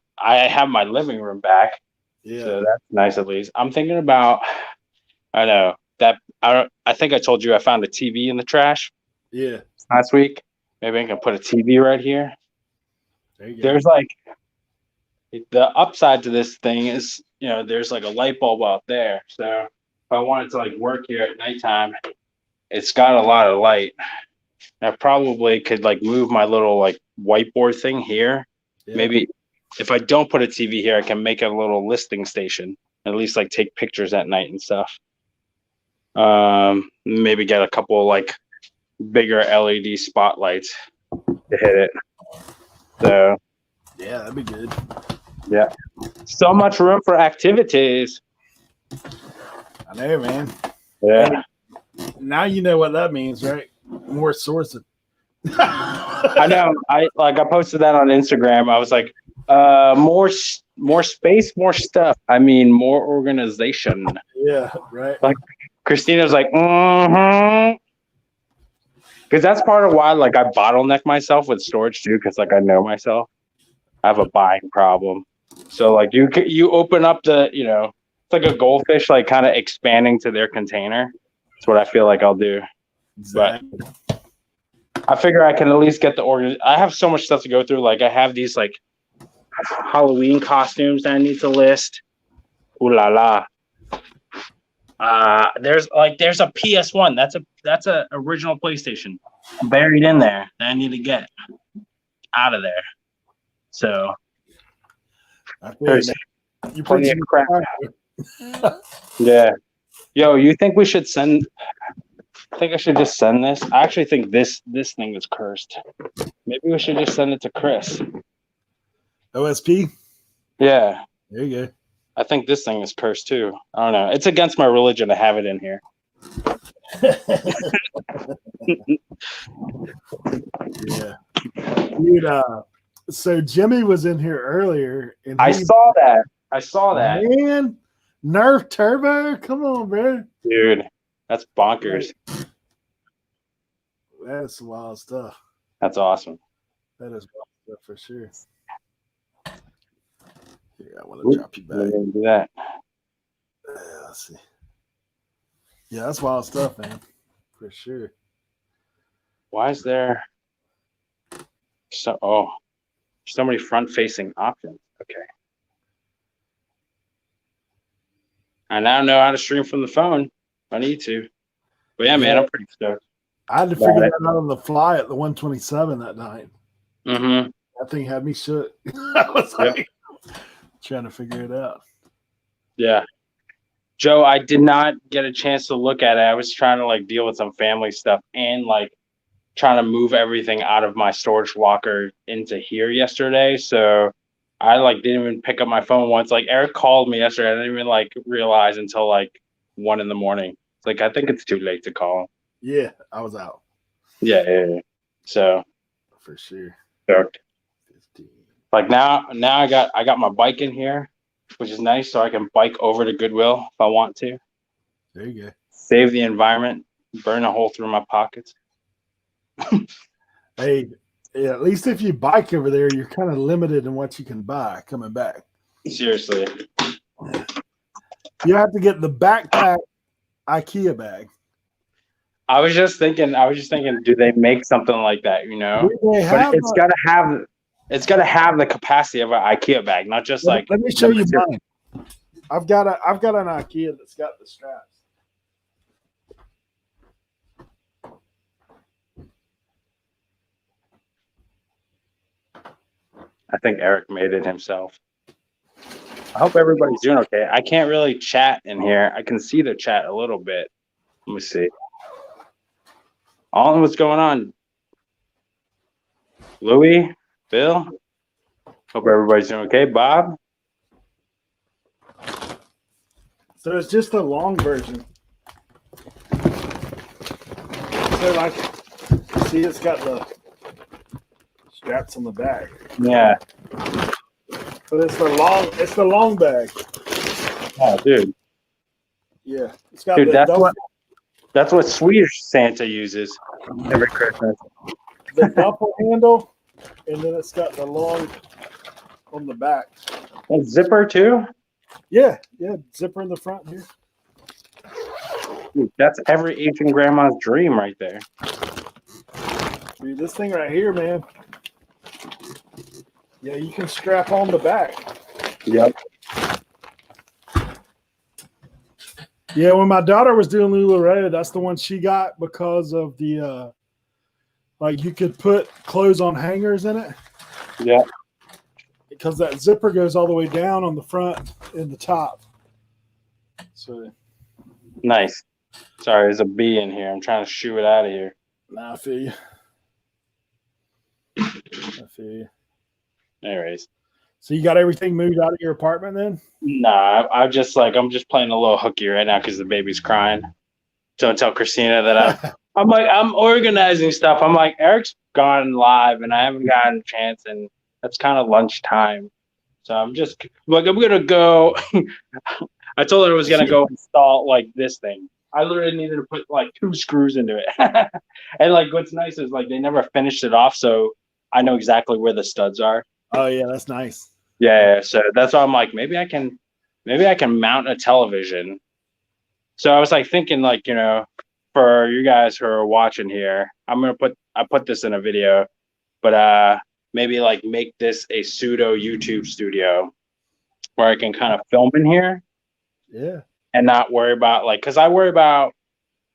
have my living room back. Yeah. So that's nice at least. I'm thinking about, I know that I think I told you I found a TV in the trash. Yeah. Last week. Maybe I can put a TV right here. There you go. There's like the upside to this thing is, you know, there's like a light bulb out there. So if I wanted to like work here at nighttime, it's got a lot of light. I probably could like move my little like whiteboard thing here. Yeah. Maybe if I don't put a TV here, I can make a little listing station, at least like take pictures at night and stuff. Maybe get a couple like bigger LED spotlights to hit it. So yeah, that'd be good. Yeah. So much room for activities. I know, man. Yeah. Now you know what that means, right? More sourcing. I know. I posted that on Instagram. I was like, more space, more stuff. I mean, more organization. Yeah, right. Like Christina's like, because that's part of why like I bottleneck myself with storage too, because like I know myself. I have a buying problem. So like you open up the, you know, it's like a goldfish like kind of expanding to their container. That's what I feel like I'll do. Exactly. But I figure I can at least get the I have so much stuff to go through. Like I have these like Halloween costumes that I need to list. Ooh la la. There's a PS1. That's a original PlayStation buried in there that I need to get out of there. So there's plenty of crap. Yeah. Yo, you think we should send? I think I should just send this. I actually think this thing is cursed. Maybe we should just send it to Chris. OSP? Yeah. There you go. I think this thing is cursed too. I don't know. It's against my religion to have it in here. Yeah. Dude, so Jimmy was in here earlier. And I saw that. Man, Nerf Turbo? Come on, bro. Dude, that's bonkers. That's wild stuff. That's awesome. That is wild stuff for sure. Yeah, I want to drop you back. Do that. Let's see. Yeah, that's wild stuff, man. For sure. Why is there so many front-facing options? Okay. I now know how to stream from the phone if I need to. But yeah, man, I'm pretty stoked. I had to figure that out on the fly at the 127 that night. Mm-hmm. That thing had me shook. I was like trying to figure it out. Yeah. Joe, I did not get a chance to look at it. I was trying to like deal with some family stuff and like trying to move everything out of my storage locker into here yesterday. So I like didn't even pick up my phone once. Like Eric called me yesterday. I didn't even like realize until like 1 a.m. It's like, I think it's too late to call. Yeah, I was out. Yeah. So for sure. Stoked. Like now I got my bike in here, which is nice, so I can bike over to Goodwill if I want to. There you go. Save the environment, burn a hole through my pockets. Hey, at least if you bike over there, you're kind of limited in what you can buy coming back. Seriously. You have to get the backpack IKEA bag. I was just thinking, do they make something like that, you know? They have but it's gotta have the capacity of an IKEA bag, not just like. Let me show you mine. I've got an IKEA that's got the straps. I think Eric made it himself. I hope everybody's doing okay. I can't really chat in here. I can see the chat a little bit. Let me see. All what's going on? Louis, Bill. Hope everybody's doing okay. Bob. So it's just a long version. So like, see, it's got the straps on the back. Yeah. But it's the long bag. Oh, dude. Yeah. It's got Dude, the that's what Swedish Santa uses every Christmas. The duffel handle, and then it's got the long on the back. And zipper too? Yeah, zipper in the front here. Dude, that's every Asian grandma's dream right there. Dude, this thing right here, man. Yeah, you can strap on the back. Yep. Yeah, when my daughter was doing LuLaRoe, that's the one she got because of the like you could put clothes on hangers in it. Yeah. Because that zipper goes all the way down on the front and the top. So nice. Sorry, there's a bee in here. I'm trying to shoo it out of here. Nah, I feel you. I feel you. Anyways. So you got everything moved out of your apartment then? Nah, I'm just playing a little hooky right now because the baby's crying. Don't tell Christina that I'm organizing stuff. I'm like, Eric's gone live and I haven't gotten a chance, and that's kind of lunchtime. So I'm just like, I'm gonna go. I told her I was gonna go install like this thing. I literally needed to put like 2 screws into it. And like what's nice is like they never finished it off, so I know exactly where the studs are. Oh yeah, that's nice. Yeah, so that's why I'm like, maybe I can mount a television. So I was like thinking, like, you know, for you guys who are watching here, I put this in a video, but maybe like make this a pseudo YouTube studio where I can kind of film in here. Yeah. And not worry about like, because I worry about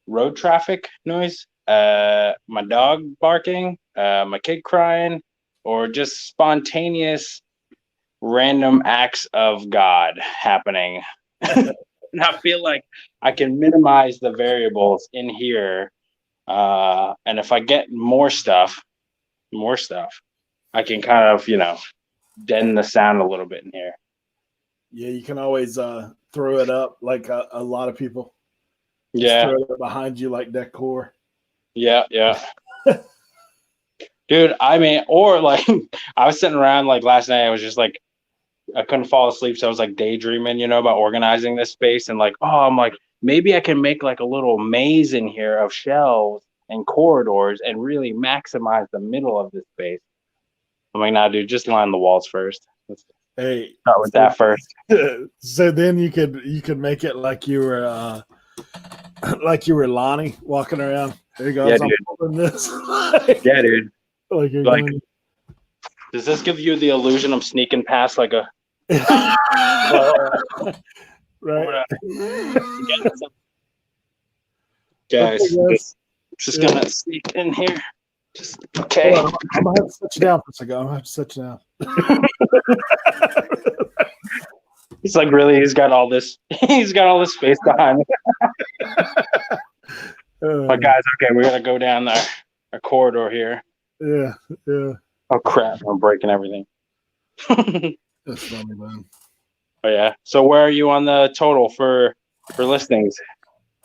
road traffic noise, my dog barking, my kid crying, or just spontaneous random acts of God happening. And I feel like I can minimize the variables in here. And if I get more stuff, I can kind of, you know, deaden the sound a little bit in here. Yeah, you can always throw it up like a lot of people. Yeah. Just throw it behind you like decor. Yeah. Dude, I mean, or like I was sitting around like last night, I was just like, I couldn't fall asleep. So I was like daydreaming, you know, about organizing this space and like, I'm like, maybe I can make like a little maze in here of shelves and corridors and really maximize the middle of this space. I'm like, nah, dude, just line the walls first. Let's start with that first. So then you could make it like you were Lonnie walking around. There you go. Yeah, I'm dude. holding this. Yeah, dude. Like you're Like, going. does this give you the illusion of sneaking past like a Right. Guys, Okay, just Yeah. gonna sneak in here. Just okay. Hold on, I'm gonna have to sit you down for a second. I'm gonna have to sit you down. He's like, really? He's got all this. He's got all this space behind him. But guys, okay, we gotta go down our corridor here. Yeah, yeah. Oh crap! I'm breaking everything. That's funny, man. Oh yeah. So where are you on the total for listings?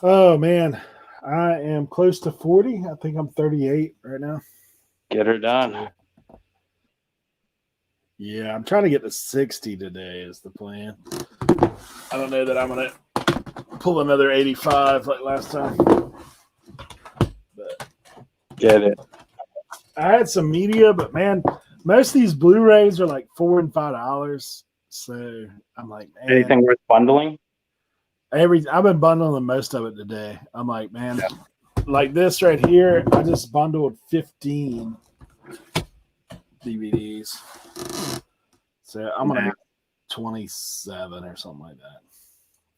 Oh man, I am close to 40. I think I'm 38 right now. Get her done. Yeah, I'm trying to get to 60 today is the plan. I don't know that I'm gonna pull another 85 like last time. But Get it. I had some media, but man, most of these Blu-rays are like $4 and $5. So I'm like, man, Anything worth bundling? I've been bundling most of it today. I'm like, man, like this right here, I just bundled 15 DVDs. So I'm gonna make 27 or something like that.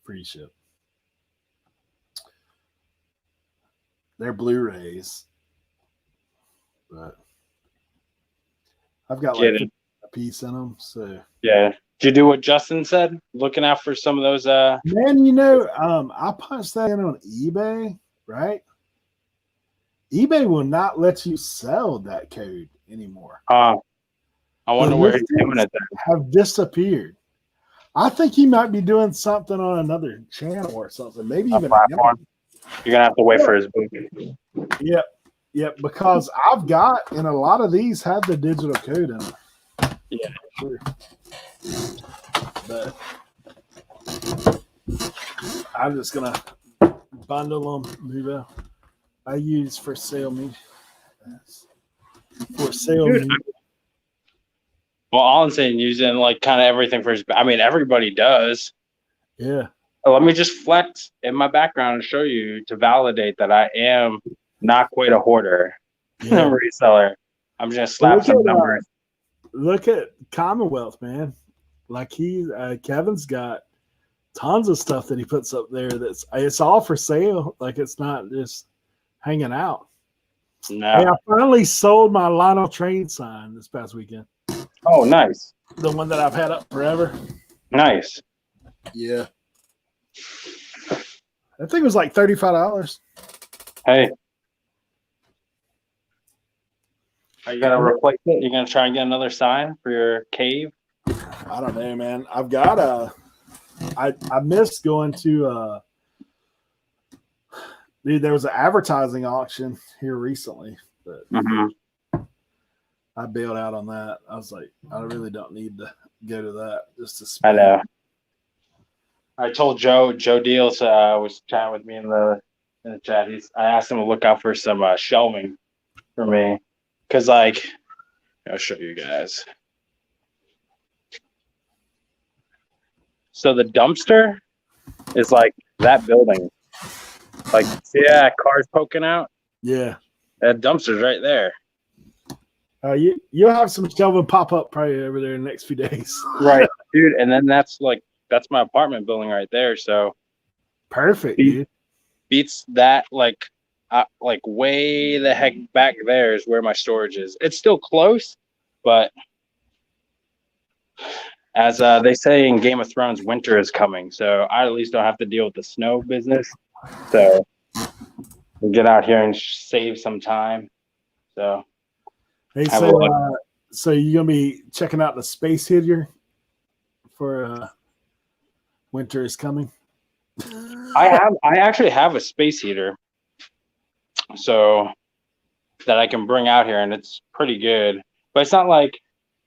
Free ship. They're Blu-rays, but I've got Get like it. a piece in them. So Yeah. Did you do what Justin said? Looking out for some of those. man, you know, I punched that in on eBay, right? eBay will not let you sell that code anymore. I wonder The where he's listings doing it then. have disappeared. I think he might be doing something on another channel or something. Maybe even Platform. You're gonna have to wait for his book. Yep, yep. Because I've got, and a lot of these have the digital code in them. Yeah. Sure. But I'm just gonna bundle them, move out. I use for sale me. For sale Dude, me. Well, all I'm saying, using like kind of everything for his. I mean, everybody does. Yeah. Let me just flex in my background and show you to validate that I am not quite a hoarder, Yeah. reseller. I'm just slap Look some at, numbers. Look at Commonwealth, man. Like Kevin's got tons of stuff that he puts up there it's all for sale. Like it's not just hanging out. No. Hey, I finally sold my Lionel Train sign this past weekend. Oh, nice. The one that I've had up forever. Nice. Yeah. I think it was like $35. Hey. Are you gonna replace it? You're gonna try and get another sign for your cave? I don't know, man. I've got I missed going to dude, there was an advertising auction here recently, but I bailed out on that. I was like, I really don't need to go to that just to spend. I know. I told Joe Deals was chatting with me in the chat. I asked him to look out for some shelving for me. Cause like I'll show you guys. So the dumpster is like that building. Like, see that cars poking out? Yeah. That dumpster's right there. You'll have some shelving pop up probably over there in the next few days. Right, dude. And then that's my apartment building right there. So perfect, dude. Beats that like way the heck back there is where my storage is. It's still close, but as they say in Game of Thrones, winter is coming. So I at least don't have to deal with the snow business. So we'll get out here and save some time. So Hey, so you're gonna be checking out the space heater for winter is coming? I actually have a space heater, so that I can bring out here, and it's pretty good. But it's not like,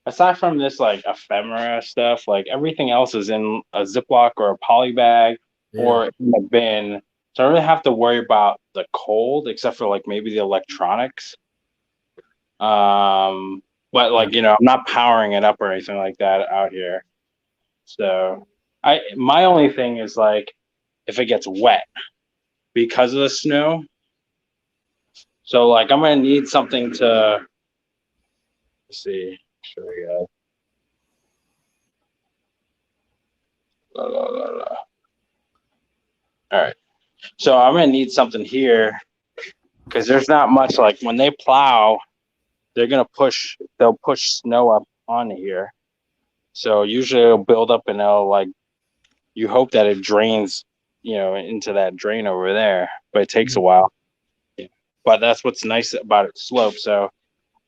aside from this like ephemera stuff, like everything else is in a Ziploc or a poly bag or in a bin. So I don't really have to worry about the cold, except for like maybe the electronics. But like, I'm not powering it up or anything like that out here. So my only thing is like, if it gets wet because of the snow. So like, I'm going to need something to, let's see, show you guys. All right. So I'm gonna need something here because there's not much. Like when they plow, they'll push snow up onto here. So usually it'll build up and you hope that it drains, into that drain over there, but it takes a while. But that's what's nice about its slope. So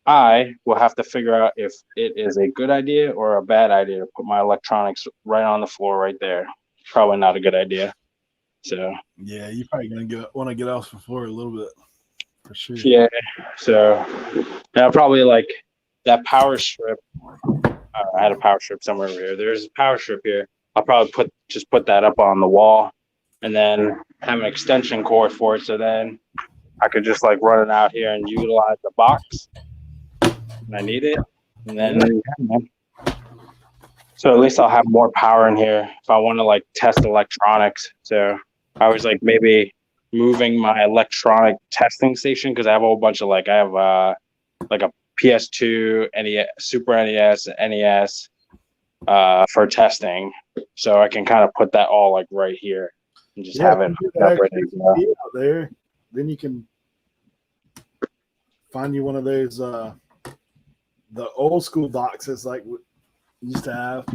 I will have to figure out if it is a good idea or a bad idea to put my electronics right on the floor right there. Probably not a good idea. So yeah, you're probably gonna want to get off the floor a little bit for sure. yeah. So now probably like that power strip. I had a power strip somewhere over here. There's a power strip here. I'll probably put that up on the wall, and then have an extension cord for it. So then I could just like run it out here and utilize the box when I need it, and then so at least I'll have more power in here if I want to like test electronics. So I was like maybe moving my electronic testing station because I have a whole bunch of like a PS2, NES, Super NES, NES for testing. So I can kind of put that all like right here and just have it ready to go. Out there. Then you can find you one of those the old school boxes like we used to have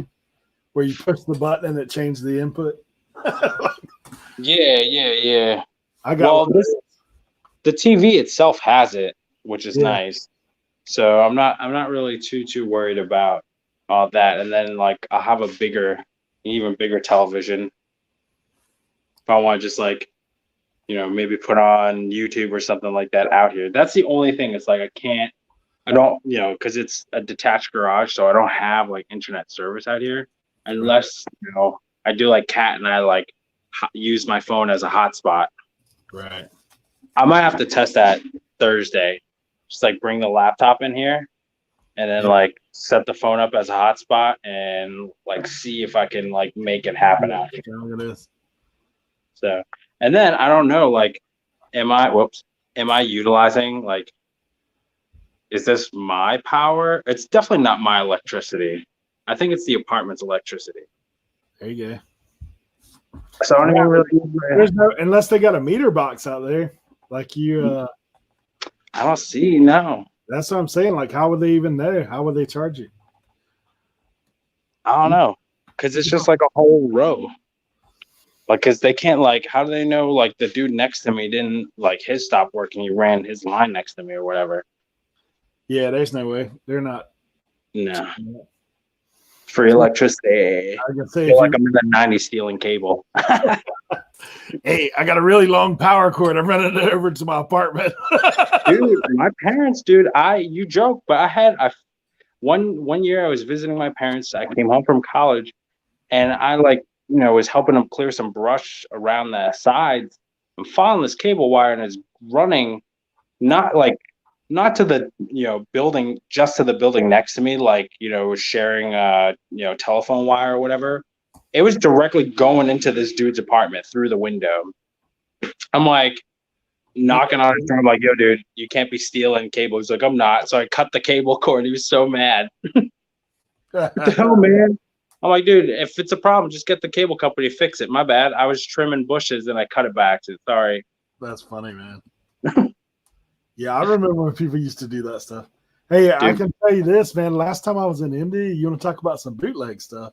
where you push the button and it changed the input. Yeah. I got the TV itself has it, which is nice. So I'm not really too worried about all that. And then like I'll have even bigger television. If I want to just like, maybe put on YouTube or something like that out here. That's the only thing. It's like I don't, because it's a detached garage, so I don't have like internet service out here unless, I do like Cat and I like use my phone as a hotspot. Right. I might have to test that Thursday. Just like bring the laptop in here and then like set the phone up as a hotspot and like see if I can like make it happen out here. Look at this. So, and then I don't know, like, am I utilizing like, is this my power? It's definitely not my electricity. I think it's the apartment's electricity. There you go. So I don't even really. There's no, unless they got a meter box out there, like you. I don't see. No. That's what I'm saying. Like, how would they even know? How would they charge you? I don't know, because it's just like a whole row. Like, because they can't like. How do they know? Like the dude next to me didn't like his stop working. He ran his line next to me or whatever. Yeah, there's no way. They're not. No. Free electricity. I can say, I feel like I'm in the 90s stealing cable. Hey, I got a really long power cord. I'm running it over to my apartment. Dude, my parents, you joke, but I one year I was visiting my parents. I came home from college and I was helping them clear some brush around the sides. I'm following this cable wire and it's running not to the building, just to the building next to me, like was sharing telephone wire or whatever. It was directly going into this dude's apartment through the window. I'm like knocking on his door. I'm like, yo, dude, you can't be stealing cable. He's like, I'm not. So I cut the cable cord. He was so mad. What the hell, man? I'm like, dude, if it's a problem, just get the cable company to fix it. My bad. I was trimming bushes and I cut it back. So sorry. That's funny, man. Yeah, I remember when people used to do that stuff. Hey, dude. I can tell you this, man. Last time I was in Indy, you want to talk about some bootleg stuff?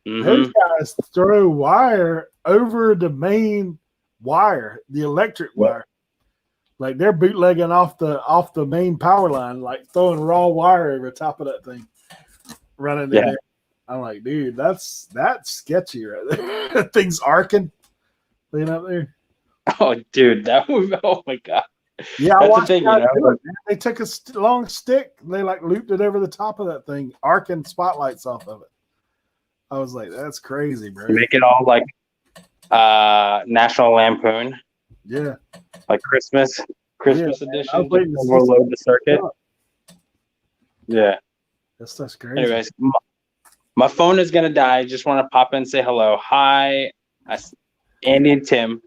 Mm-hmm. Those guys throw wire over the main wire, the electric wire. Like they're bootlegging off the main power line, like throwing raw wire over the top of that thing, running in there. I'm like, dude, that's sketchy right there. That thing's arcing, laying up there. Oh, dude, oh my god. Yeah, I watched the guy do it, man. They took a long stick, and they like looped it over the top of that thing, arcing spotlights off of it. I was like, that's crazy, bro. Make it all like National Lampoon. Yeah. Like Christmas edition. Overload the circuit. Yeah. That stuff's crazy. Anyways, my phone is gonna die. Just want to pop in and say hello. Hi, Andy and Tim.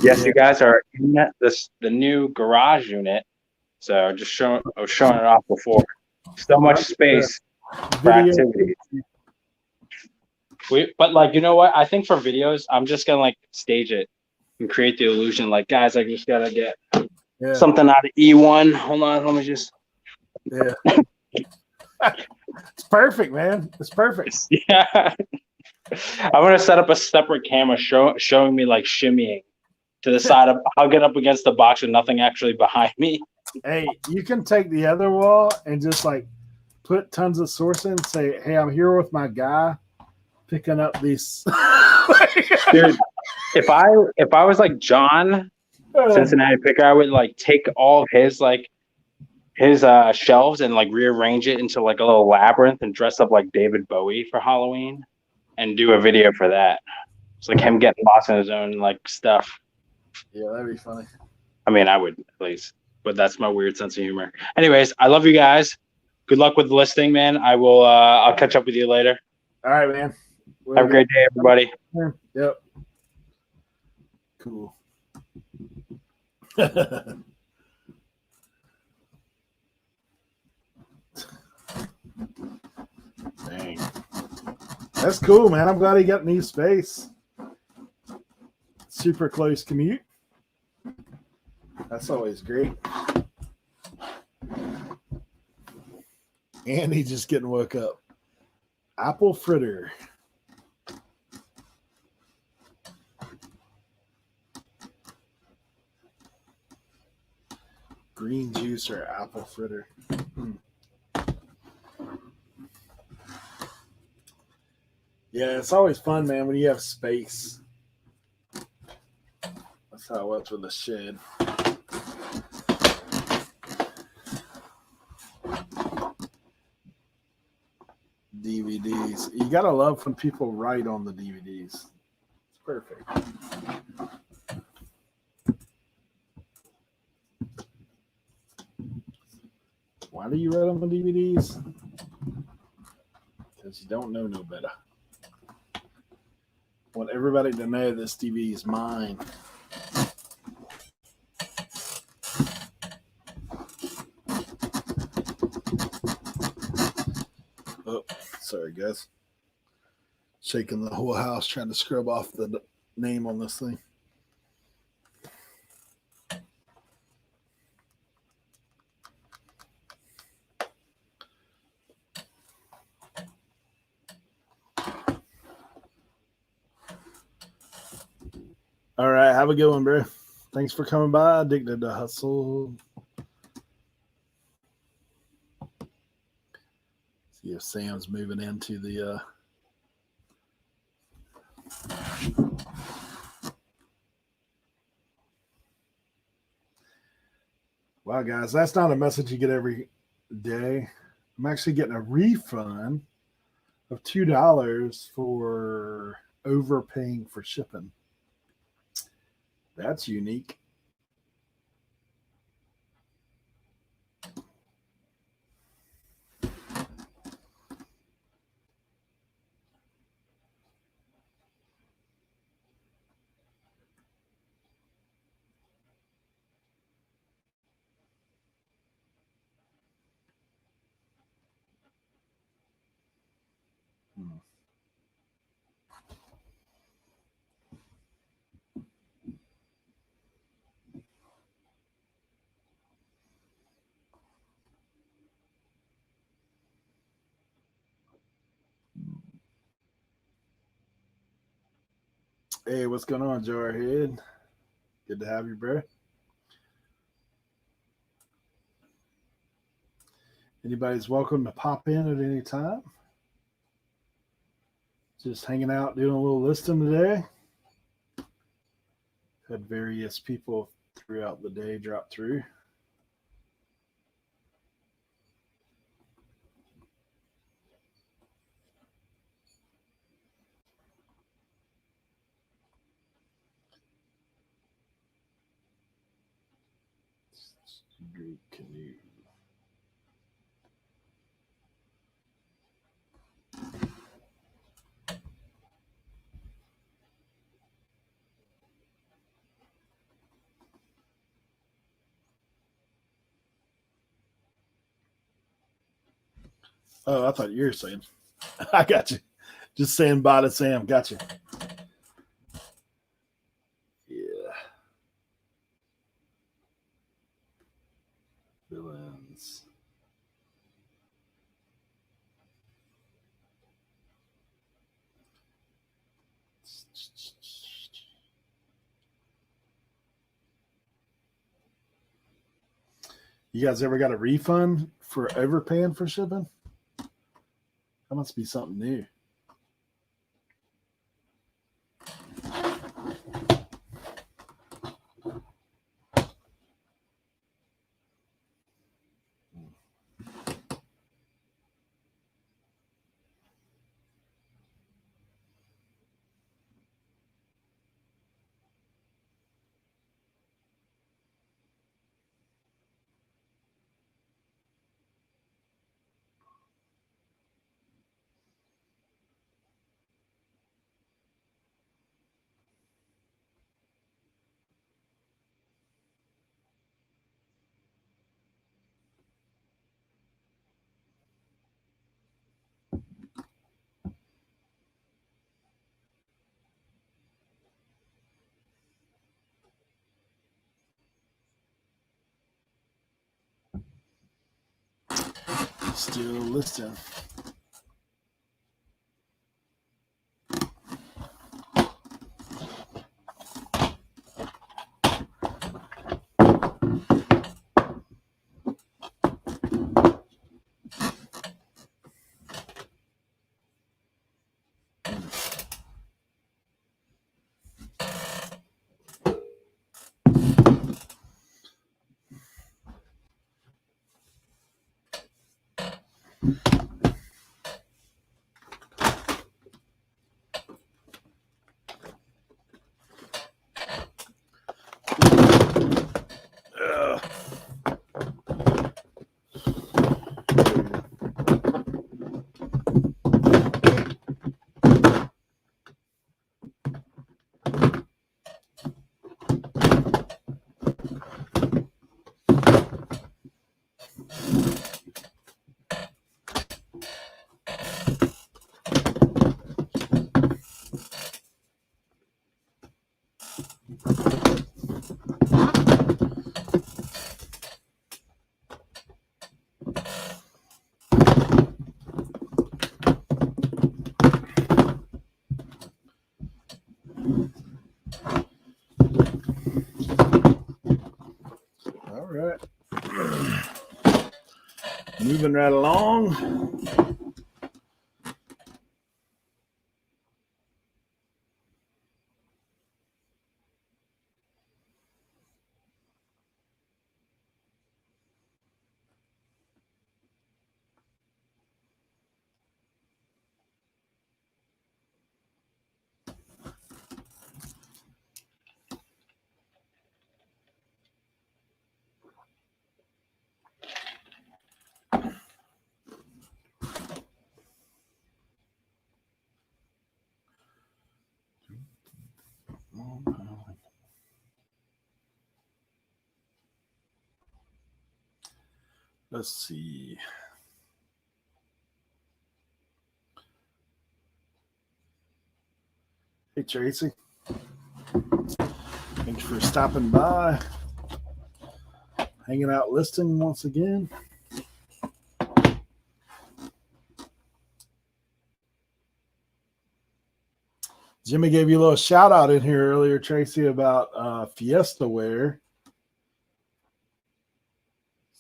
Yes, you guys are in the new garage unit. So I was showing it off before. So much space for activities. But like, you know what? I think for videos, I'm just gonna like stage it and create the illusion. Like, guys, I just gotta get Yeah. something out of E1. Hold on, let me just. Yeah. It's perfect, man. It's perfect. Yeah. I'm gonna set up a separate camera showing me like shimmying to the side of. I'll get up against the box with nothing actually behind me. Hey, you can take the other wall and just like put tons of source in and say, hey, I'm here with my guy picking up these. Dude, if I was like John Cincinnati Picker, I would like take all of his shelves and like rearrange it into like a little labyrinth and dress up like David Bowie for Halloween and do a video for that. It's like him getting lost in his own like stuff. Yeah, that'd be funny. I mean, I would at least, but that's my weird sense of humor. Anyways, I love you guys. Good luck with the listing, man. I'll catch up with you later. All right, man. Have a great day, everybody. Yep. Cool. Dang. That's cool, man. I'm glad he got new space. Super close commute. That's always great. And he's just getting woke up. Apple fritter. Green juice or apple fritter. Yeah, it's always fun, man, when you have space. That's how it was with the shed. DVDs. You gotta love when people write on the DVDs. It's perfect. Why do you write on the DVDs? Because you don't know no better. Want everybody to know this DVD is mine. Oh, sorry, guys. Shaking the whole house trying to scrub off the name on this thing. All right, have a good one, bro. Thanks for coming by. Addicted to Hustle. See if Sam's moving into the Wow, guys, that's not a message you get every day. I'm actually getting a refund of $2 for overpaying for shipping. That's unique. Hey, what's going on, Jarhead? Good to have you, bro. Anybody's welcome to pop in at any time. Just hanging out, doing a little listing today. Had various people throughout the day drop through. Great canoe. Oh, I thought you were saying. I got you. Just saying bye to Sam. Gotcha. Yeah. Villains. You guys ever got a refund for overpaying for shipping? That must be something new. Still listing. All right. Moving right along. Let's see. Hey, Tracy. Thanks for stopping by. Hanging out listing once again. Jimmy gave you a little shout out in here earlier, Tracy, about Fiesta wear.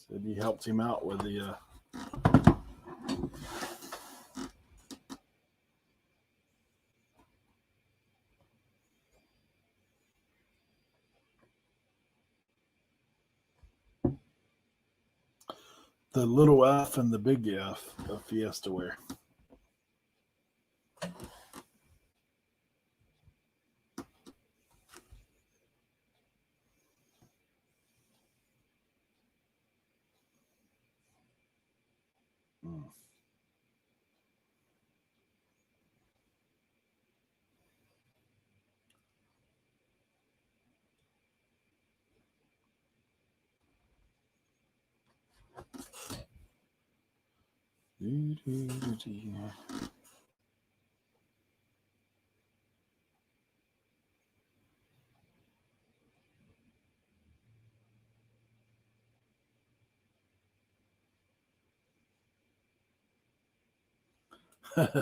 Said you helped him out with the little F and the big F of Fiesta wear.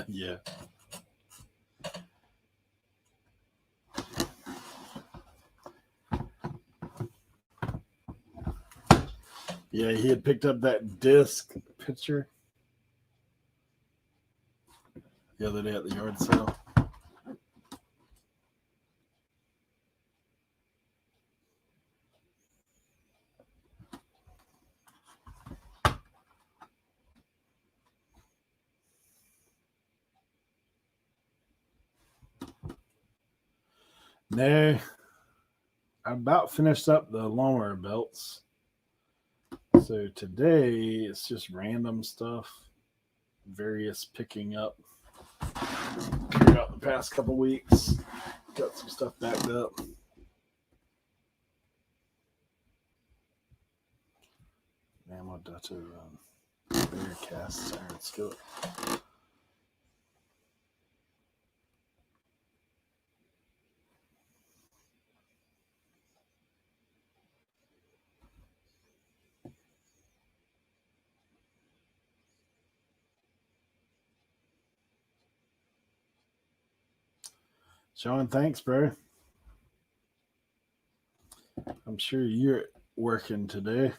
Yeah. Yeah, he had picked up that disc picture the other day at the yard sale. No, I about finished up the lawnmower belts. So today it's just random stuff, various picking up throughout the past couple weeks. Got some stuff backed up. Man, what Dutch bear cast iron skillet. Sean, thanks, bro. I'm sure you're working today.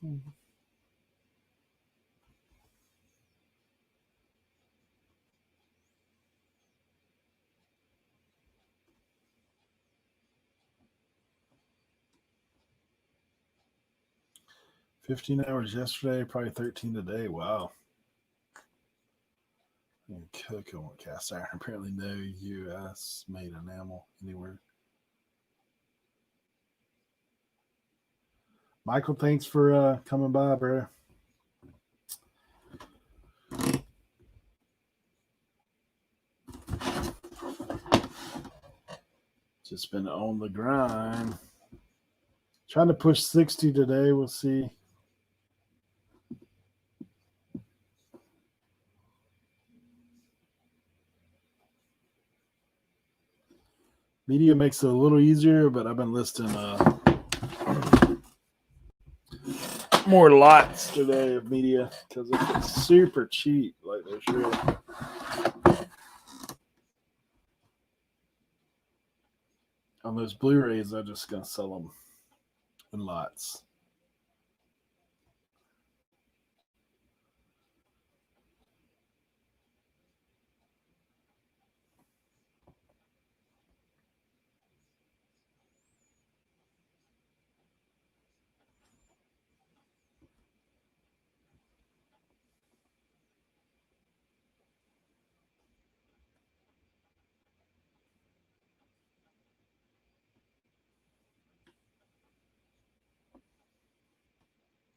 Mm-hmm. $15 yesterday, probably 13 today. Wow. And Coco on cast iron. Apparently no U.S. made enamel anywhere. Michael, thanks for coming by, bro. Just been on the grind. Trying to push 60 today. We'll see. Media makes it a little easier, but I've been listing more lots today of media because it's super cheap. Like there's really on those Blu-rays, I'm just gonna sell them in lots.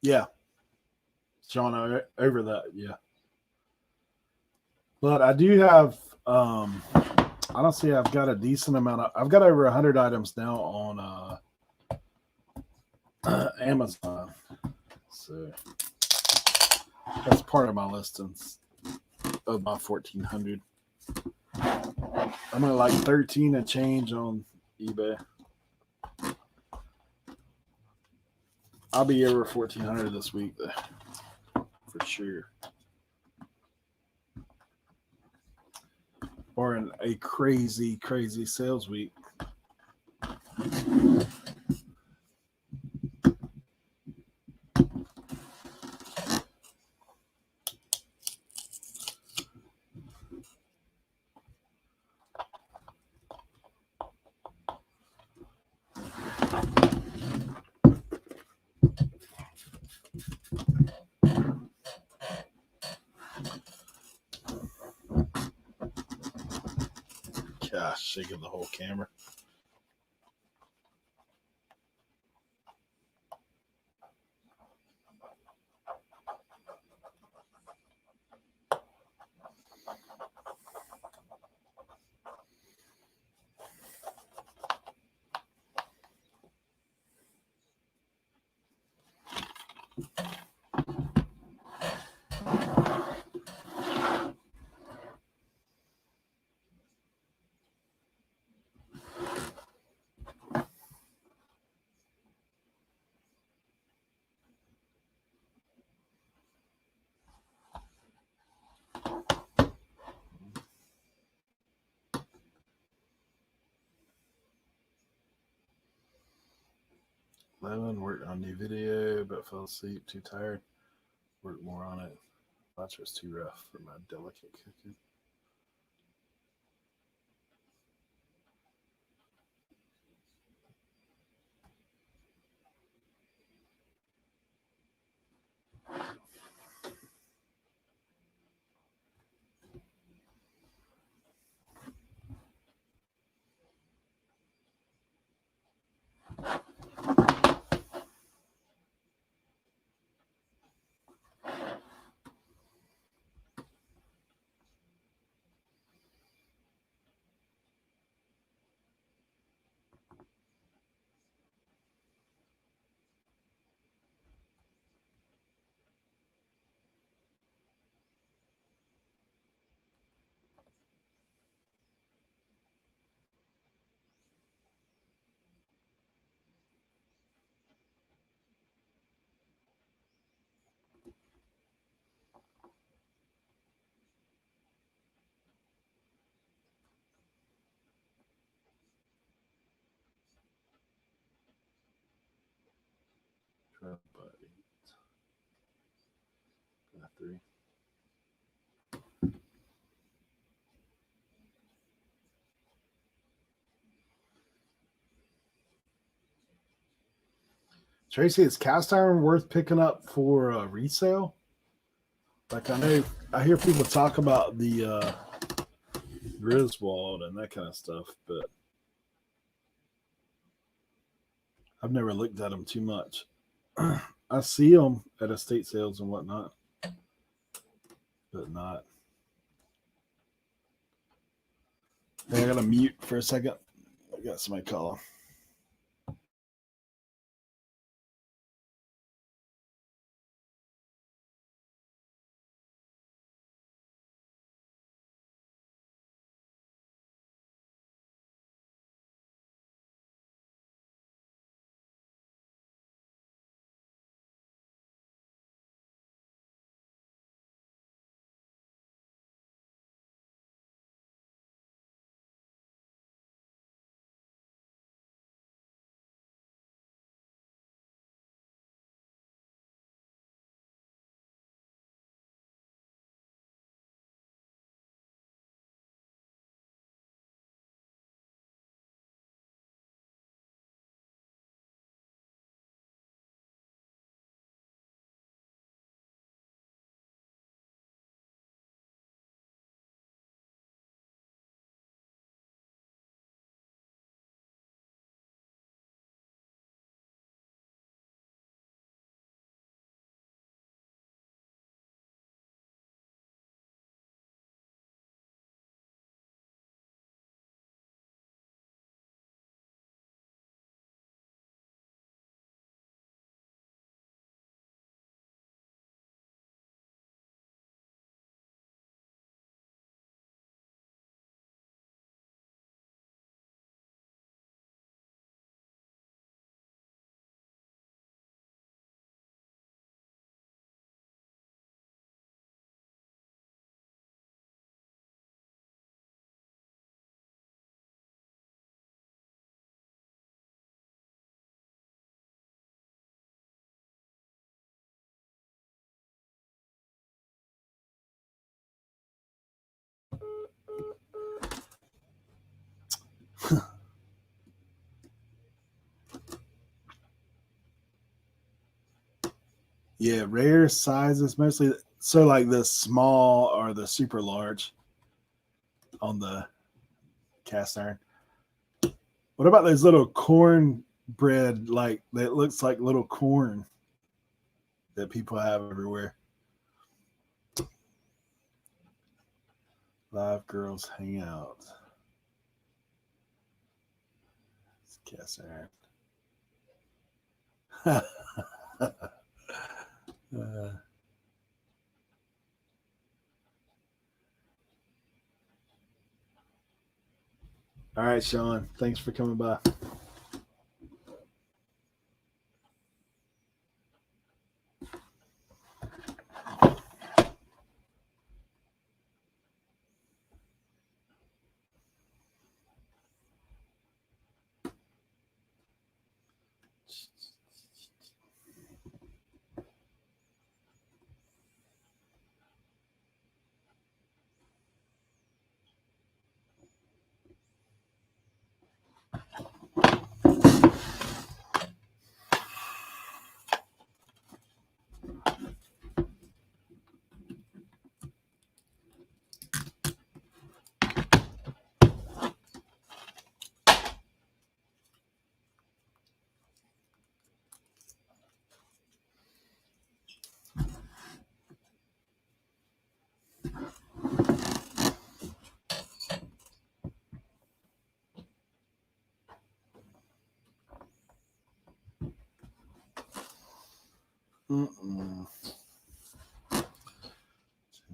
Yeah. Sean, over that, yeah. But I do have, honestly, I've got a decent amount of, I've got over 100 items now on Amazon. So that's part of my listings of my 1,400. I'm at like 13 and change on eBay. I'll be over 1,400 this week, though, for sure. Or in a crazy, crazy sales week. Gosh, shaking the whole camera. Worked on new video, but fell asleep. Too tired. Worked more on it. Watch was too rough for my delicate cooking. But 3. Tracy, is cast iron worth picking up for resale? Like I hear people talk about the Griswold and that kind of stuff, but I've never looked at them too much. I see them at estate sales and whatnot, but not. Hey, I gotta mute for a second. I got somebody calling. Yeah, rare sizes mostly. So like the small or the super large on the cast iron. What about those little corn bread, like that looks like little corn that people have everywhere? Live girls hang out. It's cast iron. All right, Sean. Thanks for coming by.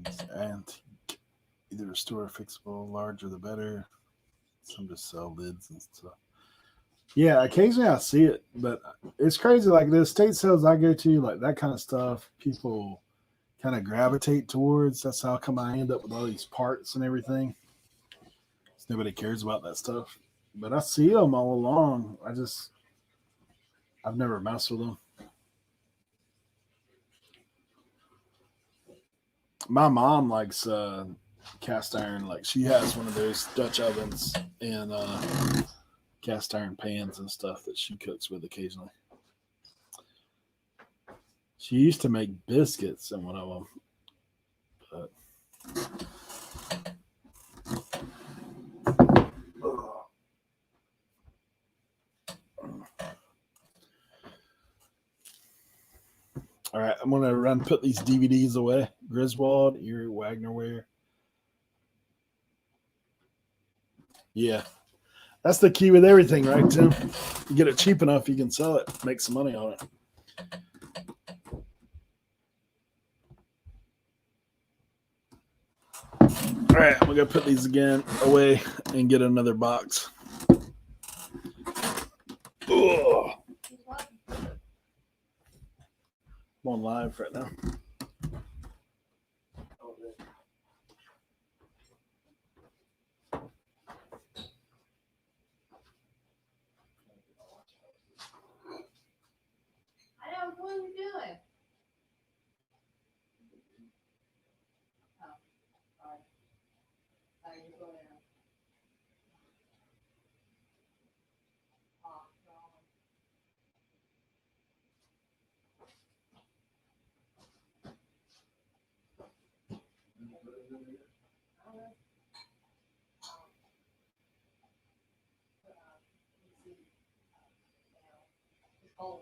It's antique. Either restore or fixable, larger the better. Some just sell lids and stuff. Yeah, occasionally I see it, but it's crazy. Like the estate sales I go to, like that kind of stuff, people kind of gravitate towards. That's how come I end up with all these parts and everything. Nobody cares about that stuff, but I see them all along. I've never messed with them. My mom likes cast iron. Like she has one of those Dutch ovens and cast iron pans and stuff that she cooks with occasionally. She used to make biscuits in one of them, but all right, I'm gonna put these DVDs away. Griswold, Erie, Wagner Ware. Yeah, that's the key with everything, right, Tim? You get it cheap enough, you can sell it, make some money on it. All right, I'm gonna put these again away and get another box. Ugh. I'm on live right now. I don't know what you're doing. Oh, sorry. You go there. Oh, no. Oh.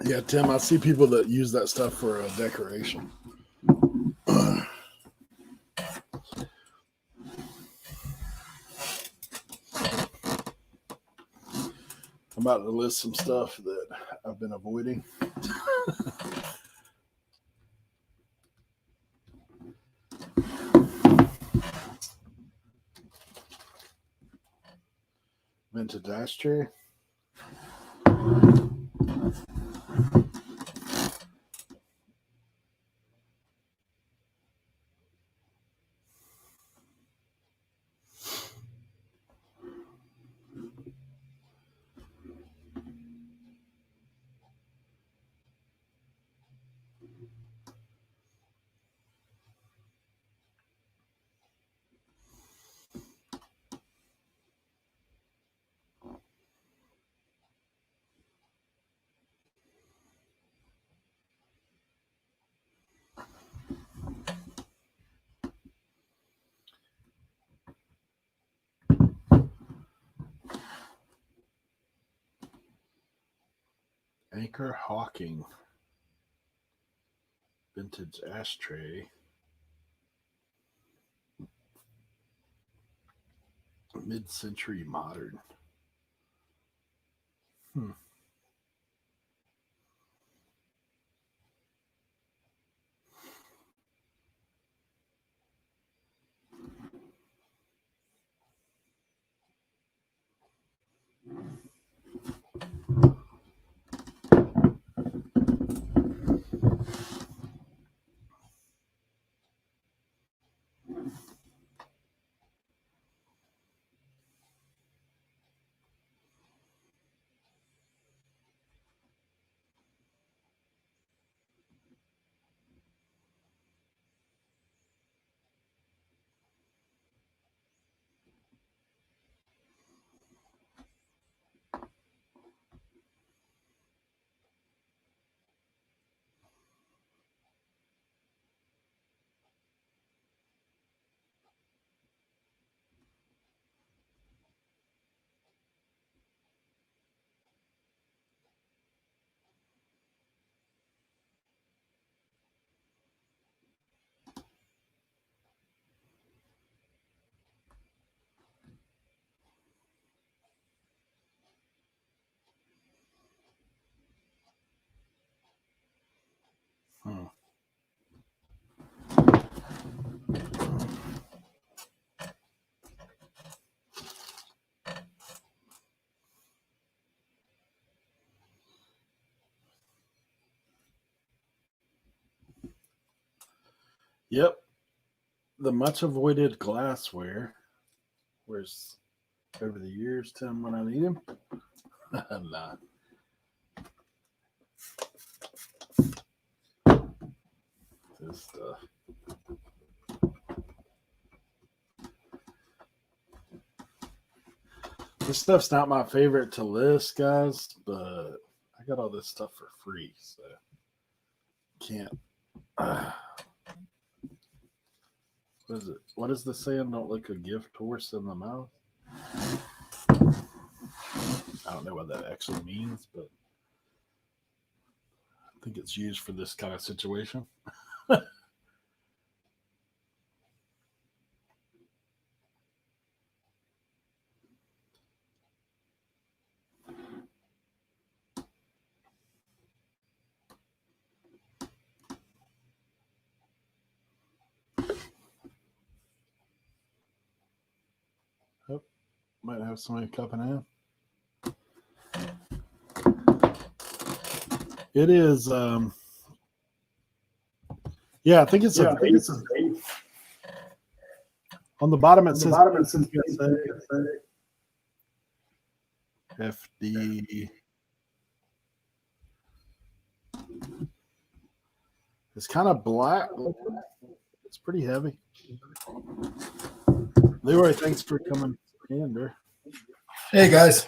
Yeah, Tim, I see people that use that stuff for decoration. I'm about to list some stuff that I've been avoiding. Vintage ashtray. Anchor Hawking. Vintage ashtray. Mid-century modern. Yep. The much avoided glassware. Where's over the years, Tim, when I need him? Nah. This stuff. This stuff's not my favorite to list, guys, but I got all this stuff for free, so can't. What is it? What is the saying? Don't look a gift horse in the mouth. I don't know what that actually means, but I think it's used for this kind of situation. Oh, might have somebody cupping in. It is, yeah, I think it's a base. On the bottom, it says PSA. FD. It's kind of black. It's pretty heavy. Leroy, thanks for coming in there. Hey guys.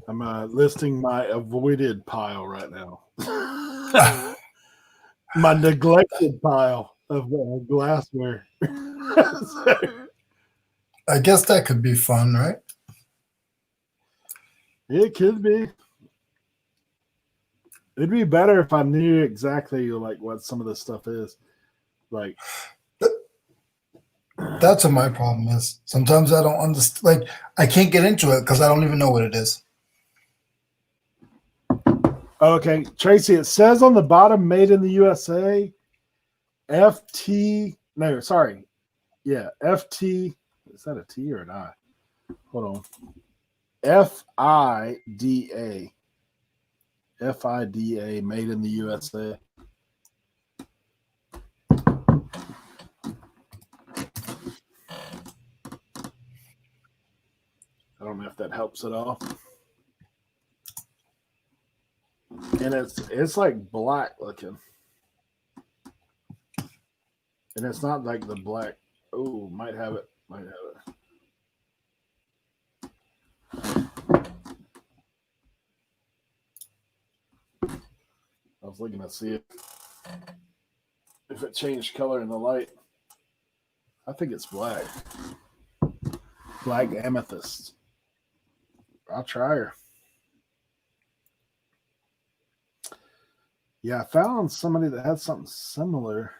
I'm listing my avoided pile right now. My neglected pile of glassware. I guess that could be fun, right? It could be. It'd be better if I knew exactly like what some of this stuff is. Like that's what my problem is. Sometimes I don't understand. Like I can't get into it because I don't even know what it is. Okay, Tracy, it says on the bottom, made in the USA, FT. No, sorry. Yeah, FT. Is that a T or an I? Hold on. FIDA. FIDA, made in the USA. I don't know if that helps at all. And it's like black looking. And it's not like the black. Oh, might have it. Might have it. I was looking to see if it changed color in the light. I think it's black. Black amethyst. I'll try her. Yeah, I found somebody that had something similar.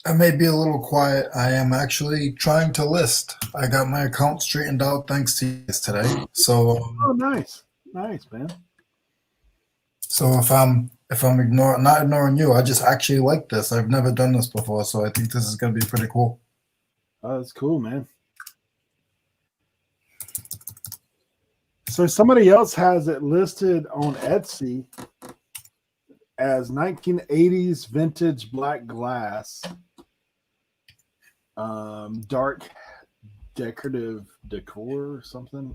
I may be a little quiet. I am actually trying to list. I got my account straightened out thanks to you today. So oh, nice, man. So if I'm not ignoring you, I just actually like this. I've never done this before, so I think this is going to be pretty cool. Oh, that's cool, man. So somebody else has it listed on Etsy as 1980s vintage black glass, dark decorative decor or something.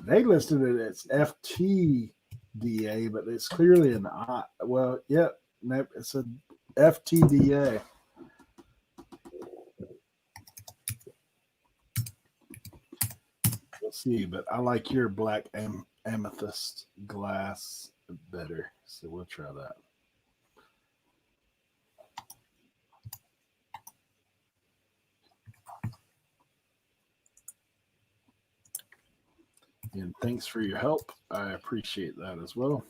They listed it as FTDA, but it's clearly an I. Well, yeah, it's a FTDA. We'll see, but I like your black amethyst glass better, so we'll try that. And thanks for your help. I appreciate that as well.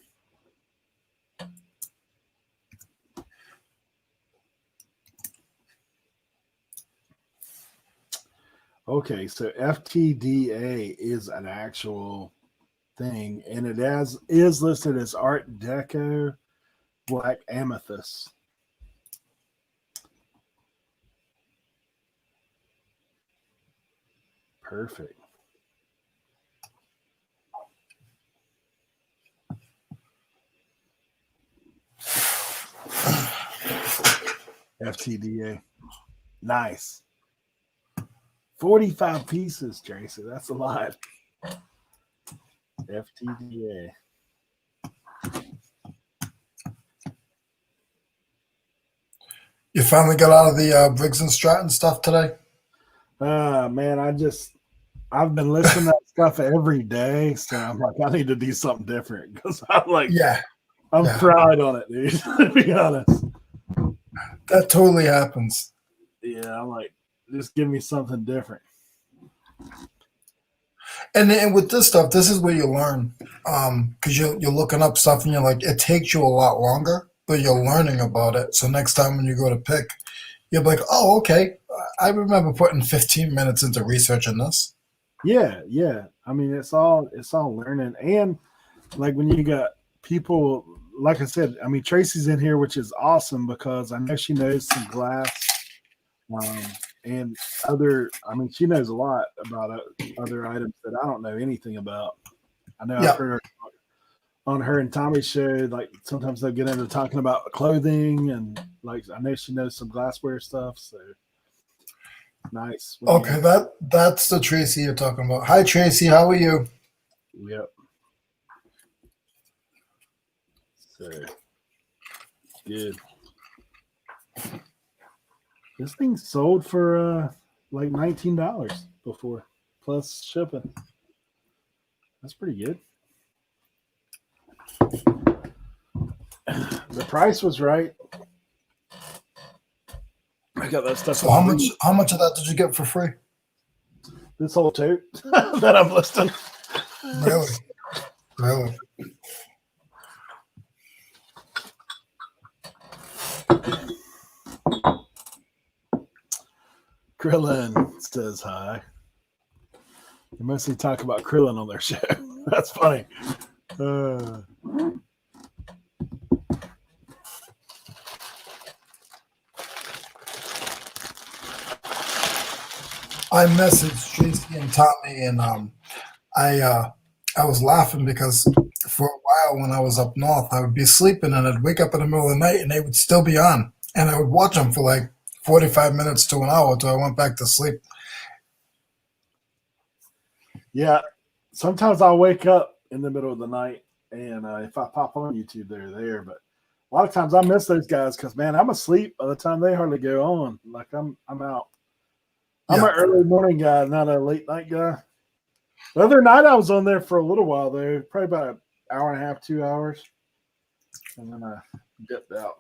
Okay, so FTDA is an actual thing, and it is listed as Art Deco black amethyst. Perfect. FTDA. Nice. 45 pieces, Tracy. That's a lot. FTDA. You finally got out of the Briggs and Stratton stuff today? Man, I've been listening to that stuff every day, so I'm like, I need to do something different because I'm fried on it, dude. To be honest. That totally happens. Yeah, I'm like, just give me something different. And with this stuff, this is where you learn, because you're looking up stuff and you're like, it takes you a lot longer, but you're learning about it. So next time when you go to pick, you're like, oh, okay, I remember putting 15 minutes into researching this. Yeah. I mean, it's all learning, and like when you got people, like I said, I mean, Tracy's in here, which is awesome because I know she knows some glass. And she knows a lot about other items that I don't know anything about. I know I've heard her on her and Tommy's show, like sometimes they'll get into talking about clothing and like I know she knows some glassware stuff. So nice. Okay, that's the Tracy you're talking about. Hi, Tracy. How are you? Yep. So good. This thing sold for like $19 before, plus shipping. That's pretty good. The price was right. I got that stuff. So how much of that did you get for free? This whole tote that I'm listing. Really? Really? Krillin says hi. They mostly talk about Krillin on their show. That's funny. I messaged Tracy and Tommy, and I was laughing because for a while when I was up north, I would be sleeping and I'd wake up in the middle of the night and they would still be on, and I would watch them for like 45 minutes to an hour until I went back to sleep. Yeah, sometimes I'll wake up in the middle of the night, and if I pop on YouTube, they're there. But a lot of times I miss those guys because, man, I'm asleep by the time they hardly go on. Like I'm out. I'm an early morning guy, not a late night guy. The other night I was on there for a little while, though, probably about an hour and a half, 2 hours, and then I dipped out.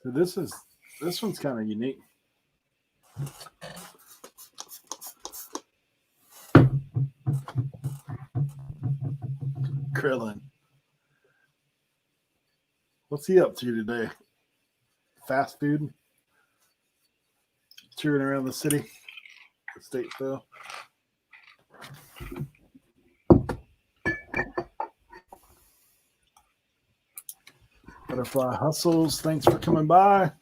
So this one's kind of unique. Krillin. What's he up to today? Fast food? Touring around the city? Statesville? Butterfly Hustles, thanks for coming by.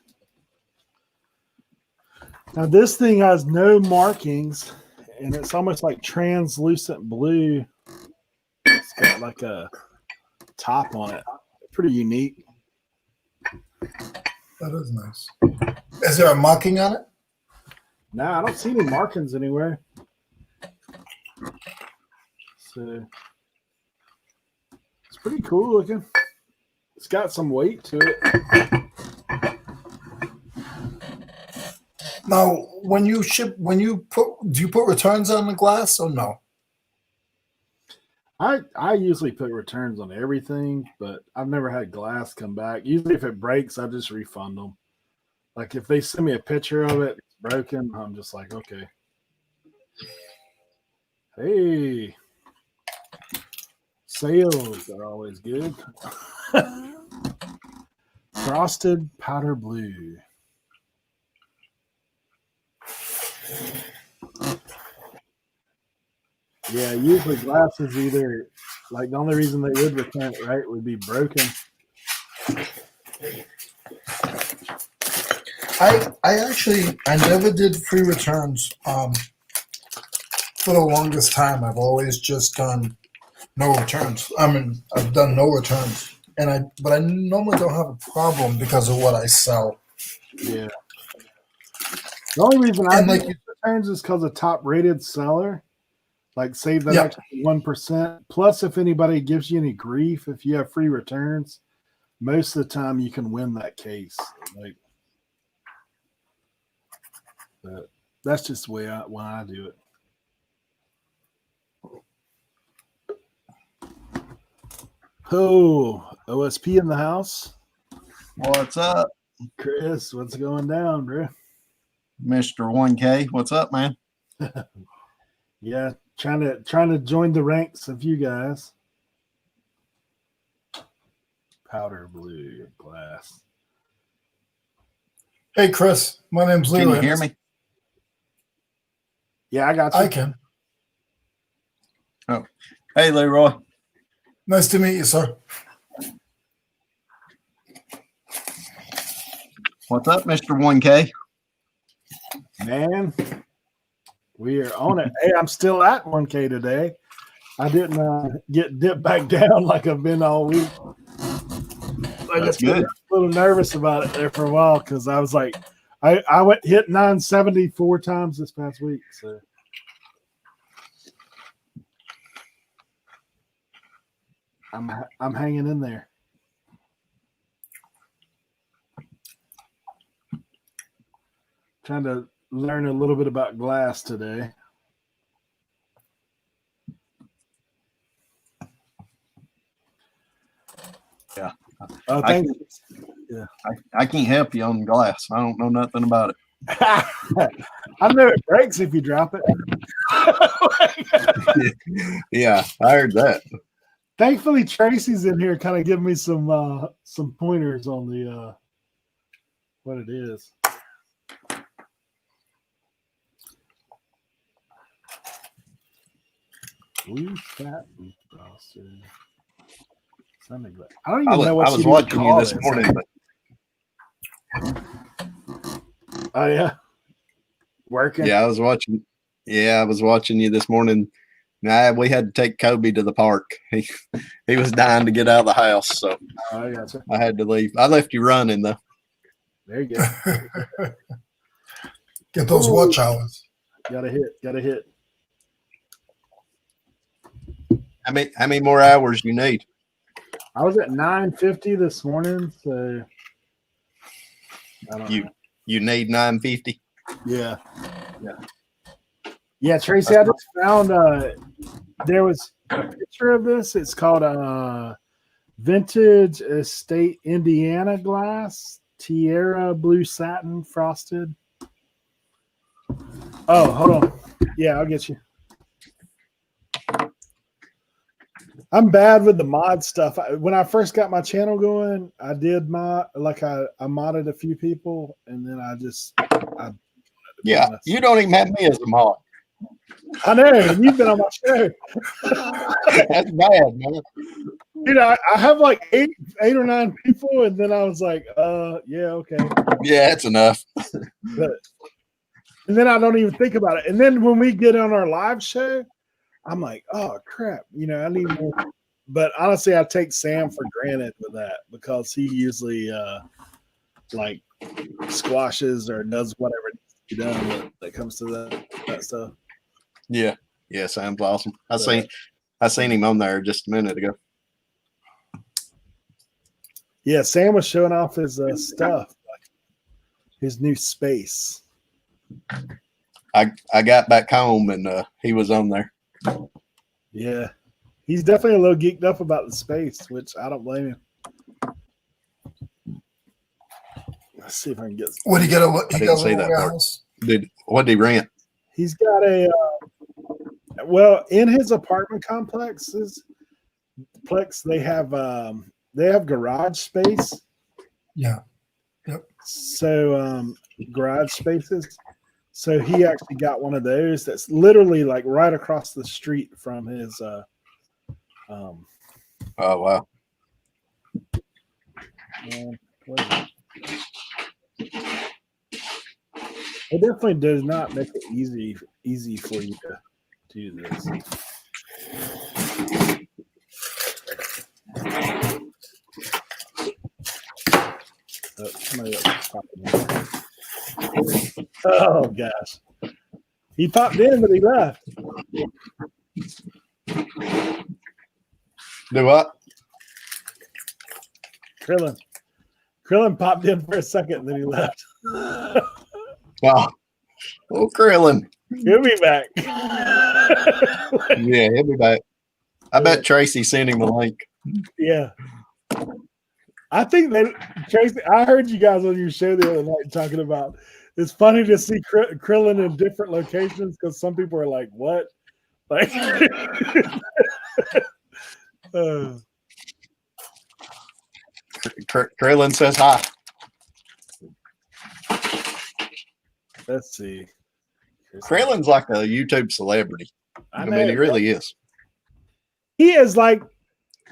Now this thing has no markings, and it's almost like translucent blue. It's got like a top on it. Pretty unique. That is nice. Is there a marking on it? No, I don't see any markings anywhere. So it's pretty cool looking. It's got some weight to it. Now, when you do you put returns on the glass or no? I usually put returns on everything, but I've never had glass come back. Usually if it breaks, I just refund them. Like if they send me a picture of it, it's broken, I'm just like, okay. Hey. Sales are always good. Frosted powder blue. Yeah, usually glass is either like the only reason they would return it, right, would be broken. I never did free returns. For the longest time, I've always just done no returns. I mean, I've done no returns, but I normally don't have a problem because of what I sell. Yeah. The only reason I do returns is because a top rated seller. Like save that extra 1%. Plus, if anybody gives you any grief, if you have free returns, most of the time you can win that case. Like, but that's just the way when I do it. Oh, OSP in the house. What's up, Chris? What's going down, bro? Mr. 1K? What's up, man? Yeah, trying to join the ranks of you guys. Powder blue glass. Hey, Chris, my name's Leroy. Can you hear me? Yeah, I got you. I can. Oh, hey, Leroy. Nice to meet you, sir. What's up, Mr. 1K? Man, we are on it. Hey, I'm still at 1K today. I didn't get dipped back down like I've been all week. That's good. A little nervous about it there for a while because I was like, I went hit 970 4 times this past week. So I'm hanging in there. Trying to learn a little bit about glass today. Yeah. Thank you. Yeah. I can't help you on glass. I don't know nothing about it. I know it breaks if you drop it. Yeah, I heard that. Thankfully, Tracy's in here, kind of giving me some pointers on the what it is. Blue satin frosted. Something like I don't even know what I was watching you this morning, but oh yeah, working. Yeah, I was watching. Yeah, I was watching you this morning. Nah, we had to take Kobe to the park. He was dying to get out of the house, so I gotcha. I had to leave. I left you running though. There you go. Get those watch hours. Got to hit. How many more hours you need? I was at 950 this morning, so I don't know. You need 950. Yeah. Tracy, I just found there was a picture of this. It's called Vintage Estate Indiana Glass Tierra Blue Satin Frosted. Oh, hold on. Yeah, I'll get you. I'm bad with the mod stuff. When I first got my channel going, I did I modded a few people, and then Yeah, you don't even have me as a mod. I know, and you've been on my show. That's bad, man. Dude, I have like eight or nine people, and then I was like, yeah, okay. Yeah, that's enough. And then I don't even think about it. And then when we get on our live show, I'm like, oh crap, I need more. But honestly, I take Sam for granted with that because he usually like squashes or does whatever needs to be done when it comes to that stuff. Yeah, sounds awesome. I seen him on there just a minute ago. Yeah, Sam was showing off his stuff, like his new space. I got back home and he was on there. Yeah, he's definitely a little geeked up about the space, which I don't blame him. Let's see if I can get. What did he get? I didn't see that part. What did he rent? He's got in his apartment complexes, they have garage space. Yeah. Yep. So garage spaces. So he actually got one of those that's literally like right across the street from his oh wow. It definitely does not make it easy for you to do this. Oh gosh. He popped in, but he left. Do what? Krillin popped in for a second, and then he left. Oh, Krillin. He'll be back. Yeah, he'll be back. I bet Tracy sent him the link. Yeah. I think Tracy, I heard you guys on your show the other night talking about it's funny to see Krillin in different locations because some people are like, what? Like, Krillin says hi. Let's see. Krillin's like a YouTube celebrity. I mean, he really is. He is like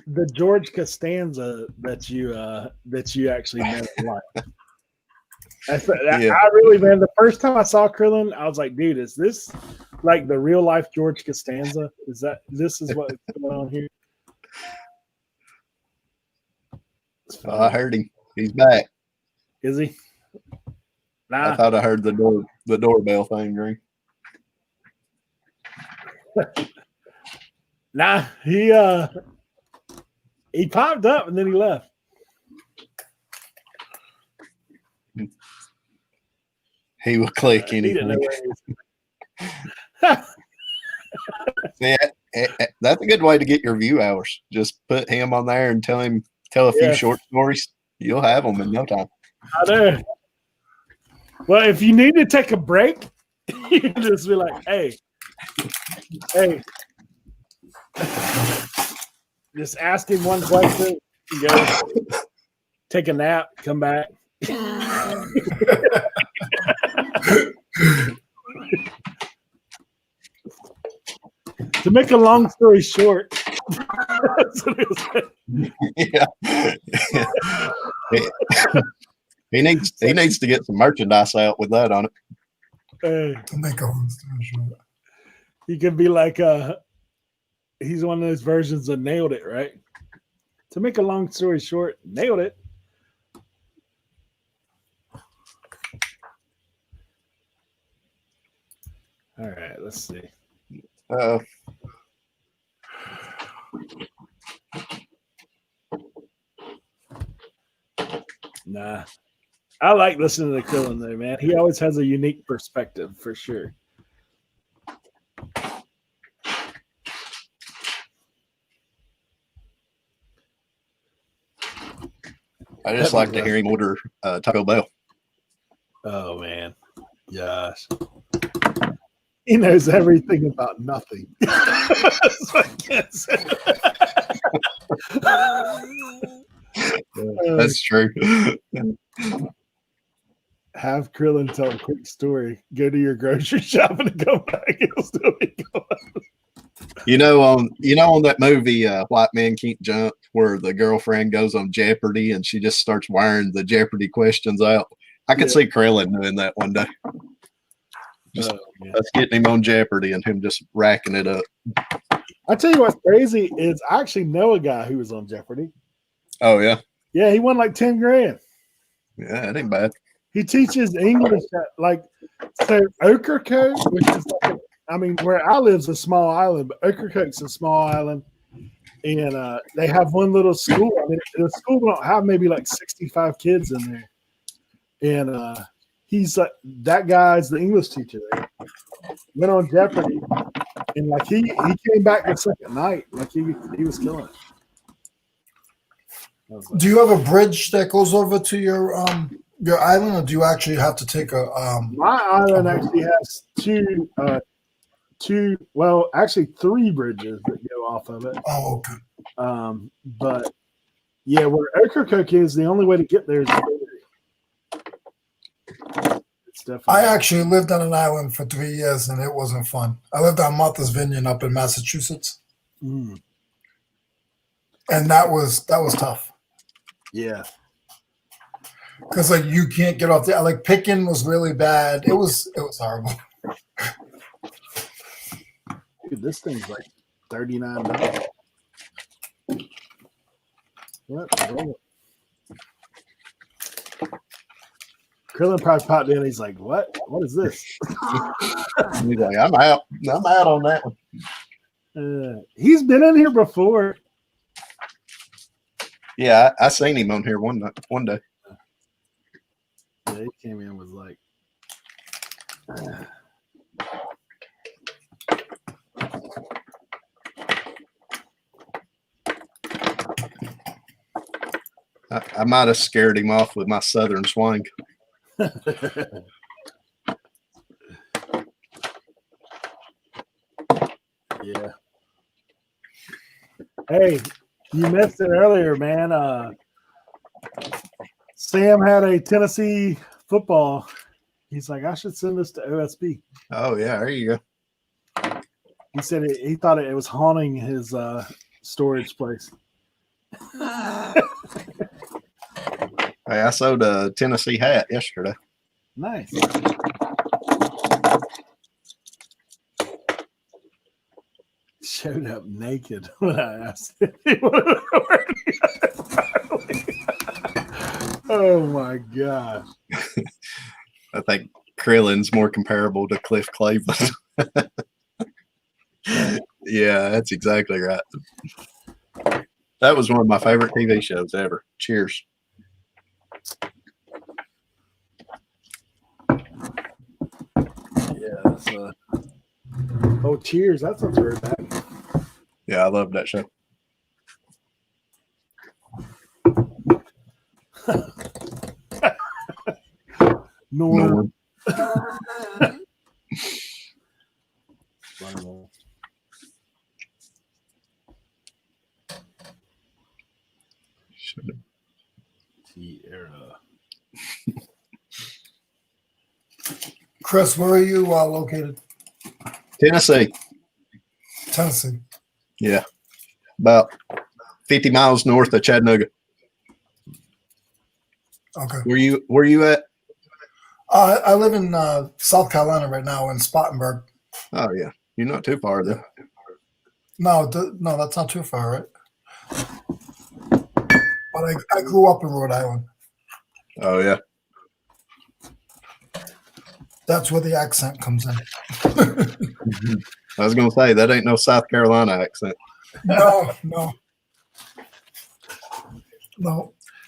the George Costanza that you actually met in life. Yeah. I really, man, the first time I saw Krillin, I was like, dude, is this like the real life George Costanza? This is what's going on here? I heard him. He's back. Is he? I Nah. thought I heard the doorbell thing ring. Nah, he popped up and then he left. He will click He didn't know anything. where he was. Yeah, that's a good way to get your view hours. Just put him on there and tell a few Yeah. short stories. You'll have them in no time. I know. Well, if you need to take a break, you can just be like, hey. Just ask him one question, go take a nap, come back. To make a long story short, that's what it was. Yeah. He needs to get some merchandise out with that on it. To make a long story short. He could be like he's one of those versions of Nailed It, right? To make a long story short, nailed it. All right, let's see. Nah. I like listening to Krillin though, man. He always has a unique perspective for sure. I just like to hear him order Taco Bell. Oh man. Gosh. He knows everything about nothing. That's what I can't say. That's true. Have Krillin tell a quick story. Go to your grocery shop and come back. It'll still be going. On that movie White Man Can't Jump, where the girlfriend goes on Jeopardy and she just starts wiring the Jeopardy questions out. I could see Krillin doing that one day. Just us getting him on Jeopardy and him just racking it up. I tell you what's crazy is I actually know a guy who was on Jeopardy. Oh yeah. Yeah, he won like 10 grand. Yeah, that ain't bad. He teaches English at so Ocracoke, which is where I live is a small island, but Ocracoke's a small island. And they have one little school. I mean, the school don't have maybe like 65 kids in there. And he's like, that guy's the English teacher there. Went on Jeopardy. And like he came back the second night. Like he was killing it. Do you have a bridge that goes over to your island, or do you actually have to take a? My island actually has three bridges that go off of it. Oh, okay. But yeah, where Ocracoke is, the only way to get there is ferry. It's definitely. I actually lived on an island for 3 years, and it wasn't fun. I lived on Martha's Vineyard up in Massachusetts, and that was tough. Yeah. Because you can't get off there. Like picking was really bad. It was horrible. Dude, this thing's like $39. What? Krillin probably popped in. He's like, "What? What is this?" He's like, "I'm out. I'm out on that one." He's been in here before. Yeah, I seen him on here one day. Yeah, he came in was like, I might have scared him off with my southern swing. yeah. Hey, you missed it earlier, man. Sam had a Tennessee football. He's like, I should send this to OSB. Oh yeah, there you go. He said he thought it was haunting his storage place. Hey, I sold a Tennessee hat yesterday. Nice. Showed up naked when I asked him. Oh my gosh. I think Krillin's more comparable to Cliff Cleveland. Yeah, that's exactly right. That was one of my favorite TV shows ever. Cheers. Yeah, that's oh, Cheers. That's a throwback. Yeah, I love that show. Norm. Tierra. Chris, where are you located? Tennessee. Tennessee. Yeah. About 50 miles north of Chattanooga. Okay. Where you at? I live in South Carolina right now in Spartanburg. Oh yeah. You're not too far though. No, that's not too far, right? But I grew up in Rhode Island. Oh yeah. That's where the accent comes in. I was gonna say that ain't no South Carolina accent. No.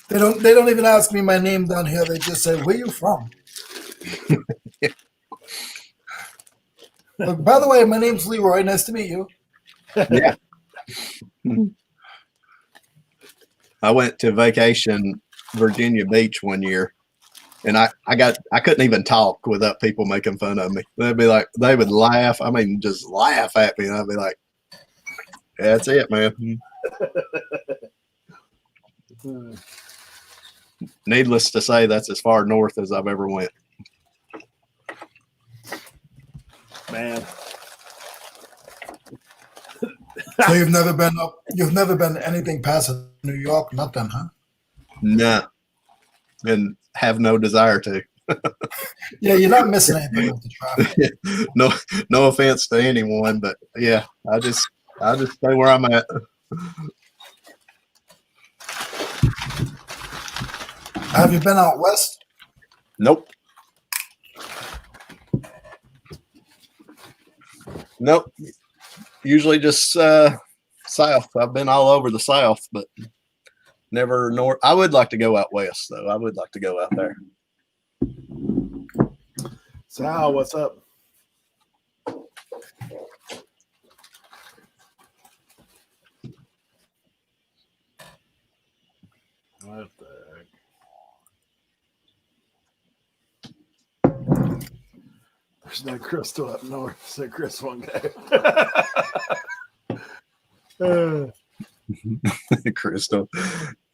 They don't even ask me my name down here. They just say, "Where you from?" Look, by the way, my name's Leroy. Nice to meet you. Yeah. I went to vacation Virginia Beach one year, and I couldn't even talk without people making fun of me. They'd be like, they would laugh. I mean, just laugh at me, and I'd be like, yeah, "That's it, man." Needless to say, that's as far north as I've ever went. Man. So you've never been up. You've never been anything past New York, nothing, huh? Nah, and have no desire to. Yeah, you're not missing anything with the traffic. No offense to anyone, but yeah, I just stay where I'm at. Have you been out west? Nope. Nope. Usually just south. I've been all over the south, but never north. I would like to go out west, though. I would like to go out there. Sal, what's up? What the heck? There's no crystal up north, so Chris won't go. Crystal.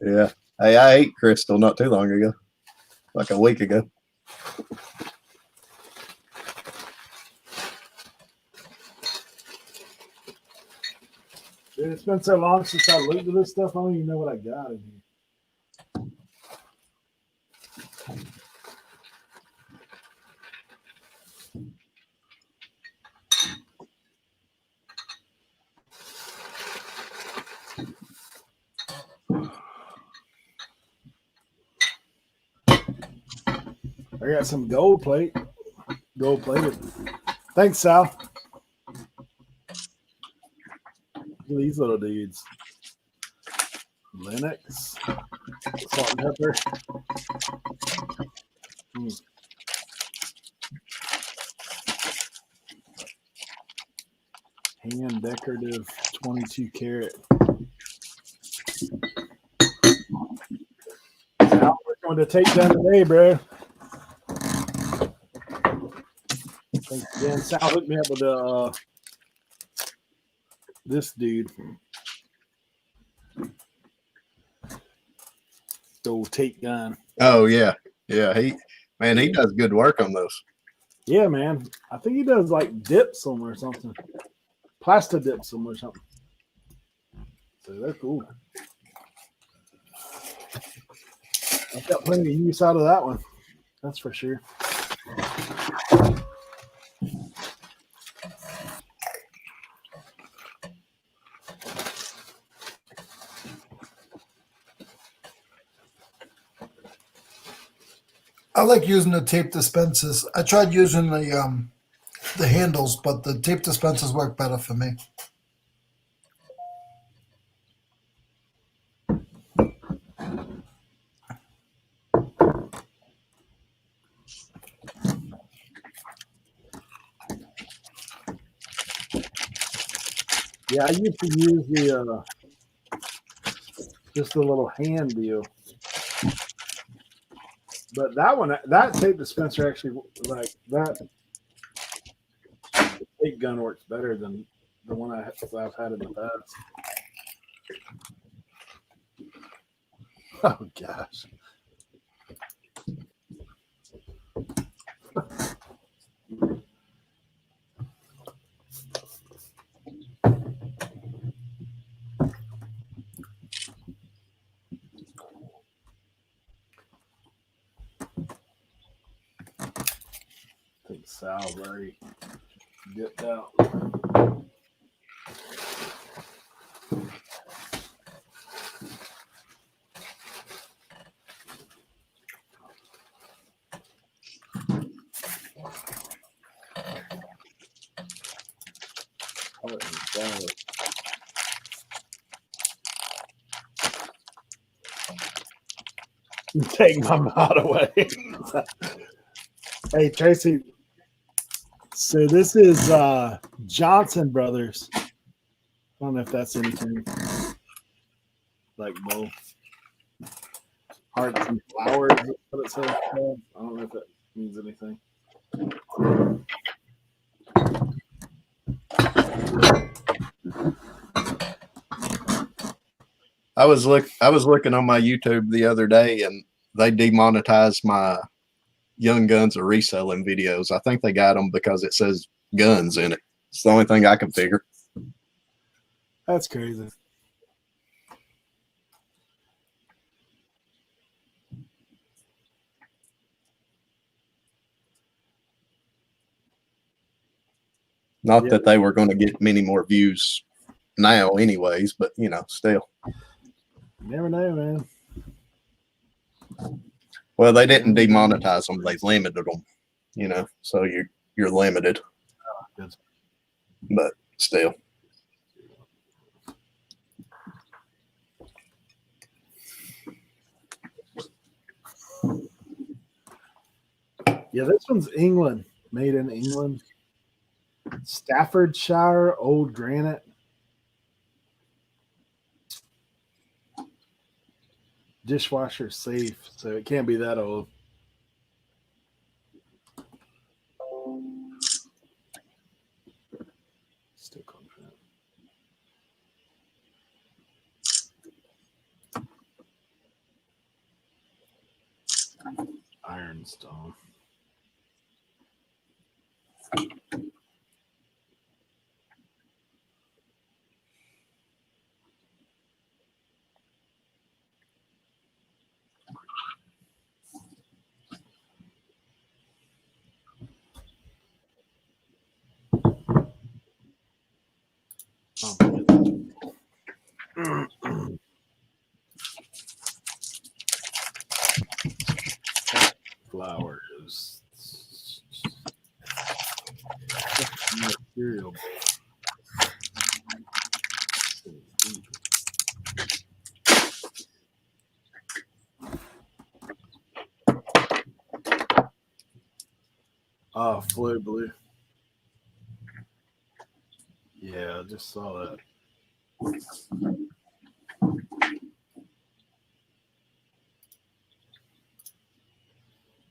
Yeah. Hey, I ate Crystal not too long ago, like a week ago. Dude, it's been so long since I looked at this stuff. I don't even know what I got in here. I got some gold plated. Thanks, Sal. Look at these little dudes. Linux. Salt and pepper. Hand decorative 22 karat. Sal, we're going to take down today, bro. Thanks again. Sal hooked me up with this dude. The old tape gun. Oh yeah. Yeah. He does good work on those. Yeah, man. I think he does like dips them or something. Plastic dips them or something. So they're cool. I've got plenty of use out of that one. That's for sure. I like using the tape dispensers. I tried using the handles, but the tape dispensers work better for me. Yeah, I used to use the just the little hand deal, but that tape dispenser actually like that tape gun works better than the one I've had in the past. Oh gosh. I think Sal's already dipped out. Take my mod away. Hey Tracy, so this is Johnson Brothers. I don't know if that's anything like both hearts and flowers. Is what it says. I don't know if that means anything. I was looking on my YouTube the other day, and they demonetized my Young Guns are reselling videos. I think they got them because it says guns in it. It's the only thing I can figure. That's crazy. Not Yeah. that they were going to get many more views now, anyways, but you know, still. You never know, man. Well, they didn't demonetize them; they limited them. You know, so you're limited. Good. But still. Yeah, this one's England, made in England. Staffordshire old granite. Dishwasher safe, so it can't be that old. Still confident. Ironstone. Flowers. Material. Oh, Floyd Blue. Yeah, I just saw that.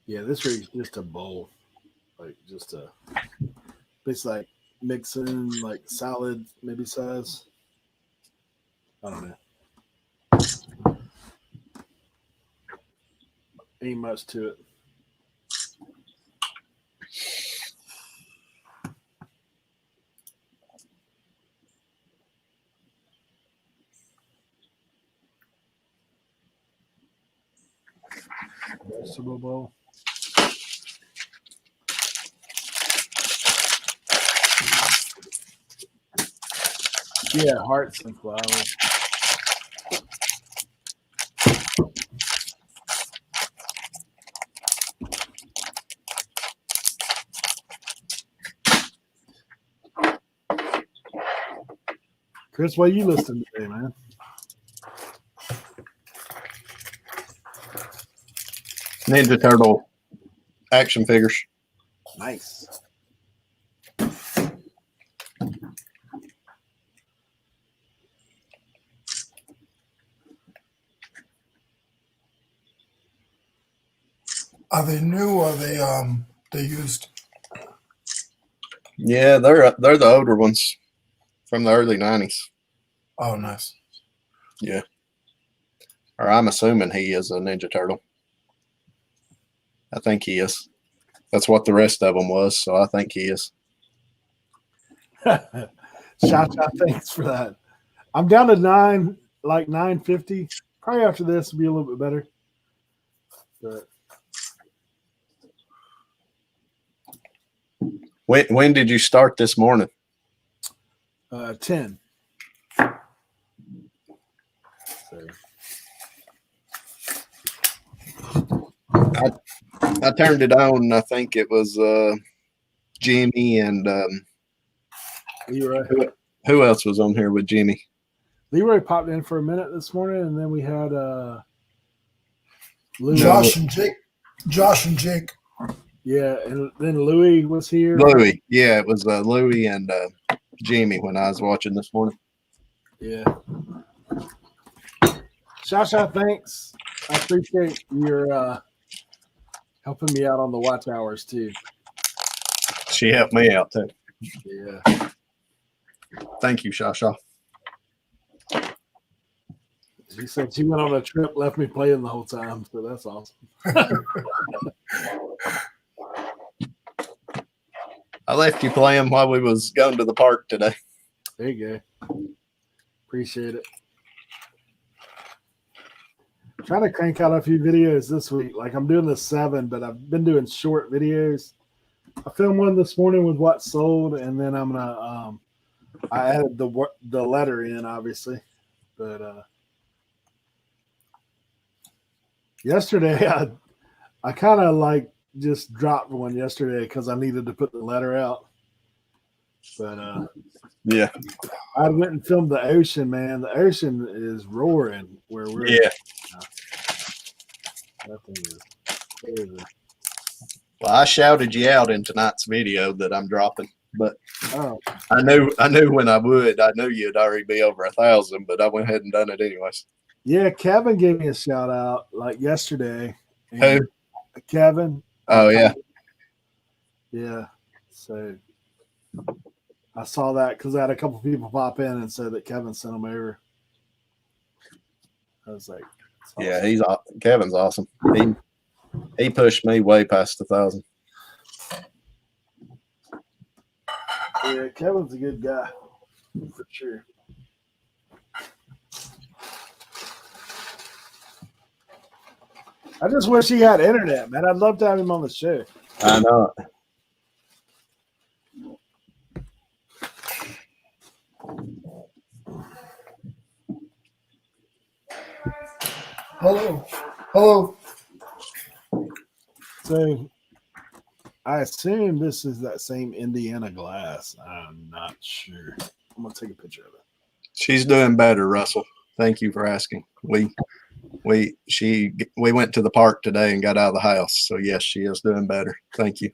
Yeah, this rig's just a bowl. Like just a it's like mixing like salad maybe size. I don't know. Ain't much to it. Vegetable bowl. Yeah, hearts and flowers. Chris, what are you listening to today, man? Ninja Turtle action figures. Nice. Are they new or they used? Yeah, they're the older ones from the early 90s. Oh, nice. Yeah. Or I'm assuming he is a Ninja Turtle. I think he is. That's what the rest of them was, so I think he is. Shout out, thanks for that. I'm down to 950. Probably after this will be a little bit better. But When did you start this morning? 10. So. I turned it on. I think it was Jimmy and Leroy. Who else was on here with Jimmy? Leroy popped in for a minute this morning, and then we had Louis. Josh and Jake. Yeah, and then Louis was here. Louis. Yeah, it was Louis and Jimmy when I was watching this morning. Yeah. Shasha, thanks. I appreciate your helping me out on the watch hours too. She helped me out too. Yeah. Thank you, Shasha. She said she went on a trip, left me playing the whole time, so that's awesome. I left you playing while we was going to the park today. There you go. Appreciate it. Trying to crank out a few videos this week. Like I'm doing the 7, but I've been doing short videos. I filmed one this morning with what sold, and then I'm gonna I added the letter in, obviously, but yesterday I kind of like just dropped one yesterday because I needed to put the letter out. But yeah, I went and filmed the ocean, man. The ocean is roaring where we're yeah. That thing is crazy. Well, I shouted you out in tonight's video that I'm dropping, but Oh. I knew when I would. I knew you'd already be over 1,000, but I went ahead and done it anyways. Yeah, Kevin gave me a shout out like yesterday. Who? Kevin. Oh yeah. Yeah. So I saw that because I had a couple people pop in and said that Kevin sent them over. I was like, Yeah, Kevin's awesome. He pushed me way past 1,000. yeah, Kevin's a good guy for sure. I just wish he had internet, man. I'd love to have him on the show. I know. Hello. So I assume this is that same Indiana glass. I'm not sure. I'm gonna take a picture of it. She's doing better, Russell. Thank you for asking. We went to the park today and got out of the house. So yes, she is doing better. Thank you.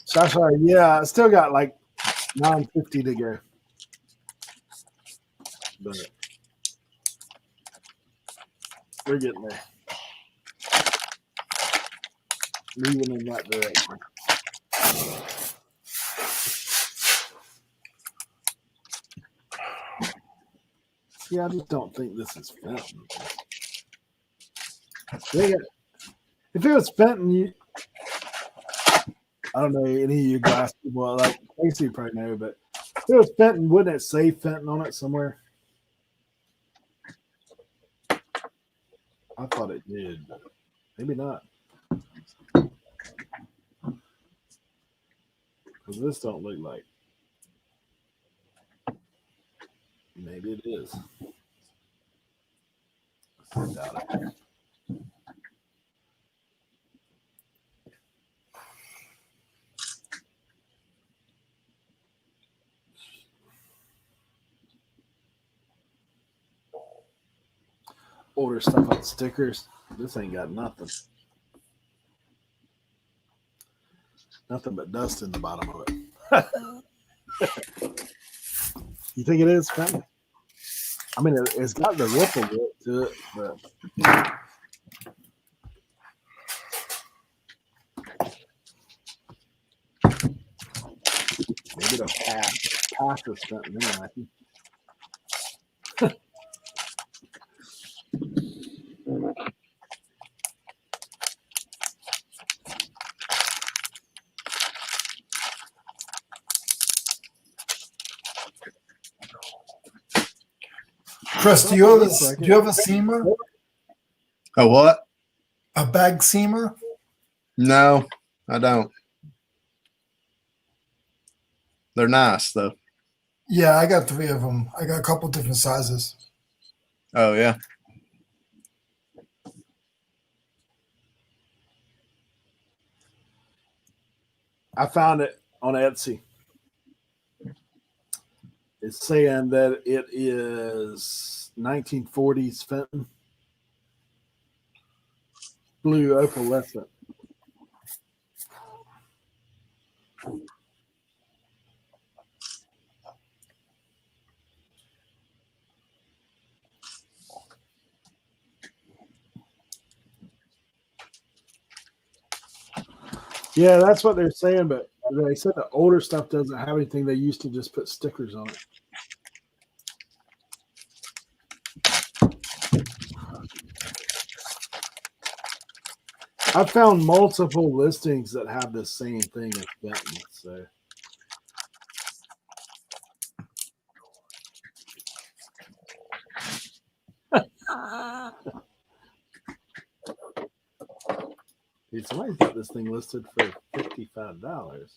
Sasha, yeah, I still got like 950 to go. But we're getting there. Moving in that direction. See, I just don't think this is Fenton. If it was Fenton, I don't know any of you guys. Well, like Casey probably know, but if it was Fenton, wouldn't it say Fenton on it somewhere? I thought it did, but maybe not. Because this don't look like. Maybe it is. I doubt it. Older stuff on stickers. This ain't got nothing. Nothing but dust in the bottom of it. You think it is, Fenton? I mean, it's got the ripple look to it, but maybe it'll pass this Fenton anyway. Chris, do you have a seamer? A what? A bag seamer? No, I don't. They're nice though. Yeah, I got 3 of them. I got a couple different sizes. Oh yeah. I found it on Etsy. It's saying that it is 1940s Fenton. Blue opalescent. Yeah, that's what they're saying, but they said the older stuff doesn't have anything. They used to just put stickers on it. I found multiple listings that have the same thing as Benton. So dude, somebody's got this thing listed for $55.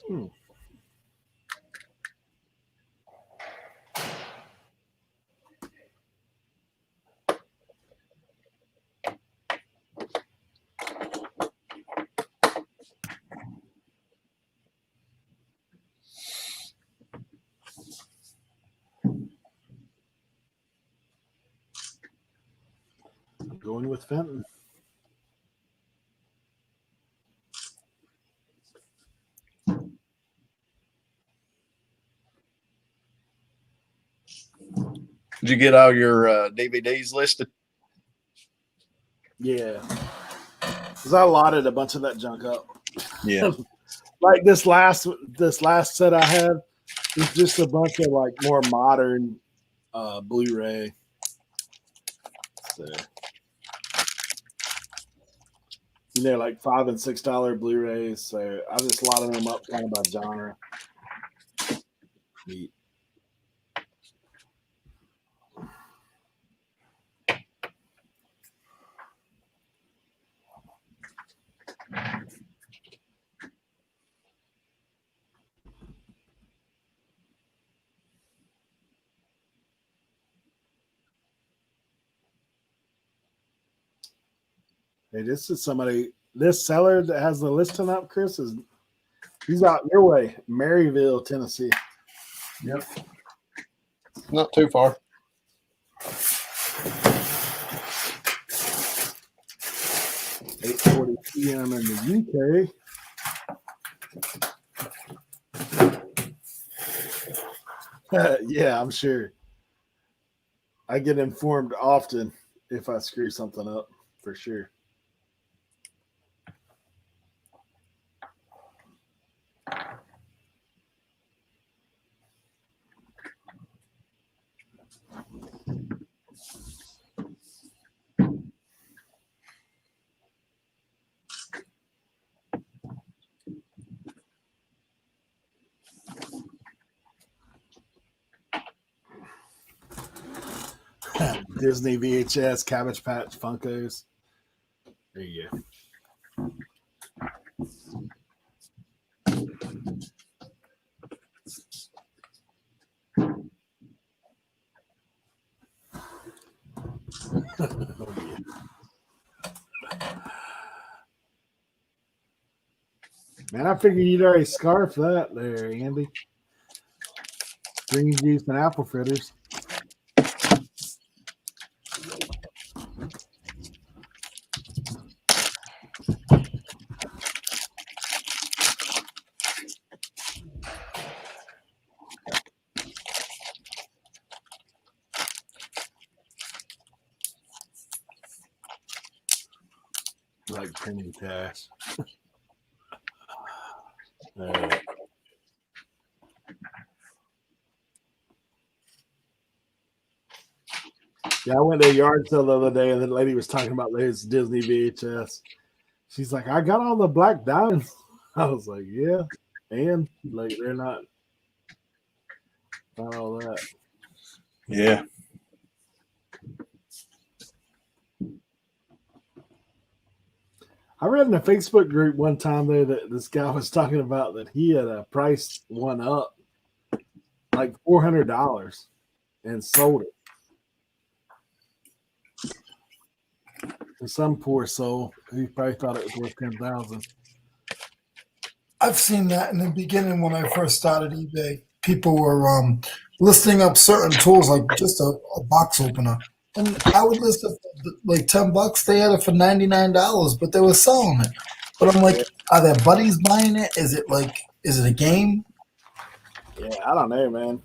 Hmm. I'm going with Fenton. Did you get all your DVDs listed? Yeah, because I allotted a bunch of that junk up. Yeah. Like this last set I had was just a bunch of like more modern Blu-ray. So, like $5 and $6 Blu-rays. So I just allotted them up kind of by genre. Neat. Hey, this is somebody. This seller that has the listing up, Chris, he's out your way, Maryville, Tennessee. Yep. Not too far. $8:40 p.m. in the UK. Yeah, I'm sure. I get informed often if I screw something up, for sure. Disney VHS, Cabbage Patch Funkos. There you go. Man, I figured you'd already scarf that there, Andy. Green juice and apple fritters. Like penny cash. Yeah, I went to a yard sale the other day, and the lady was talking about his Disney VHS. She's like, "I got all the black diamonds." I was like, "Yeah," and like they're not all that. Yeah. I read in a Facebook group one time there that this guy was talking about that he had priced one up like $400 and sold it. And some poor soul, he probably thought it was worth $10,000. I've seen that in the beginning when I first started eBay. People were listing up certain tools like just a box opener. And I would list it for like $10. They had it for $99, but they were selling it. But I'm like, are their buddies buying it? Is it a game? Yeah, I don't know, man.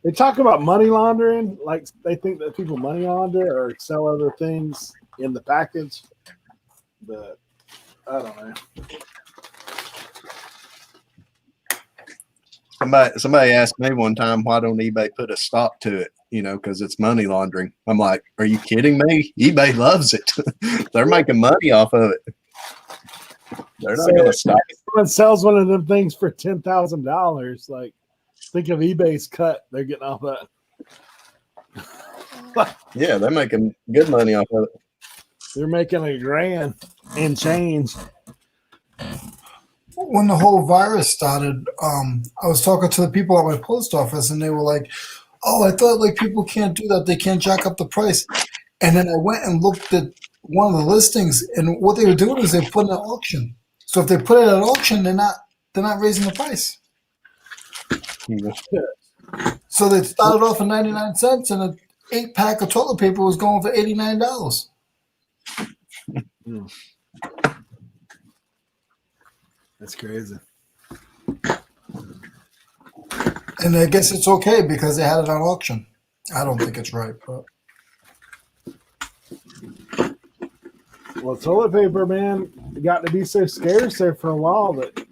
They talk about money laundering, like they think that people money launder or sell other things in the package. But I don't know. Somebody asked me one time, why don't eBay put a stop to it? You know, because it's money laundering. I'm like, are you kidding me? eBay loves it. They're making money off of it. They're not going to stop. If someone sells one of them things for $10,000, like think of eBay's cut. They're getting off that. Yeah, they're making good money off of it. They're making $1,000 and change. When the whole virus started, I was talking to the people at my post office, and they were like, "Oh, I thought like people can't do that; they can't jack up the price." And then I went and looked at one of the listings, and what they were doing is they put it at auction. So if they put it at auction, they're not raising the price. So they started off at 99 cents, and an 8-pack of toilet paper was going for $89. That's crazy. And I guess it's okay because they had it on auction. I don't think it's right, but well, toilet paper, man, got to be so scarce there for a while that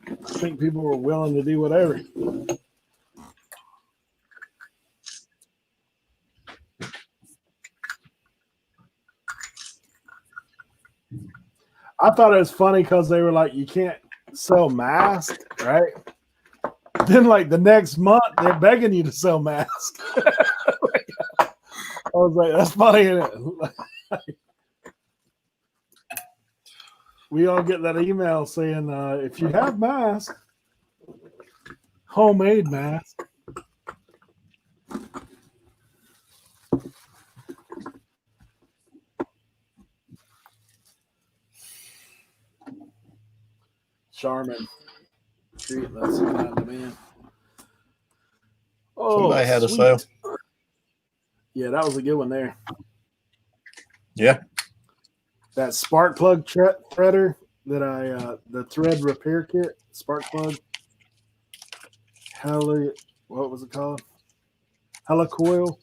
I think people were willing to do whatever. I thought it was funny because they were like, you can't sell masks, right? Then, like, the next month, they're begging you to sell masks. I was like, that's funny, isn't it? We all get that email saying, if you have masks, homemade mask. Charmin treating us kind of man. Oh, Somebody had a sweet. sale. Yeah, that was a good one there. Yeah. That spark plug threader that the thread repair kit, spark plug. What was it called? Helicoil.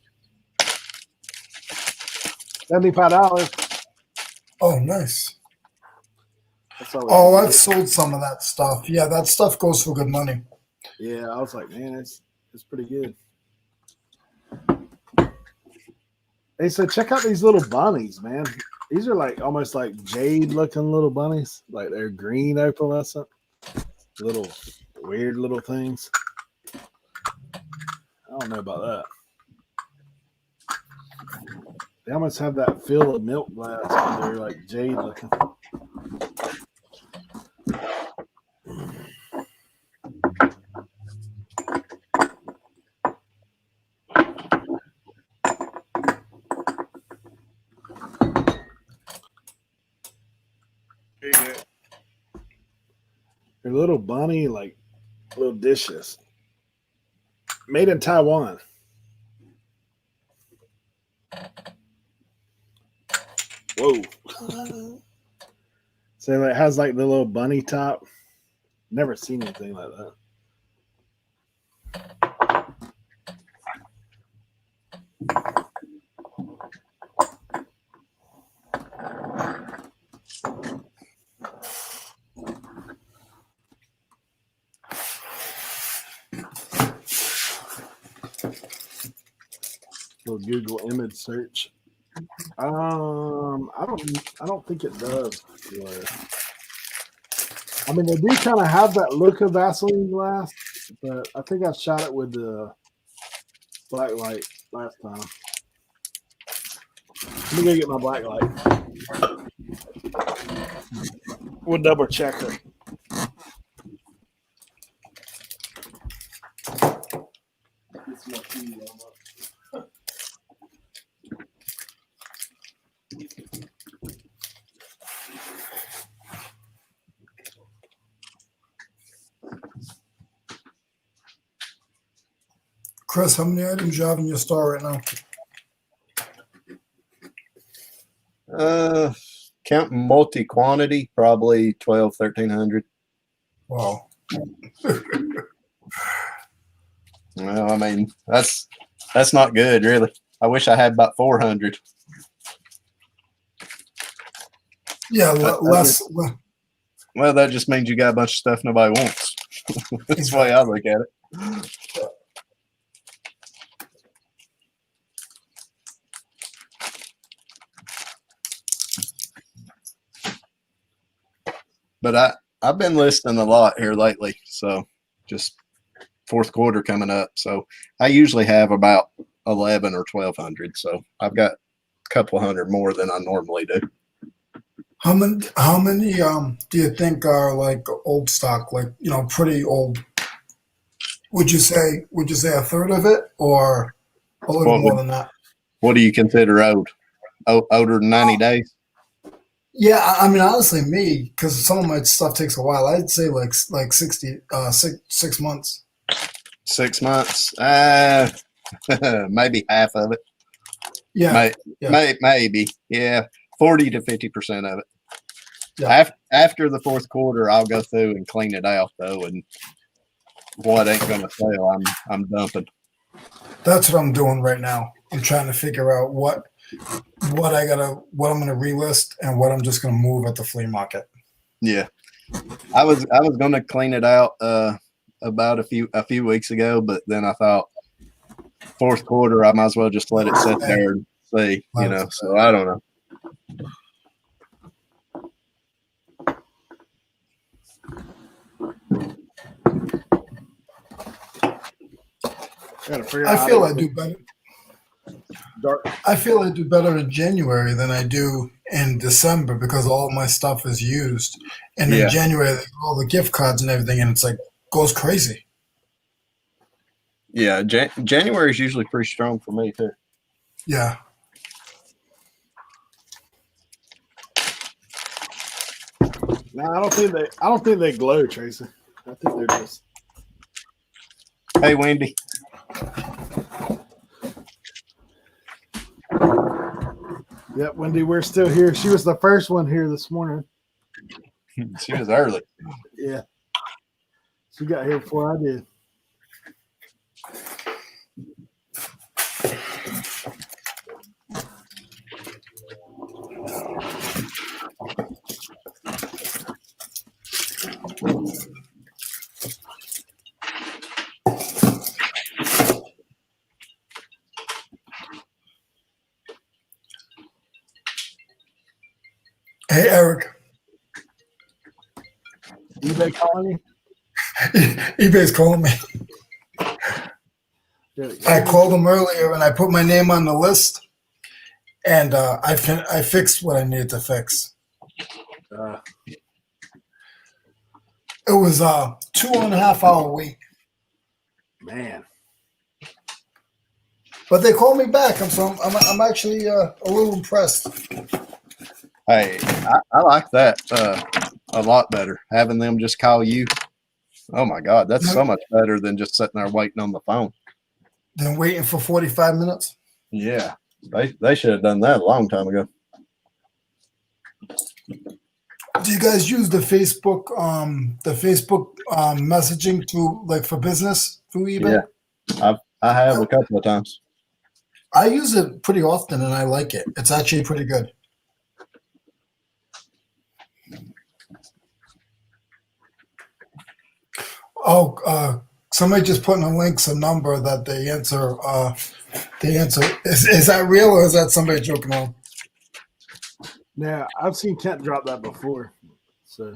$75. oh, nice. That's all Oh, I've sold some of that stuff. Yeah, that stuff goes for good money. Yeah, I was like, man, it's pretty good. Hey, so check out these little bunnies, man. These are like almost like jade looking little bunnies. Like they're green opalescent. Little weird little things. I don't know about that. They almost have that feel of milk glass, but they're like jade looking. They're little bunny, like little dishes. Made in Taiwan. Whoa. So it has like the little bunny top. Never seen anything like that. Little Google image search. I don't think it does. I mean, they do kind of have that look of Vaseline glass, but I think I shot it with the black light last time. Let me go get my black light. We'll double check it. Chris, how many items you have in your store right now? Counting multi-quantity, probably 1,300. Wow. Well, I mean, that's not good, really. I wish I had about 400. Yeah, less. Well, that just means you got a bunch of stuff nobody wants. That's the way I look at it. But I've been listing a lot here lately, so just fourth quarter coming up. So I usually have about 11 or 1,200. So I've got a couple hundred more than I normally do. How many do you think are like old stock, like, you know, pretty old? Would you say a third of it, or a little more than that? What do you consider old? Older than 90 days? Yeah, I mean, honestly, me, because some of my stuff takes a while. I'd say like 6 months. 6 months? Maybe half of it. Yeah, maybe. Yeah, 40 to 50% of it. Yeah. After the fourth quarter, I'll go through and clean it out though, and what ain't gonna sell, I'm dumping. That's what I'm doing right now. I'm trying to figure out what I'm gonna relist and what I'm just gonna move at the flea market. Yeah, I was gonna clean it out about a few weeks ago, but then I thought fourth quarter I might as well just let it sit there and see, you know. So I don't know. I feel I do better. I feel I do better in January than I do in December because all my stuff is used. And in January, all the gift cards and everything, and it's like goes crazy. Yeah, January is usually pretty strong for me too. Yeah. No, I don't think they glow, Tracy. I think they're just. Hey, Wendy. Yep, Wendy, we're still here. She was the first one here this morning. She was early. Yeah. She got here before I did. Hey, Eric. eBay calling you? eBay's calling me. I called them earlier and I put my name on the list. and I fixed what I needed to fix. It was a 2.5 hour wait, Man. but they called me back. I'm actually a little impressed. Hey, I like that a lot better. Having them just call you. Oh my God, that's so much better than just sitting there waiting on the phone. Then waiting for 45 minutes. Yeah, they should have done that a long time ago. Do you guys use the Facebook messaging to like for business through eBay? Yeah, I have a couple of times. I use it pretty often and I like it. It's actually pretty good. Oh, somebody just put in a link some number that they answer. Is that real or is that somebody joking on? Yeah, I've seen Kent drop that before. So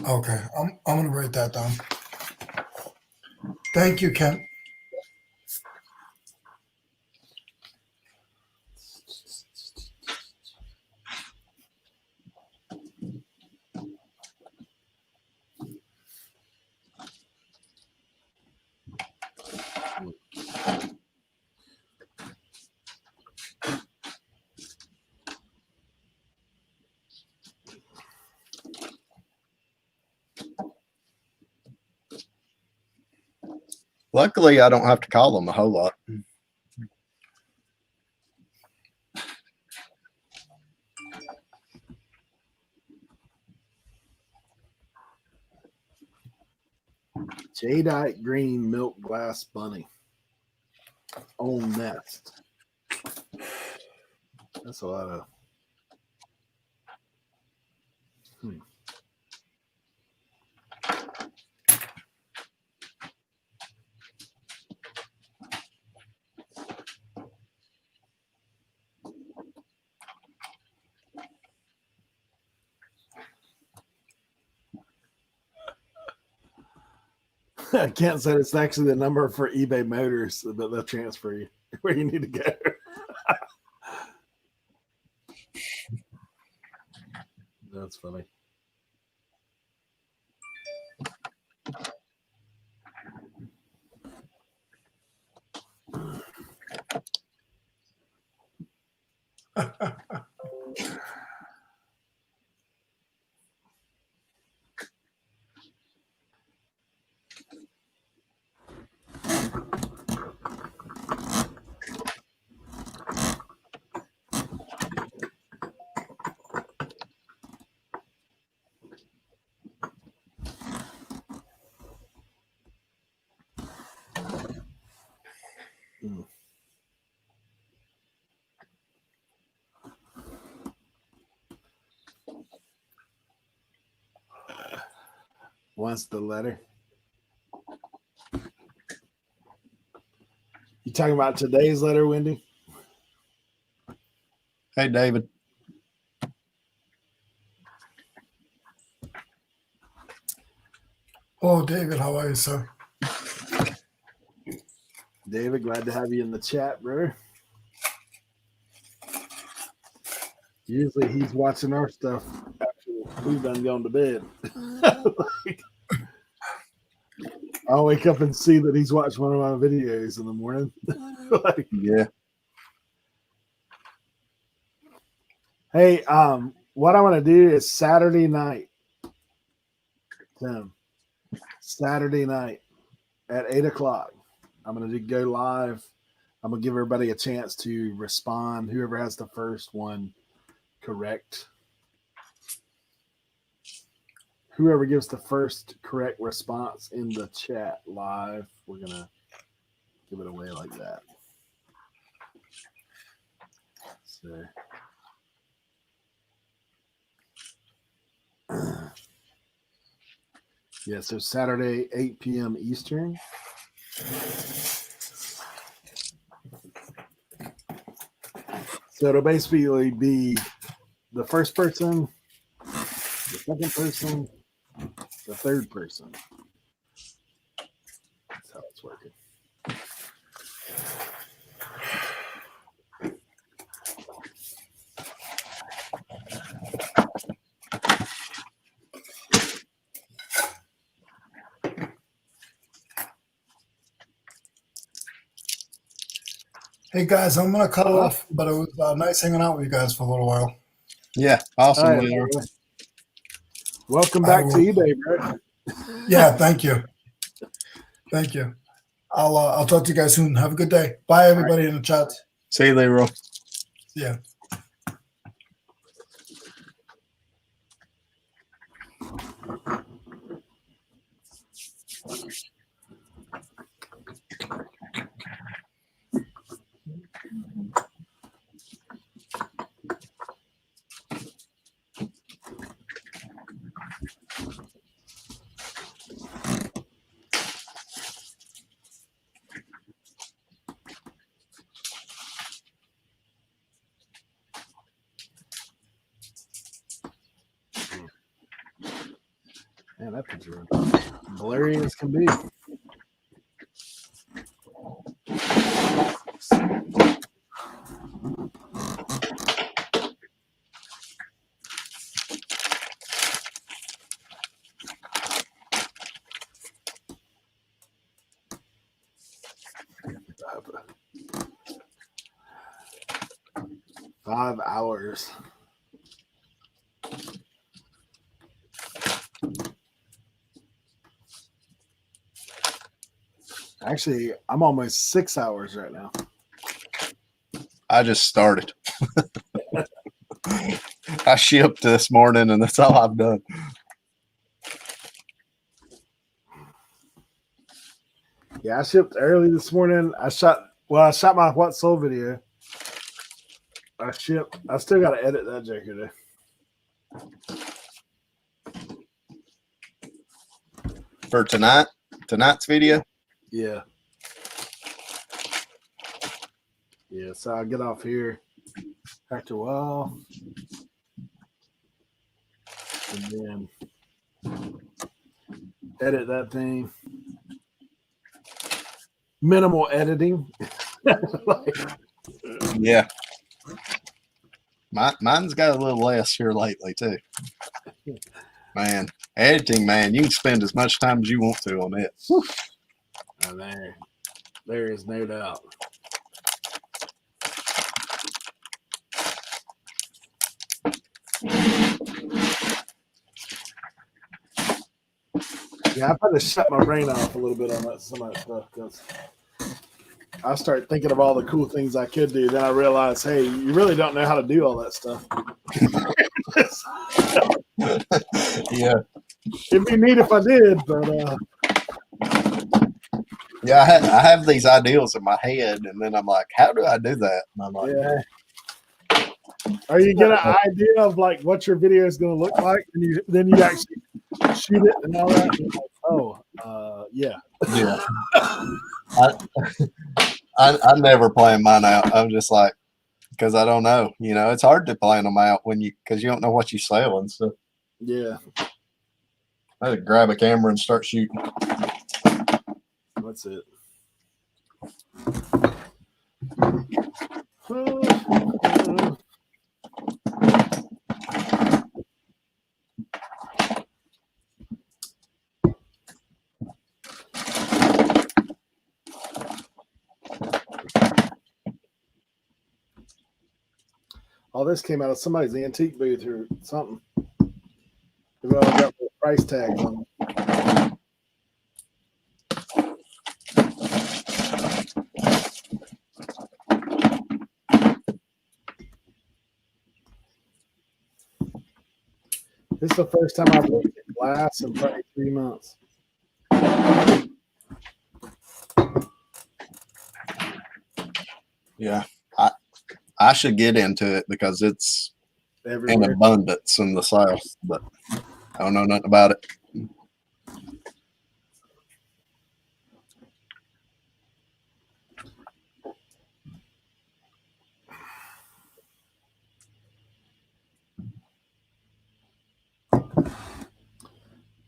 Okay, I'm gonna write that down. Thank you, Kent. Luckily, I don't have to call them a whole lot. Jadeite green milk glass bunny on nest. That's a lot of. I can't say it's actually the number for eBay Motors that they'll transfer you where you need to go. That's funny. Wants the letter. You talking about today's letter, Wendy? Hey, David. Oh, David, how are you, sir? David, glad to have you in the chat, brother. Usually he's watching our stuff after we've done gone to bed. Like, I'll wake up and see that he's watched one of my videos in the morning. Like, yeah. Hey, what I want to do is Saturday night, Tim. Saturday night at 8:00. I'm going to go live. I'm going to give everybody a chance to respond. Whoever has the first one correct. Whoever gives the first correct response in the chat live, we're going to give it away like that. So. Yeah, so Saturday, 8 p.m. Eastern. So it'll basically be the first person, the second person, the third person. That's how it's working. Hey guys, I'm gonna cut off, but it was nice hanging out with you guys for a little while. Yeah, All awesome. right, Leroy. Leroy. Welcome I back to will- eBay, bro. Yeah, thank you. Thank you. I'll talk to you guys soon. Have a good day. Bye, everybody in the chat. See you, Leroy. Yeah. Man, that picture blurry as can be. Five hours. Actually, I'm almost 6 hours right now. I just started. I shipped this morning, and that's all I've done. Yeah, I shipped early this morning. I shot my What Sold video. I still got to edit that joker there. For tonight's video. Yeah. Yeah, so I'll get off here after a while. And then edit that thing. Minimal editing. Yeah. Mine's got a little less here lately too. Man, editing, man, you can spend as much time as you want to on it. Oh, there is no doubt. Yeah, I've had to shut my brain off a little bit on some of that stuff because I start thinking of all the cool things I could do. Then I realize, hey, you really don't know how to do all that stuff. Yeah. It'd be neat if I did, but yeah, I have these ideals in my head, and then I'm like, how do I do that? And I'm like, yeah. Or you get an idea of like what your video is going to look like, and then you actually shoot it and all that. And you're like, yeah. Yeah. I never plan mine out. I'm just like, because I don't know. You know, it's hard to plan them out because you don't know what you sell and stuff. Yeah. I had to grab a camera and start shooting. That's it. All this came out of somebody's antique booth or something. They all got the price tags on them. This is the first time I've looked at glass in probably 3 months. Yeah. I should get into it because it's Everywhere. in abundance in the South, but I don't know nothing about it.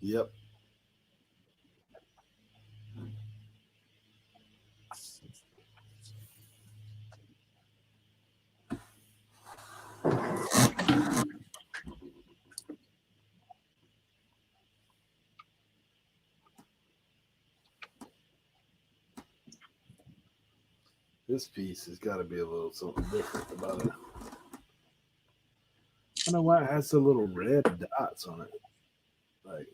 Yep. This piece has got to be a little something different about it. I don't know why it has the little red dots on it. Like,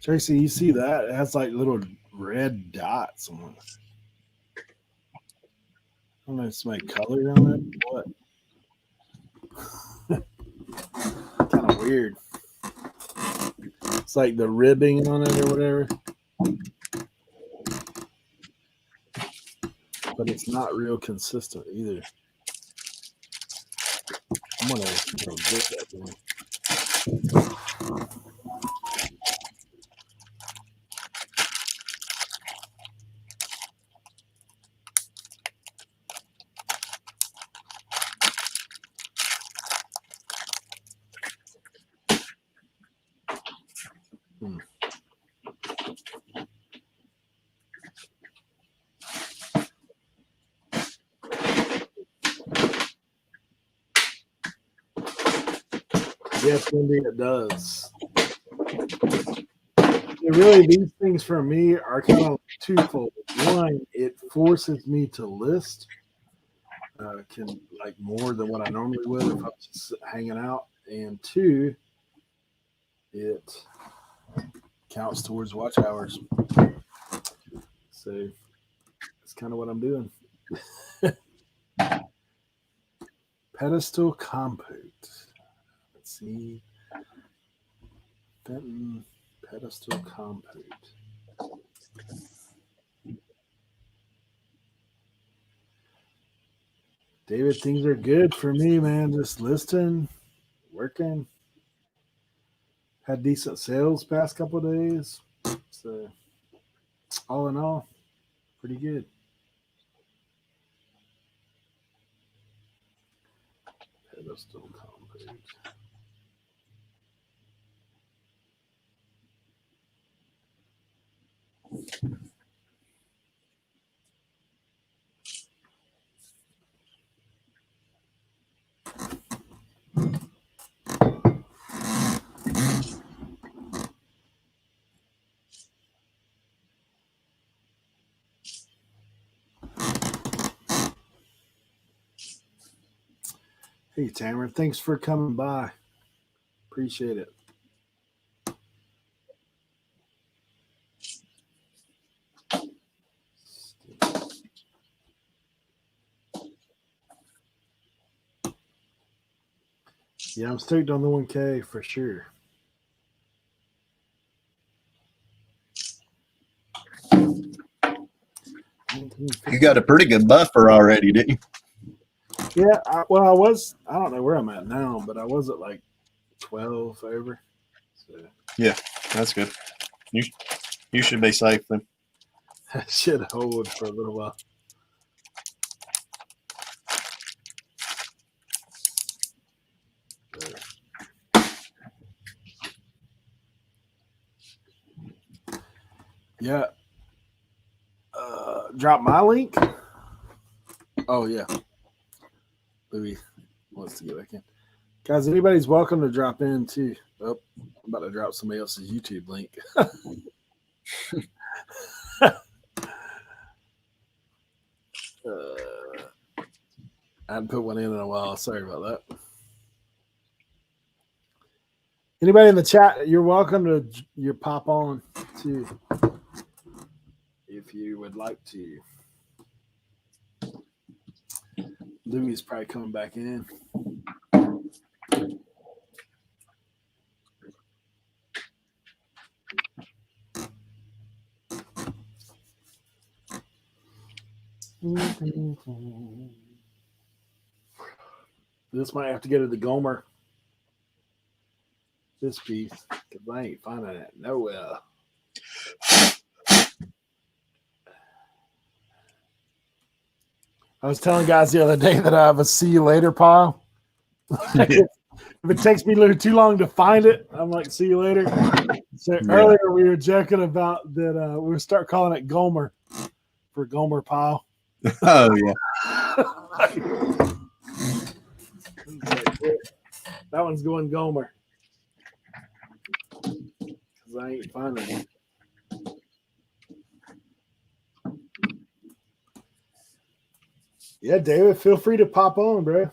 Tracy, you see that? It has like little red dots on it. I don't know if it's my color on it. What? Kind of weird. It's like the ribbing on it or whatever. But it's not real consistent either. I'm gonna go get that thing. Yes, Wendy, it does. Really, these things for me are kind of twofold. One, it forces me to list, can like more than what I normally would if I was just hanging out. And two, it counts towards watch hours. So that's kind of what I'm doing. Pedestal compote. Let's see. Fenton pedestal compote. David, things are good for me, man. Just listing, working. Had decent sales past couple of days. So all in all, pretty good. Pedestal compote. Hey, Tamara, thanks for coming by. Appreciate it. Yeah, I'm stoked on the 1K for sure. You got a pretty good buffer already, didn't you? Yeah, I don't know where I'm at now, but I was at like 12 over. So Yeah, that's good. You should be safe then. I should hold for a little while. Yeah. Drop my link. Oh yeah. Louis wants to get back in. Guys, anybody's welcome to drop in too. Oh, I'm about to drop somebody else's YouTube link. I hadn't put one in a while. Sorry about that. Anybody in the chat, you're welcome to pop on too, if you would like to. Louis is probably coming back in. This might have to go to the Gomer. This piece, because I ain't finding it nowhere. I was telling guys the other day that I have a see you later pile. If it takes me a little too long to find it, I'm like, see you later. So earlier we were joking about that we would start calling it Gomer for Gomer pile. Oh yeah. That one's going Gomer. because I ain't finding it. Yeah, David, feel free to pop on, bro.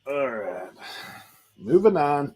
All right. Moving on.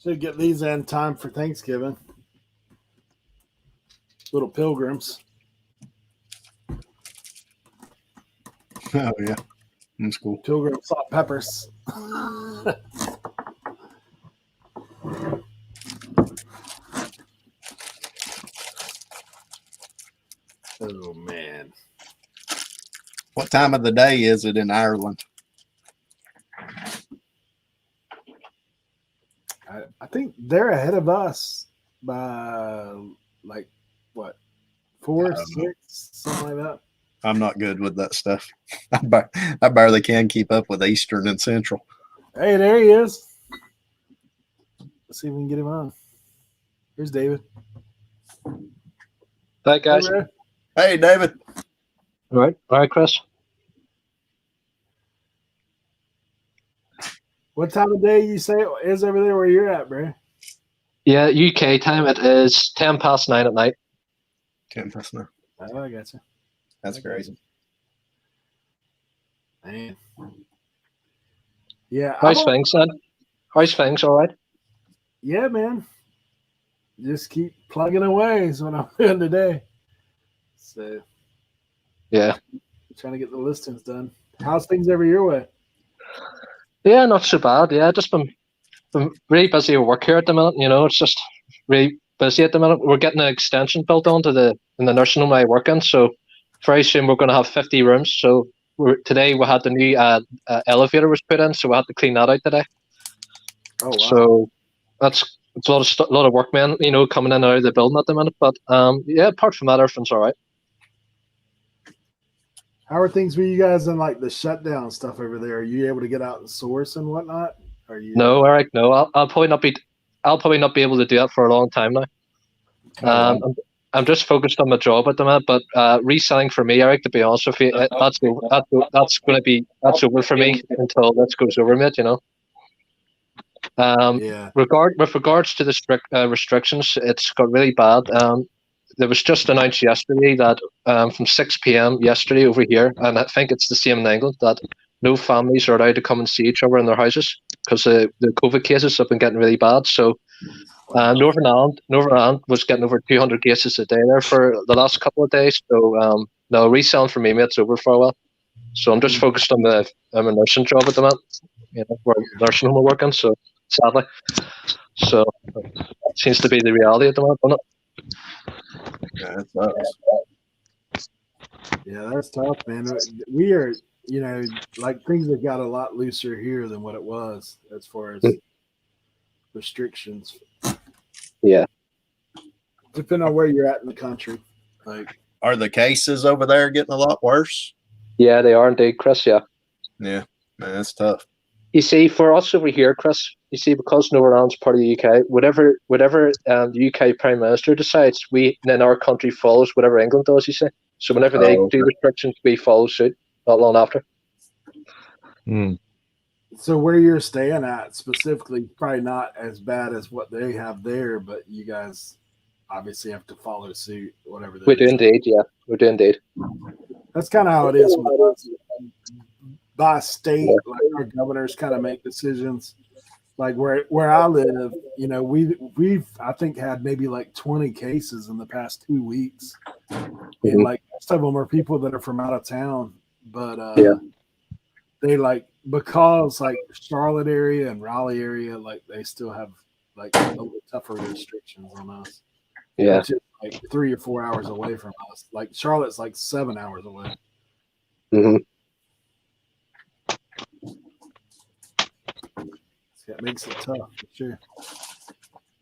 Should get these in time for Thanksgiving. Little pilgrims. Oh yeah, that's cool. Pilgrim salt peppers. Oh man. What time of the day is it in Ireland? I think they're ahead of us by like what 4, 6, something like that. I'm not good with that stuff. I barely can keep up with Eastern and Central. Hey, there he is. Let's see if we can get him on. Here's David. Hi guys. Hey, Hey, David. All right, Chris. what time of day you say it is over there where you're at, bro? Yeah, UK time. It is 9:10 at night. 10%. Oh, I got you. That's crazy. Man. Yeah. How's things, son? How's things? All right. Yeah, man. Just keep plugging away is what I'm doing today. So Yeah. trying to get the listings done. How's things over your way? Yeah, not so bad. Yeah, just been really busy with work here at the minute. You know, it's just really busy at the minute. We're getting an extension built onto in the nursing home I work in, so very soon we're going to have 50 rooms. So today we had the new elevator was put in, so we had to clean that out today. Oh wow. So it's a lot of workmen, you know, coming in and out of the building at the minute. But yeah, apart from that, everything's all right. How are things with you guys in like the shutdown stuff over there? Are you able to get out and source and whatnot? Are you? No, Eric, no. I'll probably not be able to do that for a long time now. I'm just focused on my job at the minute, but reselling for me, Eric, to be honest with you, that's over for me until this goes over, mate. You know. Yeah. With regards to the restrictions, it's got really bad. There was just announced yesterday that from 6 p.m. yesterday over here, and I think it's the same in England, that no families are allowed to come and see each other in their houses because the COVID cases have been getting really bad. So Northern Ireland was getting over 200 cases a day there for the last couple of days. So no, reselling for me, mate, it's over for a while. So I'm just focused on my nursing job at the moment, you know, where nursing home we're working. So sadly, so it seems to be the reality at the moment, doesn't it? Yeah, that sucks. Yeah, that's tough, man. We are, you know, like things have got a lot looser here than what it was as far as restrictions. Yeah. Depending on where you're at in the country. Like, are the cases over there getting a lot worse? Yeah, they are indeed, Chris. Yeah. Yeah, man, that's tough. You see, for us over here, Chris, you see, because Northern Ireland's part of the UK, whatever the UK Prime Minister decides, we in our country follows whatever England does, you see. So whenever they do restrictions, we follow suit not long after. So where you're staying at specifically, probably not as bad as what they have there, but you guys obviously have to follow suit, whatever. We do indeed, yeah. We do indeed. That's kind of how it is with us. By state, like our governors kind of make decisions. Like where I live, you know, we've I think had maybe like 20 cases in the past 2 weeks, and like most of them are people that are from out of town. But they like, because like Charlotte area and Raleigh area, like they still have like a little tougher restrictions on us. Yeah, which is like 3 or 4 hours away from us. Like Charlotte's like 7 hours away. That makes it tough for sure.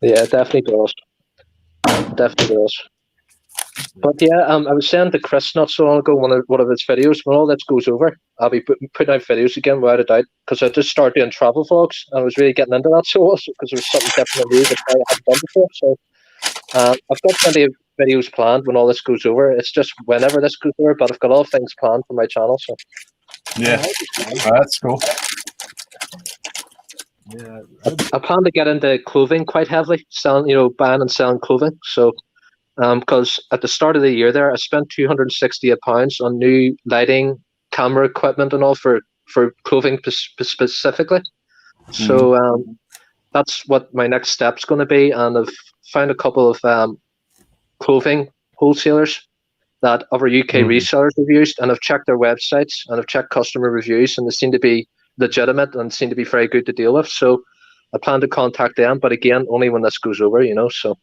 Yeah, it definitely does. Definitely does. But yeah, I was saying to Chris not so long ago, one of his videos, when all this goes over, I'll be putting out videos again without a doubt, because I just started doing travel vlogs, and I was really getting into that, so also because there was something different in me that I hadn't done before. So I've got plenty of videos planned when all this goes over. It's just whenever this goes over, but I've got all things planned for my channel. So Yeah, that's cool. Yeah, I plan to get into clothing quite heavily, selling, buying and selling clothing. So, because at the start of the year there, I spent £268 on new lighting, camera equipment, and all for clothing specifically. So that's what my next step's going to be, and I've found a couple of clothing wholesalers that other UK resellers have used, and I've checked their websites and I've checked customer reviews, and they seem to be legitimate and seem to be very good to deal with. So I plan to contact them, but again, only when this goes over, so.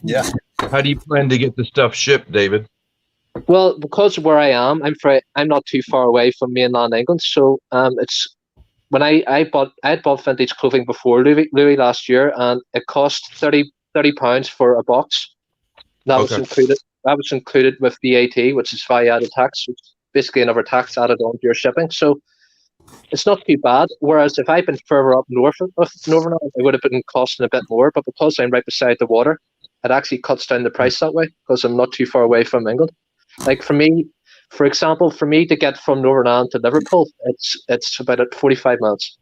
Yeah. How do you plan to get the stuff shipped, David? Well, because of where I am, I'm not too far away from mainland England. So it's when I had bought vintage clothing before Louis last year, and it cost £30 for a box. That was included. That was included with VAT, which is value-added tax. It's basically another tax added on to your shipping. So it's not too bad. Whereas if I'd been further up north of Northern Ireland, it would have been costing a bit more. But because I'm right beside the water, it actually cuts down the price that way, because I'm not too far away from England. Like for me, for example, for me to get from Northern Ireland to Liverpool, it's about 45 minutes.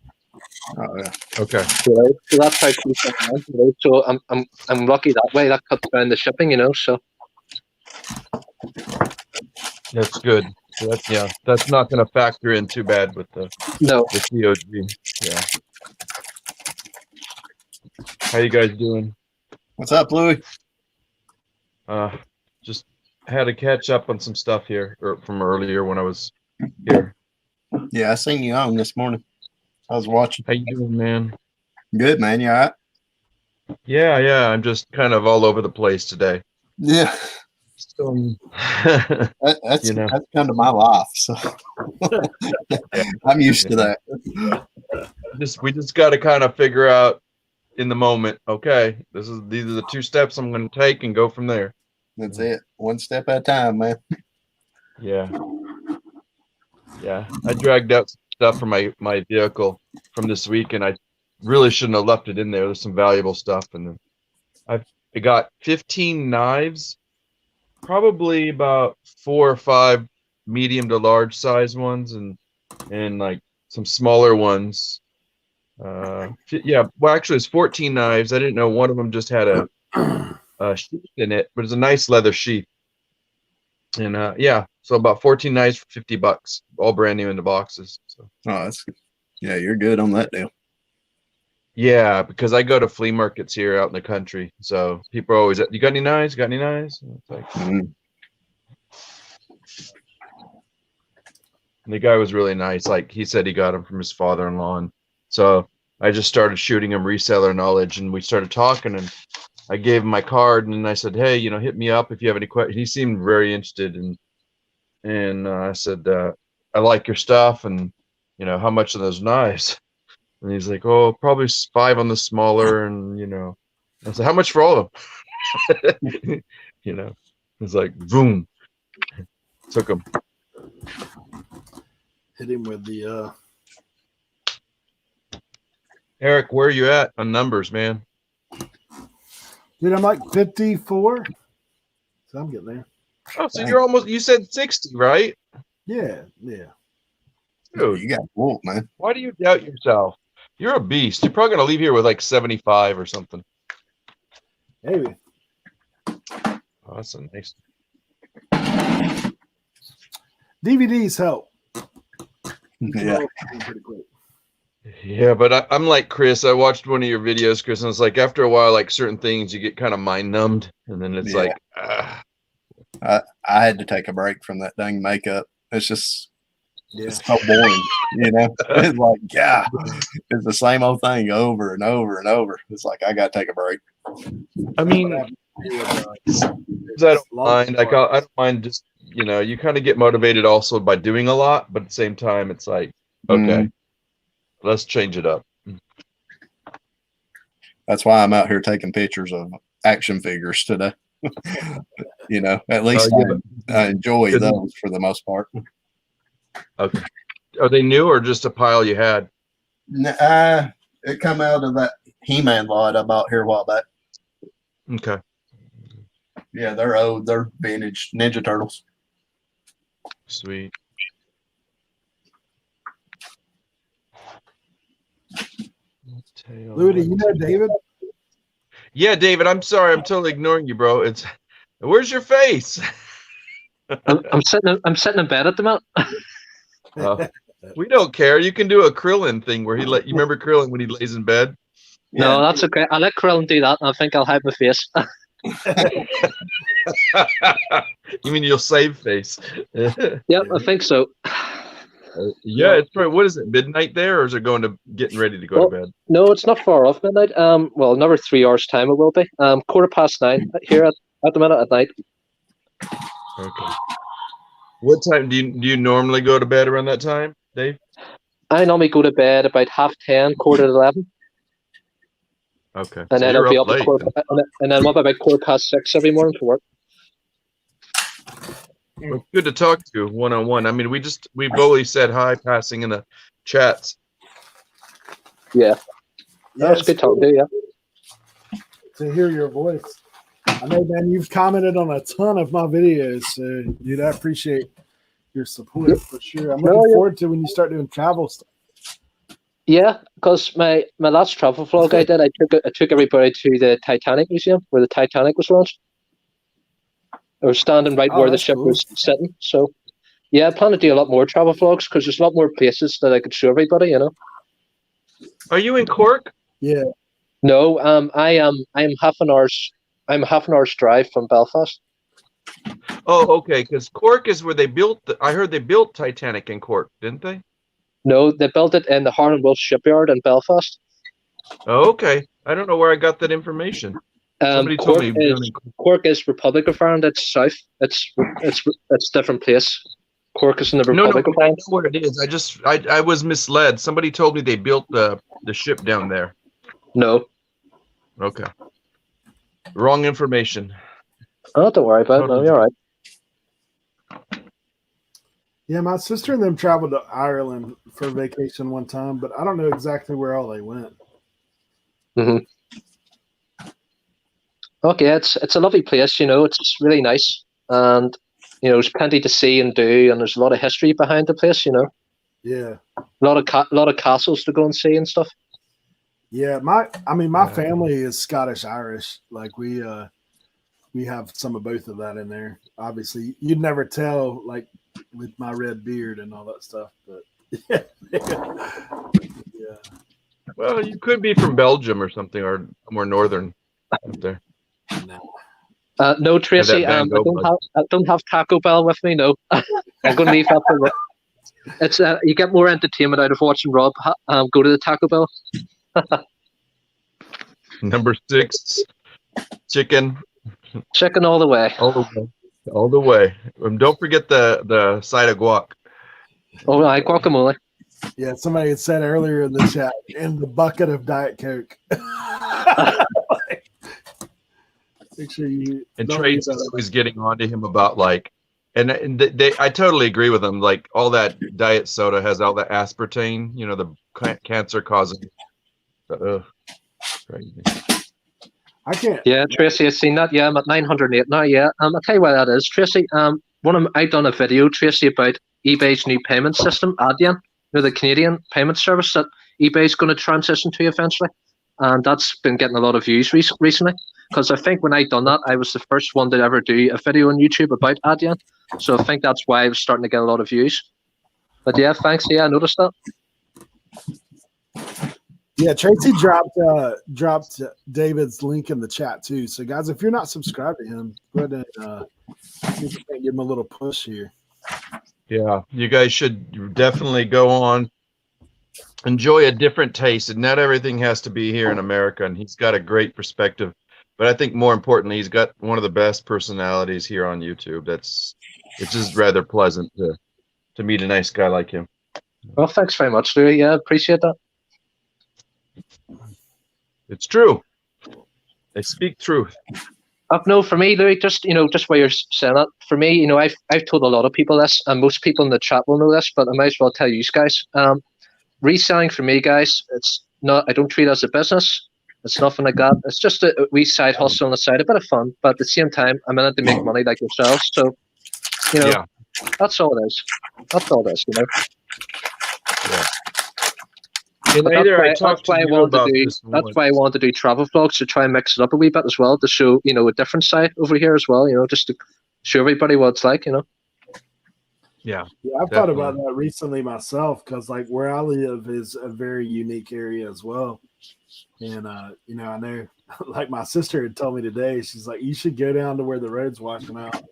Oh yeah. Okay. So that's how close I am. So I'm lucky that way. That cuts down the shipping, So That's good. So that's not going to factor in too bad with the COG. Yeah. How you guys doing? What's up, Louis? Just had to catch up on some stuff here from earlier when I was here. Yeah, I seen you on this morning. I was watching. How you doing, man? Good, man. You all right? Yeah. I'm just kind of all over the place today. Yeah. So, that's kind of my life, so I'm used to that. We just got to kind of figure out in the moment. Okay, these are the 2 steps I'm going to take and go from there. That's it. One step at a time, man. Yeah. I dragged out some stuff from my vehicle from this week, and I really shouldn't have left it in there. There's some valuable stuff, and then I got 15 knives. Probably about 4 or 5 medium to large size ones, and like some smaller ones. Well, actually, it's 14 knives. I didn't know one of them just had a sheath in it, but it's a nice leather sheath. And so about 14 knives for $50, all brand new in the boxes. So. Oh, you're good on that deal. Yeah, because I go to flea markets here out in the country, so people are always, you got any knives? Got any knives? And it's like, and the guy was really nice. Like he said, he got them from his father-in-law, and so I just started shooting him reseller knowledge, and we started talking, and I gave him my card, and I said, hey, hit me up if you have any questions. He seemed very interested, and I said, I like your stuff, and how much are those knives? And he's like, oh, probably 5 on the smaller, and I said, how much for all of them? It's like boom, took him. Hit him with the Eric, where are you at on numbers, man? Dude, I'm like 54. So I'm getting there. Oh, so you said 60, right? Yeah. Dude, you got wolf, man. Why do you doubt yourself? You're a beast. You're probably gonna leave here with like 75 or something. Maybe. Oh, that's a nice. DVDs help. Yeah. Yeah, but I'm like Chris. I watched one of your videos, Chris, and it's like after a while, like certain things, you get kind of mind numbed, and then it's like, I had to take a break from that dang makeup. It's just, it's so boring, It's like, yeah, it's the same old thing over and over and over. It's like I got to take a break. I mean, I don't mind. I don't mind just you kind of get motivated also by doing a lot, but at the same time, it's like, okay. Let's change it up. That's why I'm out here taking pictures of action figures today. You know, at least I enjoy those for the most part. Okay. Are they new or just a pile you had? It come out of that He-Man lot I bought here a while back. Okay. Yeah, they're old. They're vintage Ninja Turtles. Sweet. Louis, you know David? Yeah, David, I'm sorry. I'm totally ignoring you, bro. Where's your face? I'm sitting in bed at the moment. We don't care. You can do a Krillin thing where you remember Krillin when he lays in bed? No, that's okay. I'll let Krillin do that. I think I'll hide my face. You mean you'll save face? Yep, I think so. Yeah, it's probably, what is it, midnight there, or is it getting ready to go to bed? No, it's not far off midnight. Well, another 3 hours time it will be. 9:15 here at the minute at night. Okay. What time do you normally go to bed around that time, Dave? I normally go to bed about 10:30, 11:15. Okay. And So then you're I'll be up up late. and then I'm up about 6:15 every morning for work. Well, it's good to talk to one-on-one. I mean, we've always said hi, passing in the chats. Yeah. That's good talking to you. Yeah. To hear your voice. I know, man, you've commented on a ton of my videos, so dude, I appreciate your support for sure. I'm looking forward to when you start doing travel stuff. Yeah, because my last travel vlog I did, I took everybody to the Titanic Museum where the Titanic was launched. I was standing right where the ship was sitting. So, yeah, I plan to do a lot more travel vlogs because there's a lot more places that I could show everybody. You know. Are you in Cork? Yeah. No, I am half an hour's. I'm half an hour's drive from Belfast. Oh, okay. Because Cork is where they built. I heard they built Titanic in Cork, didn't they? No, they built it in the Harland Wolff shipyard in Belfast. Oh, okay. I don't know where I got that information. Somebody told me. Cork is Republic of Ireland. It's south. It's different place. Cork is in the Republic of Ireland. I know what it is. I was misled. Somebody told me they built the ship down there. No. Okay. Wrong information. Oh, don't worry about it. No, you're all right. Yeah, my sister and them traveled to Ireland for vacation one time, but I don't know exactly where all they went. Mm-hmm. Okay, it's a lovely place. You know, it's really nice, and you know, there's plenty to see and do, and there's a lot of history behind the place. You know. Yeah. A lot of castles to go and see and stuff. Yeah, my family is Scottish Irish. Like we have some of both of that in there. Obviously, you'd never tell, like with my red beard and all that stuff. But yeah. Well, you could be from Belgium or something, or more northern up there. No, Tracy, I don't have Taco Bell with me. No, I'm going to leave that for work. It's you get more entertainment out of watching Rob go to the Taco Bell. Number 6, chicken. Chicken all the way. All the way. Don't forget the side of guac. Oh, I guacamole. Yeah, somebody had said earlier in the chat, in the bucket of Diet Coke. Make sure you. And Trace is always getting onto him about and I totally agree with him. Like all that diet soda has all the aspartame, you know, the cancer causing. Crazy. I can't. Yeah, Tracy, I've seen that. Yeah, I'm at 908 now. Yeah, I'll tell you why that is, Tracy. I've done a video, Tracy, about eBay's new payment system, Adyen. You know, the Canadian payment service that eBay's going to transition to eventually, and that's been getting a lot of views recently. Because I think when I done that, I was the first one to ever do a video on YouTube about Adyen. So I think that's why I was starting to get a lot of views. But yeah, thanks. Yeah, I noticed that. Yeah, Tracy dropped David's link in the chat too. So guys, if you're not subscribed to him, go ahead and see if you can give him a little push here. Yeah, you guys should definitely go on. Enjoy a different taste, and not everything has to be here in America. And he's got a great perspective. But I think more importantly, he's got one of the best personalities here on YouTube. It's just rather pleasant to meet a nice guy like him. Well, thanks very much, Louis. Yeah, appreciate that. It's true. They speak truth. No, for me, Louis, just while you're saying that, for me, I've told a lot of people this, and most people in the chat will know this, but I might as well tell you guys. Reselling for me, guys, it's not. I don't treat it as a business. It's nothing like that. It's just a wee side hustle on the side, a bit of fun, but at the same time, I'm in it to make money like yourselves. So, that's all it is. That's all it is. Yeah. But that's why I wanted to do travel vlogs, to try and mix it up a wee bit as well, to show a different side over here as well. Just to show everybody what it's like. Yeah. I've thought about that recently myself, because like where I live is a very unique area as well. And I know, like my sister had told me today, she's like, you should go down to where the road's washing out,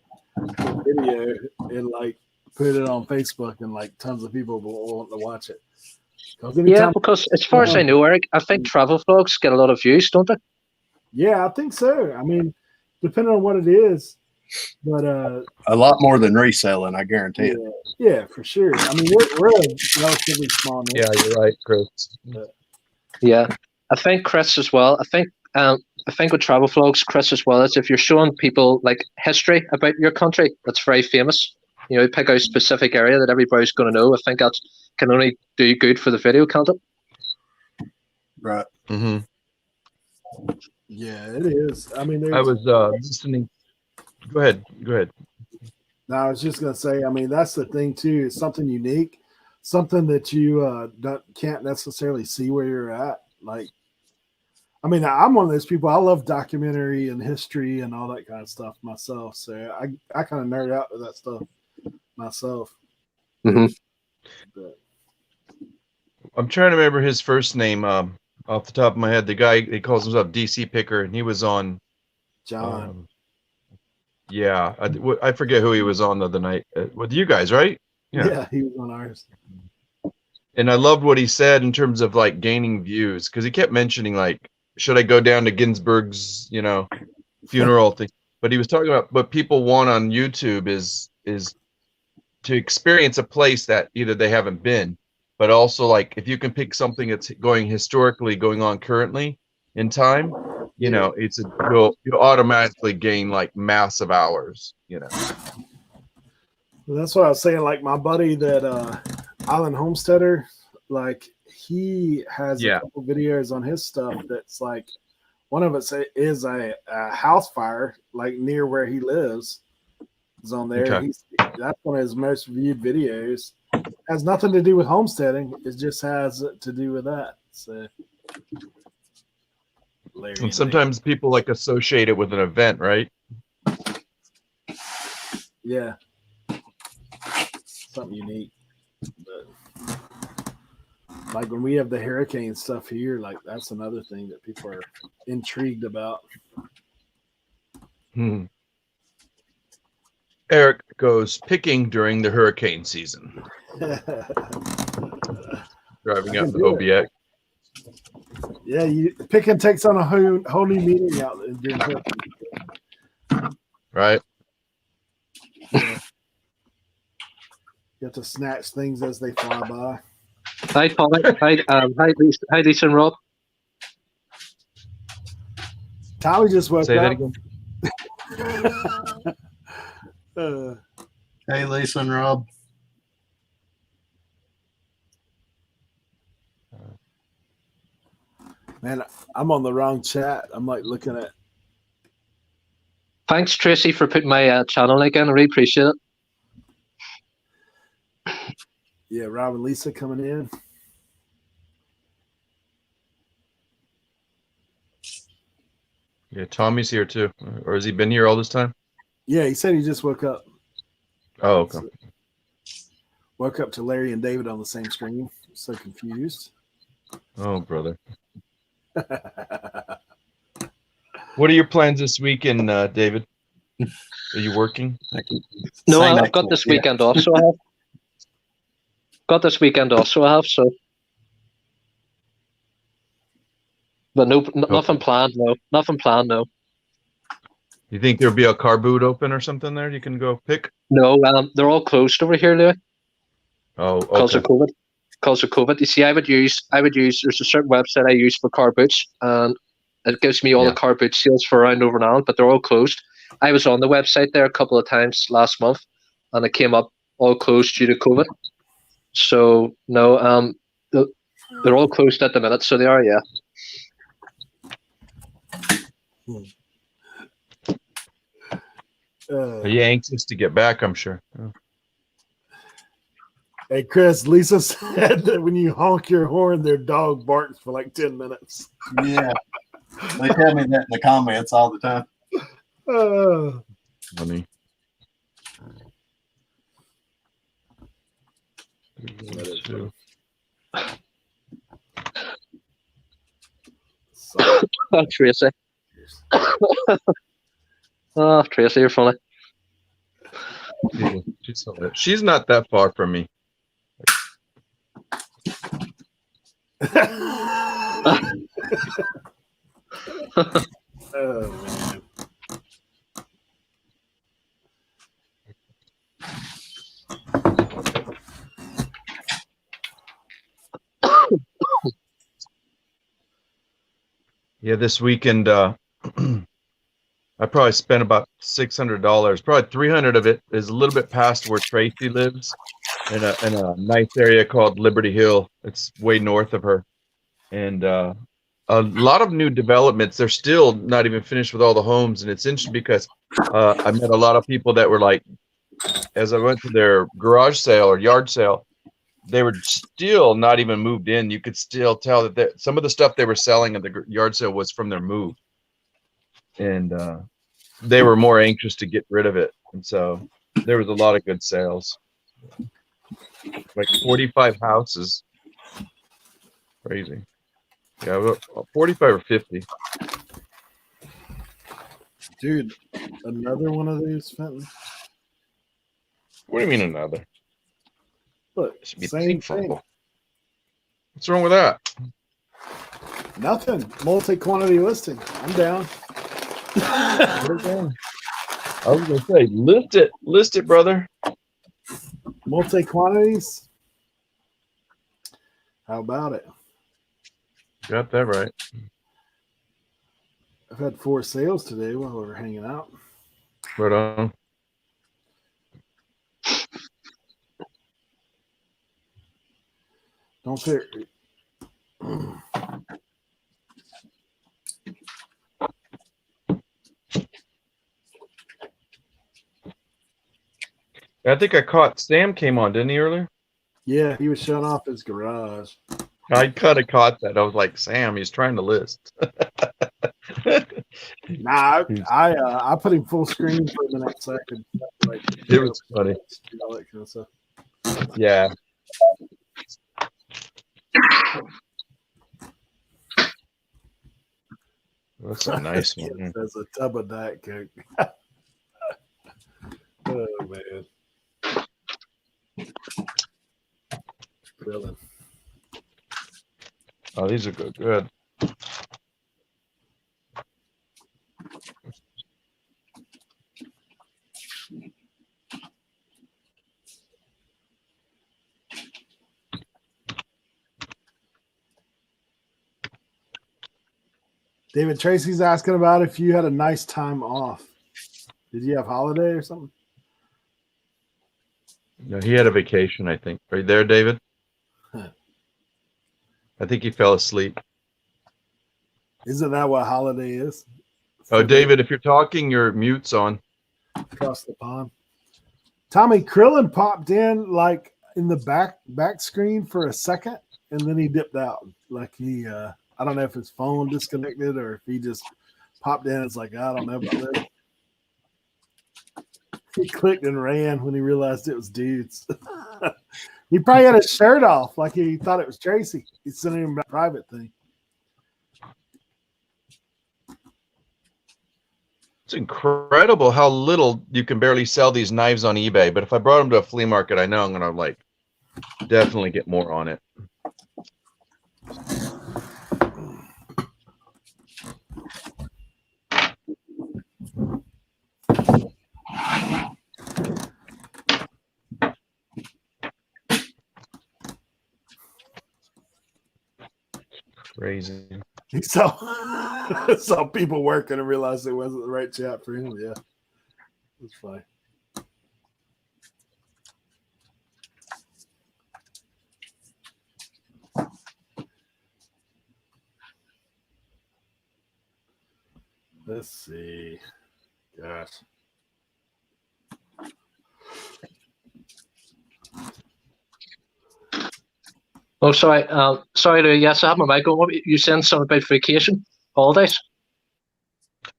for video, and like put it on Facebook, and like tons of people will want to watch it. Yeah, because as far as I know, Eric, I think travel vlogs get a lot of views, don't they? Yeah, I think so. I mean, depending on what it is, but a lot more than reselling, I guarantee it. Yeah, for sure. I mean, we're a relatively small niche. Yeah, you're right, Chris. Yeah, I think Chris as well. I think with travel vlogs, Chris as well, is if you're showing people like history about your country that's very famous, you pick out a specific area that everybody's going to know. I think that can only do good for the video content. Right. Mm-hmm. Yeah, it is. I mean, I was listening. Go ahead. No, I was just gonna say. I mean, that's the thing too. It's something unique, something that you can't necessarily see where you're at. Like, I mean, I'm one of those people. I love documentary and history and all that kind of stuff myself. So I kind of nerd out with that stuff myself. Mm-hmm. But, I'm trying to remember his first name off the top of my head. The guy, he calls himself DC Picker, and he was on John. Yeah, I forget who he was on the other night with you guys, right? Yeah, he was on ours. And I loved what he said in terms of like gaining views, because he kept mentioning like, should I go down to Ginsburg's, funeral thing? But he was talking about what people want on YouTube is to experience a place that either they haven't been, but also like if you can pick something that's going on currently in time, you'll automatically gain like massive hours. Well, that's what I was saying. Like my buddy that Island Homesteader, like he has a couple videos on his stuff that's like one of it is a house fire like near where he lives. Is on there. Okay. That's one of his most viewed videos. Has nothing to do with homesteading. It just has to do with that. So, and sometimes people like associate it with an event, right? Yeah, something unique. But like when we have the hurricane stuff here, like that's another thing that people are intrigued about. Eric goes picking during the hurricane season. Driving up the OBX. Yeah, picking takes on a whole new meaning out during hurricane. Right. Yeah. You have to snatch things as they fly by. Hi, Paul. Hi, Lisa and Rob. Tommy just woke Say up. that again. Hey, Lisa and Rob. Man, I'm on the wrong chat. I'm like looking at. Thanks, Tracy, for putting my channel link in. I really appreciate it. Yeah, Rob and Lisa coming in. Yeah, Tommy's here too. Or has he been here all this time? Yeah, he said he just woke up. Oh, okay. Woke up to Larry and David on the same screen. So confused. Oh, brother. What are your plans this weekend, David? Are you working? No, I've got this weekend off, so I have. Got this weekend off, so I have, so. But nothing planned, no. Nothing planned, no. You think there'll be a car boot open or something there you can go pick? No, they're all closed over here, Louis. Oh, okay. Because of COVID. You see, I would use. There's a certain website I use for car boots, and It gives me all the car boot sales for around Northern Ireland, but they're all closed. I was on the website there a couple of times last month, and it came up all closed due to COVID. So no, they're all closed at the minute. So they are, yeah. Are you anxious to get back? I'm sure. Oh. Hey, Chris, Lisa said that when you honk your horn, their dog barks for like 10 minutes. Yeah. They tell me that in the comments all the time. Funny. Oh, Tracy. Oh, Tracy, you're funny. She's not that far from me. Oh, man. Yeah, this weekend I probably spent about $600. Probably 300 of it is a little bit past where Tracy lives, in a nice area called Liberty Hill. It's way north of her, and a lot of new developments. They're still not even finished with all the homes, and it's interesting because I met a lot of people that were like, as I went to their garage sale or yard sale, they were still not even moved in. You could still tell that some of the stuff they were selling at the yard sale was from their move, and they were more anxious to get rid of it. And so there was a lot of good sales, like 45 houses. Crazy. Yeah, 45 or 50. Dude, another one of these, Fenton? What do you mean another? Look, same thing. What's wrong with that? Nothing. Multi-quantity listing. I'm down. I was gonna say, list it, brother. Multi-quantities. How about it? Got that right. I've had 4 sales today while we were hanging out. Right on. Don't fear. I think I caught Sam came on, didn't he, earlier? Yeah, he was showing off his garage. I kind of caught that. I was like, Sam, he's trying to list. Nah, I put him full screen for a minute so I could like. It was funny. All that kind of stuff. Yeah. That's a nice one. There's a tub of Diet Coke. Oh man. Grilling. Oh, these are good. David Tracy's asking about if you had a nice time off. Did you have holiday or something? No, he had a vacation, I think. Are you there, David? I think he fell asleep. Isn't that what holiday is? Oh, David, if you're talking, your mute's on. Across the pond. Tommy Krillin popped in like in the back screen for a second, and then he dipped out. Like he, I don't know if his phone disconnected or if he just popped in. It's like, I don't know about this. He clicked and ran when he realized it was dudes. He probably had his shirt off, like he thought it was Tracy. He's sending him a private thing. It's incredible how little you can barely sell these knives on eBay. But if I brought them to a flea market, I know I'm gonna like definitely get more on it. Crazy. He saw people working and realized it wasn't the right chat for him. Yeah, it's funny. Let's see. Gosh. Oh, sorry. Sorry, Lou. Yes, I have my mic on. What you saying something about vacation, holidays?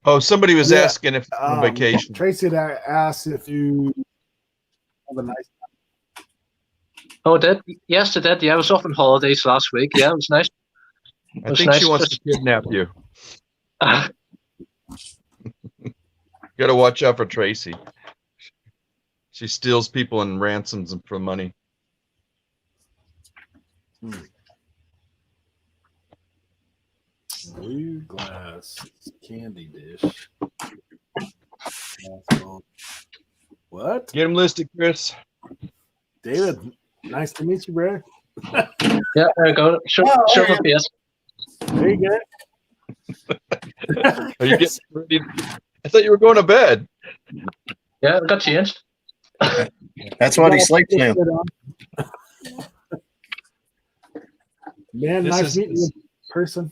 Oh, somebody was Yeah, asking if on vacation. Tracy had asked if you have a nice time. Oh, I did. Yes, I did. Yeah, I was off on holidays last week. Yeah, it was nice. It I was think nice. she wants to kidnap you. Got to watch out for Tracy. She steals people and ransoms them for money. Blue glass candy dish. What? Get him listed, Chris. David, nice to meet you, bro. Yeah, there you go. Show my face. There you go. Are you getting ready? I thought you were going to bed. Yeah, it got changed. That's what he sleeps in. Man, This nice is- meeting you in person.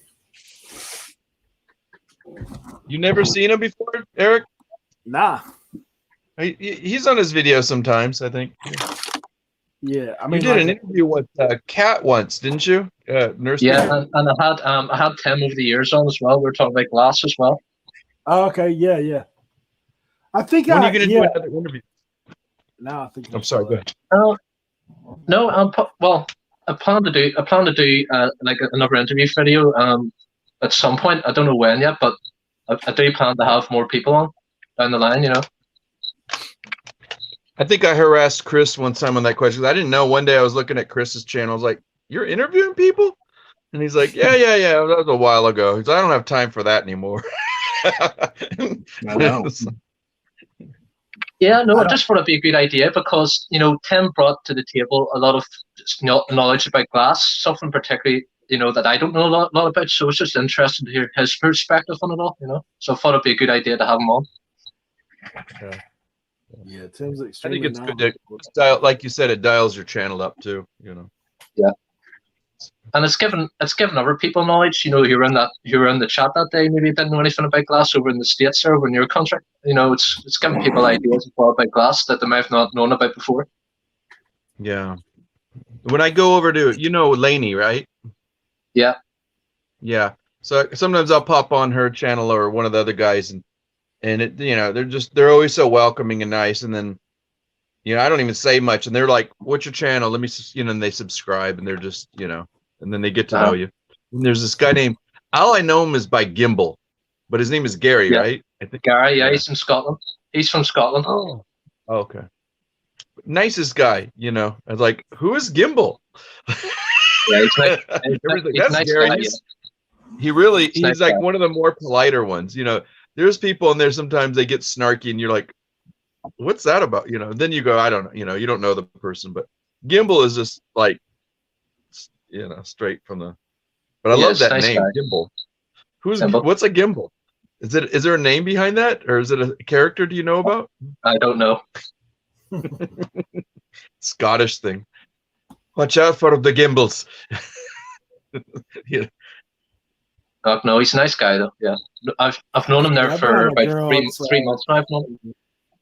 You never seen him before, Eric? Nah. He's on his video sometimes, I think. Yeah, I You mean, did an interview with Kat once, didn't you? Nurse. Yeah, Peter? and I had Tim over the years on as well. We were talking about glass as well. Oh, okay, yeah. I think When are you going to do another interview? No, I think I'm sorry. Go ahead. No, I plan to do like another interview video at some point. I don't know when yet, but I do plan to have more people on down the line. You know. I think I harassed Chris one time on that question. I didn't know. One day I was looking at Chris's channel. I was like, "You're interviewing people?" And he's like, "Yeah. That was a while ago." He's like, "I don't have time for that anymore." I know. Yeah, no, I just thought it'd be a good idea because Tim brought to the table a lot of knowledge about glass, something particularly that I don't know a lot about. So it's just interesting to hear his perspective on it all. So I thought it'd be a good idea to have him on. Yeah, Tim's I extremely think it's good knowledgeable. to dial, like you said, it dials your channel up too. Yeah. And it's given other people knowledge, who were in the chat that day, maybe didn't know anything about glass over in the States or in your country. It's giving people ideas as well about glass that they might have not known about before. Yeah. When I go over to, Lainey, right? Yeah. Yeah. So sometimes I'll pop on her channel or one of the other guys and it, they're always so welcoming and nice. And then, I don't even say much and they're like, "What's your channel? Let me," and they subscribe and they're just, and then they get to know you. And there's this guy named, all I know him is by Gimbal, but his name is Gary, right? I think Gary, yeah, he's from Scotland. He's from Scotland. Oh, okay. Nicest guy, I was like, "Who is Gimbal?" Yeah, he's nice. Everything. He's That's nice Gary. guy, He's nice like guy. one of the more politer ones. There's people in there sometimes they get snarky and you're like, "What's that about?" Then you go, "I don't know." You don't know the person, but Gimbal is just like, straight from the. But I Yeah, love it's that nice name, guy. Gimbal. Gimbal. What's a Gimbal? Is there a name behind that, or is it a character? Do you know about? I don't know. Scottish thing. Watch out for the Gimbals. Yeah. No, he's a nice guy though. Yeah, I've known him there Yeah, for I've known a about girl, 3 months now. I've known him.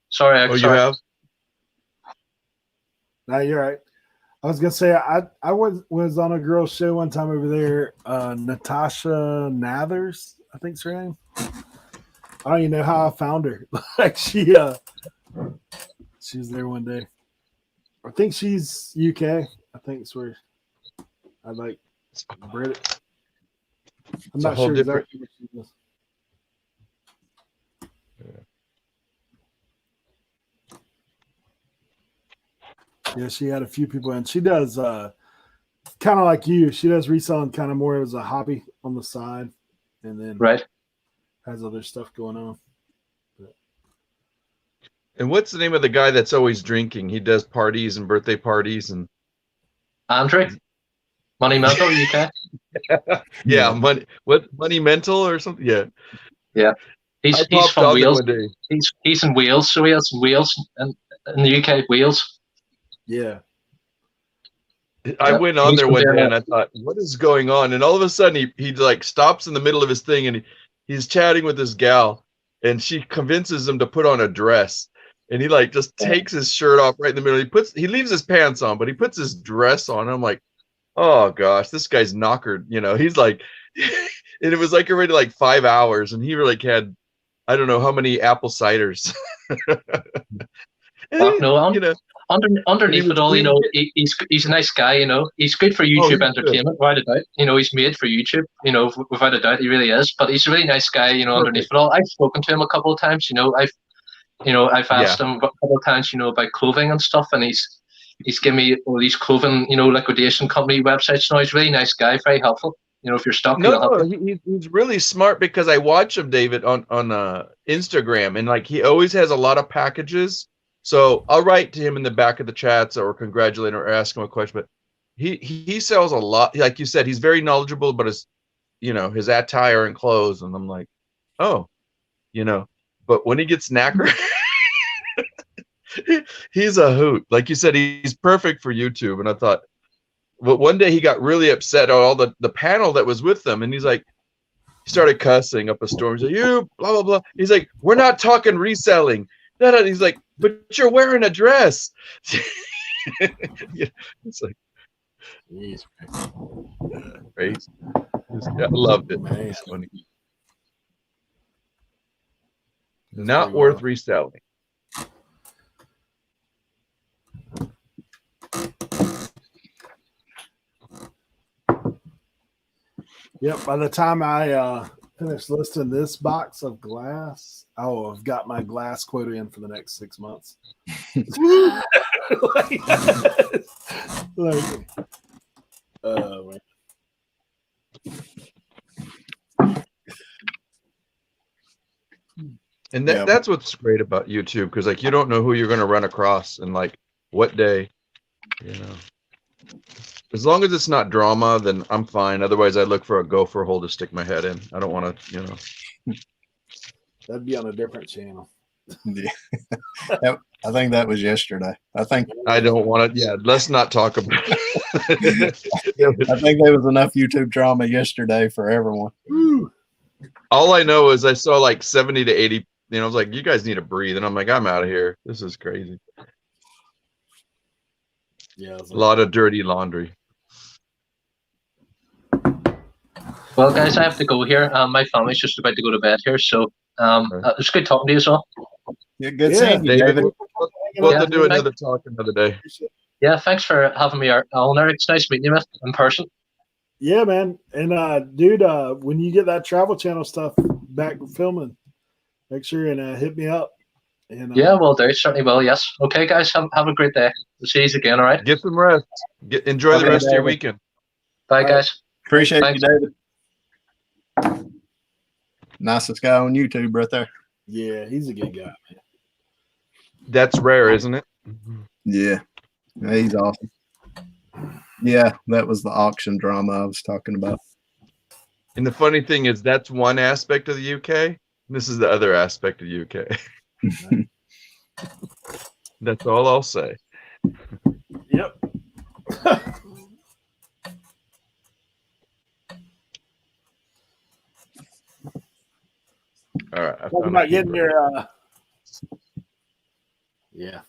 Sorry, Oh, you sorry. have? No, you're right. I was gonna say I was on a girl's show one time over there. Natasha Nathers, I think's her name. I don't even know how I found her. Like she was there one day. I think she's UK. I think it's where I like British. I'm It's a not whole sure different- exactly what she does. Yeah, she had a few people, and she does kind of like you. She does reselling kind of more as a hobby on the side, and then Right. has other stuff going on. And what's the name of the guy that's always drinking? He does parties and birthday parties and Andrew. Money Mental UK. Yeah, money mental or something. Yeah. Yeah. He's popped from on there Wales. one day. He's in Wales, so he's in Wales in the UK, Wales. Yeah. I Yep, went on he's there from one there day now. and I thought, what is going on? And all of a sudden he like stops in the middle of his thing and he's chatting with this gal and she convinces him to put on a dress. And he like just takes his shirt off right in the middle. He leaves his pants on, but he puts his dress on. I'm like, oh gosh, this guy's knockered. You know, he's like, and it was like already like 5 hours and he like had, I don't know how many apple ciders. Fuck no, You know, underneath he it all, was- you know, he's a nice guy, you know. He's good for YouTube he's good. entertainment, without a doubt. You know, he's made for YouTube, you know, without a doubt, he really is. But he's a really nice guy, you know, underneath it all. I've spoken to him a couple of times, you know. I've asked him a couple of times, you know, about clothing and stuff, and he's given me all these clothing, you know, liquidation company websites. No, he's a really nice guy, very helpful. You know, if you're stuck, he'll help you. He's really smart because I watch him, David, on Instagram, and like he always has a lot of packages. So I'll write to him in the back of the chats or congratulate him or ask him a question. But he sells a lot. Like you said, he's very knowledgeable, but his attire and clothes, and I'm like, oh, you know. But when he gets knackered, he's a hoot. Like you said, he's perfect for YouTube. And I thought, but one day he got really upset at all the panel that was with them, and he's like, he started cussing up a storm. He's like, you blah blah blah. He's like, we're not talking reselling. No. He's like, but you're wearing a dress. Yeah, it's like, Jeez. crazy. I loved it. It's funny. Not worth reselling. Yep. By the time I finish listing this box of glass, I've got my glass quota in for the next 6 months. Man. And that's what's great about YouTube, because like you don't know who you're going to run across and like what day, you know. As long as it's not drama, then I'm fine. Otherwise, I look for a gopher hole to stick my head in. I don't want to, you know. That'd be on a different channel. Yeah. I think that was yesterday. I don't want to. Yeah, let's not talk about it. I think there was enough YouTube drama yesterday for everyone. All I know is I saw like 70 to 80. You know, I was like, you guys need to breathe, and I'm like, I'm out of here. This is crazy. Yeah, a lot of dirty laundry. Well, guys, I have to go here. My family's just about to go to bed here, so it's good talking to you as well. Yeah, good seeing you, David. We'll have to do another talk another day. Yeah, thanks for having me on there. It's nice meeting you in person. Yeah, man. And dude, when you get that Travel Channel stuff back filming, make sure and hit me up. And yeah, will do. Certainly will. Yes. Okay, guys. Have a great day. We'll see you again. All right. Get some rest. Enjoy the rest of your weekend. Bye, guys. Appreciate Thanks. you, David. Nicest guy on YouTube right there. Yeah, he's a good guy, man. That's rare, isn't it? Yeah, he's awesome. Yeah, that was the auction drama I was talking about. And the funny thing is, that's one aspect of the UK. This is the other aspect of the UK. That's all I'll say. Yep. All right. Talking about getting your yeah.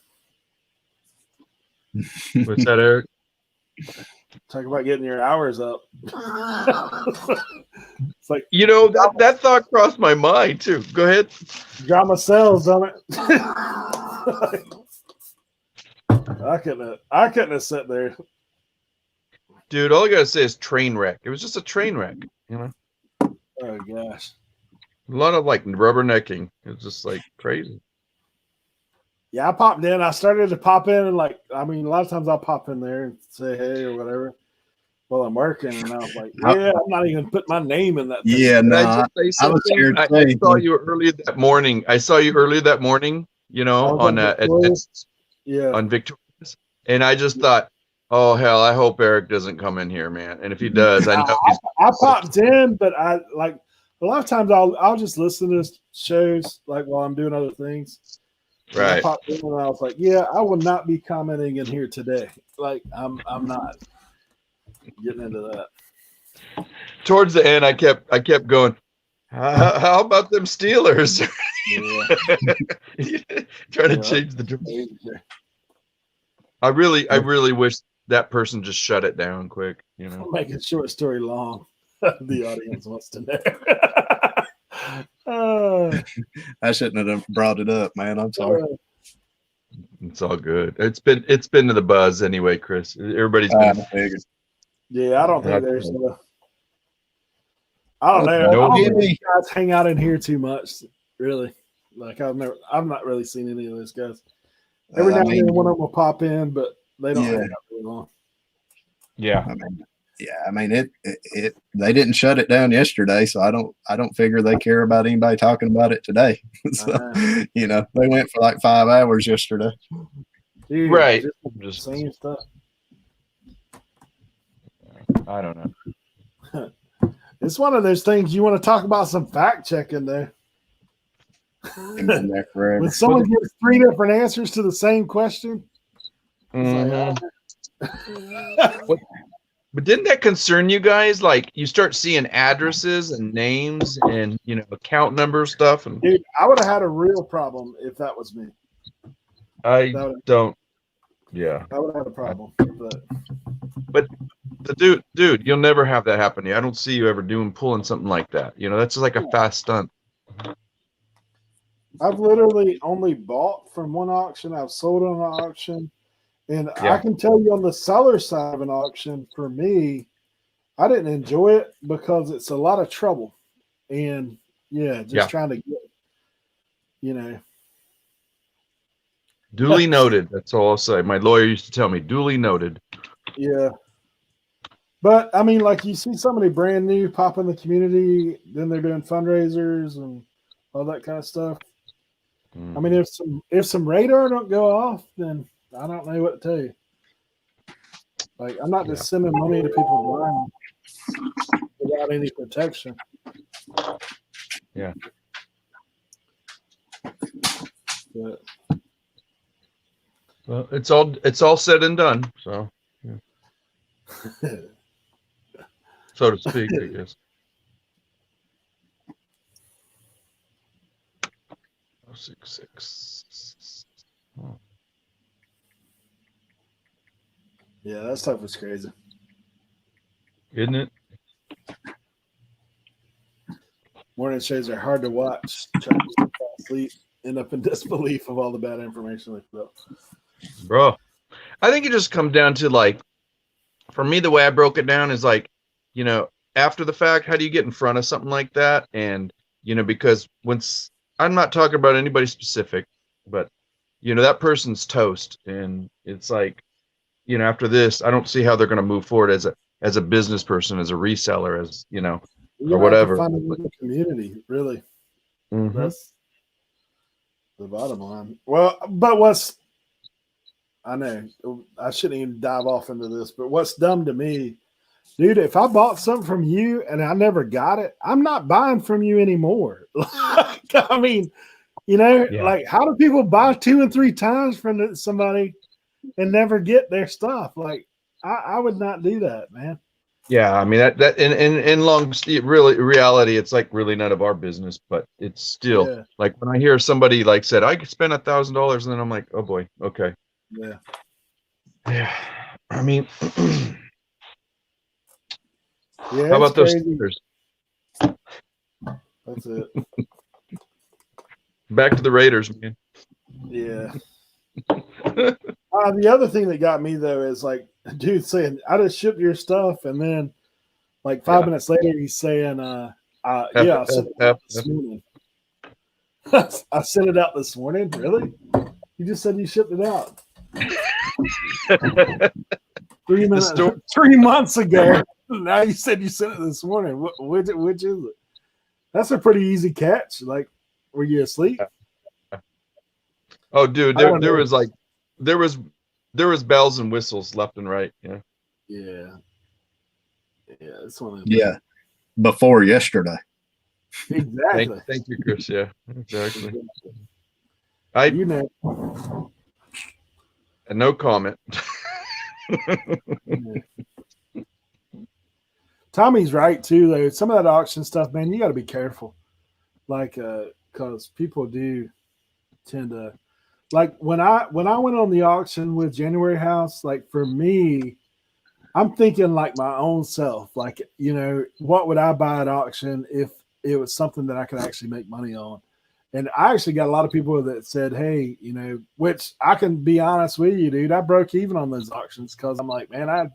What's that, Eric? Talk about getting your hours up. It's like, you know, that thought crossed my mind too. Go ahead. Drama sells, don't it? I couldn't have sat there. Dude, all I gotta say is train wreck. It was just a train wreck, you know. Oh gosh. A lot of like rubbernecking. It was just like crazy. Yeah, I popped in. I started to pop in and like, I mean, a lot of times I'll pop in there and say hey or whatever while I'm working, and I was like, yeah, I'm not even putting my name in that thing. Yeah, no, I was scared. I saw you earlier that morning. You know, on on Victoria's, on Victoria's, and I just thought, Oh hell, I hope Eric doesn't come in here, man. And if he does, I know he's I popped in, but I like a lot of times I'll just listen to shows like while I'm doing other things. And I right. popped in and I was like, yeah, I will not be commenting in here today. Like I'm not getting into that. Towards the end, I kept going. How about them Steelers? Trying to change the direction. I really wish that person just shut it down quick. You know, Make a short story long. The audience wants to know. I shouldn't have brought it up, man. I'm sorry. it's all good. It's been to the buzz anyway, Chris. Everybody's been. Yeah, I don't think there's. I don't know. I don't think these guys hang out in here too much. Really, like I've not really seen any of those guys. Every now and then one of them will pop in, but they don't hang out very long. Yeah. I mean it they didn't shut it down yesterday, so I don't figure they care about anybody talking about it today. So, you know, they went for like 5 hours yesterday. Dude, right. Just saying stuff. I don't know. It's one of those things you want to talk about some fact checking there. Been there forever. When someone gives 3 different answers to the same question. But didn't that concern you guys? Like you start seeing addresses and names and account number stuff. And dude, I would have had a real problem if that was me. I don't. Yeah, I would have had a problem. But the dude, you'll never have that happen to you. I don't see you ever pulling something like that. That's just like a fast stunt. I've literally only bought from one auction. I've sold on an auction. And I can tell you on the seller side of an auction, for me, I didn't enjoy it because it's a lot of trouble. And trying to get, Duly noted. That's all I'll say. My lawyer used to tell me, duly noted. Yeah. But I mean, like you see somebody brand new pop in the community, then they're doing fundraisers and all that kind of stuff. I mean, if some radar don't go off, then I don't know what to tell you. Like, I'm not just sending money to people blind without any protection. Yeah. But, well, it's all said and done. So, so to speak, I guess. Oh, 6. Oh. yeah, that stuff was crazy. Isn't it? Morning shows are hard to watch. Try to fall asleep, end up in disbelief of all the bad information they put. Bro, I think it just comes down to, like, for me, the way I broke it down is like, after the fact, how do you get in front of something like that? And, because once I'm not talking about anybody specific, but, that person's toast. And it's like, after this, I don't see how they're going to move forward as a business person, as a reseller, as, or whatever. Find a new community, really. Mm-hmm. That's the bottom line. Well, but I know I shouldn't even dive off into this, but what's dumb to me, dude, if I bought something from you and I never got it, I'm not buying from you anymore. I mean, like, how do people buy 2 and 3 times from somebody and never get their stuff? Like, I would not do that, man. Yeah, I mean that in long reality, it's like really none of our business, but it's still like when I hear somebody like said I could spend $1,000, and then I'm like, oh boy, okay. Yeah. I mean, how about those stickers? That's it. Back to the Raiders, man. Yeah. The other thing that got me though is like, dude saying, "I just shipped your stuff," and then like 5 minutes later, he's saying, I sent it out this morning." I sent it out this morning. Really? You just said you shipped it out 3 months ago. Now you said you sent it this morning. Which is it? That's a pretty easy catch. Like, were you asleep? Oh, dude, there was there was bells and whistles left and right. Yeah. Yeah. Yeah. It's one of the Yeah. Before yesterday. Exactly. Thank you, Chris. Yeah, exactly. You know. And no comment. Tommy's right too, though. Some of that auction stuff, man, you got to be careful, like, because people do tend to, like, when I went on the auction with January House, like, for me, I'm thinking like my own self, like, you know, what would I buy at auction if it was something that I could actually make money on? And I actually got a lot of people that said, hey, you know, which I can be honest with you, dude, I broke even on those auctions because I'm like, man, I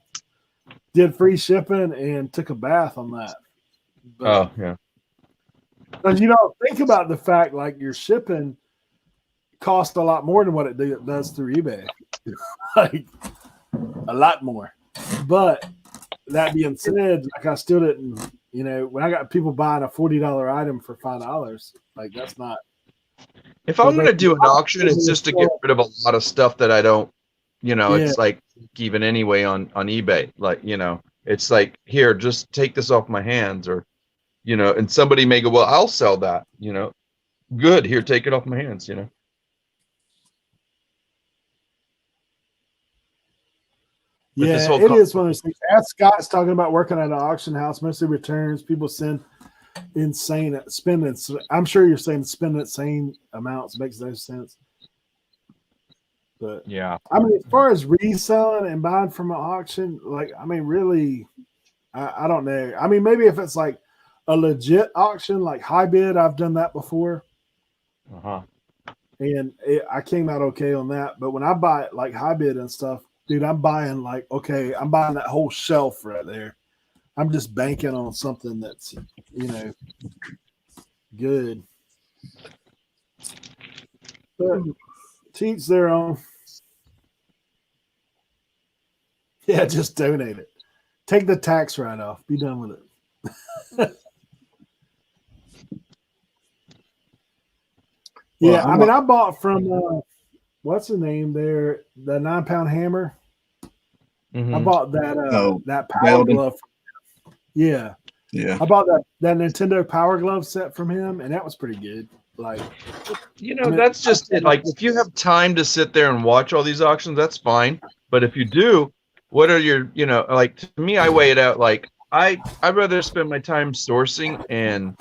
did free shipping and took a bath on that. But, Oh, yeah. because you don't think about the fact, like, your shipping costs a lot more than what it does through eBay. Like, a lot more. But that being said, like, I still didn't, you know, when I got people buying a $40 item for $5, like, that's not. If I'm going to do an auction, it's just to get rid of a lot of stuff that I don't, you know, it's like even anyway on eBay, like, you know, it's like, here, just take this off my hands, or, you know, and somebody may go, well, I'll sell that, you know, good, here, take it off my hands, you know. But Yeah, this whole it is one of those things. As Scott's talking about working at an auction house, mostly returns, people spend spending. I'm sure you're saying spending insane amounts. Makes no sense. But yeah, I mean, as far as reselling and buying from an auction, like, I mean, really, I don't know. I mean, maybe if it's like a legit auction, like high bid, I've done that before. And I came out okay on that. But when I buy like high bid and stuff, dude, I'm buying like, okay, I'm buying that whole shelf right there. I'm just banking on something that's, you know, good. But teach their own. Yeah, just donate it. Take the tax write-off. Be done with it. Yeah, I mean, I bought from what's the name there? The 9-pound hammer. I bought that that power glove. Yeah. I bought that Nintendo Power Glove set from him, and that was pretty good. Like, you know, that's just it. Like, if you have time to sit there and watch all these auctions, that's fine. But if you do, what are your, you know, like, to me, I weigh it out. Like, I'd rather spend my time sourcing and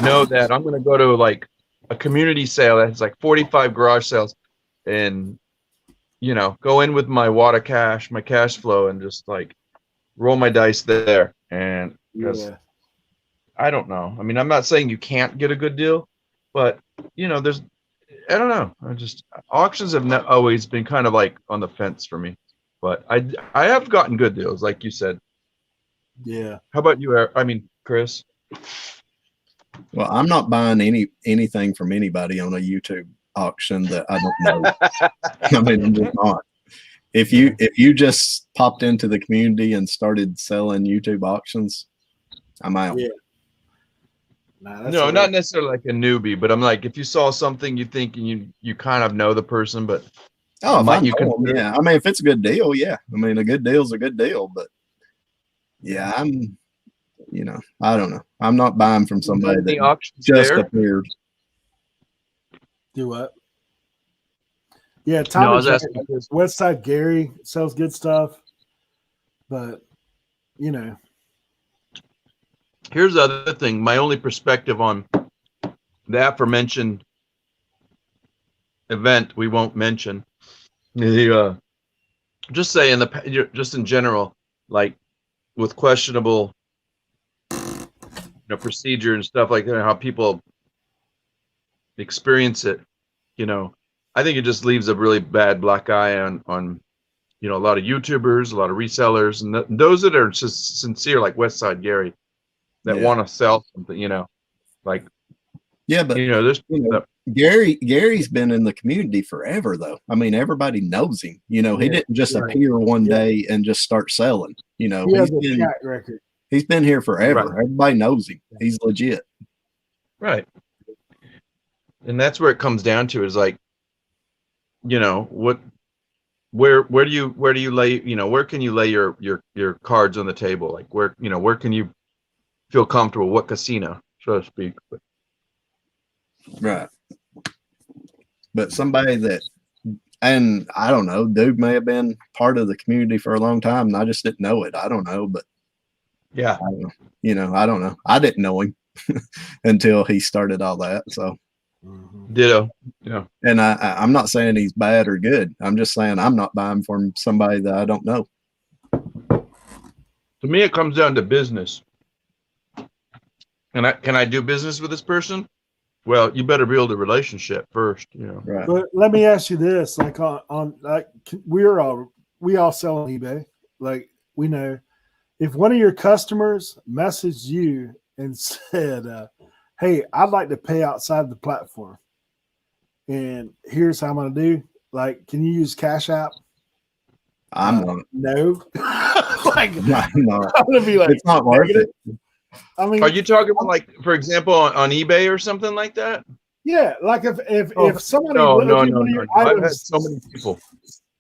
know that I'm going to go to like a community sale that's like 45 garage sales, and, you know, go in with my wad of cash, my cash flow, and just like roll my dice there. And because I don't know. I mean, I'm not saying you can't get a good deal, but, you know, I don't know. Auctions have not always been kind of like on the fence for me, but I have gotten good deals, like you said. Yeah. How about you? I mean, Chris? Well, I'm not buying anything from anybody on a YouTube auction that I don't know. I mean, I'm just not. If you just popped into the community and started selling YouTube auctions, I'm out. Yeah. No, not necessarily like a newbie, but I'm like, if you saw something you think and you kind of know the person, but yeah. I mean, if it's a good deal, yeah. I mean, a good deal's a good deal, but yeah, you know, I don't know. I'm not buying from somebody that just appeared. Do what? Yeah, Tom. No, Westside Gary sells good stuff, but, you know. Here's the other thing. My only perspective on the aforementioned event we won't mention. Just say just in general, like with questionable, procedure and stuff like that, how people experience it, I think it just leaves a really bad black eye on a lot of YouTubers, a lot of resellers, and those that are just sincere, like Westside Gary, that want to sell something, like, yeah, but there's Gary's been in the community forever, though. I mean, everybody knows him. He didn't just appear one day and just start selling. He has a track record. He's been here forever. Right. Everybody knows him. He's legit. Right. And that's where it comes down to, is like, what where do you lay, where can you lay your cards on the table? Like where can you feel comfortable? What casino, so to speak? Right. But somebody that, and I don't know, dude may have been part of the community for a long time and I just didn't know it. I don't know, but yeah, I don't know. I didn't know him until he started all that. So ditto. Yeah. And I'm not saying he's bad or good. I'm just saying I'm not buying from somebody that I don't know. To me, it comes down to business. And can I do business with this person? Well, you better build a relationship first, Right. But let me ask you this: like we all sell on eBay. Like we know, if one of your customers messaged you and said, "Hey, I'd like to pay outside the platform, and here's how I'm going to do," like, can you use Cash App? I'm not. No. Like, I'm not. I'm gonna be like, it's not worth it. I mean, are you talking about, like, for example, on eBay or something like that? Yeah, like if somebody No. I've had so many people.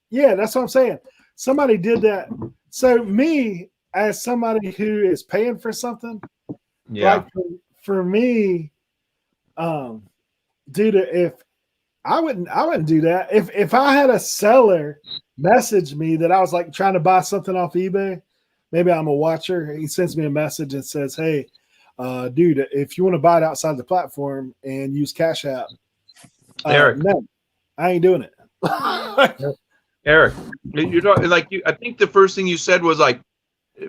Yeah, that's what I'm saying. Somebody did that. So me, as somebody who is paying for something, like for me, dude, if I wouldn't do that. If I had a seller message me that I was like trying to buy something off eBay, maybe I'm a watcher. He sends me a message and says, "Hey, dude, if you want to buy it outside the platform and use Cash App," Eric, no, I ain't doing it. Eric, you're talking like I think the first thing you said was like,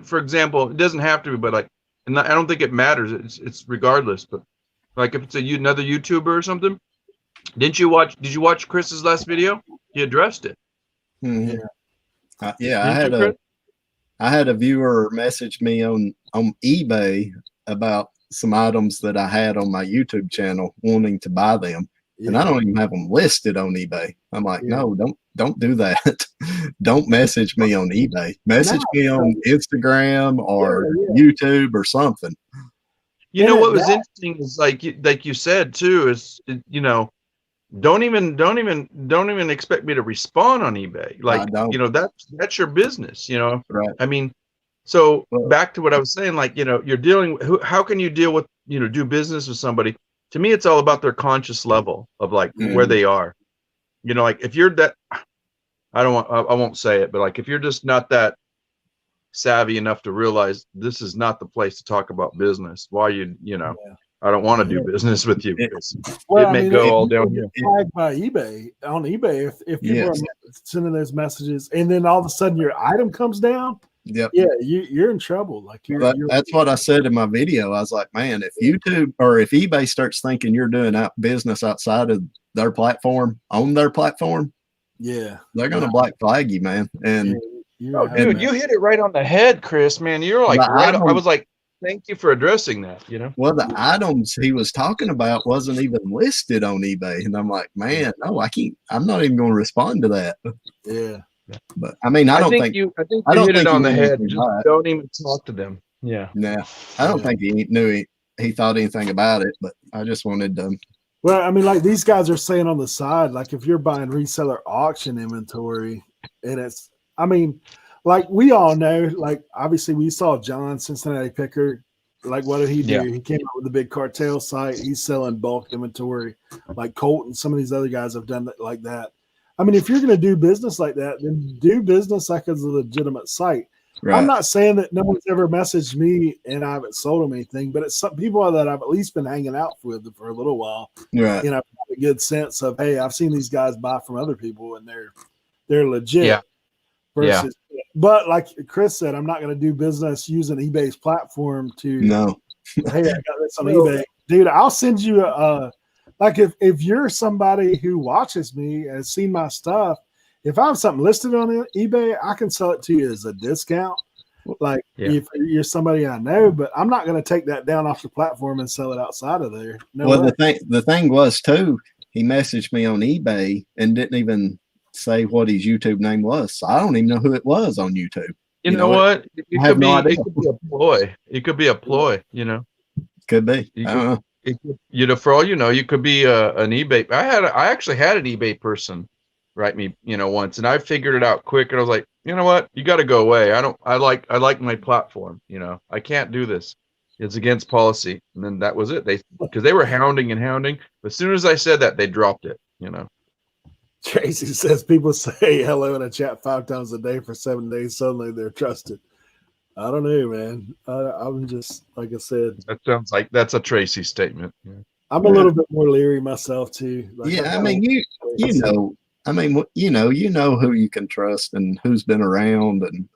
for example, it doesn't have to be, but like, and I don't think it matters. It's regardless. But like, if it's another YouTuber or something, did you watch Chris's last video? He addressed it. Mm-hmm. I had a viewer message me on eBay about some items that I had on my YouTube channel, wanting to buy them, and I don't even have them listed on eBay. I'm like, no, don't do that. Don't message me on eBay. Message me on Instagram or YouTube or something. You know what was interesting is like you said too is don't even expect me to respond on eBay. Like that's your business. Right. I mean, so back to what I was saying, like you're dealing. How can you deal with do business with somebody? To me, it's all about their conscious level of like where they are. Like if you're that, I won't say it, but like if you're just not that savvy enough to realize this is not the place to talk about business, why I don't want to do business with you because it may go all down here. Tagged by eBay on eBay if people are sending those messages and then all of a sudden your item comes down. Yep. Yeah, you're in trouble. Like that's what I said in my video. I was like, man, if YouTube or if eBay starts thinking you're doing business outside of their platform, on their platform, they're gonna black flag you, man. And dude, you hit it right on the head, Chris. Man, you're like I was like, thank you for addressing that. Well, the items he was talking about wasn't even listed on eBay, and I'm like, man, no, I can't. I'm not even going to respond to that. Yeah. But I mean, I think you hit it on the head. Just don't even talk to them. Yeah. Nah, I don't think he knew he thought anything about it, but I just wanted to. Well, I mean, like these guys are saying on the side, like if you're buying reseller auction inventory, and it's, I mean, like we all know, like obviously we saw John Cincinnati Picker. Like what did he do? Yeah. He came up with a big cartel site. He's selling bulk inventory. Like Colt and some of these other guys have done that like that. I mean, if you're going to do business like that, then do business like it's a legitimate site. Right. I'm not saying that no one's ever messaged me and I haven't sold them anything, but it's some people that I've at least been hanging out with for a little while. Right. I've got a good sense of, hey, I've seen these guys buy from other people and they're legit. Yeah. Versus, but like Chris said, I'm not going to do business using eBay's platform to. No. Hey, I got this on eBay, dude. I'll send you like if you're somebody who watches me and has seen my stuff, if I have something listed on eBay, I can sell it to you as a discount. Like if you're somebody I know, but I'm not going to take that down off the platform and sell it outside of there. No well, way. the thing was too, he messaged me on eBay and didn't even say what his YouTube name was. So I don't even know who it was on YouTube. You know what? It could be a ploy. It could be a ploy. Could be. I don't know. For all you know, you could be an eBay. I actually had an eBay person write me, once, and I figured it out quick, and I was like, you know what, you got to go away. I like my platform. I can't do this. It's against policy. And then that was it. Because they were hounding and hounding. But as soon as I said that, they dropped it. Tracy says people say hello in a chat 5 times a day for 7 days. Suddenly they're trusted. I don't know, man. I'm just, like I said. That sounds like that's a Tracy statement. Yeah. I'm a little bit more leery myself too. Like, yeah, I mean, you know who you can trust and who's been around, and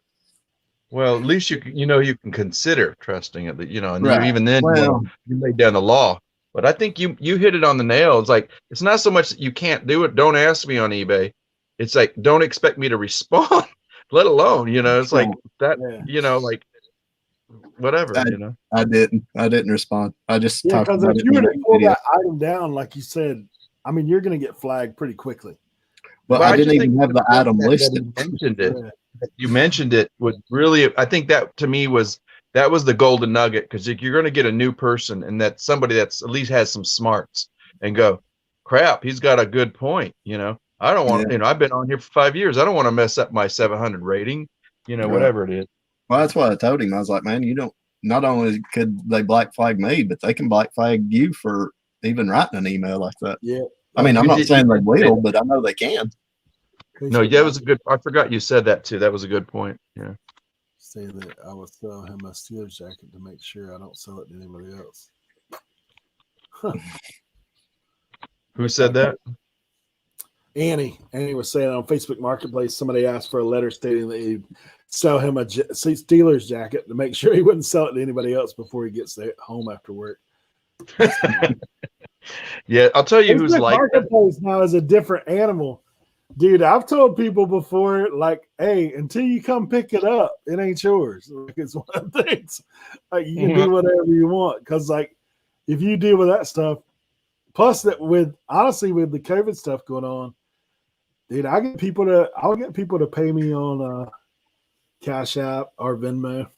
well, at least you can consider trusting it. And Right. even then, you laid down the law. But I think you hit it on the nail. It's like it's not so much that you can't do it. Don't ask me on eBay. It's like don't expect me to respond, let alone it's like that. Like whatever. I didn't respond. I just talked because about if it you were in to the pull video. that item down, like you said, I mean, you're going to get flagged pretty quickly. But I didn't even have the item listed. You mentioned it. You mentioned it would really. I think that to me was the golden nugget, because you're going to get a new person, and that's somebody that's at least has some smarts, and go, crap, he's got a good point. I don't want. I've been on here for 5 years. I don't want to mess up my 700 rating. Whatever it is. Well, that's what I told him. I was like, man, you don't. Not only could they black flag me, but they can black flag you for even writing an email like that. Yeah. I mean, I'm not saying they will, but I know they can. No, that was a good. I forgot you said that too. That was a good point. Yeah. Say that I will sell him a Steelers jacket to make sure I don't sell it to anybody else. Who said that? Annie was saying on Facebook Marketplace, somebody asked for a letter stating that he'd sell him a Steelers jacket to make sure he wouldn't sell it to anybody else before he gets home after work. Yeah, I'll tell you who's like Marketplace now is a different animal. Dude, I've told people before, like, hey, until you come pick it up, it ain't yours. Like, it's one of the things. Like, you can do whatever you want. Because, like, if you deal with that stuff, plus that with the COVID stuff going on, dude, I'll get people to pay me on Cash App or Venmo.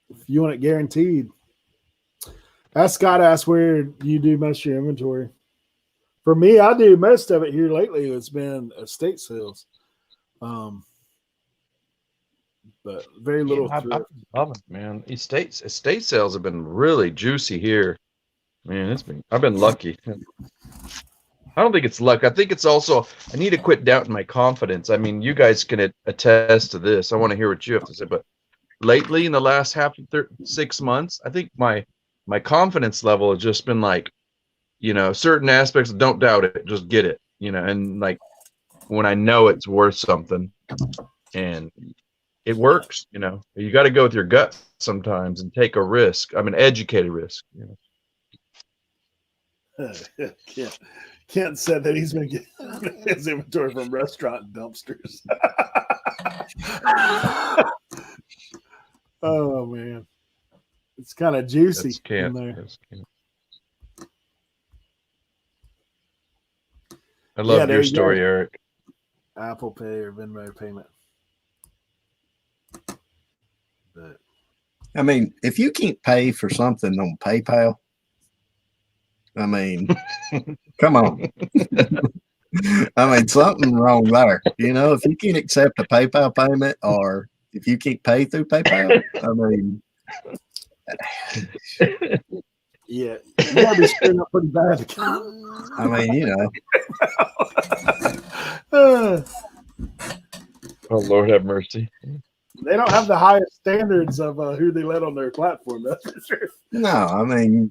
If you want it guaranteed. Scott asked where you do most of your inventory. For me, I do most of it here lately. It's been estate sales, but very little. I love it, man. Estate sales have been really juicy here. Man, I've been lucky. I don't think it's luck. I think it's also I need to quit doubting my confidence. I mean, you guys can attest to this. I want to hear what you have to say. But lately, in the last 6 months, I think my confidence level has just been like, certain aspects, don't doubt it, just get it, and like when I know it's worth something and it works, you got to go with your gut sometimes and take a risk. I mean, educated risk. Kent said that he's been getting his inventory from restaurant dumpsters. Oh man, it's kind of juicy in there. I love your story, Eric. Apple Pay or Venmo payment. But I mean, if you can't pay for something on PayPal, I mean, come on. I mean, something wrong there. If you can't accept a PayPal payment or if you can't pay through PayPal, I mean, yeah, you gotta be screwing up pretty bad. I mean, Oh, Lord have mercy. They don't have the highest standards of who they let on their platform. That's for sure. No, I mean,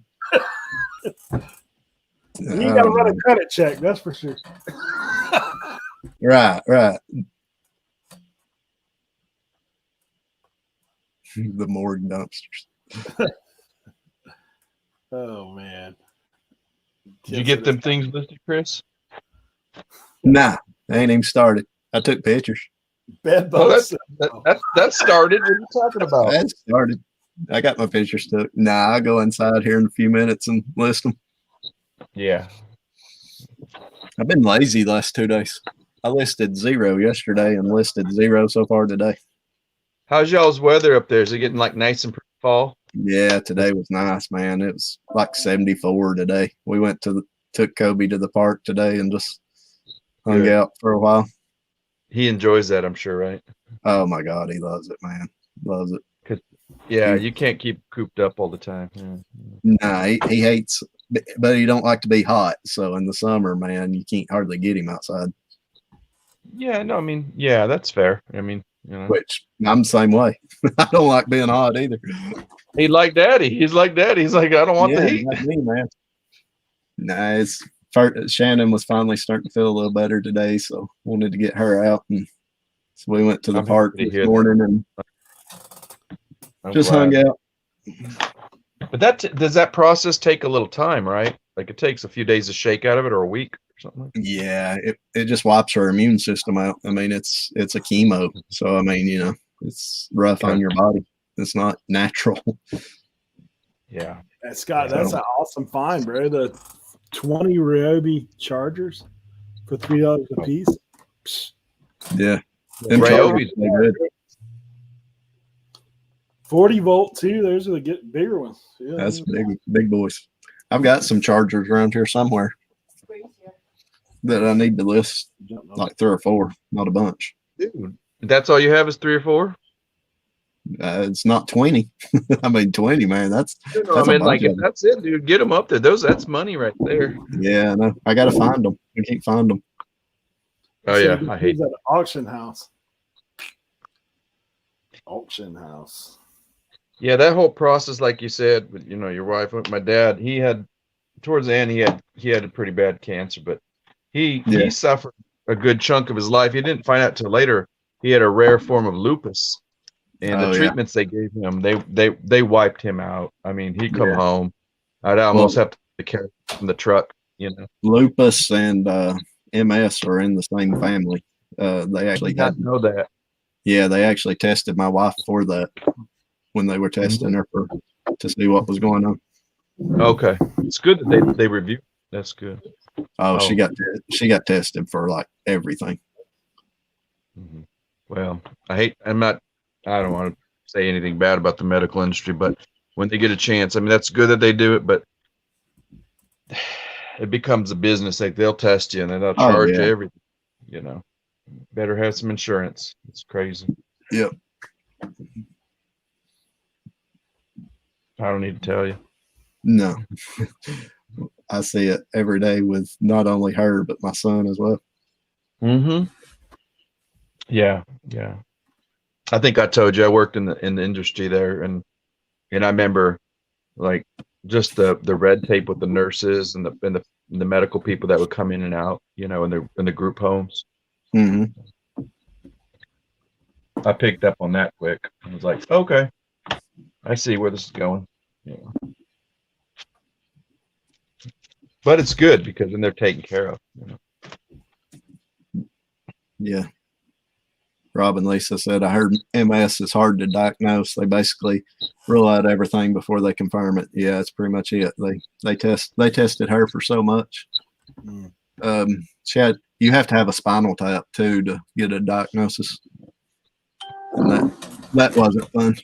you got to run a credit check. That's for sure. Right. The morgue dumpsters. Oh man! Did you get them things listed, Chris? Nah, I ain't even started. I took pictures. Bed bugs. That started. What are you talking about? That started. I got my pictures took. Nah, I'll go inside here in a few minutes and list them. Yeah. I've been lazy the last 2 days. I listed 0 yesterday and listed 0 so far today. How's y'all's weather up there? Is it getting like nice and fall? Yeah, today was nice, man. It was like 74 today. We took Kobe to the park today and just hung Good. out for a while. He enjoys that, I'm sure, right? Oh my God, he loves it, man. Loves it. Yeah, you can't keep cooped up all the time. Yeah. Nah, he hates, but he don't like to be hot. So in the summer, man, you can't hardly get him outside. Yeah, no, I mean, yeah, that's fair. I mean, you know, Which I'm the same way. I don't like being hot either. he like daddy. He's like daddy. He's like, I don't want the Yeah, heat. like me, man. Nah, Shannon was finally starting to feel a little better today, so wanted to get her out, and so we went to the I'm park happy to this hear that. morning and I'm just glad. hung out. But does that process take a little time, right? Like it takes a few days to shake out of it, or a week or something like that? Yeah, it just wipes her immune system out. I mean, it's a chemo, so I mean, you know, it's rough on your body. It's not natural. Yeah. Scott, that's an awesome find, bro. The 20 Ryobi chargers for $3 a piece. Yeah, Them Ryobi's good. 40 volt too. Those are the bigger ones. Yeah, That's big boys. I've got some chargers around here somewhere that I need to list, like 3 or 4, not a bunch. Dude, that's all you have is 3 or 4? It's not 20. I mean, 20, man. That's I a mean, bunch like of if them. that's it, dude, get them up there. That's money right there. Yeah, I know. I got to find them. I can't find them. Oh yeah, I hate Who's at an auction house. Auction house. Yeah, that whole process, like you said, with your wife, with my dad, he had towards the end he had a pretty bad cancer, but he suffered a good chunk of his life. He didn't find out till later he had a rare form of lupus, and the treatments they gave him, they wiped him out. I mean, he'd come home, I'd almost have to carry him from the truck. Lupus and MS are in the same family. They actually didn't know that. Yeah, they actually tested my wife for that when they were testing her to see what was going on. Okay, it's good that they reviewed. That's good. Oh, she got tested for like everything. Well, I don't want to say anything bad about the medical industry, but when they get a chance, I mean, that's good that they do it, but it becomes a business. Like they'll test you and then they'll charge you everything. Better have some insurance. It's crazy. Yep. I don't need to tell you. No. I see it every day with not only her but my son as well. Yeah. I think I told you I worked in the industry there, and I remember like just the red tape with the nurses and the medical people that would come in and out, in the group homes. I picked up on that quick. I was like, okay, I see where this is going. But it's good because then they're taken care of. Yeah. Rob and Lisa said, I heard MS is hard to diagnose. They basically rule out everything before they confirm it. Yeah, that's pretty much it. They tested her for so much. You have to have a spinal tap too to get a diagnosis. And that wasn't fun.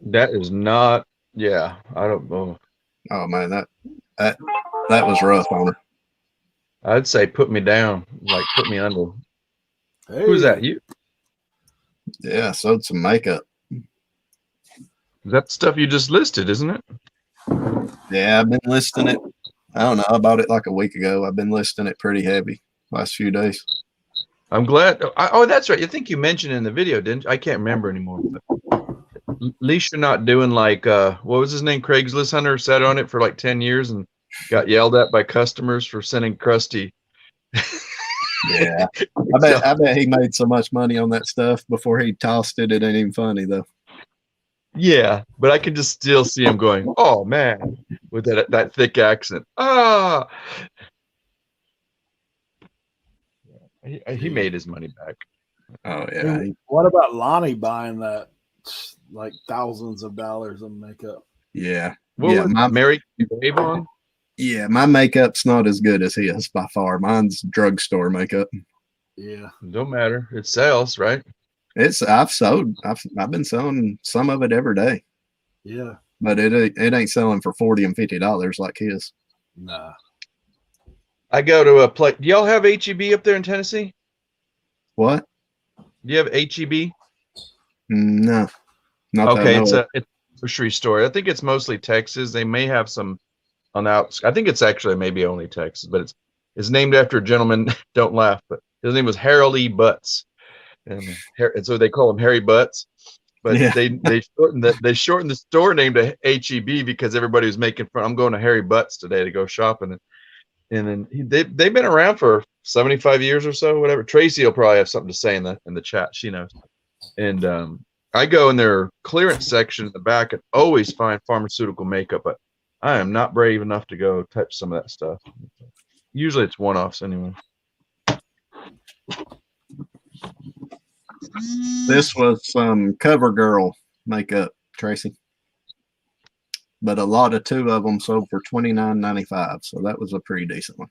That is not. Yeah, I don't know. Oh man, that was rough on her. I'd say put me down, like put me under. Hey. Who's that? You? Yeah, sewed some makeup. That stuff you just listed, isn't it? Yeah, I've been listing it. I don't know. I bought it like a week ago. I've been listing it pretty heavy last few days. I'm glad. Oh, that's right. I think you mentioned in the video, didn't you? I can't remember anymore. But at least you're not doing like what was his name? Craigslist Hunter sat on it for like 10 years and got yelled at by customers for sending crusty. Yeah, I bet he made so much money on that stuff before he tossed it. It ain't even funny though. Yeah, but I can just still see him going, "Oh man," with that thick accent. Ah, he made his money back. Oh yeah. Hey, what about Lonnie buying that like thousands of dollars of makeup? Yeah. What was Mary Avon? Yeah, my makeup's not as good as his by far. Mine's drugstore makeup. Yeah. Don't matter. It sells, right? I've been selling some of it every day. Yeah. But it ain't selling for $40 and $50 like his. Nah. I go to a place. Do y'all have HEB up there in Tennessee? What? Do you have HEB? No. Not Okay, that I know of. it's a grocery store. I think it's mostly Texas. They may have some on the outs. I think it's actually maybe only Texas, but it's named after a gentleman. Don't laugh, but his name was Harold E. Butts, and so they call him Harry Butts. But Yeah. they shortened the store name to HEB because everybody was making fun. I'm going to Harry Butts today to go shopping, and then they've been around for 75 years or so, whatever. Tracy will probably have something to say in the chat. She knows. And I go in their clearance section in the back and always find pharmaceutical makeup, but I am not brave enough to go touch some of that stuff. Usually it's one-offs anyway. This was some CoverGirl makeup, Tracy. But a lot of 2 of them sold for $29.95, so that was a pretty decent one.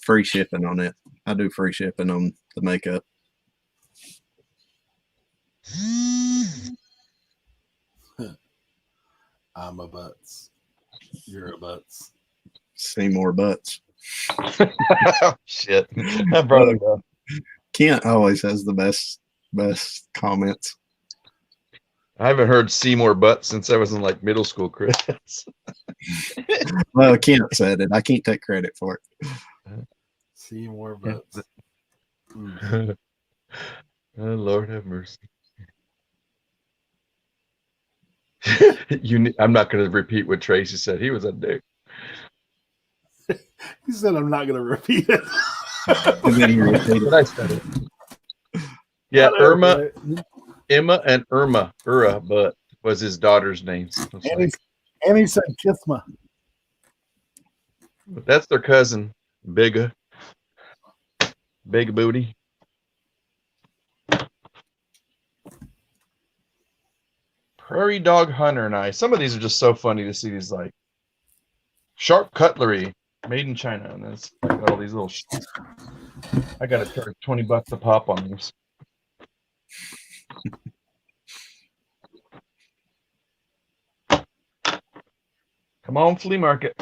Free shipping on it. I do free shipping on the makeup. I'm a Butts. You're a Butts. Seymour Butts. Oh, shit. I brought it up. Kent always has the best comments. I haven't heard Seymour Butts since I was in like middle school, Chris. Well, Kent said it. I can't take credit for it. Seymour Butts. Oh, Lord have mercy. I'm not going to repeat what Tracy said. He was a dick. He said, I'm not going to repeat it. And then he repeated. But I said it. Yeah, Emma and Irma Butt was his daughter's name. And he said, Kithma. That's their cousin, Big Booty. Prairie Dog Hunter and I. Some of these are just so funny to see these like sharp cutlery made in China, and it's like all these little. I got to charge $20 a pop on these. Come on, flea market.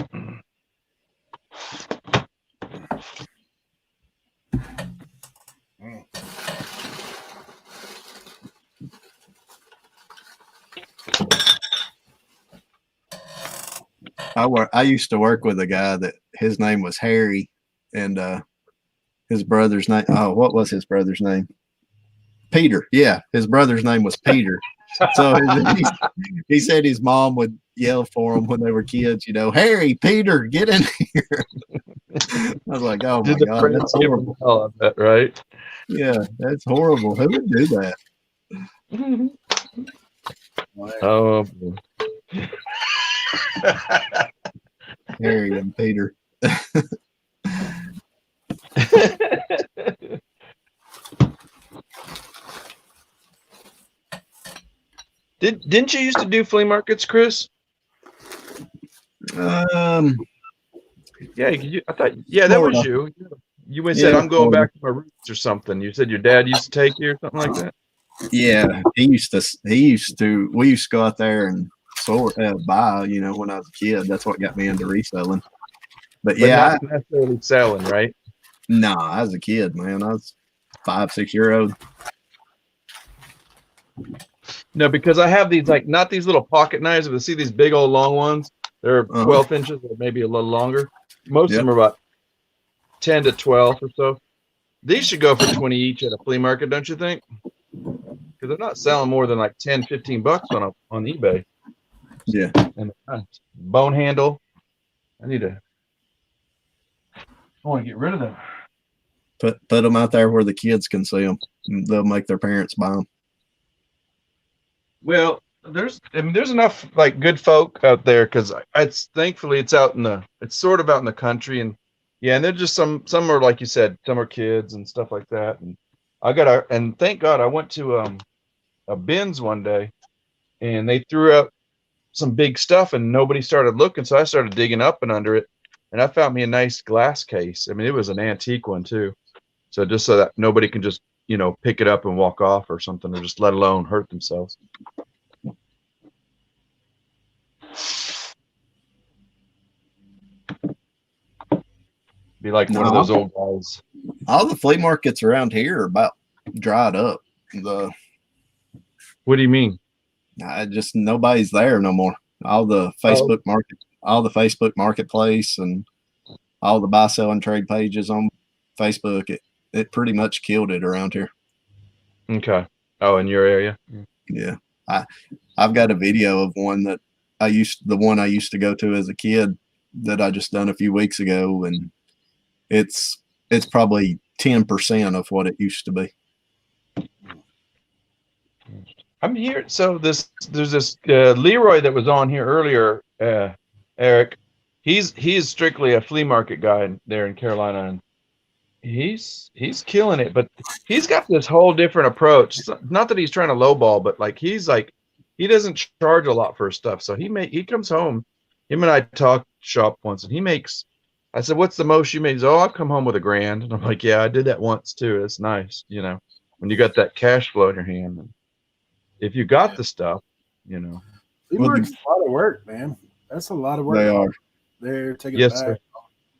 I used to work with a guy that his name was Harry, and his brother's name. Oh, what was his brother's name? Peter. Yeah, his brother's name was Peter. So he said his mom would yell for him when they were kids. You know, Harry, Peter, get in here. I was like, oh my God, that's horrible. Oh, I bet, right? Yeah, that's horrible. Who would do that? Oh. Harry and Peter. Didn't you used to do flea markets, Chris? Yeah, I thought. Yeah, that was you. You said, "I'm going back to my roots" or something. You said your dad used to take you or something like that. Yeah, we used to go out there and buy, you know, when I was a kid. That's what got me into reselling. But yeah, not necessarily selling, right? No, I was a kid, man. I was 5-6 year old. No, because I have these like not these little pocket knives, but see these big old long ones. They're 12 inches or maybe a little longer. Most of them are about 10 to 12 or so. These should go for 20 each at a flea market, don't you think? Because they're not selling more than like 10, 15 bucks on eBay. Yeah. And bone handle. I want to get rid of them. Put them out there where the kids can see them. They'll make their parents buy them. Well, there's enough like good folk out there because thankfully it's sort of out in the country, and and they're just some are like you said, some are kids and stuff like that. And and thank God I went to a bins one day, and they threw out some big stuff, and nobody started looking, so I started digging up and under it, and I found me a nice glass case. I mean, it was an antique one too, so just so that nobody can just pick it up and walk off or something, or just let alone hurt themselves. Be like one of those old guys. All the flea markets around here are about dried up. What do you mean? Just nobody's there no more. All the Facebook marketplace and all the buy, sell, and trade pages on Facebook, it pretty much killed it around here. Okay. Oh, in your area? Yeah. I've got a video of one that I used to go to as a kid that I just done a few weeks ago, and it's probably 10% of what it used to be. I'm here. So there's this Leroy that was on here earlier, Eric. He's strictly a flea market guy there in Carolina, and he's killing it. But he's got this whole different approach. Not that he's trying to lowball, but like he doesn't charge a lot for his stuff. So he comes home. Him and I talked shop once, and I said, "What's the most you made?" He's, "Oh, I've come home with $1,000." And I'm like, "Yeah, I did that once too. It's nice, when you got that cash flow in your hand. And if you got the stuff, Flea market's a lot of work, man. That's a lot of work. They are. They're taking Yes, it back, sir.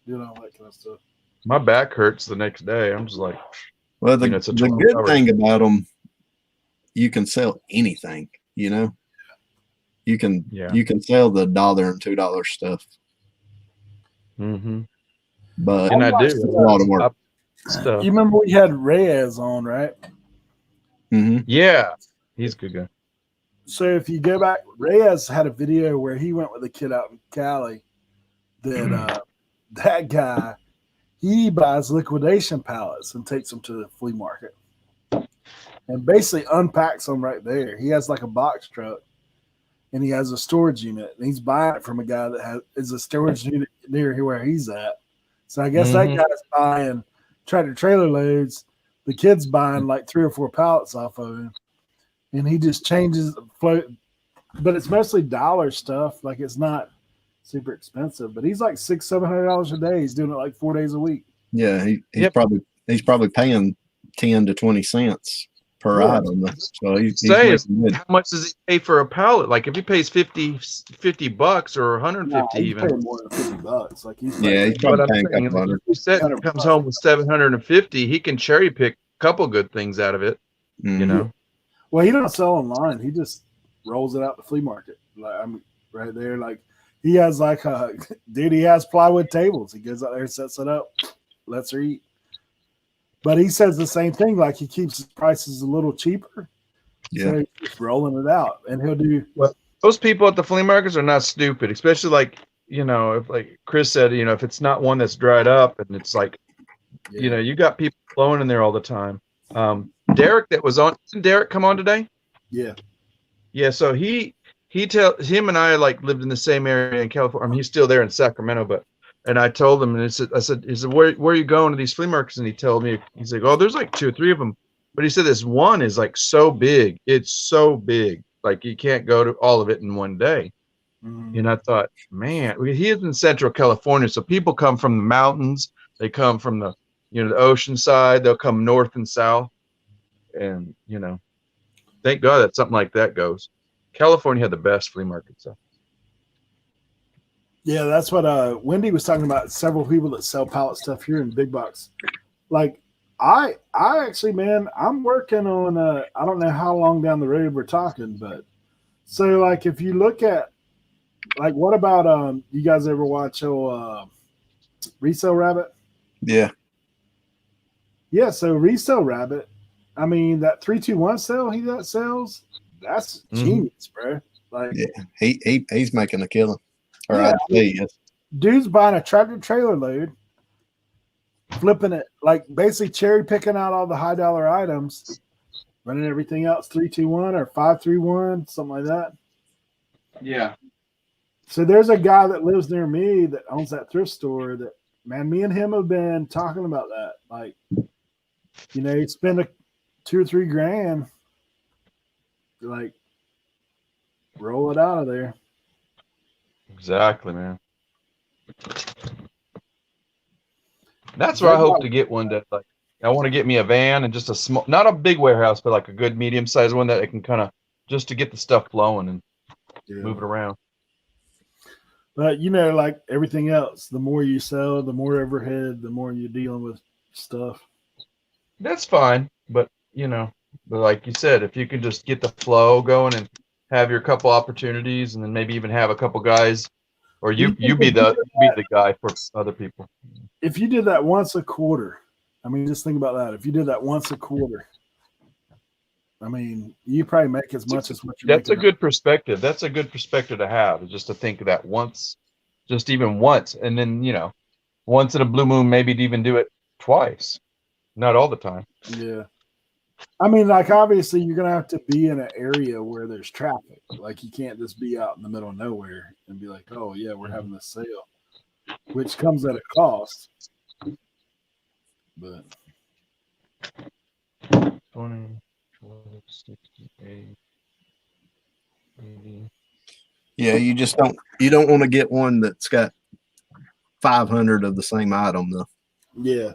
doing all that kind of stuff. My back hurts the next day. I'm just like, Well, the it's a good 12-hour thing about them, you can sell anything. You can sell the $1 and $2 stuff. Mm-hmm. But And I do. it's a lot of work. You remember we had Reyes on, right? Mm-hmm. Yeah, he's a good guy. So if you go back, Reyes had a video where he went with a kid out in Cali. That guy, he buys liquidation pallets and takes them to the flea market, and basically unpacks them right there. He has like a box truck, and he has a storage unit, and he's buying it from a guy that is a storage unit near where he's at. So I guess that guy's buying tractor trailer loads. The kid's buying like 3 or 4 pallets off of him, and he just changes the float. But it's mostly dollar stuff. Like it's not super expensive. But he's like $600-700 a day. He's doing it like 4 days a week. Yeah, he's probably paying 10 to 20 cents per item. So he's making good. How much does he pay for a pallet? Like if he pays $50 or $150 He's even. paying more than $50. Like he's He's probably paying a couple hundred. If he comes home with $750, he can cherry pick a couple good things out of it. Well, he don't sell online. He just rolls it out the flea market. Like I'm right there. Like he has he has plywood tables. He goes out there and sets it up, lets her eat. But he says the same thing. Like he keeps his prices a little cheaper. Yeah, so he's just rolling it out, and he'll do. Well, those people at the flea markets are not stupid, especially like if like Chris said, if it's not one that's dried up and it's like, you got people flowing in there all the time. Derek that was on. Didn't Derek come on today? Yeah. Yeah. So him and I like lived in the same area in California. I mean, he's still there in Sacramento, and I told him, and I said, where are you going to these flea markets? And he told me, he's like, oh, there's like 2 or 3 of them. But he said this one is like so big. It's so big. Like you can't go to all of it in one day. Mm-hmm. And I thought, man, he is in Central California. So people come from the mountains. They come from the ocean side. They'll come north and south. And, thank God that something like that goes. California had the best flea market stuff. Yeah, that's what Wendy was talking about. Several people that sell pallet stuff here in big box. Like I actually, man, I'm working on I don't know how long down the road we're talking, but so like if you look at like what about you guys ever watch Resale Rabbit? Yeah. Yeah, so Resale Rabbit, I mean that 321 sale he sells, that's genius, bro. Like he's making a killing. Dude's buying a tractor trailer load, flipping it, like basically cherry picking out all the high dollar items, running everything else 321 or 531, something like that. Yeah. So there's a guy that lives near me that owns that thrift store that, man, me and him have been talking about that. Like, you spend $2 or $3 grand, like roll it out of there. Exactly, man. That's where I hope to get one day. Like, I want to get me a van and just a small, not a big warehouse, but like a good medium-sized one that I can kind of just to get the stuff flowing and move it around. But you know, like everything else, the more you sell, the more overhead, the more you're dealing with stuff. That's fine, but but like you said, if you can just get the flow going and have your couple opportunities, and then maybe even have a couple guys, or you be the guy for other people. If you did that once a quarter, I mean, just think about that. If you did that once a quarter, I mean, you probably make as much as what you're That's a making. good perspective. That's a good perspective to have, is just to think of that once, just even once, and then once in a blue moon, maybe to even do it twice, not all the time. Yeah. I mean, like, obviously, you're going to have to be in an area where there's traffic. Like, you can't just be out in the middle of nowhere and be like, oh, yeah, we're having this sale, which comes at a cost. But 20, 12, 68, 80. Yeah, you don't want to get one that's got 500 of the same item though. Yeah.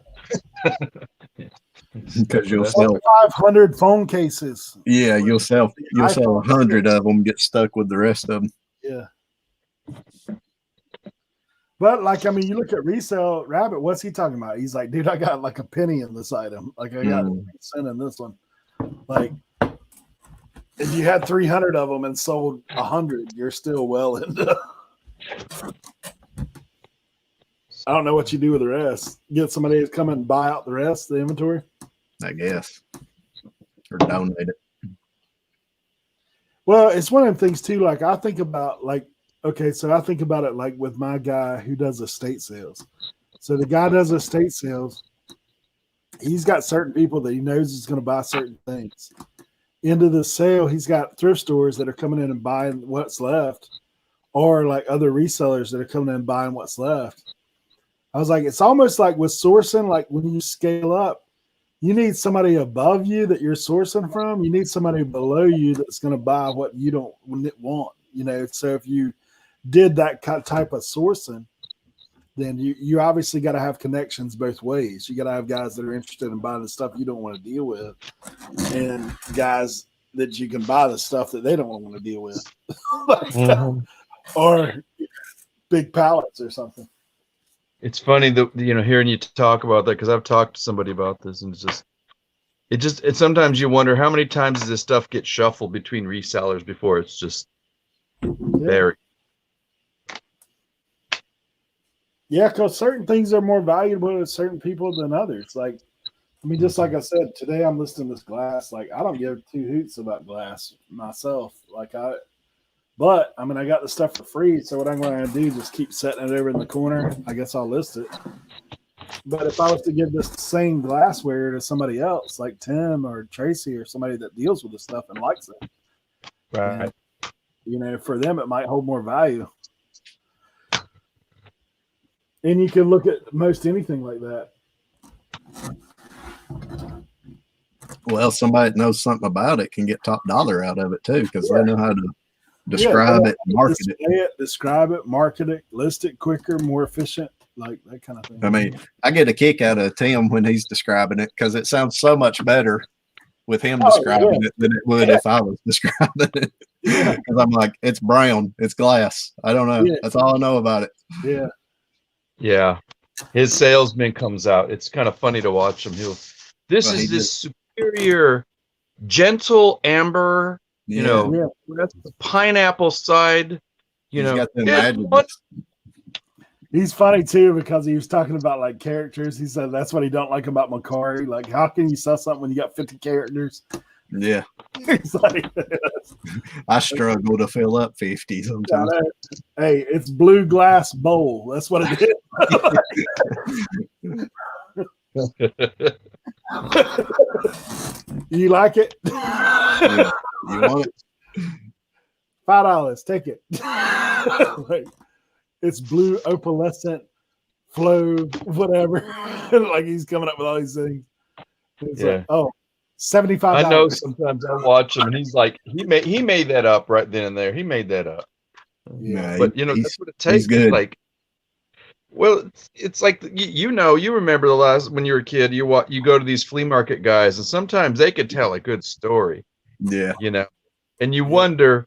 Because you'll sell 500 phone cases. Yeah, you'll sell 100 of them, get stuck with the rest of them. Yeah. But like, I mean, you look at Resale Rabbit, what's he talking about? He's like, dude, I got like a penny in this item. Like, I got a cent in this one. Like, if you had 300 of them and sold 100, you're still well into. I don't know what you do with the rest. Get somebody to come and buy out the rest of the inventory? I guess. Or donate it. Well, it's one of the things too. Like, I think about I think about it like with my guy who does estate sales. So the guy does estate sales. He's got certain people that he knows is going to buy certain things. Into the sale, he's got thrift stores that are coming in and buying what's left, or like other resellers that are coming in and buying what's left. I was like, it's almost like with sourcing, like when you scale up, you need somebody above you that you're sourcing from. You need somebody below you that's going to buy what you don't want. So if you did that type of sourcing, then you obviously got to have connections both ways. You got to have guys that are interested in buying the stuff you don't want to deal with, and guys that you can buy the stuff that they don't want to deal with, or big pallets or something. It's funny that hearing you talk about that, because I've talked to somebody about this, and it's sometimes you wonder how many times does this stuff get shuffled between resellers before it's just buried. Yeah, because certain things are more valuable to certain people than others. Like, I mean, just like I said, today I'm listing this glass. Like, I don't give two hoots about glass myself. But I mean, I got the stuff for free. So what I'm going to do is just keep setting it over in the corner. I guess I'll list it. But if I was to give this same glassware to somebody else, like Tim or Tracy or somebody that deals with the stuff and likes it, right? For them, it might hold more value. And you can look at most anything like that. Well, somebody that knows something about it can get top dollar out of it too, because they know how to describe it, describe it, market it, list it quicker, more efficient, like that kind of thing. I mean, I get a kick out of Tim when he's describing it because it sounds so much better with him describing it than it would if I was describing it. Because I'm like, it's brown, it's glass. I don't know. That's all I know about it. Yeah. Yeah. His salesman comes out. It's kind of funny to watch him. This is this superior, gentle amber, that's the pineapple side, He's funny too because he was talking about like characters. He said that's what he don't like about Macari. Like, how can you sell something when you got 50 characters? Yeah. He's like, I struggle to fill up 50 sometimes. Hey, it's blue glass bowl. That's what it is. You like it? Yeah. You want it? $5. Take it. Like, it's blue opalescent flow, whatever. Like, he's coming up with all these things. It's like, oh, $75. I know sometimes I watch him and he's like, he made that up right then and there. He made that up. Yeah, but that's what it takes. Good. Like, well, it's like you remember the last when you were a kid, you go to these flea market guys, and sometimes they could tell a good story. Yeah, and you wonder,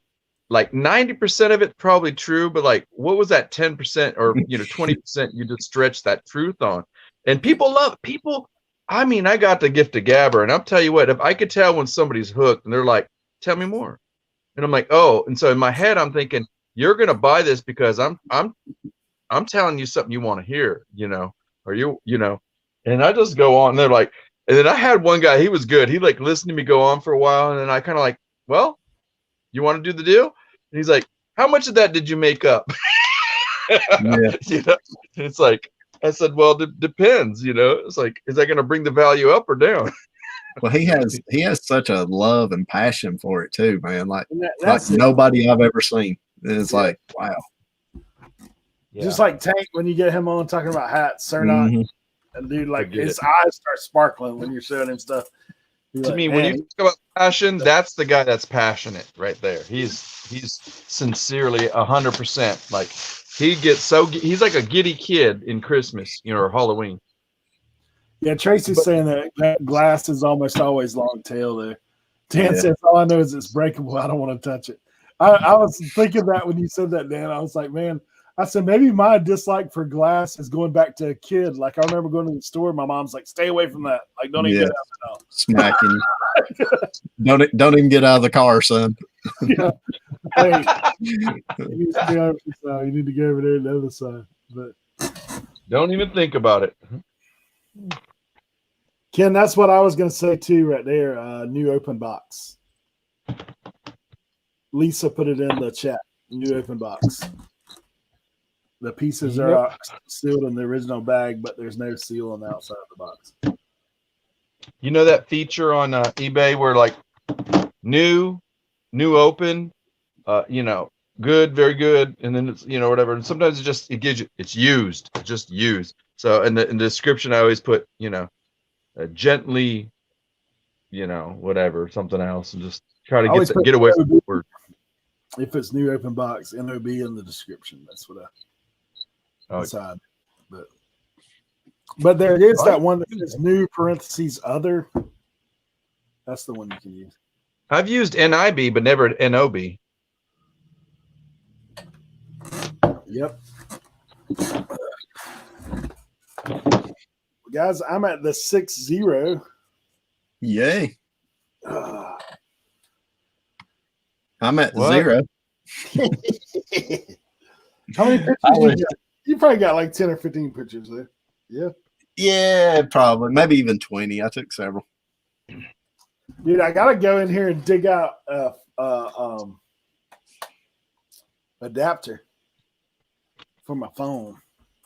like 90% of it probably true, but like what was that 10% or 20% you just stretch that truth on? And people love people. I mean, I got the gift of gabber, and I'll tell you what, if I could tell when somebody's hooked and they're like, tell me more. And I'm like, oh, and so in my head I'm thinking, you're gonna buy this because I'm telling you something you want to hear, or and I just go on. And they're like, and then I had one guy, he was good. He like listened to me go on for a while, and then I kind of like, well, you want to do the deal? And he's like, how much of that did you make up? Yeah. It's like, I said, well, depends, it's like, is that going to bring the value up or down? Well, he has such a love and passion for it too, man. Like That's nobody I've ever seen. And it's like, wow. Just like Tank when you get him on talking about hats, Cernak, Mhm. and dude, like his eyes start sparkling when you're showing him stuff. You're To like, me, when man, you talk about passion, that's the guy that's passionate right there. He's sincerely 100%. Like he's like a giddy kid in Christmas, or Halloween. yeah, Tracy's saying that glass is almost always long tail there. Dan Yeah. says, all I know is it's breakable. I don't want to touch it. I was thinking that when you said that, Dan. I was like, man, I said, maybe my dislike for glass is going back to a kid. Like, I remember going to the store. My mom's like, stay away from that. Like, don't even Yeah. get out of Smacking. Don't even get out of the car, son. the house. Hey, you need to go over the side. You need to go over there to the other side. But Don't even think about it. Ken, that's what I was going to say too, right there. New open box. Lisa put it in the chat. New open box. The pieces are sealed in the original bag, but there's no seal on the outside of the box. You know that feature on eBay where like new open, good, very good, and then it's whatever. And sometimes it gives you it's just used. So in the description I always put gently, whatever, something else, and just try to get away from the word. If it's new open box, NOB in the description. That's what I decide. But there is that one that says new parentheses other. That's the one you can use. I've used NIB, but never NOB. Yep. Guys, I'm at the 6-0. Yay. I'm at 0. How many pictures you got? You probably got like 10 or 15 pictures there. Yeah. Yeah, probably. Maybe even 20. I took several. Dude, I gotta go in here and dig out adapter for my phone.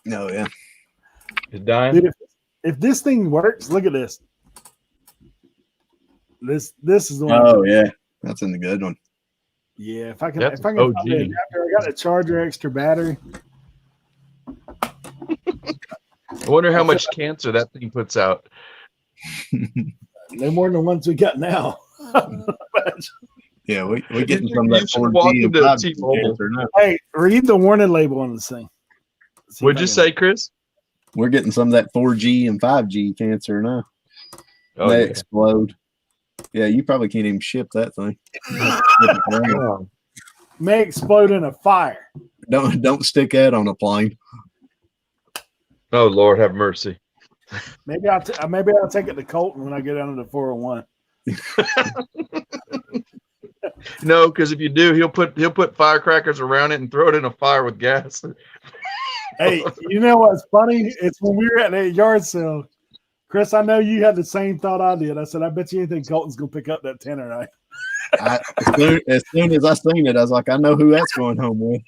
No, yeah. It's dying. Dude, if this thing works, look at this. This is the one. Oh yeah, that's in the good one. Yeah, if I can That's find OG. the adapter, I got a charger, extra battery. I wonder how much cancer that thing puts out. No more than the ones we got now. Yeah, we getting You some of that should walk 4G and into 5G T-Mobile. cancer now. Hey, read the warning label on this thing. See What'd if I you can- say, Chris? We're getting some of that 4G and 5G cancer now. Oh, They yeah. explode. Yeah, you probably can't even ship that thing. May explode in a fire. Don't stick that on a plane. Oh, Lord, have mercy. Maybe I'll take it to Colton when I get down to the 401. No, because if you do, he'll put firecrackers around it and throw it in a fire with gas. Hey, you know what's funny? It's when we were at that yard sale. Chris, I know you had the same thought I did. I said, I bet you anything Colton's gonna pick up that 10 tonight. As soon as I seen it, I was like, I know who that's going home with.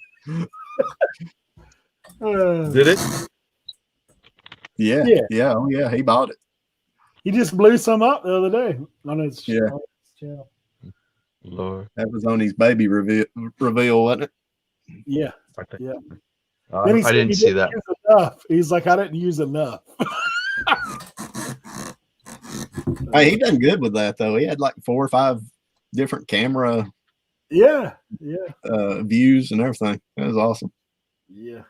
Did it? Yeah, Yeah. yeah, oh yeah, he bought it. He just blew some up the other day on his Yeah. on his channel. Lord. That was on his baby reveal, wasn't it? Yeah. I think. Yeah. I Then he said didn't he see that. use enough. He's like, I didn't use enough. Hey, he done good with that though. He had like 4 or 5 different camera Yeah. views and everything. That was awesome. Yeah.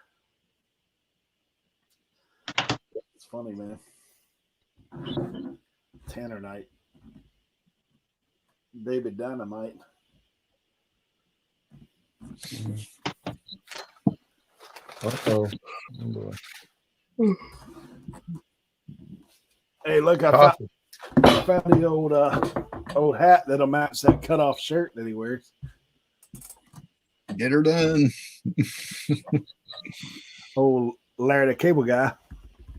It's funny, man. Tanner night. Baby Dynamite. Uh-oh. Hey, look, I found the old hat that'll match that cutoff shirt that he wears. Get her done. Old Larry the Cable Guy.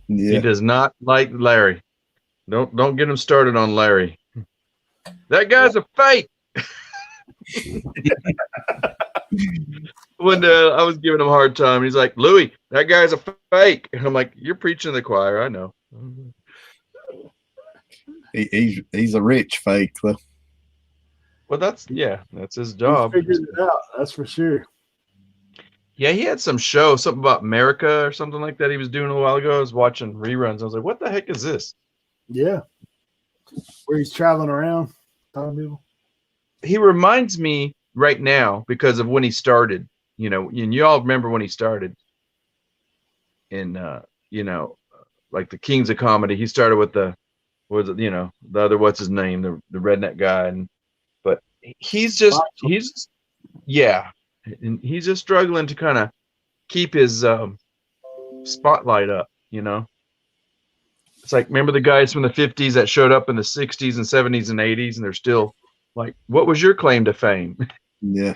Yeah. He does not like Larry. Don't get him started on Larry. That guy's a fake. When I was giving him a hard time, he's like, Louis, that guy's a fake. And I'm like, you're preaching to the choir. I know. He's a rich fake though. Well, that's his job. He figured it out. That's for sure. Yeah, he had some show, something about America or something like that he was doing a while ago. I was watching reruns. I was like, what the heck is this? Yeah. Where he's traveling around, telling people. He reminds me right now because of when he started, and you all remember when he started in, like the Kings of Comedy. He started with the other, what's his name? The redneck guy. But he's just struggling to kind of keep his spotlight up, It's like, remember the guys from the 50s that showed up in the 60s and 70s and 80s, and they're still like, what was your claim to fame? Yeah.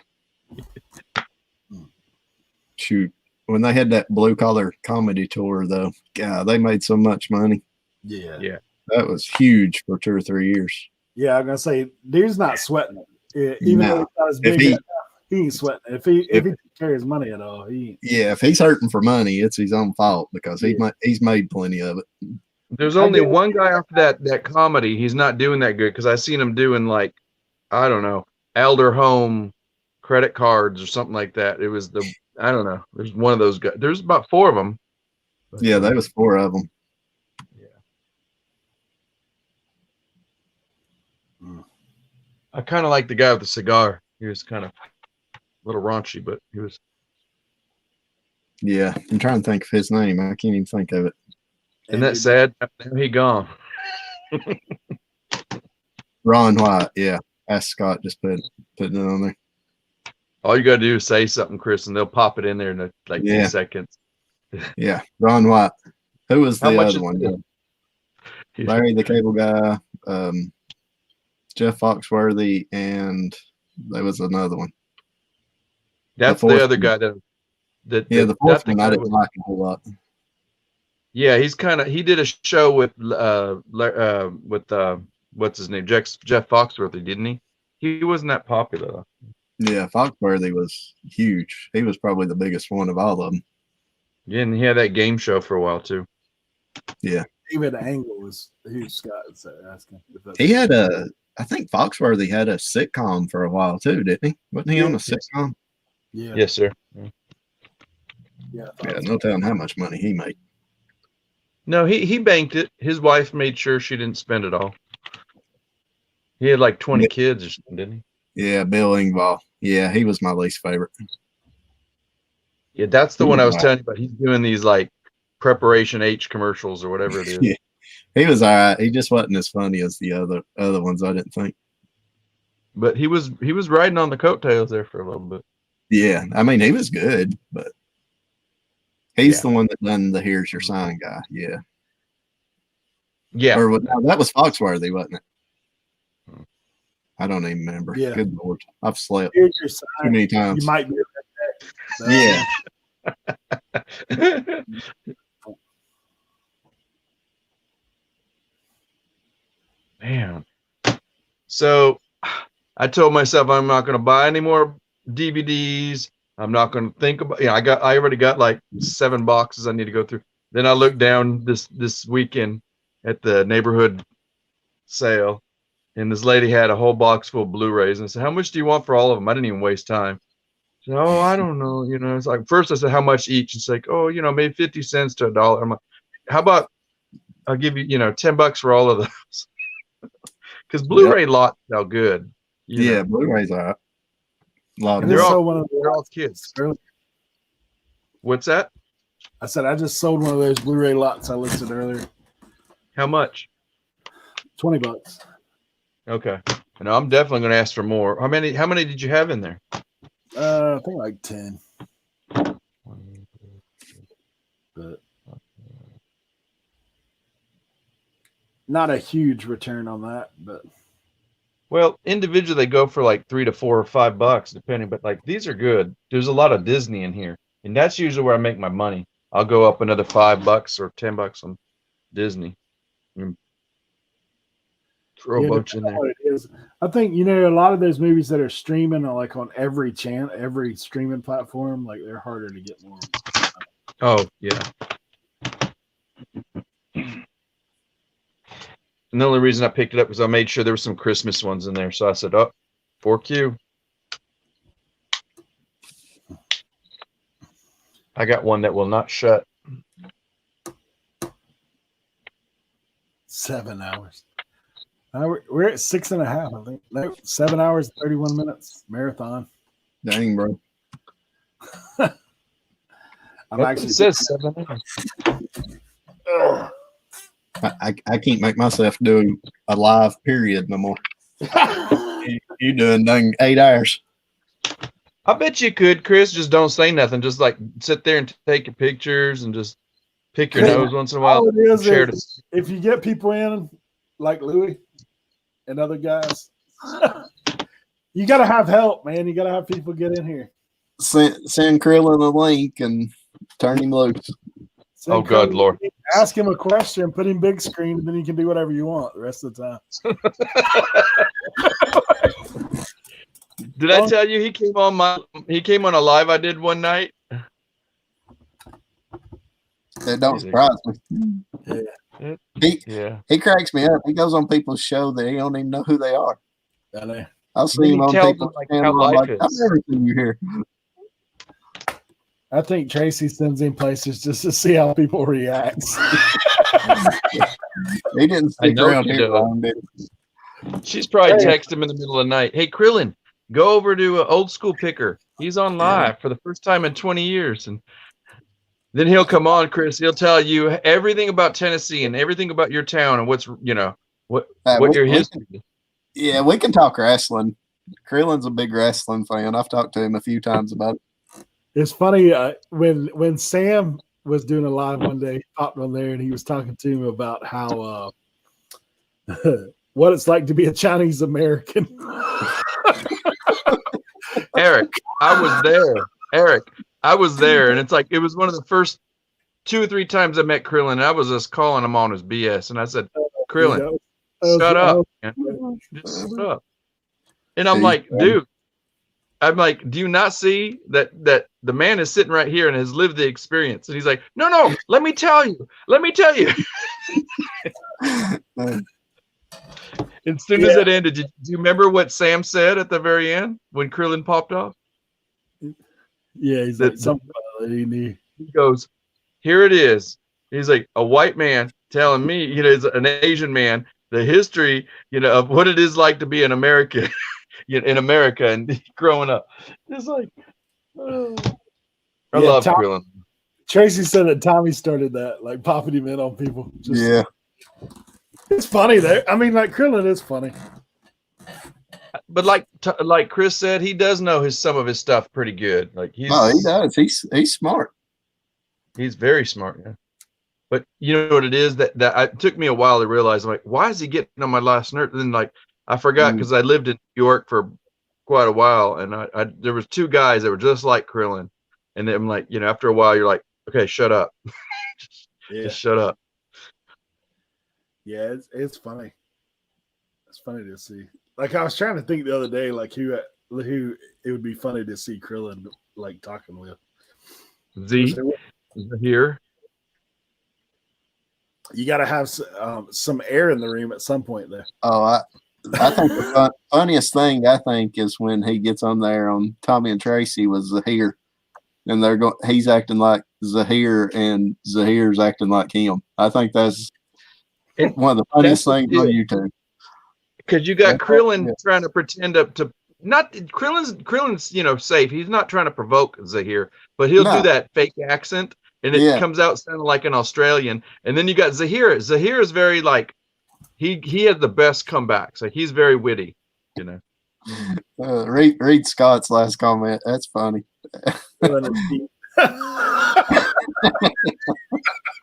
Shoot. When they had that Blue Collar Comedy tour, though, God, they made so much money. Yeah. Yeah. That was huge for 2 or 3 years. Yeah, I'm gonna say dude's not sweating it. Even though he's not as big, he ain't sweating it. If he carries money at all, he ain't. Yeah, if he's hurting for money, it's his own fault because he's made plenty of it. There's only one guy after that comedy. He's not doing that good because I seen him doing like, I don't know, elder home credit cards or something like that. It was I don't know. There's one of those guys. There's about 4 of them. Yeah, there was 4 of them. I kind of like the guy with the cigar. He was kind of a little raunchy, but he was. Yeah, I'm trying to think of his name. I can't even think of it. Isn't that sad? Now he gone. Ron White. Yeah, ask Scott. Just putting it on there. All you got to do is say something, Chris, and they'll pop it in there in like 2 seconds. Yeah, Ron White. Who was How the much other one? Yeah. Larry the Cable Guy, Jeff Foxworthy, and there was another one. That's the other guy that the fourth one I didn't like a whole lot. Yeah, he did a show with what's his name, Jeff Foxworthy, didn't he? He wasn't that popular though. Yeah, Foxworthy was huge. He was probably the biggest one of all of them. Yeah, and he had that game show for a while too. Yeah. Even Angle was huge. Scott was asking. He had I think Foxworthy had a sitcom for a while too, didn't he? Wasn't he on a sitcom? Yeah. Yes, sir. Yeah. Yeah, no telling how much money he made. No, he banked it. His wife made sure she didn't spend it all. He had like 20 kids or something, didn't he? Yeah, Bill Engvall. Yeah, he was my least favorite. Yeah, that's the one I was telling you about. He's doing these like Preparation H commercials or whatever it is. Yeah. He was all right. He just wasn't as funny as the other ones, I didn't think. But he was riding on the coattails there for a little bit. Yeah, I mean he was good, but he's the one that done the "Here's Your Sign" guy. Yeah. Yeah. Or that was Foxworthy, wasn't it? I don't even remember. Yeah. Good Lord, I've slept Here's your sign. too many times. You might be a redneck. Yeah. Man. So I told myself I'm not going to buy any more DVDs. I'm not going to think about, I already got like 7 boxes I need to go through. Then I looked down this weekend at the neighborhood sale, and this lady had a whole box full of Blu-rays, and I said, how much do you want for all of them? I didn't even waste time. She said, oh, I don't know. It's like, first I said, how much each? It's like, oh, maybe 50 cents to $1. I'm like, how about I'll give you, $10 for all of those. Because Blu-ray lots sell good. Yeah, Blu-rays are a lot. They're all, one of they're all kids. What's that? I said I just sold one of those Blu-ray lots I listed earlier. How much? $20. Okay. And I'm definitely going to ask for more. How many did you have in there? I think like 10. But not a huge return on that, but Well, individually they go for like $3 to $4 or $5 depending, but like these are good. There's a lot of Disney in here, and that's usually where I make my money. I'll go up another $5 or $10 on Disney. Throw a bunch in there. What it is. I think a lot of those movies that are streaming are like on every channel, every streaming platform. Like they're harder to get more. Oh yeah. And the only reason I picked it up was I made sure there were some Christmas ones in there. So I said, "Oh, 4Q." I got one that will not shut. 7 hours. We're at 6.5, I think. No, 7 hours, 31 minutes marathon. Dang, bro. Actually it says 7 hours. I can't make myself do a live period no more. You doing dang 8 hours. I bet you could, Chris. Just don't say nothing. Just like sit there and take your pictures and just pick your nose once in a while. All it is Share is if you get people in like Louis and other guys, you got to have help, man. You got to have people get in here. Send Krillin a link and turn him loose. Oh, God, Lord. Ask him a question, put him big screen, and then you can do whatever you want the rest of the time. Did I tell you he came on a live I did one night? That don't surprise me. He cracks me up. He goes on people's show that he don't even know who they are. I know. I'll see him on people's channel. I'm like, I've never seen you here. I think Tracy sends him places just to see how people react. He didn't stick around here long, did he? She's probably texted him in the middle of the night. Hey, Krillin, go over to Old School Picker. He's on live for the first time in 20 years. And then he'll come on, Chris. He'll tell you everything about Tennessee and everything about your town and what's, what your history is. Yeah, we can talk wrestling. Krillin's a big wrestling fan. I've talked to him a few times about it. It's funny when Sam was doing a live one day, he popped on there and he was talking to him about how what it's like to be a Chinese American. Eric, I was there, and it's like it was one of the first 2 or 3 times I met Krillin, and I was just calling him on his BS, and I said, "Krillin, shut up, man. Just shut up." And I'm like, dude. I'm like, do you not see that the man is sitting right here and has lived the experience? And he's like, no, let me tell you. As soon as it ended, do you remember what Sam said at the very end when Krillin popped off? Yeah, he's like, something he goes, here it is. He's like, a white man telling me, an Asian man, the history, of what it is like to be an American. In America and growing up, it's like I love Krillin. Tracy said that Tommy started that, like popping him in on people. Yeah, it's funny though. I mean, like Krillin is funny, but like Chris said, he does know some of his stuff pretty good. Like he does. He's smart. He's very smart. Yeah. But you know what it is that it took me a while to realize. I'm like, why is he getting on my last nerve? And then like. I forgot because I lived in New York for quite a while, and I there was 2 guys that were just like Krillin, and then I'm like, after a while, you're like, okay, shut up, just shut up. Yeah, it's funny. It's funny to see. Like I was trying to think the other day, like who it would be funny to see Krillin like talking with. Here. You got to have some air in the room at some point there. Oh, I think the funniest thing is when he gets on there on Tommy and Tracy was Zahir, and he's acting like Zahir and Zahir's acting like him. I think that's one of the funniest things on YouTube. Because you got Krillin trying to pretend to not Krillin's safe. He's not trying to provoke Zahir, but he'll do that fake accent, and it comes out sounding like an Australian. And then you got Zahir. Zahir is very like. He had the best comebacks. Like he's very witty, Read Scott's last comment. That's funny.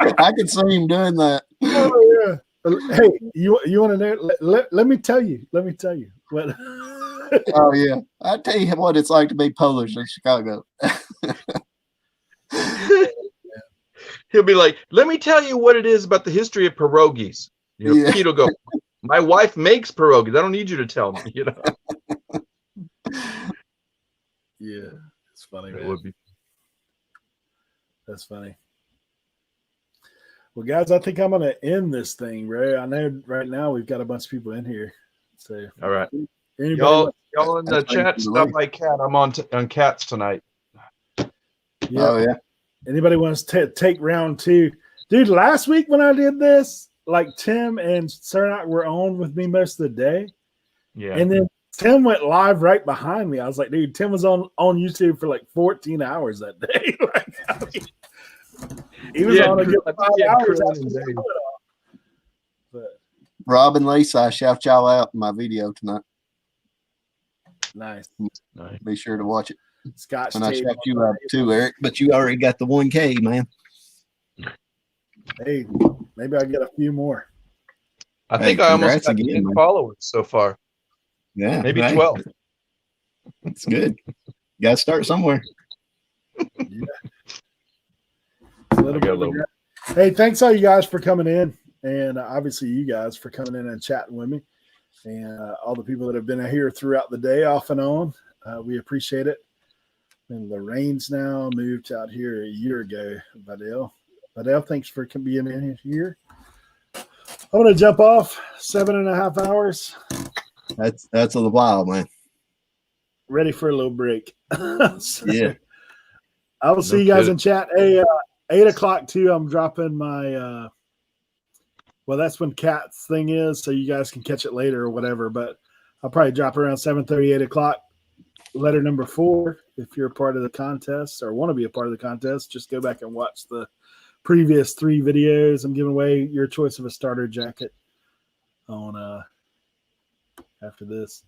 I can see him doing that. Oh yeah. Hey, you want to know? Let me tell you. Let me tell you what. Oh yeah, I tell you what it's like to be Polish in Chicago. He'll be like, "Let me tell you what it is about the history of pierogies." You know, Yeah. Pete will go, "My wife makes pierogies. I don't need you to tell me." You know, Yeah, it's funny. it Man. would be. That's funny. Well, guys, I think I'm going to end this thing, Ray. I know right now we've got a bunch of people in here. So, All right, anybody y'all in the chat, stop by Cat. I'm on Cats tonight. Yeah. Oh yeah. Anybody wants to take round 2? Dude, last week when I did this, like Tim and Cernak were on with me most of the day. Yeah. And then Tim went live right behind me. I was like, dude, Tim was on YouTube for like 14 hours that day. Like, I mean, he was on a good 5 hours. But Rob and Lisa, I shout y'all out in my video tonight. nice. Be sure to watch it. Scotch And I tape shout you out too, Eric. But you already got the 1K, man. Hey, maybe I'll get a few more. I think Hey, I almost congrats got again, 10 man. followers so far. Yeah, Maybe right. 12. It's good. Got to start somewhere. A little I got bit a of a little- gra- Hey, thanks all you guys for coming in, and obviously you guys for coming in and chatting with me, and all the people that have been here throughout the day, off and on. We appreciate it. And Lorraine's now moved out here a year ago. Vidal, thanks for being in here. I'm gonna jump off 7.5 hours. That's a while, man. Ready for a little break. So, Yeah. I will see you guys in chat. Hey, 8 o'clock too. I'm dropping my. Well, that's when Cat's thing is, so you guys can catch it later or whatever. But I'll probably drop around 7:30, 8 o'clock. Letter number 4. If you're a part of the contest or want to be a part of the contest, just go back and watch the previous 3 videos. I'm giving away your choice of a starter jacket on after this.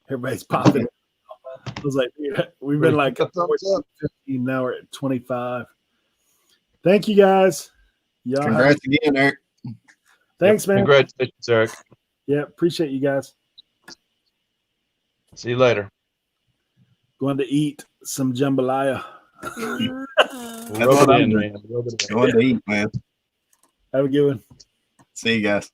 Everybody's popping. I was like, yeah, we've been like 15, now we're at 25. Thank you guys. Y'all Congrats again, Eric. Thanks, man. Congratulations, Eric. Yeah, appreciate you guys. See you later. Going to eat some jambalaya. That's what I'm doing. Going to eat, man. Have a good one. See you guys.